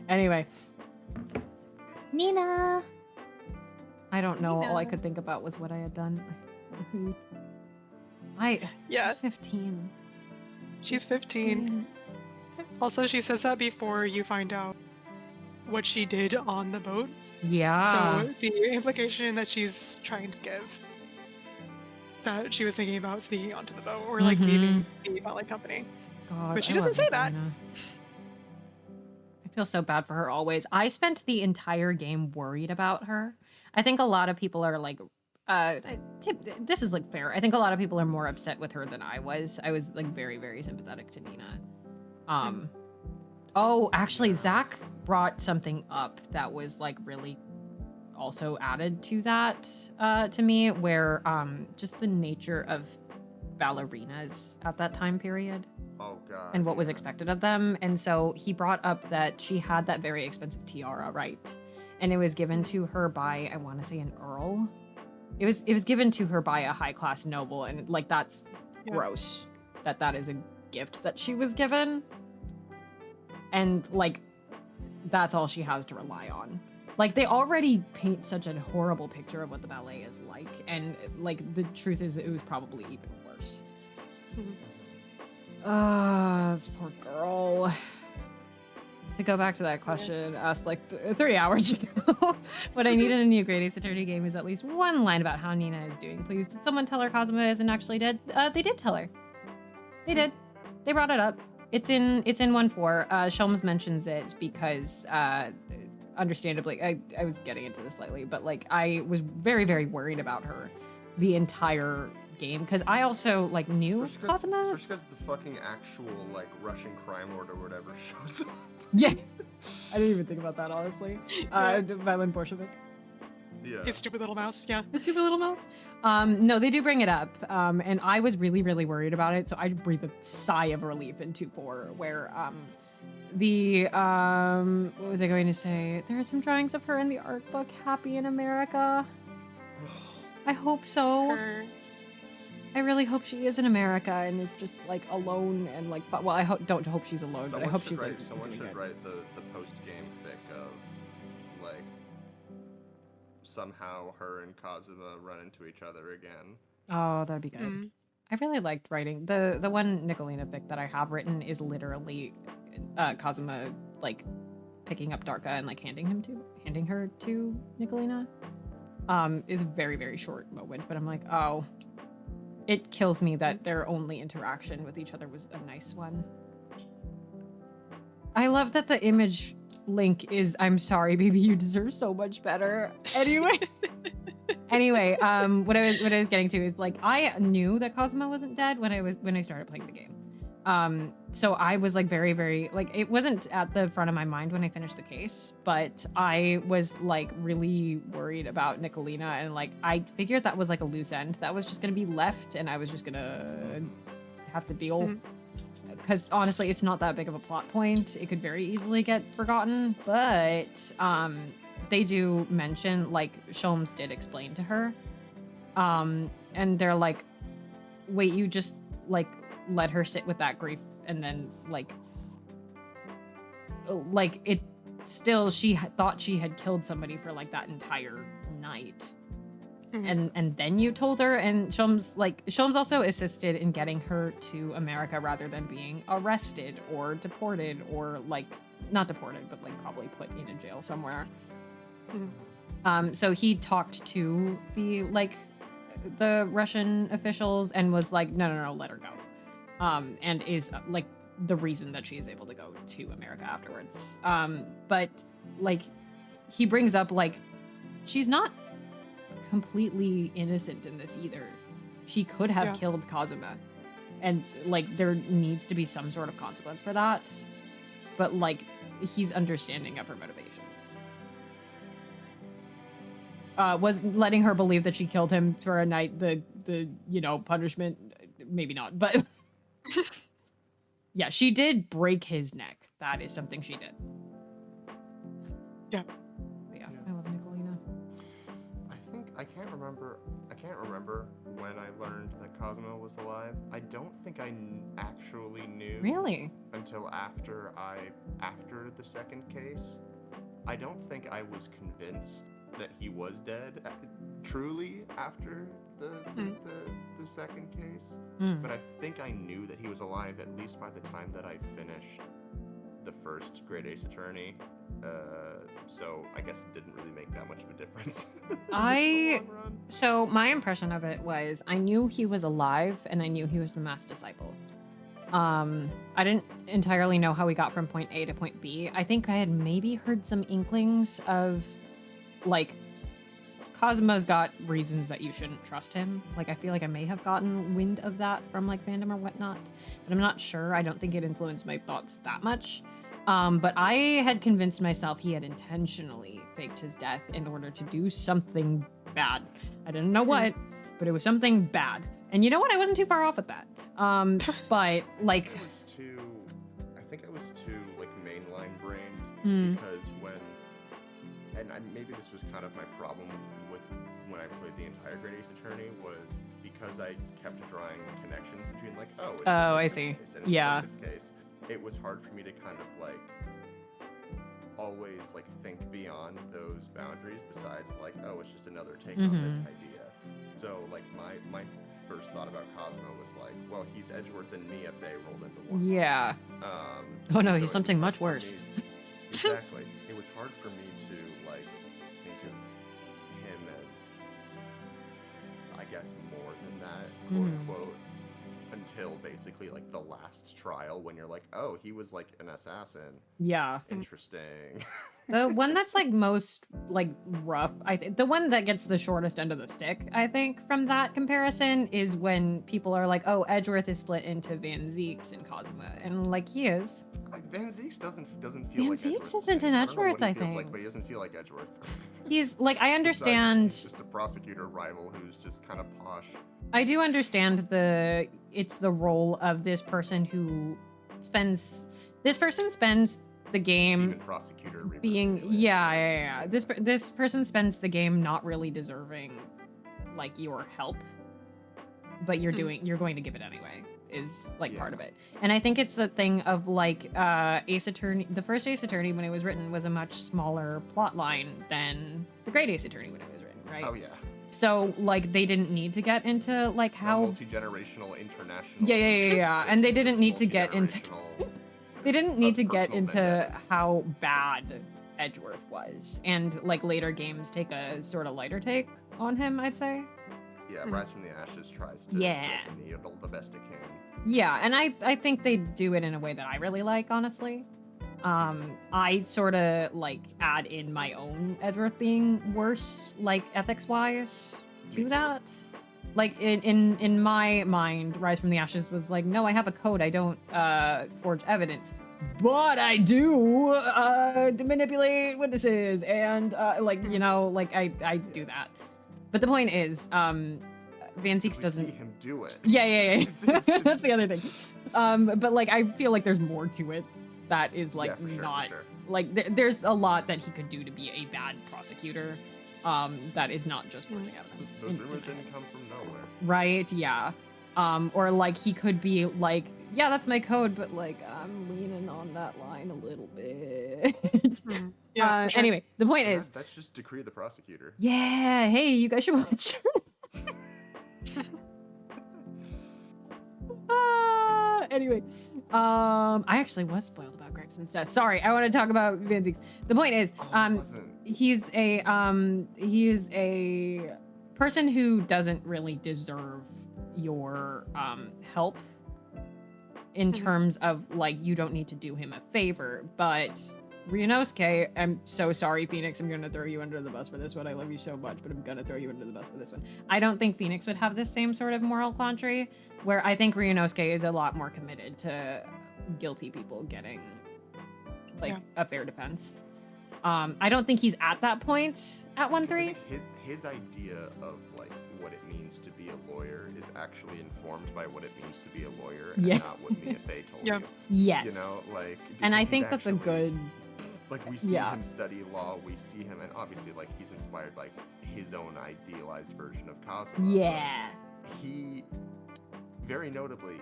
Anyway. Nina. I don't know. All I Nina. could think about was what I had done. Yeah. She's 15. She's 15. Also, she says that before you find out what she did on the boat. Yeah. So the implication that she's trying to give that she was thinking about sneaking onto the boat or like leaving the ballet company. God, But she I love doesn't say that. Nicolina. I feel so bad for her always. I spent the entire game worried about her. I think a lot of people are like, this is like fair. I think a lot of people are more upset with her than I was. I was like very, very sympathetic to Nina. Oh, actually, Zach brought something up that was like really also added to that to me, where just the nature of ballerinas at that time period. Oh god. And what was expected of them. And so he brought up that she had that very expensive tiara, right? And it was given to her by, I want to say, an earl. It was given to her by a high-class noble, and like that's gross that is a gift that she was given. And like that's all she has to rely on. Like they already paint such a horrible picture of what the ballet is like, and like the truth is it was probably even worse. This poor girl. To go back to that question asked like 3 hours ago, what I need in a new Grade A Saturday game is at least one line about how Nina is doing. Please, did someone tell her Kazuma isn't actually dead? They did tell her. They did. They brought it up. It's in 1.4. Sholmes mentions it because, understandably, I was getting into this slightly, but like I was very, very worried about her the entire game because I also like knew Kazuma. Especially because the fucking actual like Russian crime lord or whatever shows up. Yeah, I didn't even think about that honestly. Violent Bolshevik. Yeah. His stupid little mouse, yeah. The stupid little mouse. No, they do bring it up, and I was really, really worried about it. So I breathed a sigh of relief in 2.4, where what was I going to say? There are some drawings of her in the art book, Happy in America. I hope so. Her, I really hope she is in America and is just like alone and like. Well, I don't hope she's alone, but I hope she's like. Someone doing should it. write the post-game fic of like somehow her and Kazuma run into each other again. Oh, that'd be good. I really liked writing the one Nicolina fic that I have written is literally Kazuma like picking up Darka and like handing her to Nicolina. Is a very, very short moment, but I'm like, oh, it kills me that their only interaction with each other was a nice one. I love that the image link is I'm sorry, baby, you deserve so much better. Anyway. What I was getting to is like I knew that Kazuma wasn't dead when I started playing the game. So I was like very, very like it wasn't at the front of my mind when I finished the case, but I was like really worried about Nicolina and like I figured that was like a loose end that was just gonna be left and I was just gonna have to deal. Because honestly, it's not that big of a plot point. It could very easily get forgotten, but they do mention, like, Sholmes did explain to her. And they're like, wait, you just, like, let her sit with that grief and then, like, it still, she thought she had killed somebody for, like, that entire night. And then you told her, and Sholmes also assisted in getting her to America rather than being arrested or deported or, like, not deported, but, like, probably put in a jail somewhere. So he talked to the Russian officials and was like, no, let her go. And is like the reason that she is able to go to America afterwards. But like he brings up like she's not completely innocent in this either. She could have killed Kazuma. and like there needs to be some sort of consequence for that. But like he's understanding of her motivations. Was letting her believe that she killed him for a night the punishment? Maybe not, but yeah, she did break his neck. That is something she did. Yeah. But yeah, I love Nicolina. I can't remember when I learned that Kazuma was alive. I don't think I actually knew. Really? Until after the second case. I don't think I was convinced that he was dead truly after the second case. But I think I knew that he was alive at least by the time that I finished the first Great Ace Attorney. So I guess it didn't really make that much of a difference. So my impression of it was I knew he was alive and I knew he was the masked disciple. I didn't entirely know how we got from point A to point B. I think I had maybe heard some inklings of like Kazuma's got reasons that you shouldn't trust him. Like I feel like I may have gotten wind of that from like fandom or whatnot, but I'm not sure. I don't think it influenced my thoughts that much. But I had convinced myself he had intentionally faked his death in order to do something bad. I didn't know what, but it was something bad. And you know what? I wasn't too far off with that. But like, I think I was too like mainline brained because maybe this was kind of my problem with when I played the entire Great Ace Attorney was because I kept drawing connections between like, oh, it's I this see. Case, and Yeah. it's this case. It was hard for me to kind of like always like think beyond those boundaries besides like, oh, it's just another take on this idea. So like my first thought about Cosmo was like, well, he's Edgeworth and Mia Fey rolled into one. Yeah. Oh no, so he's something much worse. Exactly. It was hard for me to like think of him as, I guess, more than that, quote unquote, until basically like the last trial when you're like, oh, he was like an assassin. Yeah. Interesting. The one that's like most like rough, I think the one that gets the shortest end of the stick, I think, from that comparison is when people are like, oh, Edgeworth is split into Van Zieks and Cosima, and like he is. Van Zieks doesn't feel Van like Zieks Edgeworth. isn't an I don't know Edgeworth, what he I feels think. like, but he doesn't feel like Edgeworth. He's like, I Besides, understand. he's just a prosecutor rival who's just kind of posh. I do understand it's the role of this person who spends the game Demon prosecutor being yeah. This person spends the game not really deserving like your help, but you're going to give it anyway is like part of it. And I think it's the thing of like Ace Attorney, the first Ace Attorney when it was written was a much smaller plot line than the Great Ace Attorney when it was written, right? Oh yeah. So like they didn't need to get into like how multi-generational international. Yeah. And they didn't need to get into they didn't need to get into vendettas. how bad Edgeworth was. And like later games take a sort of lighter take on him, I'd say. Yeah, Rise from the Ashes tries to needle the best it can. Yeah, and I think they do it in a way that I really like, honestly. I sort of like add in my own Edgeworth being worse, like ethics-wise, to that. Like in my mind, Rise from the Ashes was like, no, I have a code. I don't forge evidence, but I do manipulate witnesses and like I do that. But the point is, Van Zieks doesn't. See him do it. Yeah. That's the other thing. But like I feel like there's more to it that is like not like there's a lot that he could do to be a bad prosecutor. That is not just forging evidence. Those rumors didn't come from nowhere. Right, yeah. Or like he could be like, yeah, that's my code, but like I'm leaning on that line a little bit. Yeah. Sure. Anyway, the point is That's just Decree the Prosecutor. yeah, hey, you guys should watch. Anyway, I actually was spoiled about Gregson's death. Sorry, I want to talk about Van Zieks. The point is, he is a person who doesn't really deserve your help in terms of like you don't need to do him a favor, but Ryunosuke, I'm so sorry, Phoenix. I'm gonna throw you under the bus for this one. I love you so much, but I'm gonna throw you under the bus for this one. I don't think Phoenix would have this same sort of moral quandary, where I think Ryunosuke is a lot more committed to guilty people getting like a fair defense. I don't think he's at that point at 1-3. His idea of like what it means to be a lawyer is actually informed by what it means to be a lawyer, and not what Mia Fey told you. Yes. You know, like. And I because think he's that's a actually- good. Like we see him study law, we see him, and obviously like he's inspired by his own idealized version of Kazuma. Yeah. But he, very notably,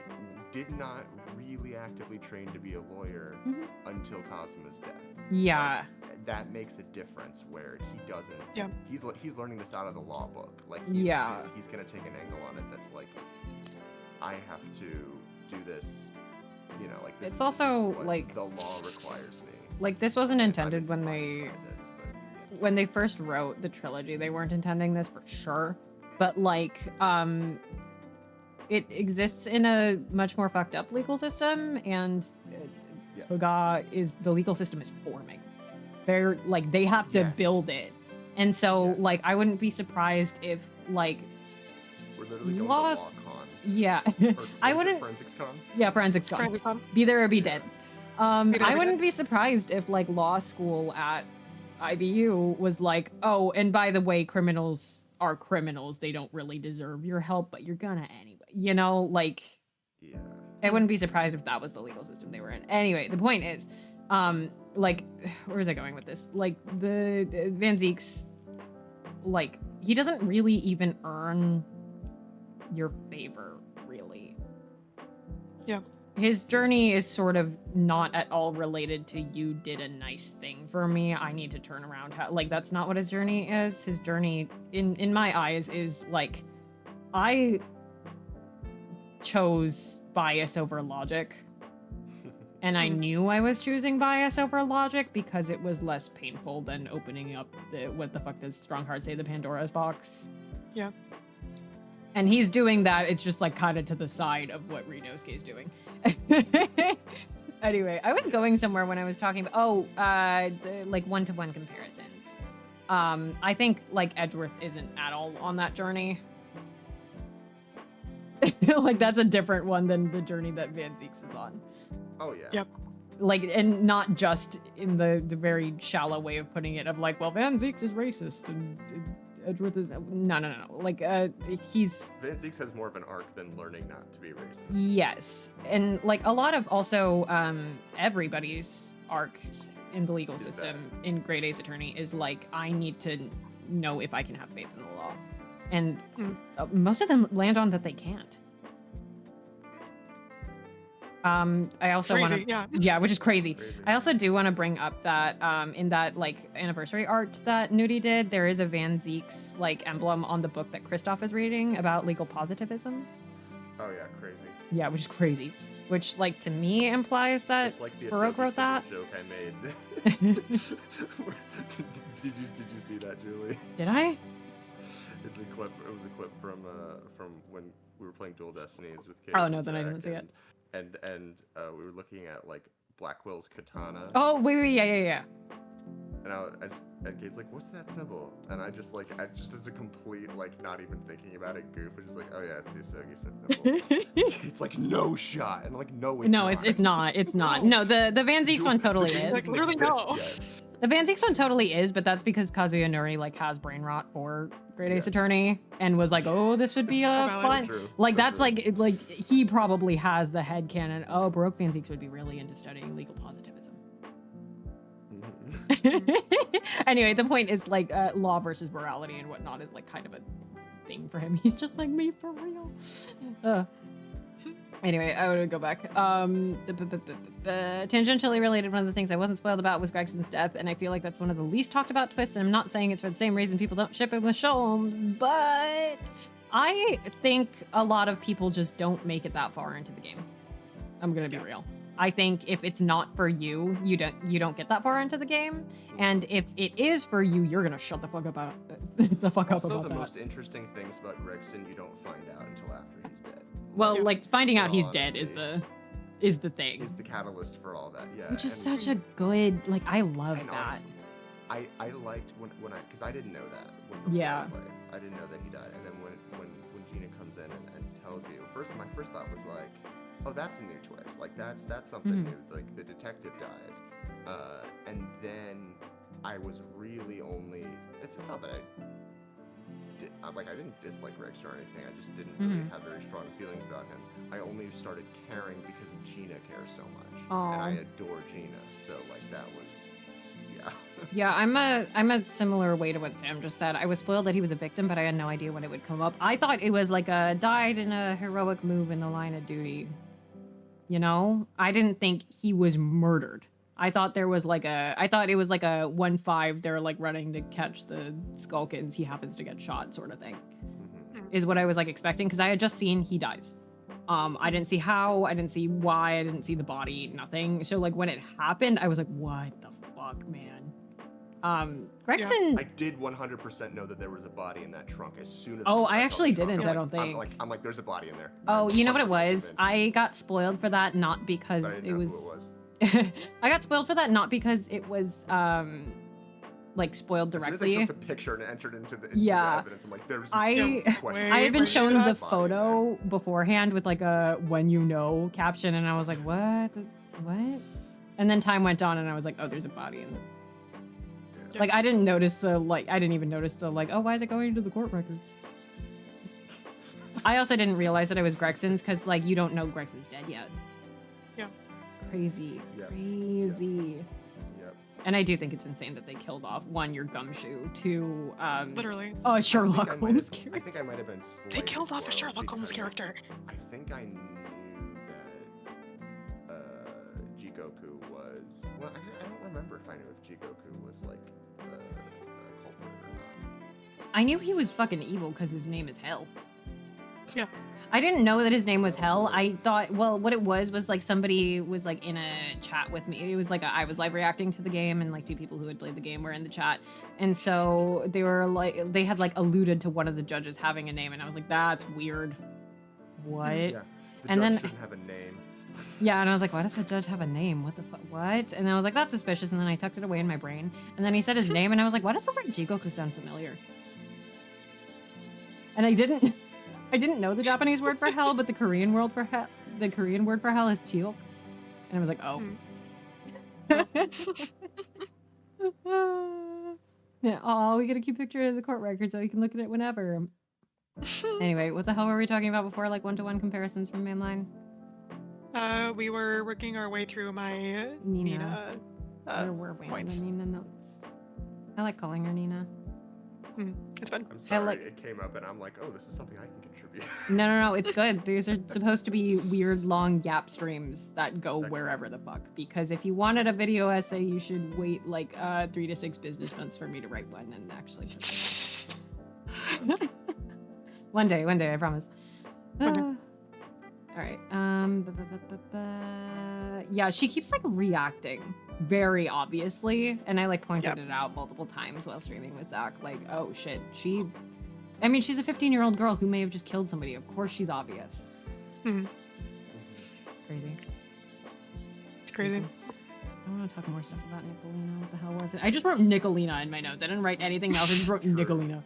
did not really actively train to be a lawyer until Kazuma's death. Yeah. Like, that makes a difference where he doesn't. Yeah. He's learning this out of the law book. Like he's gonna take an angle on it that's like, I have to do this. You know, like this It's is also, what like- the law requires me. Like this wasn't I'm intended when inspired by this, but, yeah. when they first wrote the trilogy, they weren't intending this for sure. But like, it exists in a much more fucked up legal system, and Toga is the legal system is forming. They're like they have to build it, and so like I wouldn't be surprised if like We're literally going law- to law con. Yeah, Or, I what is it, wouldn't. Forensics con? Yeah, forensics con. Forensics con. Be there or be dead. Be there or I be wouldn't dead. be surprised if like law school at IBU was like, oh, and by the way, criminals are criminals. They don't really deserve your help, but you're gonna anyway. You know, like Yeah. I wouldn't be surprised if that was the legal system they were in. Anyway, the point is, like, where was I going with this? Like the Van Zeek's, like he doesn't really even earn your favor, really. Yeah. His journey is sort of not at all related to you did a nice thing for me. I need to turn around. Like that's not what his journey is. His journey, in my eyes, is like I chose bias over logic, and I knew I was choosing bias over logic because it was less painful than opening up the what the fuck does Strongheart say, the Pandora's box. Yeah. And he's doing that. It's just like kind of to the side of what Ryunosuke is doing. Anyway, I was going somewhere when I was talking about like one-to-one comparisons. I think like Edgeworth isn't at all on that journey. Like that's a different one than the journey that Van Zeek's is on. Oh yeah. Yep. Like, and not just in the very shallow way of putting it of like, well, Van Zeek's is racist and Edgeworth is no. Like he's Van Zeeks has more of an arc than learning not to be racist. yes, and like a lot of also everybody's arc in the legal Is system in Great Ace Attorney is like I need to know if I can have faith in the law, and most of them land on that they can't. I also want Crazy, to, yeah. which is crazy. Crazy. I also do want to bring up that in that like anniversary art that Nudie did, there is a Van Zeek's like emblem on the book that Christoph is reading about legal positivism. Oh yeah, crazy. Yeah, which is crazy. Which like to me implies that It's like the Baroque Ahsoka wrote that. symbol joke I made. did you see that, Julie? Did I? It's a clip. It was a clip from when we were playing Dual Destinies with Kate. Oh, and no, then I Jack, didn't see it. And we were looking at like Blackwell's katana. Oh wait, yeah. And Kate's like, "What's that symbol?" And I just as a complete like not even thinking about it goof, was just like, "Oh yeah, it's the Asogi symbol." It's like no shot, and I'm like, no, it's No, not. it's not. No, the Van Zeek's one totally The game is. Like, doesn't literally exist no. yet. The Van Zeek's one totally is, but that's because Kazuya Nori like has brain rot for Great Ace Yes. Attorney and was like, oh, this would be a valid. fun. So true. Like So that's true. like he probably has the headcanon. Oh, Baroque Van Zeeks would be really into studying legal positivism. Anyway, the point is like law versus morality and whatnot is like kind of a thing for him. He's just like me for real. Anyway, I want to go back. Tangentially related, one of the things I wasn't spoiled about was Gregson's death, and I feel like that's one of the least talked about twists, and I'm not saying it's for the same reason people don't ship him with Sholmes, but I think a lot of people just don't make it that far into the game. I'm gonna be real. I think if it's not for you, you don't get that far into the game, and if it is for you, you're gonna shut the fuck up about Also, about the that. most interesting things about Gregson you don't find out until after he's dead. Well, like finding out in all he's dead is honesty. is the thing. is the catalyst for all that. Yeah. Which is and- such a good, like, I love and that. honestly, I liked when because I didn't know that before Yeah. I played. I didn't know that he died, and then when Gina comes in and tells you, my first thought was like, oh, that's a new twist. Like that's something Mhm. new. Like the detective dies, and then I was really only. It's not that I didn't dislike Rex or anything. I just didn't really Mhm. have very strong feelings about him. I only started caring because Gina cares so much, Aw. and I adore Gina. So like that was, yeah. Yeah, I'm a similar way to what Sam just said. I was spoiled that he was a victim, but I had no idea when it would come up. I thought it was like a died in a heroic move in the line of duty. You know? I didn't think he was murdered. I thought it was like a 1-5, they're like running to catch the Skulkins, he happens to get shot sort of thing. Is what I was like expecting, because I had just seen he dies. I didn't see how, I didn't see why, I didn't see the body, nothing. So like when it happened, I was like, what the fuck, man? Gregson. I did 100% know that there was a body in that trunk as soon as. Oh, I I saw actually the trunk. didn't, I'm I don't like- think. I'm like, there's a body in there. Oh, I'm you know what it 100% was? convinced, I got spoiled for that not but I because didn't it know was. who it was. I got spoiled for that not because it was like spoiled As soon as I directly. took the picture and entered into the Yeah. evidence, I'm like, there's I- no question. I had been Wait, shown wait, the that body in photo beforehand with like a when you know caption, and I was like, what? What? And then time went on, and I was like, oh, there's a body in it. Yeah. Like I didn't notice the like. I didn't even notice the like. Oh, why is it going into the court record? I also didn't realize that it was Gregson's because like you don't know Gregson's dead yet. Yeah. Crazy, Yep. crazy. Yep. And I do think it's insane that they killed off one, your gumshoe, two, Literally. Sherlock I might Holmes have- I character. think I might have been slightly They killed off a spoiled Sherlock Holmes because character. I think I knew that Jigoku was. Well, I don't remember if I knew if Jigoku was like a culprit or not. I knew he was fucking evil because his name is Hell. Yeah. I didn't know that his name was Hell. I thought, well, what it was like somebody was like in a chat with me. It was like I was live reacting to the game, and like two people who had played the game were in the chat. And so they were like, they had like alluded to one of the judges having a name, and I was like, that's weird. What? Yeah. The And judge then- shouldn't have a name. Yeah, and I was like, why does the judge have a name? What the fuck? What? And I was like, that's suspicious. And then I tucked it away in my brain. And then he said his name, and I was like, why does the word Jigoku sound familiar? And I didn't know the Japanese word for hell, but the Korean word for hell is Chiok. And I was like, oh. Yeah, oh, we get a cute picture of the court record so we can look at it whenever. Anyway, what the hell were we talking about before? Like one-to-one comparisons from mainline? We were working our way through my Nina. Nina. Where were we on points. the Nina notes? I like calling her Nina. It's fun. I'm sorry, like- it came up and I'm like, oh, this is something I can contribute. No, it's good. These are supposed to be weird, long yap streams that go Excellent. wherever the fuck. Because if you wanted a video essay, you should wait like 3 to 6 business months for me to write one and actually. One day, I promise. One day. All right. Yeah, she keeps like reacting very obviously, and I like pointed Yep. it out multiple times while streaming with Zach. Like, oh shit, she's a 15-year-old girl who may have just killed somebody. Of course, she's obvious. Mhm. It's crazy. It's crazy. I want to talk more stuff about Nicolina. What the hell was it? I just wrote Nicolina in my notes. I didn't write anything else. I just wrote True. Nicolina.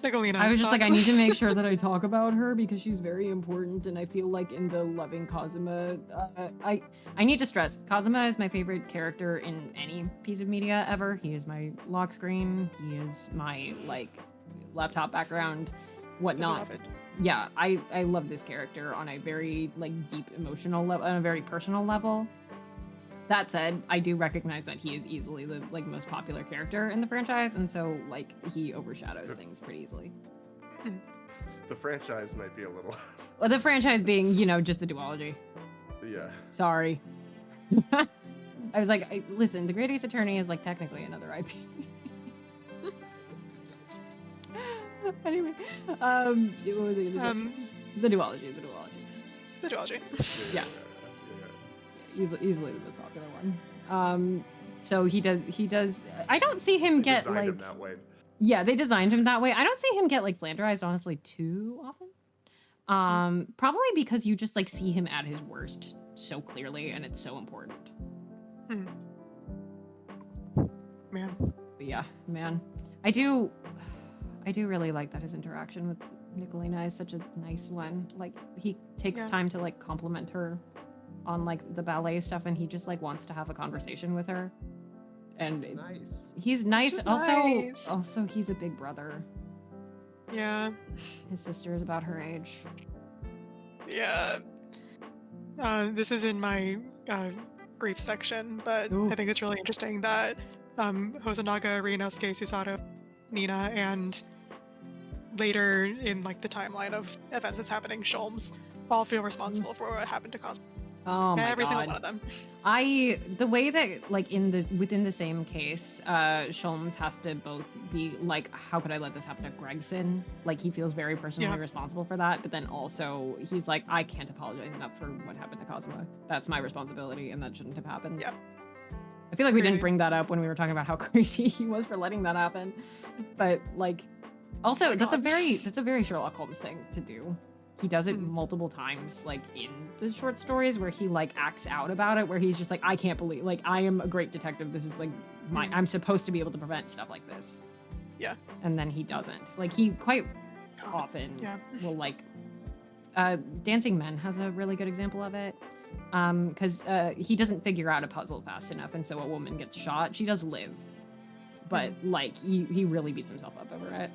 Nicolina. I was just like, I thoughts? need to make sure that I talk about her because she's very important, and I feel like in the loving Kazuma, I need to stress, Kazuma is my favorite character in any piece of media ever. He is my lock screen. He is my like laptop background, whatnot. Beloved. Yeah, I love this character on a very like deep emotional level, on a very personal level. That said, I do recognize that he is easily the like most popular character in the franchise, and so like he overshadows things pretty easily. The franchise might be a little. Well, the franchise being, you know, just the duology. Yeah. Sorry. I was like, listen, the Great Ace Attorney is like technically another IP. Anyway, what was I gonna say? The duology. The duology. Yeah. Easily the most popular one. So he does. I don't see him They get designed like. him that way. Yeah, they designed him that way. I don't see him get like flanderized, honestly, too often. Probably because you just like see him at his worst so clearly, and it's so important. Man. But yeah, man, I do really like that his interaction with Nicolina is such a nice one. Like he takes time to like compliment her on like the ballet stuff, and he just like wants to have a conversation with her. And he's nice. Also he's a big brother. Yeah. His sister is about her age. Yeah. This is in my brief section, but I think it's really interesting that Hosonaga, Ryunosuke, Susato, Nina, and later in like the timeline of events that's happening, Sholmes all feel responsible for what happened to Kazuma. Oh my Every god. single one of them. The way that like within the same case, Sholmes has to both be like, how could I let this happen to Gregson? Like he feels very personally responsible for that, but then also he's like, I can't apologize enough for what happened to Kazuma. That's my responsibility, and that shouldn't have happened. Yeah. I feel like we didn't bring that up when we were talking about how crazy he was for letting that happen, but like, also that's a very Sherlock Holmes thing to do. He does it multiple times, like in the short stories where he like acts out about it, where he's just like, I can't believe, like, I am a great detective. This is like I'm supposed to be able to prevent stuff like this. Yeah. And then he doesn't. Like he quite often will like, Dancing Men has a really good example of it. Because he doesn't figure out a puzzle fast enough, and so a woman gets shot. She does live, but like he really beats himself up over it.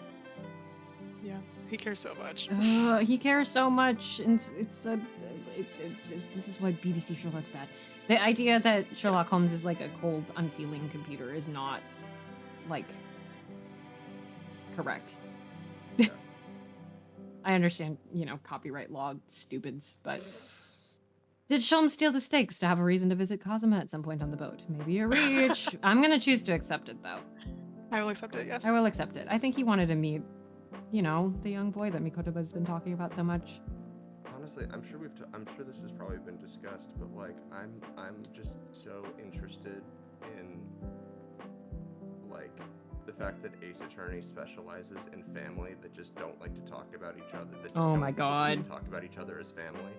Yeah. He cares so much. He cares so much, and this is why BBC Sherlock's bad. The idea that Sherlock Holmes is like a cold, unfeeling computer is not, like, correct. Yeah. I understand, copyright law, stupids, but did Sholmes steal the stakes to have a reason to visit Kazuma at some point on the boat? Maybe a reach. I'm gonna choose to accept it, though. I will accept it, yes. I will accept it. I think he wanted to meet, the young boy that Mikotoba's been talking about so much. Honestly, I'm sure this has probably been discussed, but like I'm just so interested in like the fact that Ace Attorney specializes in family that just don't like to talk about each other. That just don't my god. talk about each other as family.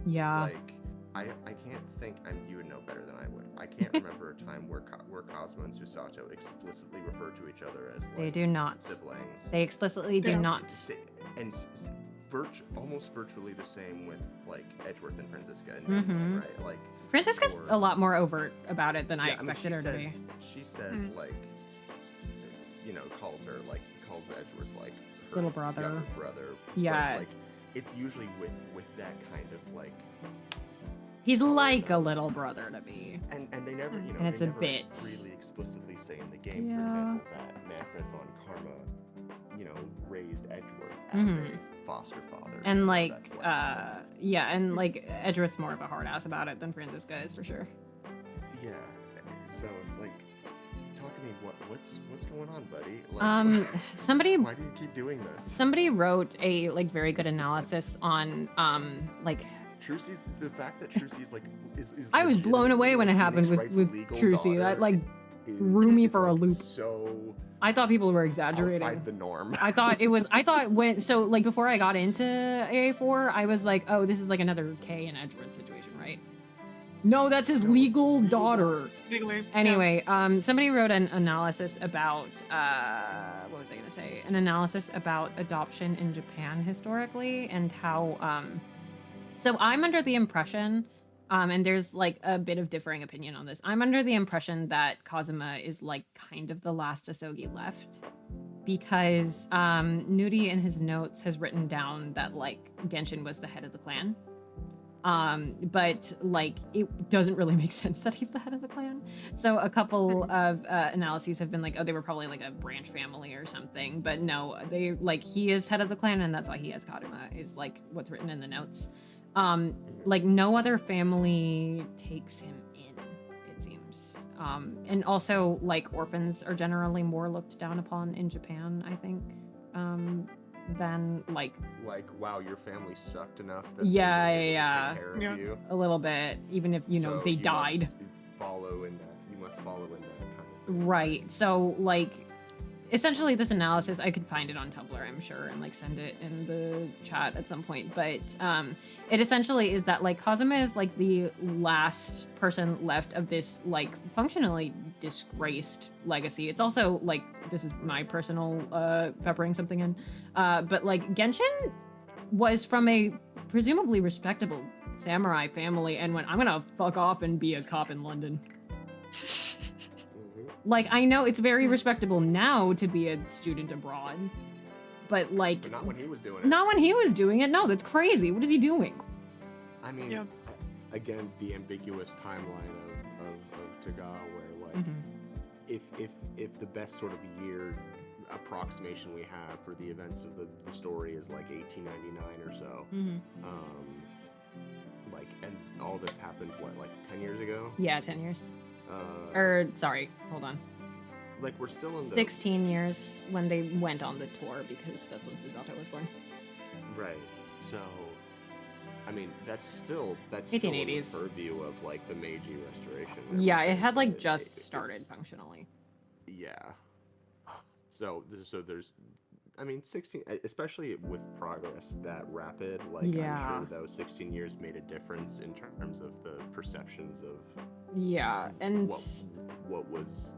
Yeah. Like I can't think you would know better than I would. I can't remember a time where Kazuma and Susato explicitly refer to each other as like they do not siblings. They explicitly do not. And almost virtually the same with like Edgeworth and Franziska and Nicolai, right? Like Franziska's a lot more overt about it than I expected her to be. She says like calls Edgeworth like her little brother. younger brother. Yeah. But, like it's usually with that kind of like he's like a little brother to me. And they never, and it's they a never bit really explicitly say in the game, for example, that Manfred von Karma, raised Edgeworth as a foster father. And like, and like Edgeworth's more of a hard ass about it than Franziska is for sure. Yeah, so it's like, talk to me. What's going on, buddy? Like, somebody. Why do you keep doing this? Somebody wrote a like very good analysis on like. Trucy's, the fact that Trucy's like is I was blown away when it happened with Trucy. That like threw me for a loop. So I thought people were exaggerating. Outside the norm. I thought before I got into AA4, I was like, oh, this is like another Kay and Edgeworth situation, right? No, that's his legal daughter. Legally. Anyway, somebody wrote an analysis about what was I gonna say? An analysis about adoption in Japan historically and how so I'm under the impression, and there's like a bit of differing opinion on this. I'm under the impression that Kazuma is like kind of the last Asogi left, because Nudi in his notes has written down that like Genshin was the head of the clan. But like it doesn't really make sense that he's the head of the clan. So a couple of analyses have been like, oh, they were probably like a branch family or something. But no, they like he is head of the clan, and that's why he has Kaduma, is like what's written in the notes. Like no other family takes him in, it seems. And also like orphans are generally more looked down upon in Japan, I think, than like wow, your family sucked enough that take care of you. A little bit, even if So they died. You must follow in that kind of thing. Right. So like essentially this analysis, I could find it on Tumblr, I'm sure, and like send it in the chat at some point. But it essentially is that like Kazuma is like the last person left of this like functionally disgraced legacy. It's also like, this is my personal peppering something in, but like Genshin was from a presumably respectable samurai family and went, I'm gonna fuck off and be a cop in London. Like, I know it's very respectable now to be a student abroad, but like... But not when he was doing it. Not when he was doing it. No, that's crazy. What is he doing? I mean, Yeah. Again, the ambiguous timeline of Taga, where like, if the best sort of year approximation we have for the events of the story is like 1899 or so, like, and all this happened, what, like 10 years ago? Yeah, 10 years. Or, sorry, hold on. Like, we're still in the... 16 years when they went on the tour, because that's when Susato was born. Right. So, I mean, that's still in 1880s. the purview of, like, the Meiji Restoration. Yeah, it had, like, It- just it's- started functionally. Yeah. So there's, I mean, 16, especially with progress that rapid, like, Yeah. I'm sure those 16 years made a difference in terms of the perceptions of Yeah, and what was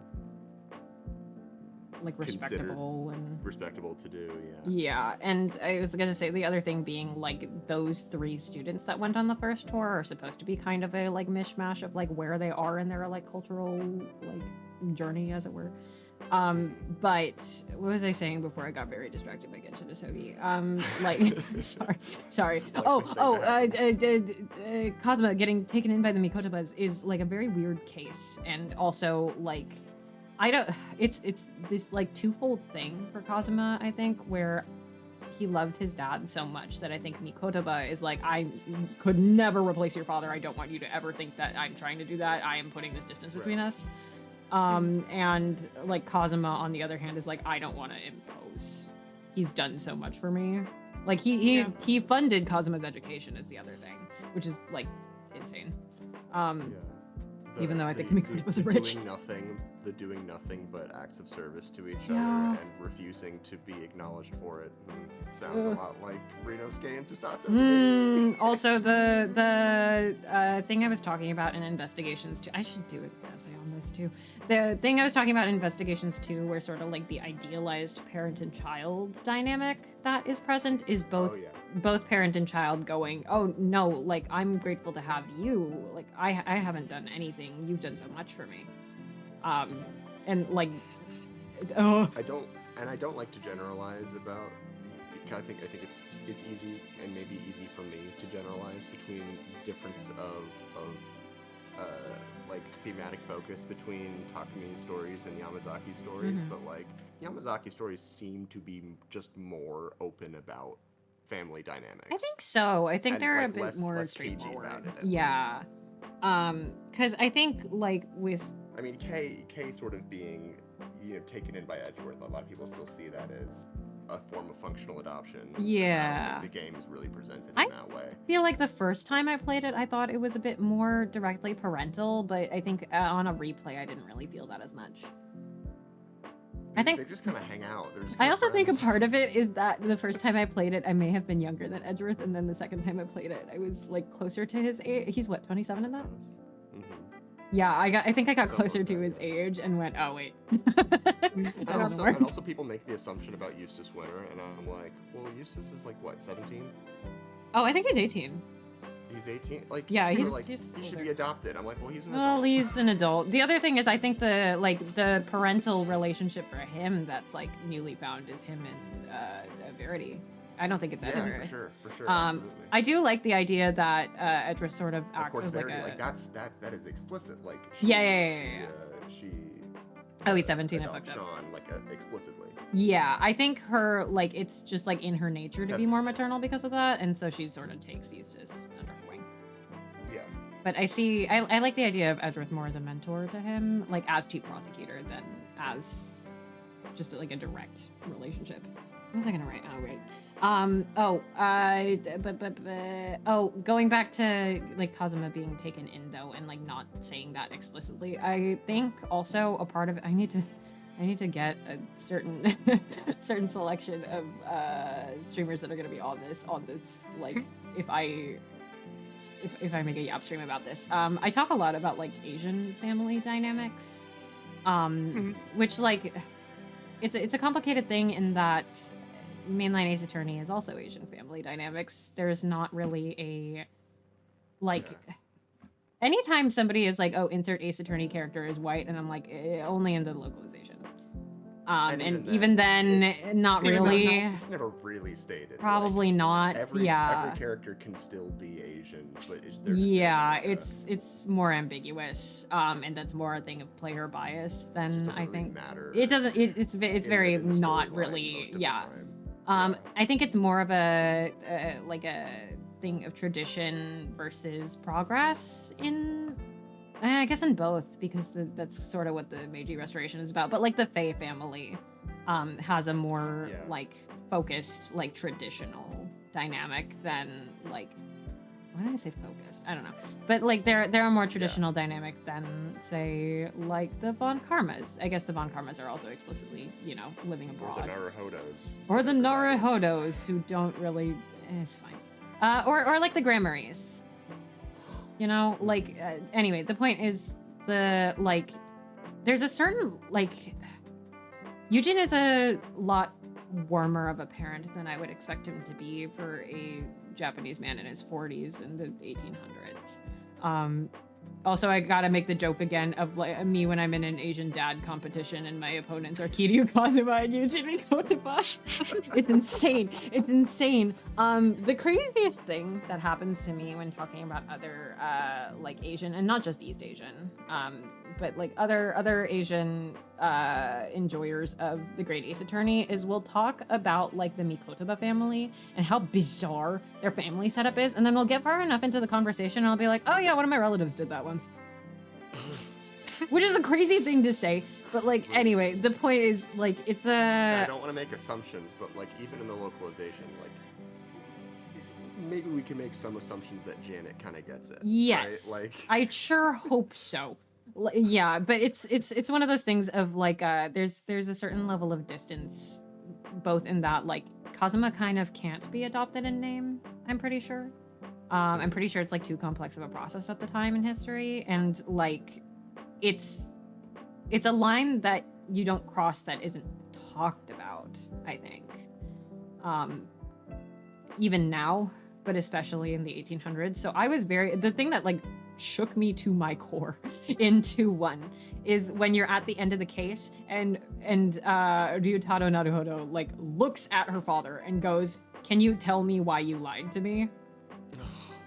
like considered respectable and... respectable to do, yeah. Yeah, and I was gonna say the other thing being like those 3 students that went on the first tour are supposed to be kind of a like mishmash of like where they are in their like cultural like journey, as it were. But what was I saying before I got very distracted by Genshin Isogi? Like, sorry. Kazuma getting taken in by the Mikotobas is like a very weird case, and also like, it's this like twofold thing for Kazuma, I think, where he loved his dad so much that I think Mikotoba is like, I could never replace your father. I don't want you to ever think that I'm trying to do that. I am putting this distance between us. And like Kazuma on the other hand is like, I don't want to impose. He's done so much for me. Like he funded Kazuma's education is the other thing, which is like insane. Even though I think Mikoto was rich. Doing nothing but acts of service to each Yeah. other and refusing to be acknowledged for it. Sounds a lot like Rinosuke and Susato. Also, the thing I was talking about in Investigations 2, I should do an essay on this too. The thing I was talking about in Investigations 2, where sort of like the idealized parent and child dynamic that is present is both both parent and child going, oh no, like I'm grateful to have you. Like I haven't done anything. You've done so much for me. And like, I don't like to generalize about. I think it's easy and maybe easy for me to generalize between difference of like thematic focus between Takami's stories and Yamazaki's stories, but like Yamazaki's stories seem to be just more open about family dynamics. I think so. I think And, they're like, a bit less more cagey straightforward. about it, at Yeah. Because I think like with I mean, K sort of being, taken in by Edgeworth, a lot of people still see that as a form of functional adoption. Yeah. I don't think the game is really presented in that way. I feel like the first time I played it, I thought it was a bit more directly parental, but I think on a replay, I didn't really feel that as much. I think they just kind of hang out. I also think a part of it is that the first time I played it, I may have been younger than Edgeworth, and then the second time I played it, I was like closer to his age. He's what, 27 in that? Yeah, I think I got closer to his age and went, oh wait. And also people make the assumption about Eustace Winter, and I'm like, well, Eustace is like what, 17? Oh, I think he's 18. He's 18. Like, yeah, he he's should be adopted. I'm like, well, he's an well, adult. he's an adult. The other thing is, I think the parental relationship for him that's like newly found is him and Verity. I don't think it's Edgeworth. Yeah, for sure. Absolutely. I do like the idea that Edgeworth sort of acts Of course, as like Verity, a that is explicit. Like, she oh, he's 17. I adopts fucked up. Sean, like explicitly. Yeah, I think her like it's just like in her nature to be 17. more maternal because of that, and so she sort of takes Eustace under her wing. Yeah. But I like the idea of Edgeworth more as a mentor to him, like as chief prosecutor, than as just like a direct relationship. What was I gonna write? Oh, right. Going back to like Kazuma being taken in though, and like not saying that explicitly, I think also a part of it. I need to I need to get a certain certain selection of streamers that are gonna be on this like if I make a Yap stream about this. I talk a lot about like Asian family dynamics, which like it's a complicated thing in that mainline Ace Attorney is also Asian family dynamics. There's not really a like. Yeah. Anytime somebody is like, oh, insert Ace Attorney character is white, and I'm like, only in the localization. And even then not even really. It's never really stated. Probably like, not. Every Yeah. character can still be Asian, but Yeah, it's more ambiguous, and that's more a thing of player bias than I think. Matter It doesn't. It's very in the not storyline really. most of the Yeah. time. I think it's more of a like a thing of tradition versus progress in. I guess in both, because that's sort of what the Meiji Restoration is about. But like the Fei family has a more like focused, like traditional dynamic than like. Why did I say focused? I don't know. But like they're a more traditional dynamic than say like the Von Karmas. I guess the Von Karmas are also explicitly, living abroad. Or the Or the Naruhodos who don't really. It's fine. Or like the Grammars. Anyway, the point is there's a certain, Eugene is a lot warmer of a parent than I would expect him to be for a Japanese man in his 40s in the 1800s. Also, I gotta make the joke again of me when I'm in an Asian dad competition and my opponents are Kiryu Kazuma and Eugene Kotoba. It's insane. It's insane. The craziest thing that happens to me when talking about other Asian, and not just East Asian, but other Asian enjoyers of the Great Ace Attorney is we'll talk about the Mikotoba family and how bizarre their family setup is, and then we'll get far enough into the conversation and I'll be like, oh yeah, one of my relatives did that once. Which is a crazy thing to say, but anyway, the point is it's I don't want to make assumptions, but even in the localization, maybe we can make some assumptions that Janet kind of gets it. Yes, right? I sure hope so. Yeah, but it's one of those things of there's a certain level of distance, both in that Kazuma kind of can't be adopted in name. I'm pretty sure. I'm pretty sure it's too complex of a process at the time in history, and it's a line that you don't cross that isn't talked about. I think, even now, but especially in the 1800s. So I was the thing that shook me to my core in 2-1 is when you're at the end of the case and Ryutaro Naruhodo looks at her father and goes, "Can you tell me why you lied to me?"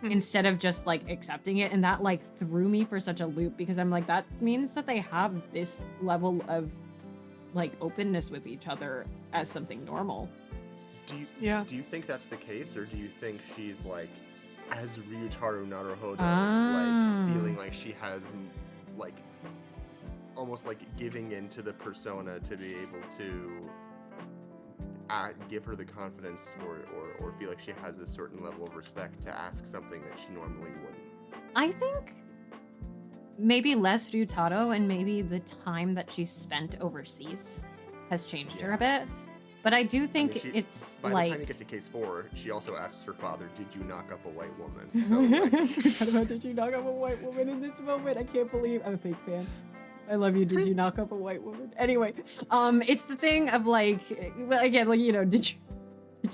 Instead of just accepting it, and that threw me for such a loop, because I'm that means that they have this level of openness with each other as something normal. Do you think that's the case, or do you think she's as Ryutaro Naruhodo, feeling like she has almost giving into the persona to be able to give her the confidence or feel like she has a certain level of respect to ask something that she normally wouldn't? I think maybe less Ryutaro, and maybe the time that she spent overseas has changed her a bit. But I do think it's by the time you get to case 4, she also asks her father, "Did you knock up a white woman?" So did you knock up a white woman in this moment? I can't believe I'm a fake fan. I love you. Did you knock up a white woman? Anyway, it's the thing of did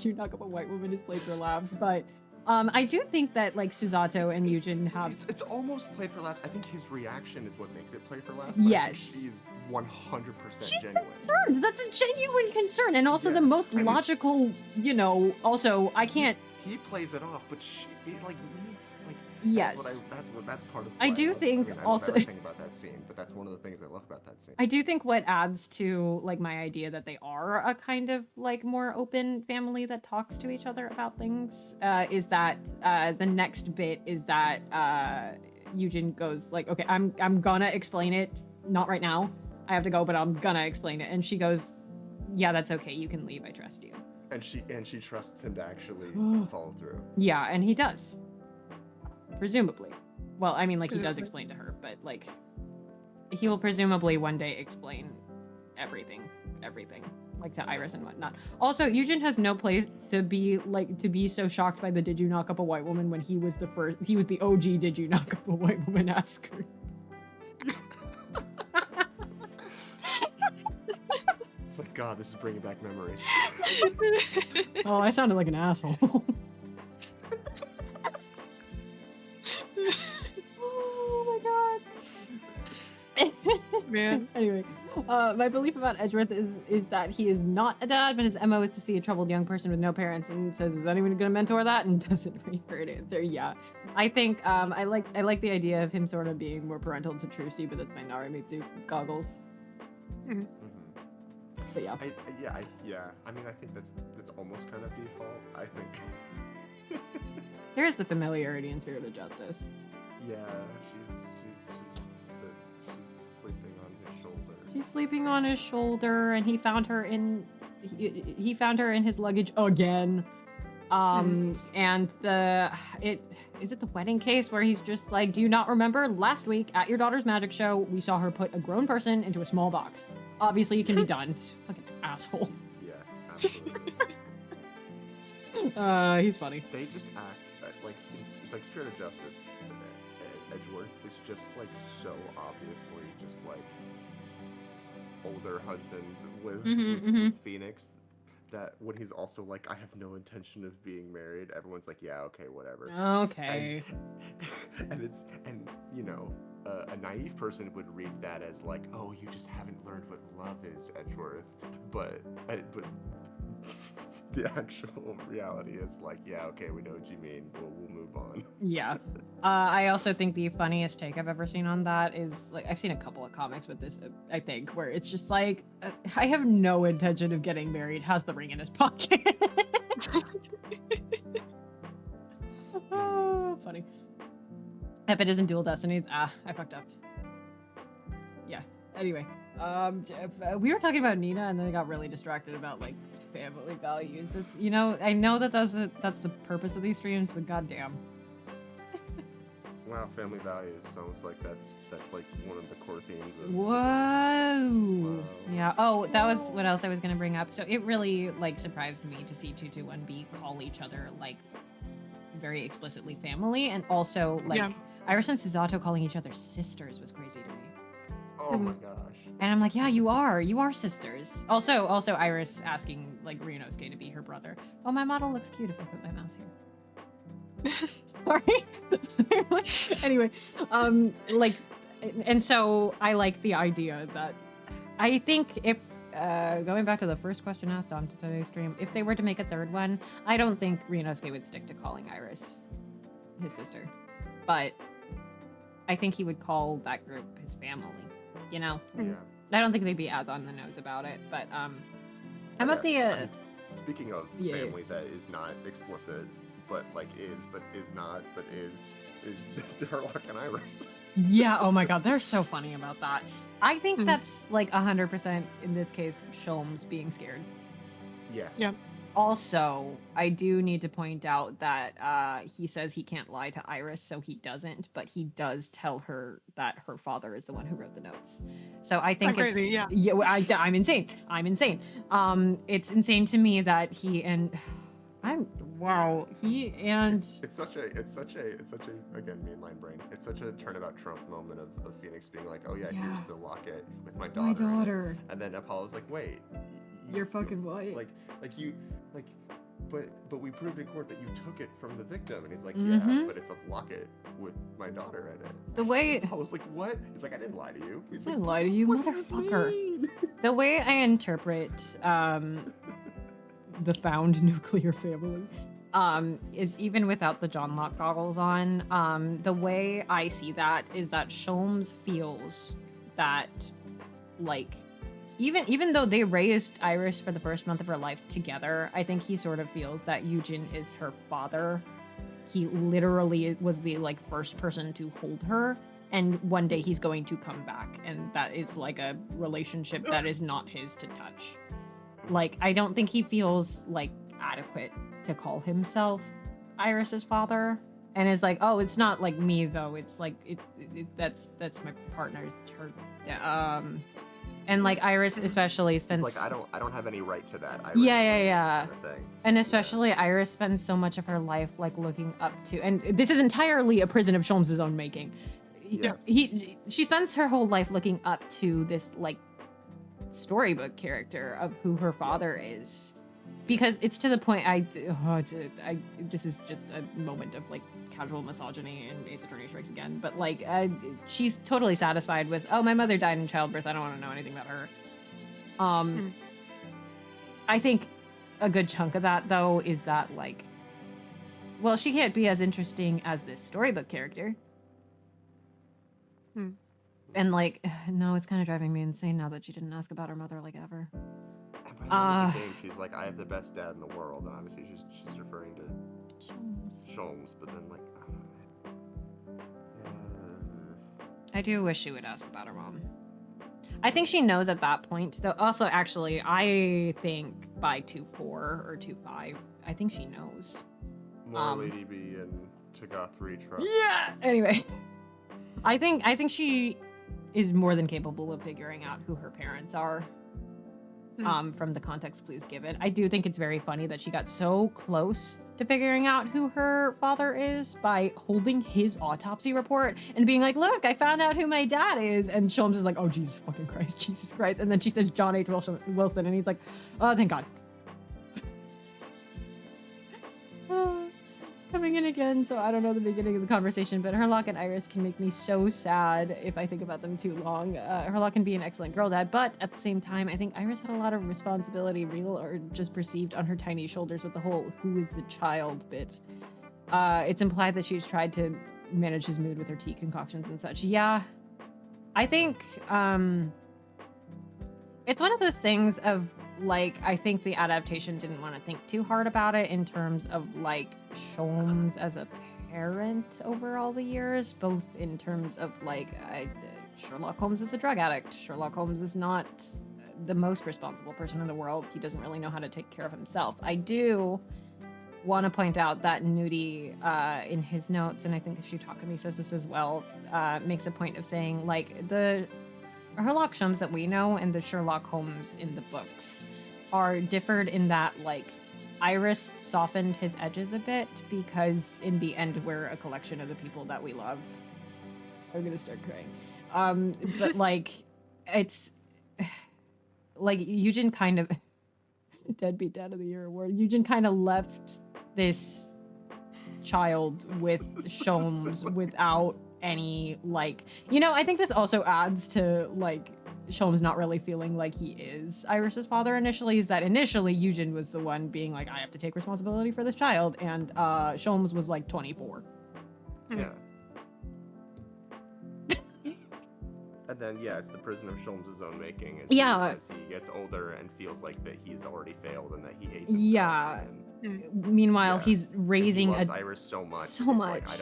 you knock up a white woman is played for laughs, but I do think that Susato and Yujin have. It's almost played for laughs. I think his reaction is what makes it play for laughs. Yes. She's 100% She's genuine. concerned. That's a genuine concern, and also the most logical. Also I can't. He plays it off, but it needs Yes. That's part of. I do think I also. love everything about that scene, but that's one of the things I love about that scene. I do think what adds to my idea that they are a kind of more open family that talks to each other about things is that the next bit is that Yujin goes okay, I'm gonna explain it, not right now. I have to go, but I'm gonna explain it. And she goes, "Yeah, that's okay. You can leave. I trust you." And she trusts him to actually follow through. Yeah, and he does. Presumably. Well, I mean, he does explain to her, but he will presumably one day explain everything, like to Iris and whatnot. Also, Eugen has no place to be so shocked by the "Did you knock up a white woman?" when he was the OG "Did you knock up a white woman?" asker. It's like, God, this is bringing back memories. Oh, I sounded like an asshole. Oh my god. Man. Anyway, my belief about Edgeworth is that he is not a dad, but his MO is to see a troubled young person with no parents and says, "Is anyone gonna mentor that?" and doesn't refer to it there. Yeah, I think I like the idea of him sort of being more parental to Trucy, but that's my Narimitsu goggles. Mhm. But yeah. I mean, I think that's almost kind of default. I think. There is the familiarity and spirit of justice. Yeah, she's sleeping on his shoulder. She's sleeping on his shoulder, and he found her in his luggage again. And is it the wedding case where he's just like, "Do you not remember last week at your daughter's magic show, we saw her put a grown person into a small box? Obviously, it can be done." Fucking asshole. Yes, absolutely. He's funny. They just act it's like Spirit of Justice. Edgeworth is just like so obviously just like older husband with Phoenix, that when he's also like, "I have no intention of being married," everyone's like, "Yeah, okay, whatever." Okay. And you know, a naive person would read that as like, "Oh, you just haven't learned what love is, Edgeworth." But the actual reality is like, "Yeah, okay, we know what you mean. We'll move on." Yeah. I also think the funniest take I've ever seen on that is, like, I've seen a couple of comics with this, I think, where it's just like, I have no intention of getting married, has the ring in his pocket. Oh, funny. If it isn't Dual Destinies, I fucked up. Yeah. Anyway, we were talking about Nina, and then I got really distracted about, like, family values. It's, you know, I know that that's the purpose of these streams, but goddamn. Wow, family values. Almost like that's like one of the core themes of. Whoa. Yeah. Oh, that was what else I was gonna bring up. So it really like surprised me to see 221B call each other like very explicitly family, and also like Iris and Susato calling each other sisters was crazy to me. Oh my gosh. And I'm like, yeah, you are sisters. Also Iris asking like Ryunosuke to be her brother. Oh, my model looks cute if I put my mouse here. Sorry. Anyway, like, and so I like the idea that I think if going back to the first question asked on today's stream, if they were to make a third one, I don't think Ryunosuke would stick to calling Iris his sister, but I think he would call that group his family. You know? Yeah. I don't think they'd be as on the nose about it, but I'm of the. I mean, speaking of family that is not explicit, but like is not, but is Darlock and Iris. Yeah, oh my god, they're so funny about that. I think that's like 100% in this case Sholmes being scared. Yes. Yeah. Also, I do need to point out that he says he can't lie to Iris, so he doesn't, but he does tell her that her father is the one who wrote the notes. So I think That's crazy, yeah. I'm insane. It's insane to me that he and it's such a again, mainline brain. It's such a turnabout Trump moment of Phoenix being like, "Oh yeah, here's the locket with my daughter." My daughter. And then Apollo's like, "Wait, You're fucking white. But we proved in court that you took it from the victim." And he's like, Mhm. "Yeah, but it's a locket with my daughter in it." The way I was like, "What?" He's like, "I didn't lie to you." He's I like, didn't lie to you, "What does this motherfucker. mean?" The way I interpret the found nuclear family is even without the John Locke goggles on. The way I see that is that Sholmes feels that, like, even though they raised Iris for the first month of her life together, I think he sort of feels that Eugen is her father. He literally was the like first person to hold her, and one day he's going to come back, and that is like a relationship that is not his to touch. Like, I don't think he feels like adequate to call himself Iris's father, and is like, oh, it's not like me though. It's like that's my partner's her. And like Iris especially He's spends like, I don't have any right to that. I Yeah, really yeah, like it," yeah. kind of thing. And especially Iris spends so much of her life like looking up to, and this is entirely a prison of Sholmes' own making. Yes. She spends her whole life looking up to this like storybook character of who her father is, because it's to the point this is just a moment of like casual misogyny and Ace Attorney Strikes Again, but like she's totally satisfied with, oh, my mother died in childbirth, I don't want to know anything about her. I think a good chunk of that though is that like, well, she can't be as interesting as this storybook character. And like, no, it's kind of driving me insane now that she didn't ask about her mother like ever. And by the end of the game, she's like, I have the best dad in the world, and obviously she's referring to Sholmes, but then like, I don't know. I do wish she would ask about her mom. I think she knows at that point, though. Also, actually, I think by 2.4 or 2.5, I think she knows. More Lady B and Taga 3 trust. Yeah. Anyway, I think she is more than capable of figuring out who her parents are. From the context clues given. I do think it's very funny that she got so close to figuring out who her father is by holding his autopsy report and being like, look, I found out who my dad is. And Sholmes is like, oh, Jesus fucking Christ, Jesus Christ. And then she says John H. Wilson, and he's like, oh, thank God. Coming in again, so I don't know the beginning of the conversation, but Herlock and Iris can make me so sad if I think about them too long. Herlock can be an excellent girl dad, but at the same time, I think Iris had a lot of responsibility, real or just perceived, on her tiny shoulders with the whole who is the child bit. It's implied that she's tried to manage his mood with her tea concoctions and such. Yeah, I think it's one of those things of, like, I think the adaptation didn't want to think too hard about it in terms of, like, Sholmes as a parent over all the years, both in terms of, like, Sherlock Holmes is a drug addict. Sherlock Holmes is not the most responsible person in the world. He doesn't really know how to take care of himself. I do want to point out that Nudie, in his notes, and I think Shutakami says this as well, makes a point of saying, like, the Sherlock Holmes that we know and the Sherlock Holmes in the books are differed in that, like, Iris softened his edges a bit because in the end we're a collection of the people that we love. I'm gonna start crying. But like, it's like Eugen kind of Deadbeat Dad of the Year award. Eugen kind of left this child with Sholmes without any, like, you know, I think this also adds to, like, Sholmes not really feeling like he is Iris's father initially, is that initially Eugen was the one being like, I have to take responsibility for this child, and Sholmes was like 24. Yeah. And then, yeah, it's the prison of Sholmes' own making as he gets older and feels like that he's already failed and that he hates himself. Yeah. Meanwhile, he's raising he loves Iris so much. Like, I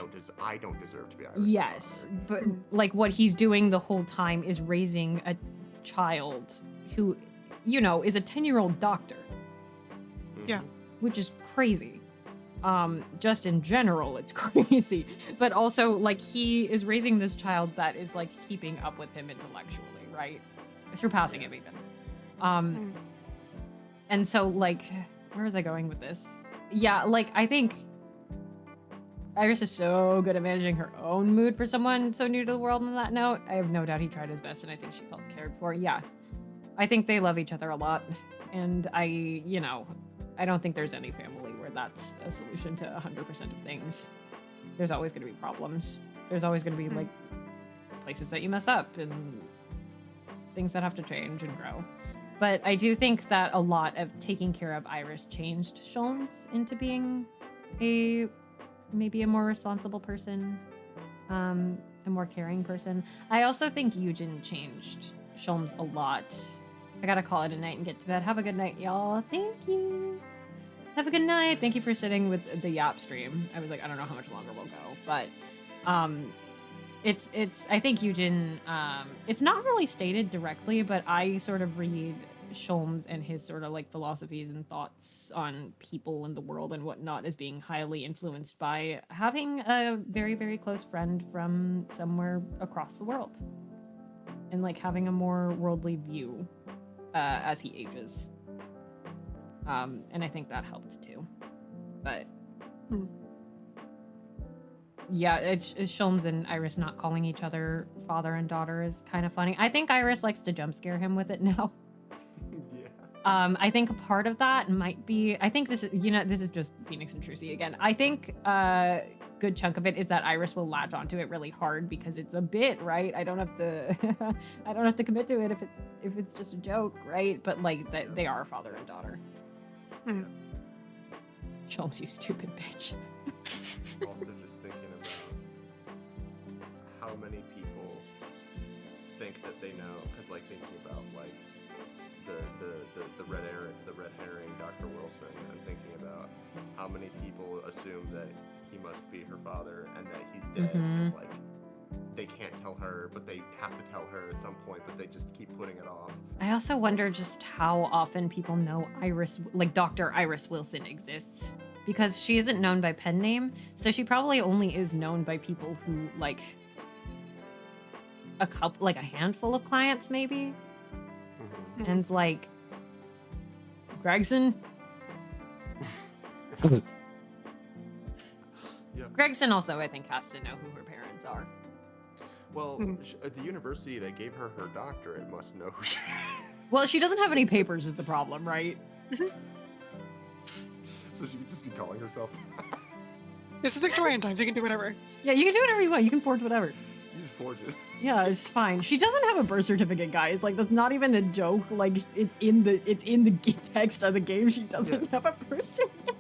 don't deserve to be Iris. Yes, but like what he's doing the whole time is raising a child who, you know, is a 10-year-old doctor. Yeah. Which is crazy. Just in general, it's crazy. But also, like, he is raising this child that is, like, keeping up with him intellectually, right? Surpassing him even. And so, like, where was I going with this? Yeah, like, I think Iris is so good at managing her own mood for someone so new to the world on that note. I have no doubt he tried his best, and I think she felt cared for. Yeah. I think they love each other a lot. And I don't think there's any family where that's a solution to 100% of things. There's always going to be problems. There's always going to be, like, places that you mess up and things that have to change and grow. But I do think that a lot of taking care of Iris changed Sholmes into being maybe a more responsible person, a more caring person. I also think Eugen changed Sholmes a lot. I gotta call it a night and get to bed. Have a good night, y'all. Thank you. Have a good night. Thank you for sitting with the Yap stream. I was like, I don't know how much longer we'll go, but it's I think Eugen, it's not really stated directly, but I sort of read Sholmes and his sort of like philosophies and thoughts on people in the world and whatnot as being highly influenced by having a very, very close friend from somewhere across the world. and like having a more worldly view as he ages. And I think that helped too. But yeah, it's Sholmes and Iris not calling each other father and daughter is kind of funny. I think Iris likes to jump scare him with it now. Yeah. I think a part of that might be, I think this is, you know, this is just Phoenix and Trucy again. I think a good chunk of it is that Iris will latch onto it really hard because it's a bit, right? I don't have to, I don't have to commit to it if it's just a joke, right? But like that they are father and daughter. Mm. Sholmes, you stupid bitch. Also just thinking about how many people think that they know, because like thinking about like the red herring Dr. Wilson, and thinking about how many people assume that he must be her father and that he's dead, and like they can't tell her, but they have to tell her at some point, but they just keep putting it off. I also wonder just how often people know Iris, like Dr. Iris Wilson exists, because she isn't known by pen name, so she probably only is known by people who like a handful of clients maybe, and like Gregson. Yeah. Gregson also, I think, has to know who her parents are. Well, at the university that gave her her doctorate must know who she Well, she doesn't have any papers is the problem, right? So she could just be calling herself. It's Victorian times. You can do whatever. Yeah, you can do whatever you want. You can forge whatever. You just forge it. Yeah, it's fine. She doesn't have a birth certificate, guys. Like, that's not even a joke. Like, it's in the text of the game. She doesn't have a birth certificate.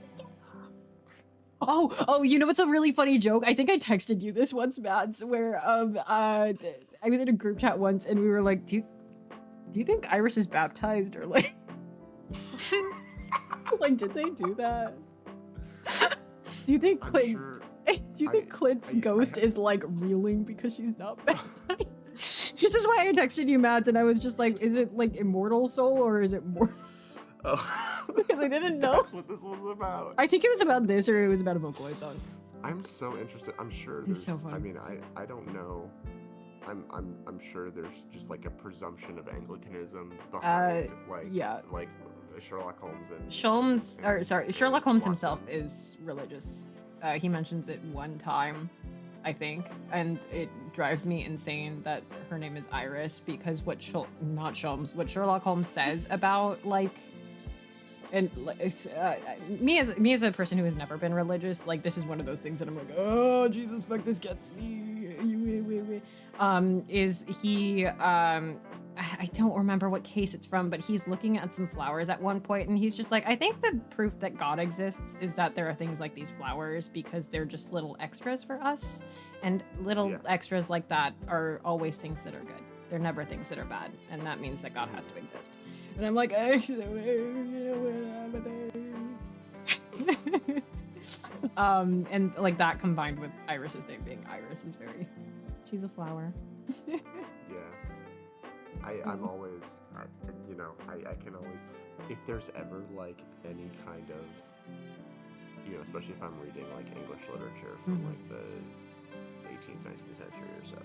Oh, you know what's a really funny joke? I think I texted you this once, Mads, where I was in a group chat once and we were like, do you think Iris is baptized or like like did they do that? Do you think Clint's ghost is like reeling because she's not baptized? This is why I texted you, Mads, and I was just like, is it like immortal soul or is it more? Oh. Because I didn't know. That's what this was about. I think it was about this or it was about a Vocaloid song. I'm so interested. I'm sure It's there's. so fun. I mean, I don't know. I'm sure there's just like a presumption of Anglicanism behind like Sherlock Holmes and Sherlock Holmes himself Watson. is religious. He mentions it one time, I think, and it drives me insane that her name is Iris because what Sherlock Holmes says about like, and me as a person who has never been religious, like this is one of those things that I'm like, oh Jesus fuck, this gets me. Is he I don't remember what case it's from, but he's looking at some flowers at one point and he's just like, I think the proof that God exists is that there are things like these flowers because they're just little extras for us, and little extras like that are always things that are good. They're never things that are bad, and that means that God has to exist. And I'm like, and like that combined with Iris's name being Iris is she's a flower. Yes. I'm always, I can always, if there's ever like any kind of, especially if I'm reading like English literature from like the 18th, 19th century or so,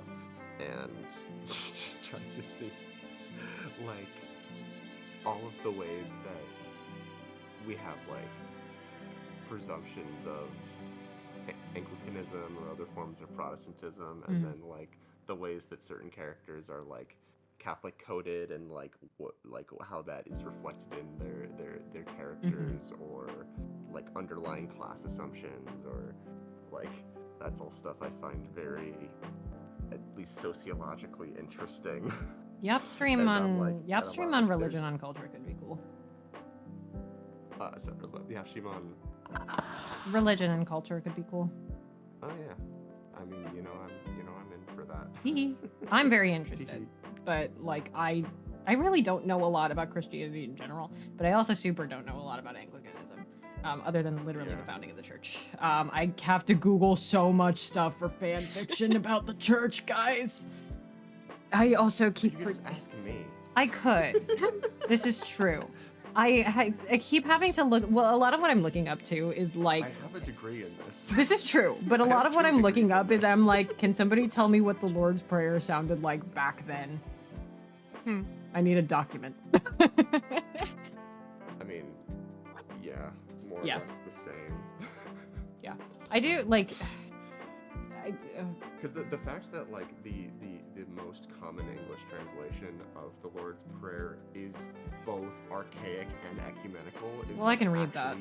and just trying to see like all of the ways that we have like presumptions of Anglicanism or other forms of Protestantism, and then like the ways that certain characters are like Catholic coded, and like how that is reflected in their characters, or like underlying class assumptions, or like that's all stuff I find very, at least sociologically, interesting. Yapstream on religion on culture could be cool. Sorry, but the Yapstream on religion and culture could be cool. Oh yeah, I mean, I'm in for that. I'm very interested, but like I really don't know a lot about Christianity in general, but I also super don't know a lot about Anglicanism, other than literally the founding of the church. I have to Google so much stuff for fan fiction about the church, guys. I also keep You just ask me. I could. This is true. I keep having to look. Well, a lot of what I'm looking up to is like. I have a degree in this. This is true, but a I lot have of what 2 I'm looking degrees in up is this. I'm like, can somebody tell me what the Lord's Prayer sounded like back then? I need a document. I mean, yeah, more or Yeah. less the same. I do like. Because the fact that like the most common English translation of the Lord's Prayer is both archaic and ecumenical is Well, I can read that.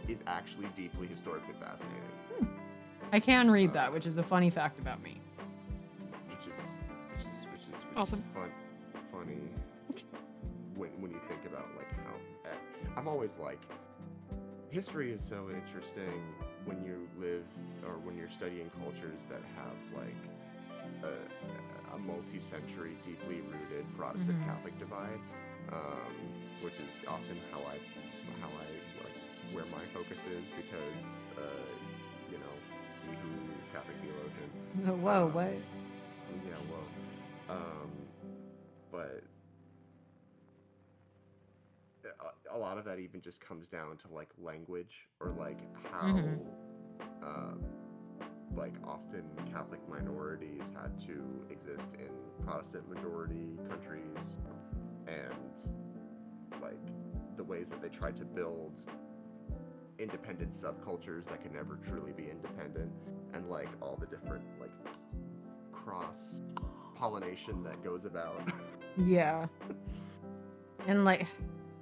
is actually deeply historically fascinating. I can read that, which is a funny fact about me. Which is Awesome. funny when you think about like how I'm always like, history is so interesting when you live or when you're studying cultures that have like a multi-century, deeply rooted Protestant Catholic divide, which is often how I like where my focus is because you know, he who Catholic theologian. Whoa, what? Yeah, well, but a lot of that even just comes down to like language or like how like often Catholic minorities had to exist in Protestant majority countries, and like the ways that they tried to build independent subcultures that could never truly be independent, and like all the different like cross pollination that goes about. Yeah. And like,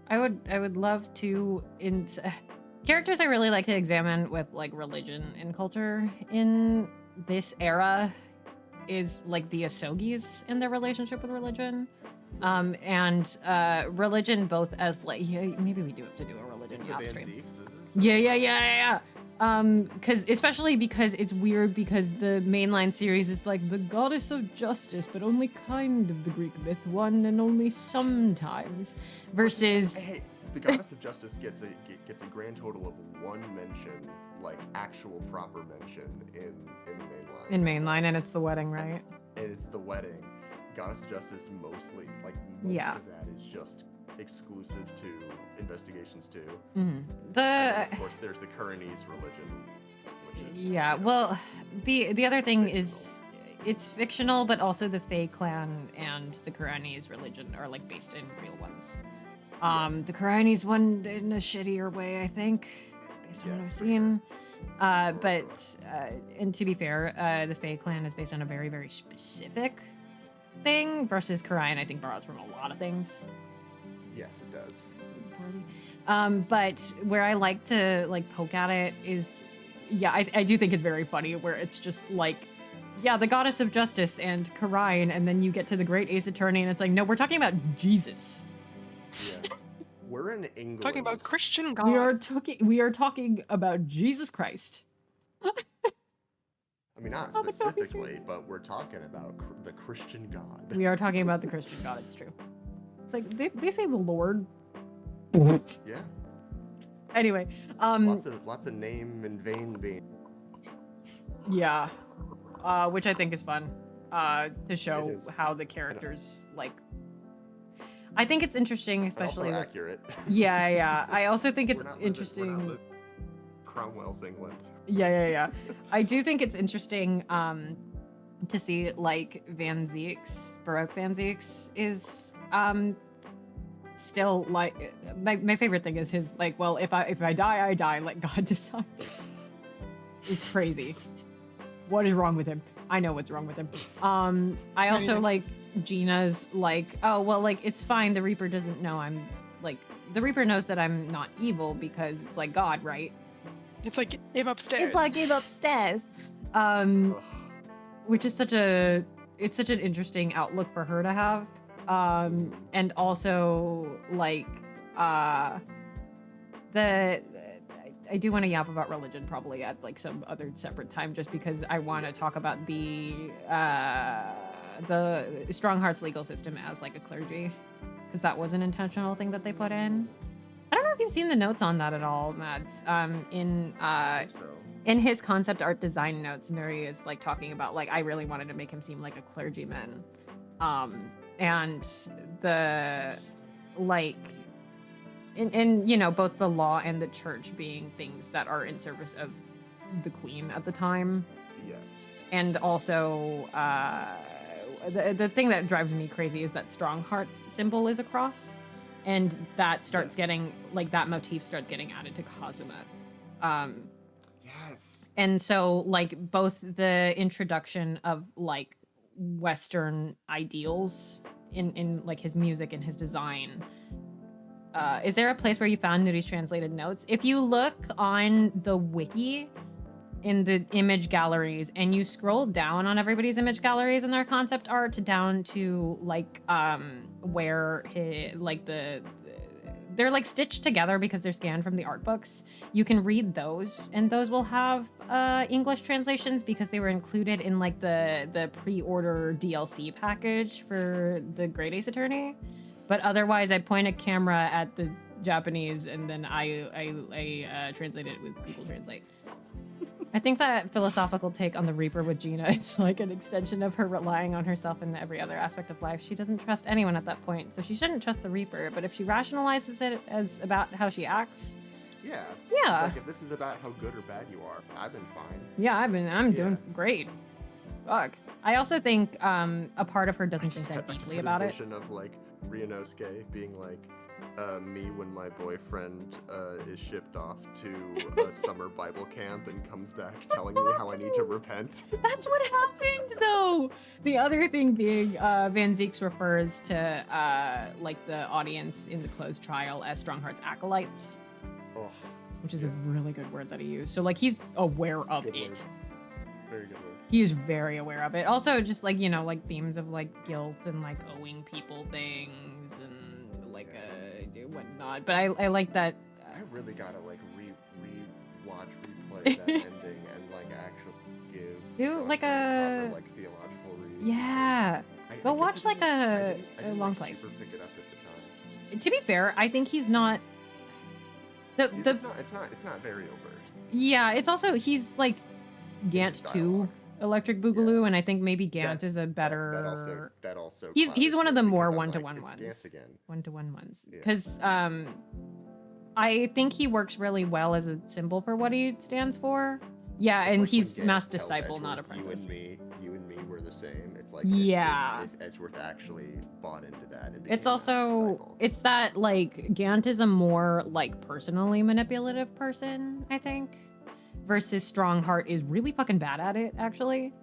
I would love to characters I really like to examine with like religion and culture in this era is like the Asogis and their relationship with religion. And religion both as like, yeah, maybe we do have to do a religion upstream. Yeah. Especially because it's weird because the mainline series is like the goddess of justice, but only kind of the Greek myth one and only sometimes. Versus Hey, the goddess of justice gets a grand total of one mention, like actual proper mention in mainline. in mainline, and it's the wedding, right? And it's the wedding. Goddess of justice mostly like most of that is just exclusive to Investigations 2. And then, of course, there's the Kuranese religion, which is well, the other thing is it's fictional, but also the Fae clan and the Kuranese religion are like based in real ones. The Kuranese one in a shittier way, I think, based on what I've seen. But and to be fair, the Fae clan is based on a very, very specific thing versus Kurian, I think, borrows from a lot of things. Yes, it does. But where I like to like poke at it is, I do think it's very funny where it's just like, the goddess of justice and Kurian, and then you get to the great Ace Attorney, and it's like, no, we're talking about Jesus. Yeah. We're in England. Talking about Christian God. We are talking about Jesus Christ. I mean, not specifically, but we're talking about the Christian God. We are talking about the Christian God. It's true. It's like they say the Lord. Yeah. Anyway, lots of name and vein being. Yeah, which I think is fun to show how the characters like. I think it's interesting, especially also accurate. Yeah. I also think it's We're not interesting. Cromwell's England. Yeah. I do think it's interesting to see like Baroque Van Zieks is still like my favorite thing is his like, well, if I die, I die, let God decide. Is crazy. What is wrong with him? I know what's wrong with him. I also like Gina's like, oh well, like it's fine, the Reaper doesn't know I'm like, the Reaper knows that I'm not evil because it's like God, right? It's like him upstairs. It's like him upstairs. Which is such an interesting outlook for her to have. And also like I do want to yap about religion probably at like some other separate time, just because I want to talk about the Strong Hearts legal system as like a clergy, because that was an intentional thing that they put in. I don't know if you've seen the notes on that at all, Mads. In his concept art design notes, Nuri is like talking about like, I really wanted to make him seem like a clergyman, and the like. And you know, both the law and the church being things that are in service of the queen at the time. Yes. And also the thing that drives me crazy is that Strongheart's symbol is a cross, and that starts getting like that motif starts getting added to Kazuma. Yes. And so like both the introduction of like Western ideals in like his music and his design. Is there a place where you found Nudi's translated notes? If you look on the wiki in the image galleries and you scroll down on everybody's image galleries and their concept art down to like where they're like stitched together because they're scanned from the art books. You can read those, and those will have English translations because they were included in like the pre-order DLC package for the Great Ace Attorney. But otherwise, I point a camera at the Japanese and then I translate it with Google Translate. I think that philosophical take on the Reaper with Gina is like an extension of her relying on herself in every other aspect of life. She doesn't trust anyone at that point, so she shouldn't trust the Reaper. But if she rationalizes it as about how she acts, Yeah. Yeah. It's like, if this is about how good or bad you are, I've been fine. yeah, I'm doing great. Fuck. I also think a part of her doesn't think that deeply about a it. vision of like Ryunosuke being like me when my boyfriend is shipped off to a summer Bible camp and comes back telling me how I need to repent. That's what happened, though. The other thing being, Van Zieks refers to like the audience in the closed trial as Strongheart's acolytes, Oh, which is a really good word that he used. So like he's aware of good it. word. Very good word. He is very aware of it. Also, just like like themes of like guilt and like owing people things and like whatnot. But I like that. I really gotta like replay that ending and like actually give Do, like, proper, a- like theological read. Yeah. Go guess watch I like didn't- a I didn't, long like, play. Super pick it up at the time. To be fair, I think he's not. It's not very overt. Yeah, it's also he's like Gant 2 dialogue. Electric Boogaloo, and I think maybe Gant That's- is a that better also he's clouded one of me the because more I'm one-to-one like, it's ones. Gant again. One-to-one ones. Yeah. Because I think he works really well as a symbol for what he stands for. Yeah, It's and like he's when Gant mass tells disciple, not Edgeworth, apprentice. You and me were the same. It's like Yeah. if Edgeworth actually bought into that. And It's became a also disciple. it's that like Gant is a more like personally manipulative person, I think, versus Strongheart is really fucking bad at it. Actually,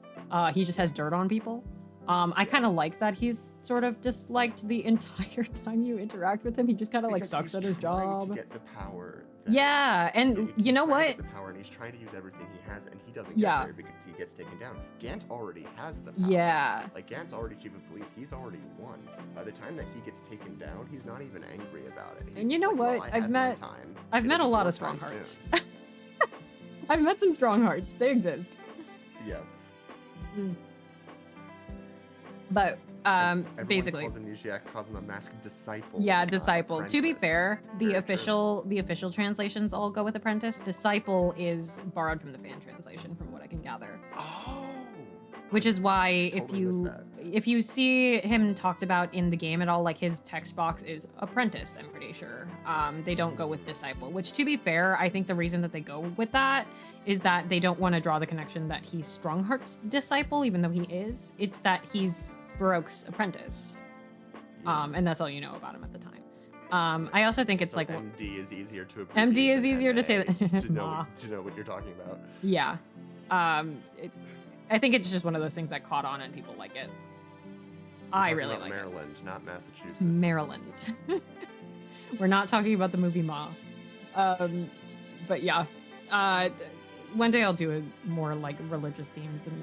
he just has dirt on people. I kind of like that he's sort of disliked the entire time you interact with him. He just kind of like Because sucks he's at his trying to job. get the power. that- Yeah, and he's you know trying to what? get the power, and he's trying to use everything he has, and he doesn't Yeah. get there because he gets taken down. Gant already has the power. Yeah. Like Gant's already chief of police. He's already won. By the time that he gets taken down, he's not even angry about it. And you He's know like, well, what? I I've had my met- time. I've met a It'll be lot your of time Stronghearts. soon." I've met some Stronghearts. They exist. Yeah. But Everyone basically, calls him Nijak Kazuma Mask Disciple. yeah, not disciple. To be apprentice. fair, the Very true. official translations all go with apprentice. Disciple is borrowed from the fan translation, from what I can gather. Oh. Which is why Totally missed that. if you see him talked about in the game at all, like his text box is apprentice, I'm pretty sure. They don't go with disciple, which to be fair, I think the reason that they go with that is that they don't want to draw the connection that he's Strongheart's disciple, even though he is. It's that he's Baroque's apprentice. And that's all you know about him at the time. I also think it's So like MD is easier to MD is than easier to say MA, that- to know Nah. to know what you're talking about. yeah. I think it's just one of those things that caught on and people like it. I We're really talking like about it. Maryland, not Massachusetts. Maryland. We're not talking about the movie Ma. But yeah. One day I'll do a more like religious themes and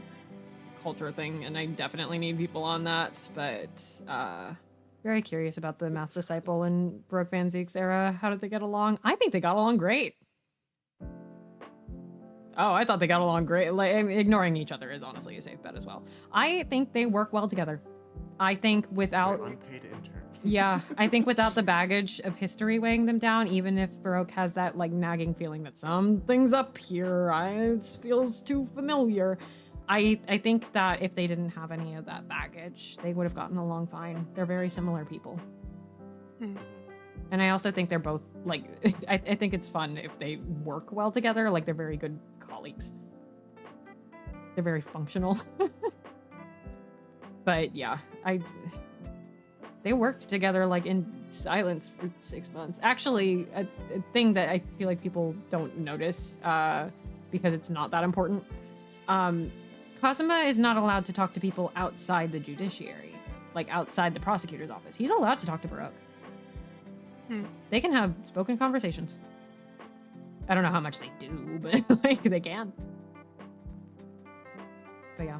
culture thing, and I definitely need people on that. But very curious about the Mass Disciple and Baroque Van Zieks era. How did they get along? I think they got along great. Oh, I thought they got along great. Like, ignoring each other is honestly a safe bet as well. I think they work well together. I think without... My unpaid intern. Yeah, I think without the baggage of history weighing them down, even if Baroque has that like nagging feeling that something's up here, it feels too familiar. I think that if they didn't have any of that baggage, they would have gotten along fine. They're very similar people. And I also think they're both like, I think it's fun if they work well together. Like they're very good colleagues. They're very functional. But yeah, they worked together like in silence for 6 months. Actually, a thing that I feel like people don't notice because it's not that important. Kazuma is not allowed to talk to people outside the judiciary, like outside the prosecutor's office. He's allowed to talk to Baroque. They can have spoken conversations. I don't know how much they do, but like they can. But yeah.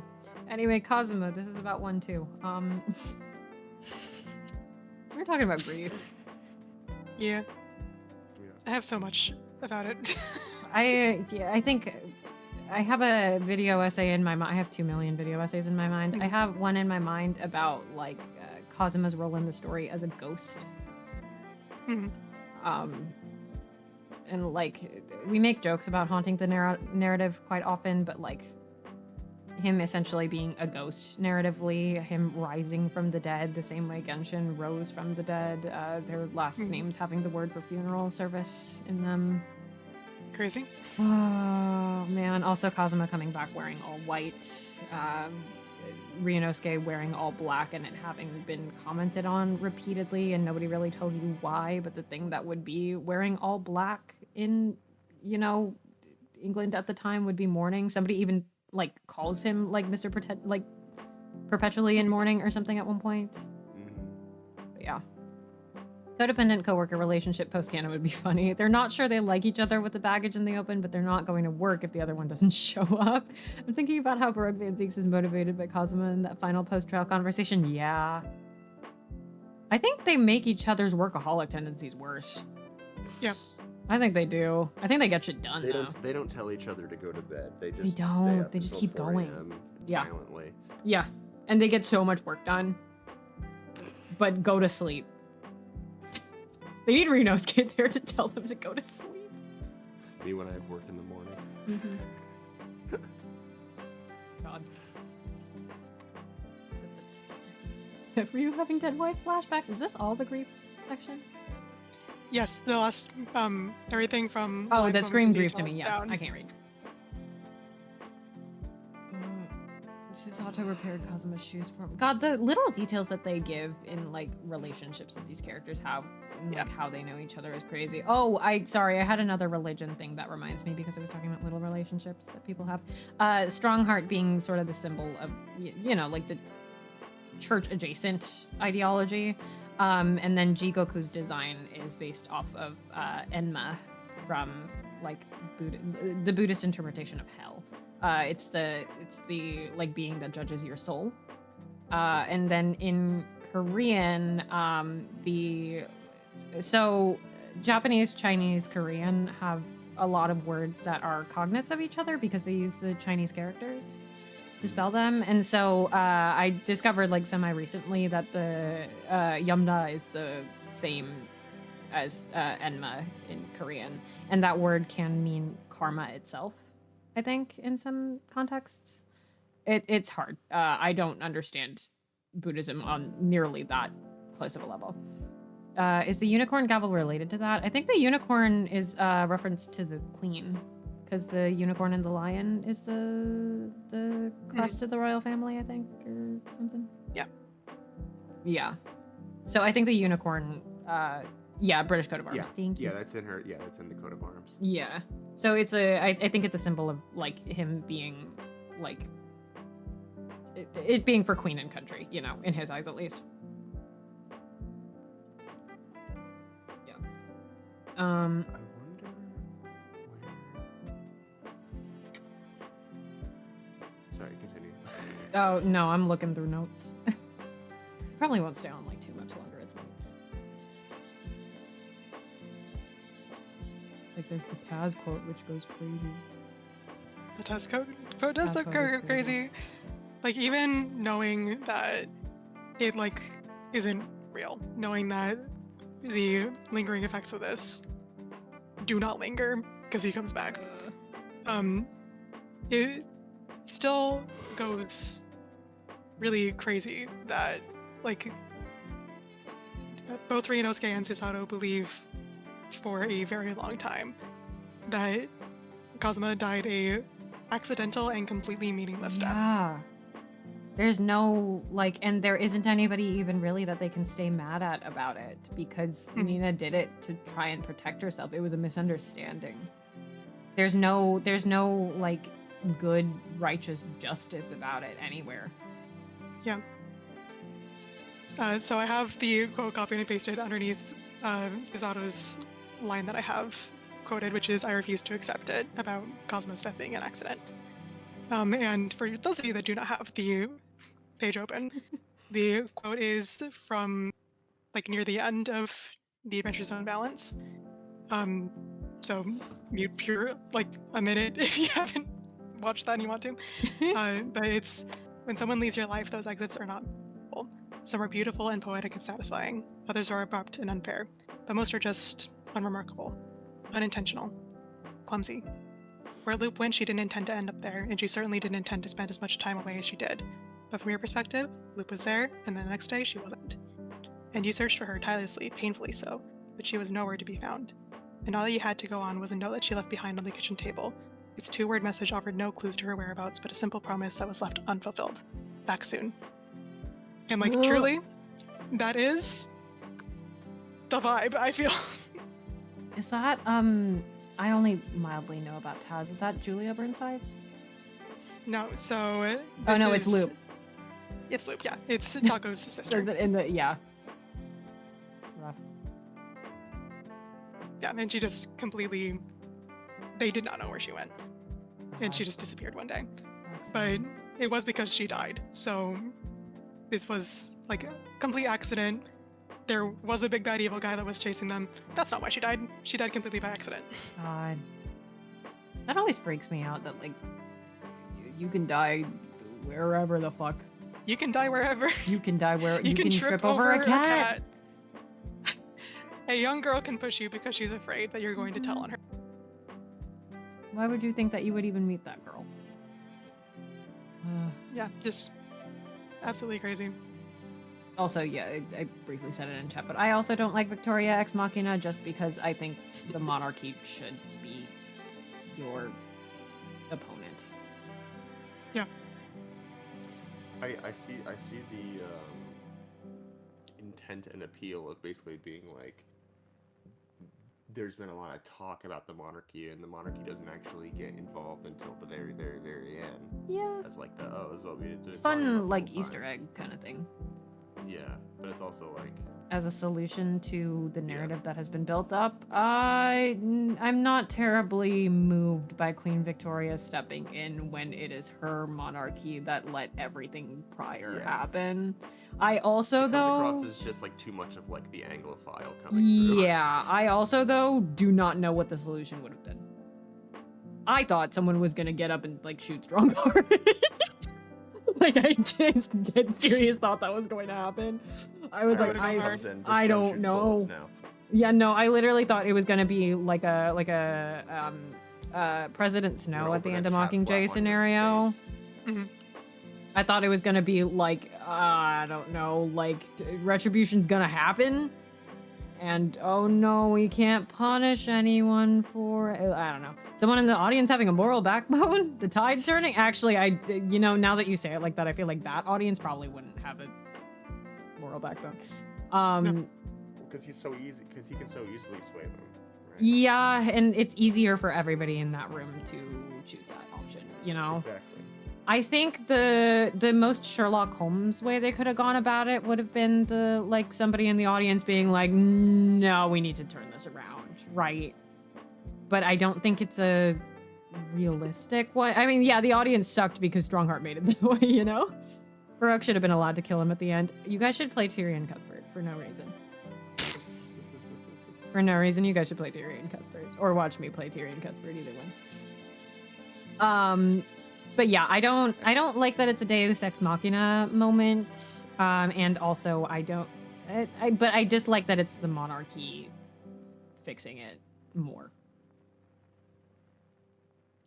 Anyway, Kazuma, this is about 1-2. We're talking about grief. Yeah. I have so much about it. I think I have a video essay in my mind. I have 2 million video essays in my mind. I have one in my mind about like Kazuma's role in the story as a ghost. And like we make jokes about haunting the narrative quite often, but like him essentially being a ghost narratively, him rising from the dead the same way Genshin rose from the dead, their last names having the word for funeral service in them. Crazy. Oh man, also Kazuma coming back wearing all white, Ryunosuke wearing all black, and it having been commented on repeatedly and nobody really tells you why, but the thing that would be wearing all black in, you know, England at the time would be mourning. Somebody even like calls him like Mr. like perpetually in mourning or something at one point. But yeah. Codependent coworker relationship post-canon would be funny. They're not sure they like each other with the baggage in the open, but they're not going to work if the other one doesn't show up. I'm thinking about how Baroque Van Zieks was motivated by Kazuma in that final post-trial conversation. Yeah. I think they make each other's workaholic tendencies worse. Yeah. I think they do. I think they get shit done, though. They don't tell each other to go to bed. They just They don't. stay up They just until keep 4 going. a.m. Yeah. silently. Yeah. And they get so much work done. But go to sleep. They need Ryunosuke there to tell them to go to sleep. Me when I have work in the morning. God. Were you having dead wife flashbacks? Is this all the grief section? Yes, the last everything from Oh, Lights, that Moments, screamed and grief to me, Details yes. down. I can't read. Susato repaired Kazuma's shoes for him. God, the little details that they give in like relationships that these characters have and like how they know each other is crazy. Oh, I had another religion thing that reminds me because I was talking about little relationships that people have. Strong heart being sort of the symbol of you know, like the church adjacent ideology. And then Jigoku's design is based off of Enma from like the Buddhist interpretation of hell. It's the like being that judges your soul. And then in Korean, so Japanese, Chinese, Korean have a lot of words that are cognates of each other because they use the Chinese characters to spell them. And so I discovered like semi-recently that the Yumna is the same as Enma in Korean. And that word can mean karma itself, I think, in some contexts. It's hard. I don't understand Buddhism on nearly that close of a level. Is the unicorn gavel related to that? I think the unicorn is a reference to the queen. Because the unicorn and the lion is the crest of the royal family, I think, or something. Yeah. Yeah. So I think the unicorn, British coat of arms. Yeah. Thank you. Yeah, that's in her. Yeah, that's in the coat of arms. Yeah. So it's I think it's a symbol of like him being like it being for queen and country, you know, in his eyes at least. Yeah. I wonder where. Sorry, continue. Oh no, I'm looking through notes. Probably won't stay on like too much longer. It's late. It's like there's the Taz quote, which goes crazy. The test code does Taz quote is go crazy. Like even knowing that it like isn't real, knowing that the lingering effects of this do not linger because he comes back. It still goes really crazy that like both Ryunosuke and Susato believe for a very long time that Kazuma died a accidental and completely meaningless death. Yeah. There's no, like, and there isn't anybody even really that they can stay mad at about it because Nina did it to try and protect herself. It was a misunderstanding. There's no, like, good, righteous justice about it anywhere. Yeah. So I have the quote copied and pasted underneath Susato's line that I have quoted, which is, "I refuse to accept it," about Cosmo's death being an accident. And for those of you that do not have the page open, the quote is from like near the end of The Adventures on Balance. So mute for like a minute if you haven't watched that and you want to. But it's, "When someone leaves your life, those exits are not beautiful. Some are beautiful and poetic and satisfying. Others are abrupt and unfair. But most are just unremarkable, unintentional, clumsy. Where Loop went, she didn't intend to end up there, and she certainly didn't intend to spend as much time away as she did. But from your perspective, Loop was there, and then the next day she wasn't. And you searched for her tirelessly, painfully so, but she was nowhere to be found. And all that you had to go on was a note that she left behind on the kitchen table. Its 2-word message offered no clues to her whereabouts, but a simple promise that was left unfulfilled. Back soon." And like, truly, that is the vibe, I feel. Is that, I only mildly know about Taz. Is that Julia Burnside's? No, so Oh this no, it's is- Loop. It's Loop, yeah. It's Taco's sister. Is it in the, yeah. Rough. Yeah, and she just completely, they did not know where she went. And she God. just disappeared one day. That's But sad. it was because she died. So this was like a complete accident. There was a big bad evil guy that was chasing them. That's not why she died. She died completely by accident. God. That always freaks me out that, like, you can die wherever the fuck. You can die wherever. You can die where You can trip over a cat. A young girl can push you because she's afraid that you're going to tell on her. Why would you think that you would even meet that girl? Yeah, just absolutely crazy. Also, yeah, I briefly said it in chat, but I also don't like Victoria Ex Machina just because I think the monarchy should be your opponent. Yeah. I see the intent and appeal of basically being like, there's been a lot of talk about the monarchy, and the monarchy doesn't actually get involved until the very, very, very end. Yeah. As like the, oh, this is what we did. It's fun, like, Easter egg kind of thing. Yeah, but it's also like, As a solution to the narrative that has been built up, I'm not terribly moved by Queen Victoria stepping in when it is her monarchy that let everything prior happen. I also, it comes though... across as just like too much of like the Anglophile coming through. Yeah, I also, though, do not know what the solution would have been. I thought someone was gonna get up and, like, shoot Strongheart. Like, I just dead serious thought that was going to happen. I was like, I don't know. Yeah, no, I literally thought it was gonna be like a President Snow at the end of Mockingjay scenario. Mm-hmm. I thought it was gonna be like, I don't know, like retribution's gonna happen, and oh no, we can't punish anyone for it. I don't know. Someone in the audience having a moral backbone? The tide turning? Actually, you know, now that you say it like that, I feel like that audience probably wouldn't have a moral backbone. Because he's so easy, because he can so easily sway them. Right? Yeah, and it's easier for everybody in that room to choose that option, you know? Exactly. I think the most Sherlock Holmes way they could have gone about it would have been the, like, somebody in the audience being like, no, we need to turn this around, right? But I don't think it's a realistic one. I mean, yeah, the audience sucked because Strongheart made it that way, you know? Baruch should have been allowed to kill him at the end. You guys should play Tyrion Cuthbert for no reason. For no reason, you guys should play Tyrion Cuthbert. Or watch me play Tyrion Cuthbert, either one. But yeah, I don't like that it's a Deus Ex Machina moment. And also, but I dislike that it's the monarchy fixing it more.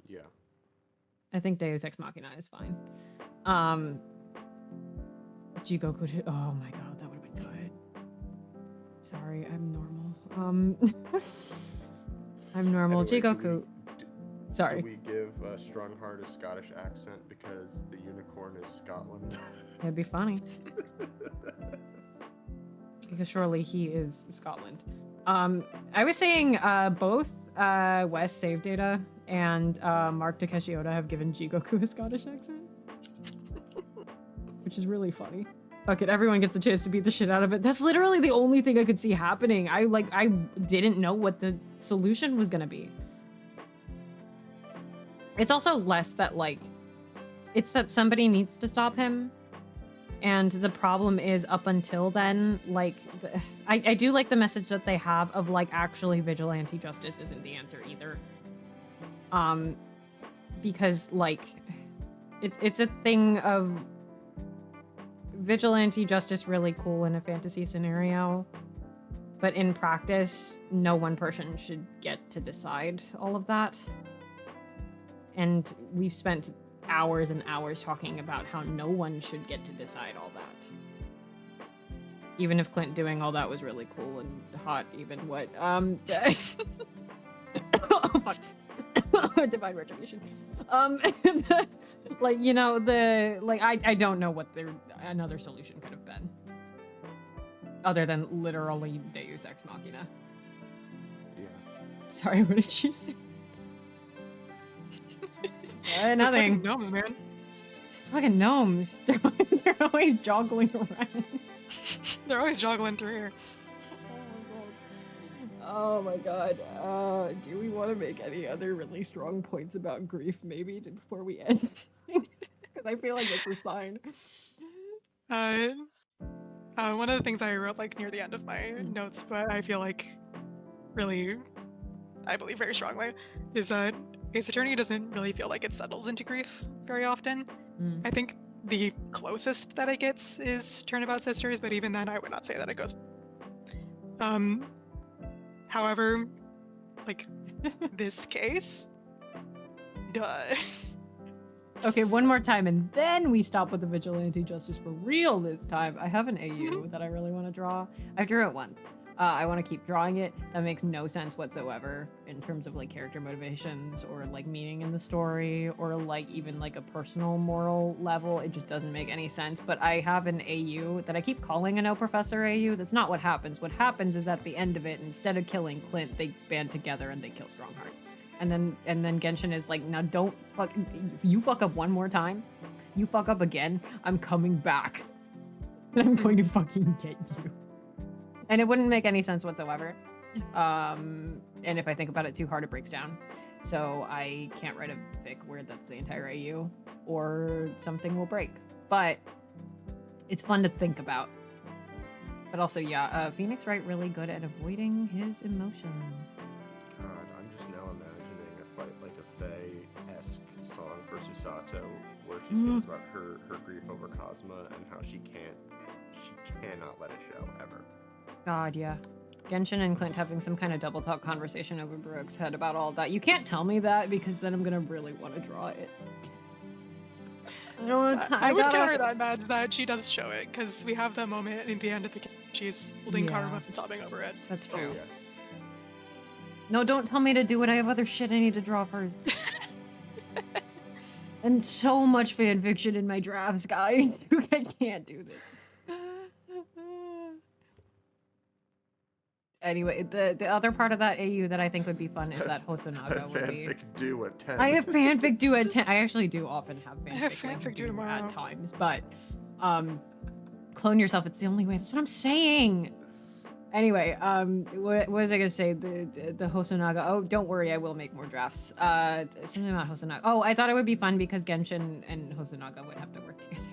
Yeah. I think Deus Ex Machina is fine. Jigoku, oh my god, that would have been good. Sorry, I'm normal. I'm normal. Jigoku. Sorry. Do we give Strongheart a Scottish accent because the unicorn is Scotland? It'd be funny. Because surely he is Scotland. I was saying both Wes Save Data and Mark Takeshi Oda have given Jigoku a Scottish accent. Which is really funny. Fuck it, everyone gets a chance to beat the shit out of it. That's literally the only thing I could see happening. I didn't know what the solution was gonna be. It's also less that it's that somebody needs to stop him. And the problem is up until then, I do like the message that they have of actually vigilante justice isn't the answer either. Because it's a thing of vigilante justice really cool in a fantasy scenario, but in practice, no one person should get to decide all of that. And we've spent hours and hours talking about how no one should get to decide all that. Even if Clint doing all that was really cool and hot, even what, oh, fuck. Divine retribution. I don't know what another solution could have been. Other than literally Deus Ex Machina. Yeah. Sorry, what did you say? Those Nothing. fucking gnomes, man. Fucking gnomes. They're always joggling around. They're always joggling through here. Oh my god. Do we want to make any other really strong points about grief maybe before we end? Because I feel like it's a sign. One of the things I wrote near the end of my notes, but I feel really, I believe very strongly, is that Ace Attorney doesn't really feel like it settles into grief very often. I think the closest that it gets is Turnabout Sisters, but even then I would not say that it goes. However, this case does. Okay, one more time, and then we stop with the vigilante justice for real this time. I have an AU that I really want to draw. I drew it once. I want to keep drawing it. That makes no sense whatsoever in terms of character motivations or meaning in the story or even a personal moral level. It just doesn't make any sense. But I have an AU that I keep calling a No Professor AU. That's not what happens. What happens is at the end of it, instead of killing Clint, they band together and they kill Strongheart. And then Genshin is like, now don't fuck. If you fuck up one more time, you fuck up again, I'm coming back. And I'm going to fucking get you. And it wouldn't make any sense whatsoever. And if I think about it too hard, it breaks down. So I can't write a fic where that's the entire AU, or something will break. But it's fun to think about. But also, yeah, Phoenix Wright really good at avoiding his emotions. God, I'm just now imagining a fight like a Faye-esque song for Susato, where she sings about her grief over Kazuma and how she cannot let it show ever. God, yeah. Genshin and Clint having some kind of double talk conversation over Baroque's head about all that. You can't tell me that because then I'm gonna really want to draw it. I would counter that, Mads, that she does show it, because we have that moment in the end of the game. She's holding Karma and sobbing over it. That's true. Oh, yes. No, don't tell me to do it. I have other shit I need to draw first. And so much fanfiction in my drafts, guys. I can't do this. Anyway, the other part of that AU that I think would be fun is that Hosonaga would be. Fanfic due at 10. I have fanfic due at 10. I actually do often have fanfic, I have fanfic due tomorrow. at times, but clone yourself. It's the only way. That's what I'm saying. Anyway, what was I gonna say? The Hosonaga. Oh, don't worry, I will make more drafts. Something about Hosonaga. Oh, I thought it would be fun because Genshin and Hosonaga would have to work together.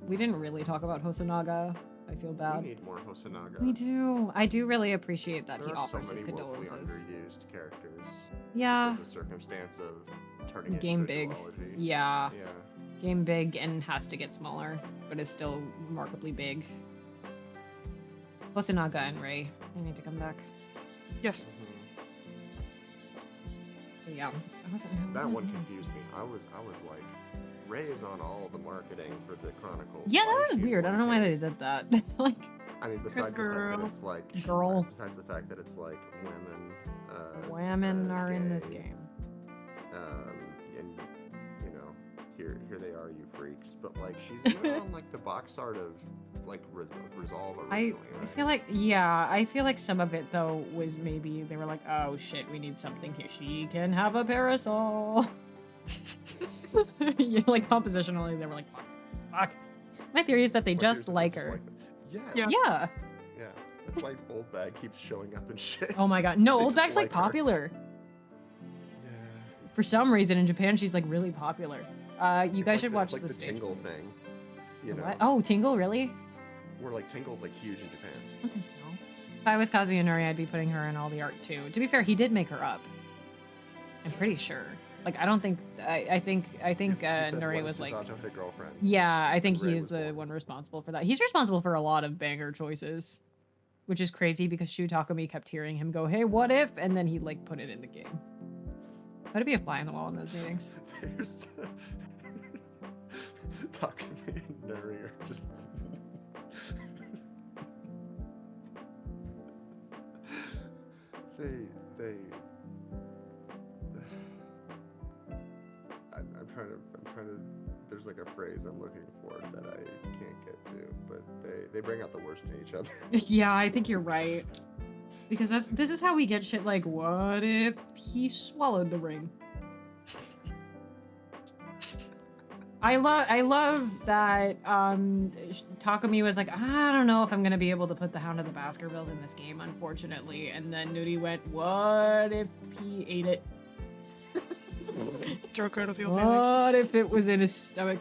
We didn't really talk about Hosonaga. I feel bad. We need more Hosonaga. We do. I do really appreciate that There he are offers so his many woefully condolences. underused characters. Yeah. Just as a circumstance of turning it Game into a big. duology. Yeah. Yeah. Game big and has to get smaller, but is still remarkably big. Hosonaga and Rei, they need to come back. Yes. But yeah. That one confused me. I was like, Ray is on all the marketing for the Chronicles. Yeah, Why that is was she weird. I don't know why they kids? did that. Like, I mean, besides the fact that it's like Girl. Besides the fact that it's like women Women are in this gay. game. And you know, here they are, you freaks. But like, she's even on like the box art of like Resolve originally. I feel like, yeah, I feel like some of it though was maybe they were like, oh shit, we need something here. She can have a parasol. Yeah, like compositionally, they were like, fuck. My theory is that they But just here's- like just her. Yeah. Yeah. Yeah. Yeah. That's why Old Bag keeps showing up and shit. Oh my god. No, They Old just Bag's like like her. popular. Yeah. For some reason in Japan, she's like really popular. You It's guys like should the, watch like the the stage Tingle plays. thing. You The know, what? Oh, Tingle, really? where like Tingle's like huge in Japan. What the hell? If I was Kazuya Nori, I'd be putting her in all the art too. To be fair, he did make her up. I'm pretty sure. Like, I don't think. I think You said, Nori what was if like. Susato had a girlfriend? Yeah, I think he Ray is was the born. one responsible for that. He's responsible for a lot of banger choices, which is crazy because Shu Takumi kept hearing him go, "Hey, what if?" and then he like put it in the game. That'd be a fly on the wall in those meetings. There's talk to me and Nuri are just they I'm trying to there's like a phrase I'm looking for that I can't get to, but they bring out the worst in each other. Yeah, I think you're right. Because this is how we get shit like, what if he swallowed the ring? I love that Takumi was like, I don't know if I'm gonna be able to put the Hound of the Baskervilles in this game, unfortunately. And then Nudi went, what if he ate it? Throw cradle the old man. What if it was in his stomach?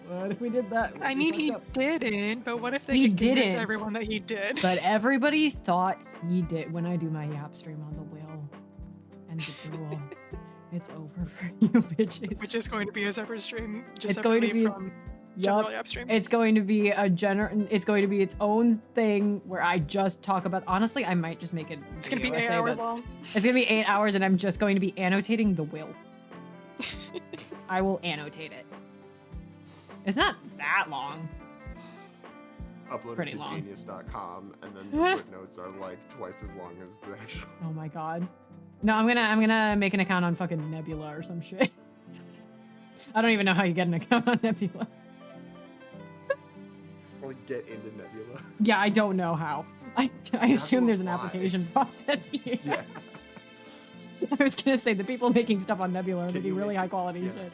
What if we did that? I mean, he didn't, but what if they He could convince didn't. everyone that he did? But everybody thought he did. When I do my yap stream on the will and the duel, it's over for you bitches. Which is going to be a separate stream, just It's going to separately be- from Yup. general upstream. It's going to be it's going to be its own thing where I just talk about. Honestly, I might just make it. It's gonna be 8 hours long. It's gonna be 8 hours, and I'm just going to be annotating the will. I will annotate it. It's not that long. Upload pretty it to long. genius.com and then the footnotes are like twice as long as the actual. Oh my god. No, I'm gonna make an account on fucking Nebula or some shit. I don't even know how you get an account on Nebula. Or like get into Nebula. Yeah, I don't know how. I have assume to there's an apply. application process. Yeah. Yeah. I was gonna say the people making stuff on Nebula are Can making you really make- high quality yeah. shit.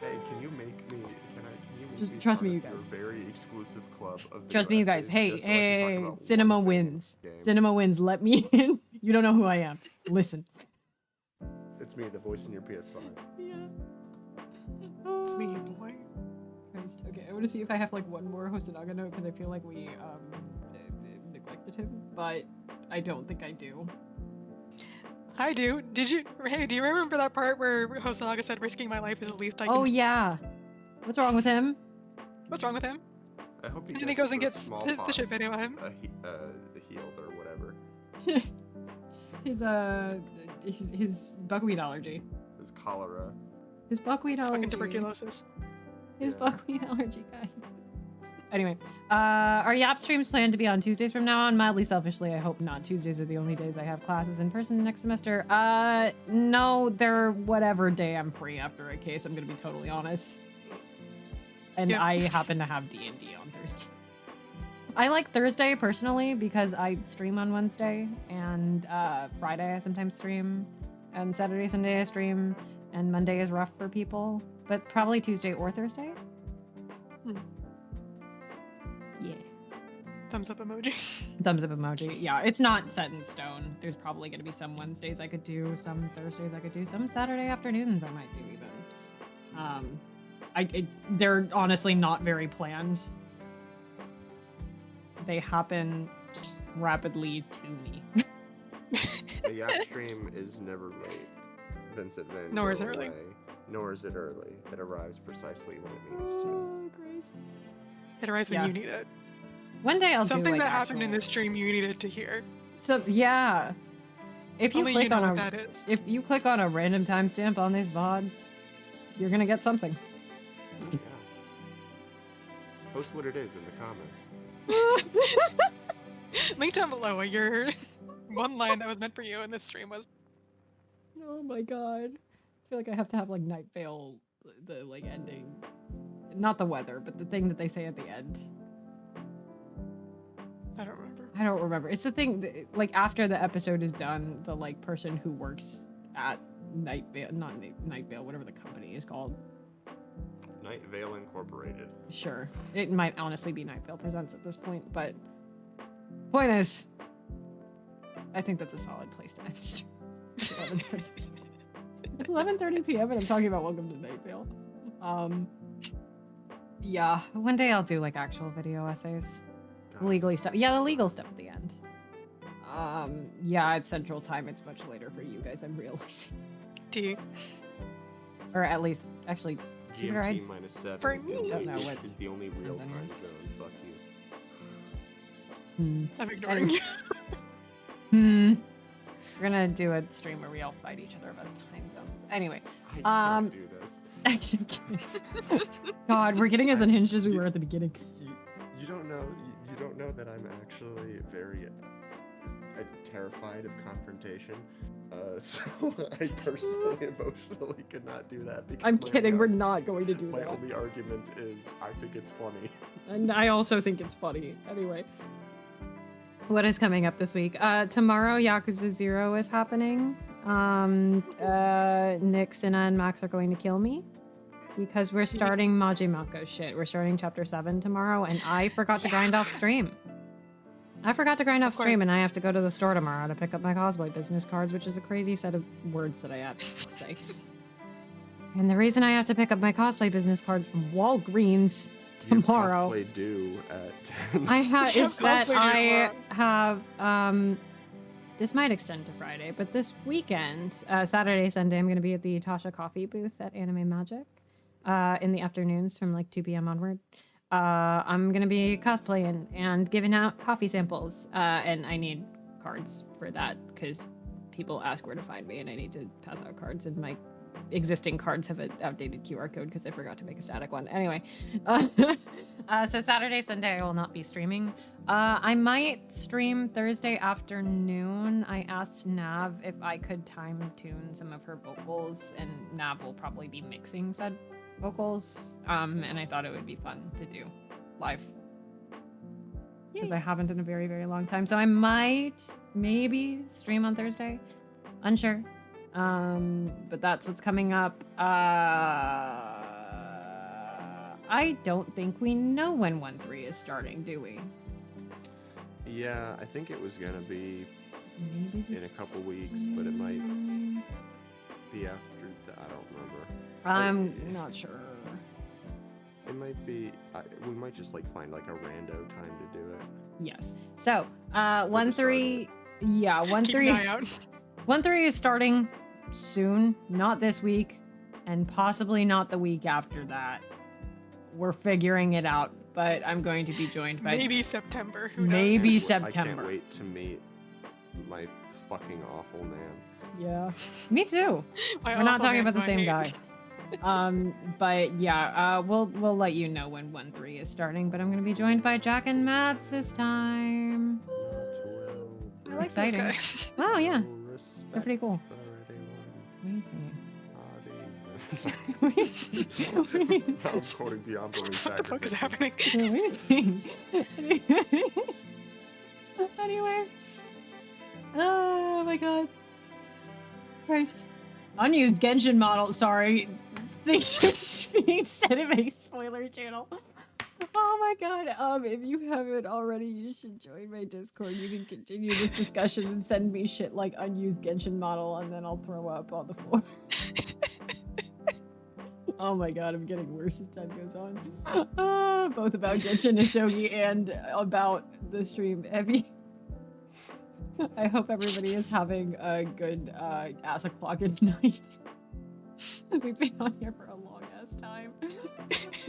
Hey, can you make Just me trust part me, of you your guys. very exclusive club of Trust video me, you guys. essays, Hey, just so I can talk hey, about one Cinema thing in wins. the game? Cinema wins. Let me in. You don't know who I am. Listen. It's me, the voice in your PS5. Yeah. It's me, boy. Christ. Okay, I want to see if I have like one more Hosonaga note because I feel like we neglected him, but I don't think I do. I do. Hey, do you remember that part where Hosonaga said risking my life is the least I can Oh yeah. What's wrong with him? What's wrong with him? I hope he And then he gets goes and the gets the shit smallpox, video of him. healed or whatever. His buckwheat allergy. His cholera. His buckwheat It's allergy. fucking tuberculosis. His Yeah. buckwheat allergy, guys. Anyway, our Yap streams plan to be on Tuesdays from now on. Mildly selfishly, I hope not. Tuesdays are the only days I have classes in person next semester. No, they're whatever day I'm free after a case. I'm gonna be totally honest. And Yeah. I happen to have D&D on Thursday. I like Thursday personally because I stream on Wednesday and Friday I sometimes stream and Saturday, Sunday I stream and Monday is rough for people, but probably Tuesday or Thursday. Yeah. Thumbs up emoji. Thumbs up emoji. Yeah, it's not set in stone. There's probably going to be some Wednesdays I could do, some Thursdays I could do, some Saturday afternoons I might do even. They're honestly not very planned. They happen rapidly to me. The Yap stream is never late. Vincent Van Nor is Gogh it early. way. Nor is it early. It arrives precisely when it needs to. Oh, Christ. It arrives when Yeah. you need it. One day I'll Something do like that happened in actual- this stream you needed to hear. So yeah, if you Only click you know on what a that is. if you click on a random timestamp on this VOD, you're gonna get something. Yeah. Post what it is in the comments. Link down below what you're one line that was meant for you in this stream was, Oh my god. I feel like I have to have like Night Vale, the like ending. Not the weather, but the thing that they say at the end. I don't remember. I don't remember. It's the thing that, like after the episode is done, the like person who works at Night Vale, not Night Vale, whatever the company is called. Night Vale Incorporated. Sure. It might honestly be Night Vale Presents at this point, but point is, I think that's a solid place to end. It's 11:30 p.m. It's 11:30 p.m. and I'm talking about Welcome to Night Vale. Yeah, one day I'll do like actual video essays. Legally stuff. Yeah, the legal stuff at the end. Yeah, it's Central Time. It's much later for you guys, I'm realizing. D. Or at least, actually, GMT -7 For is the me. only- Don't know what is the only real comes time in. zone. Fuck you. I'm ignoring you. We're gonna do a stream where we all fight each other about time zones. Anyway, I can't do this. actually, God, we're getting as unhinged as we were at the beginning. You don't know. You don't know that I'm actually very terrified of confrontation. So I personally, emotionally could not do that. Because I'm my kidding. only We're ar- not going to do My that. only argument is I think it's funny. And I also think it's funny. Anyway. What is coming up this week? Tomorrow, Yakuza 0 is happening. Nick, Sinna, and Max are going to kill me. Because we're starting Majimako shit. We're starting chapter 7 tomorrow, and I forgot to grind off stream. I forgot to grind off stream, and I have to go to the store tomorrow to pick up my cosplay business cards, which is a crazy set of words that I have to say. And the reason I have to pick up my cosplay business cards from Walgreens tomorrow You have cosplay due at 10. I have You is have that cosplay I tomorrow. have this might extend to Friday, but this weekend, Saturday, Sunday, I'm gonna be at the Tasha Coffee booth at Anime Magic in the afternoons from like 2 p.m. onward. I'm gonna be cosplaying and giving out coffee samples, and I need cards for that because people ask where to find me, and I need to pass out cards, and my existing cards have an outdated QR code because I forgot to make a static one. Anyway, so Saturday, Sunday, I will not be streaming. I might stream Thursday afternoon. I asked Nav if I could time tune some of her vocals, and Nav will probably be mixing said vocals. And I thought it would be fun to do live because I haven't in a very, very long time. So I might maybe stream on Thursday. Unsure. But that's what's coming up. I don't think we know when 1-3 is starting, do we? Yeah, I think it was gonna be Maybe in a couple weeks, but it might be after that. I don't remember. I'm not sure. It might be. We might just like find like a rando time to do it. Yes. So, Or just start 1-3. Yeah, Keep 1-3 an is eye out. 1-3 is starting soon, not this week, and possibly not the week after that. We're figuring it out, but I'm going to be joined by Maybe September. Who knows? Maybe I September. can't wait to meet my fucking awful man. Yeah, me too. My We're not awful talking man about the who I same hate. guy. But yeah, we'll let you know when 1-3 is starting. But I'm gonna be joined by Jack and Mads this time. I like those Exciting. guys. Oh yeah, Respect they're pretty cool. for anyone. What are you singing? Sorry. What are you singing? What are you I'm quoting Beyond Belief. What the fuck is happening? Amazing. Anyway. Oh my god. Christ. Unused Genshin model. Sorry. Things are being said in a spoiler channel. Oh my god. If you haven't already, you should join my Discord. You can continue this discussion and send me shit like unused Genshin model, and then I'll throw up on the floor. Oh my god, I'm getting worse as time goes on. Both about Genshin Nishogi and about the stream. I hope everybody is having a good ass o'clock at night. We've been on here for a long ass time.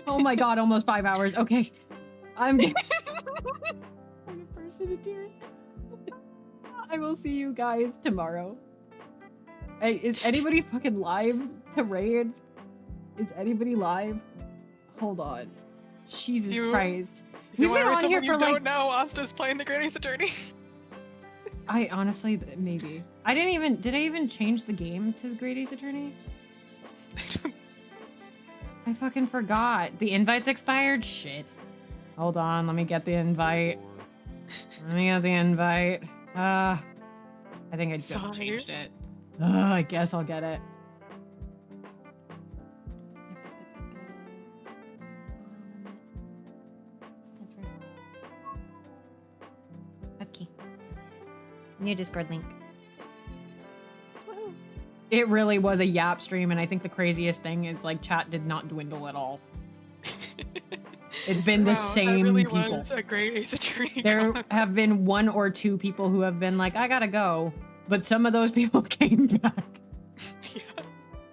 Oh my god, almost 5 hours. Okay. I'm gonna burst into tears. I will see you guys tomorrow. Hey, is anybody fucking live to raid? Is anybody live? Hold on. Jesus You- Christ. You We've been wanna read on here someone for you like don't know. Ansta's playing the Granny's attorney. I honestly, maybe. Did I even change the game to the Great Ace Attorney? I fucking forgot. The invite's expired? Shit. Hold on, let me get the invite. Let me get the invite. I think I just Sorry. changed it. I guess I'll get it. Okay. New Discord link. It really was a yap stream, and I think the craziest thing is like chat did not dwindle at all. It's been the Wow, same that really people. was a great Ace Attorney. There con. have been 1 or 2 people who have been like, I gotta go, but some of those people came back. Yeah.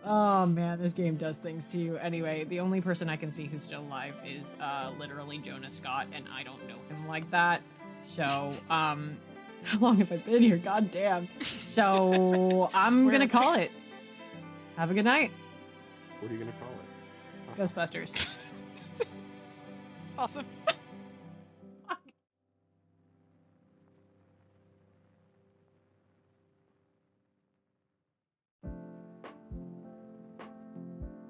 Oh man, this game does things to you. Anyway, the only person I can see who's still alive is literally Jonas Scott, and I don't know him like that. So, how long have I been here? God damn. So, I'm Where gonna am I? call it. Have a good night, What are you gonna call it? Ghostbusters. Awesome.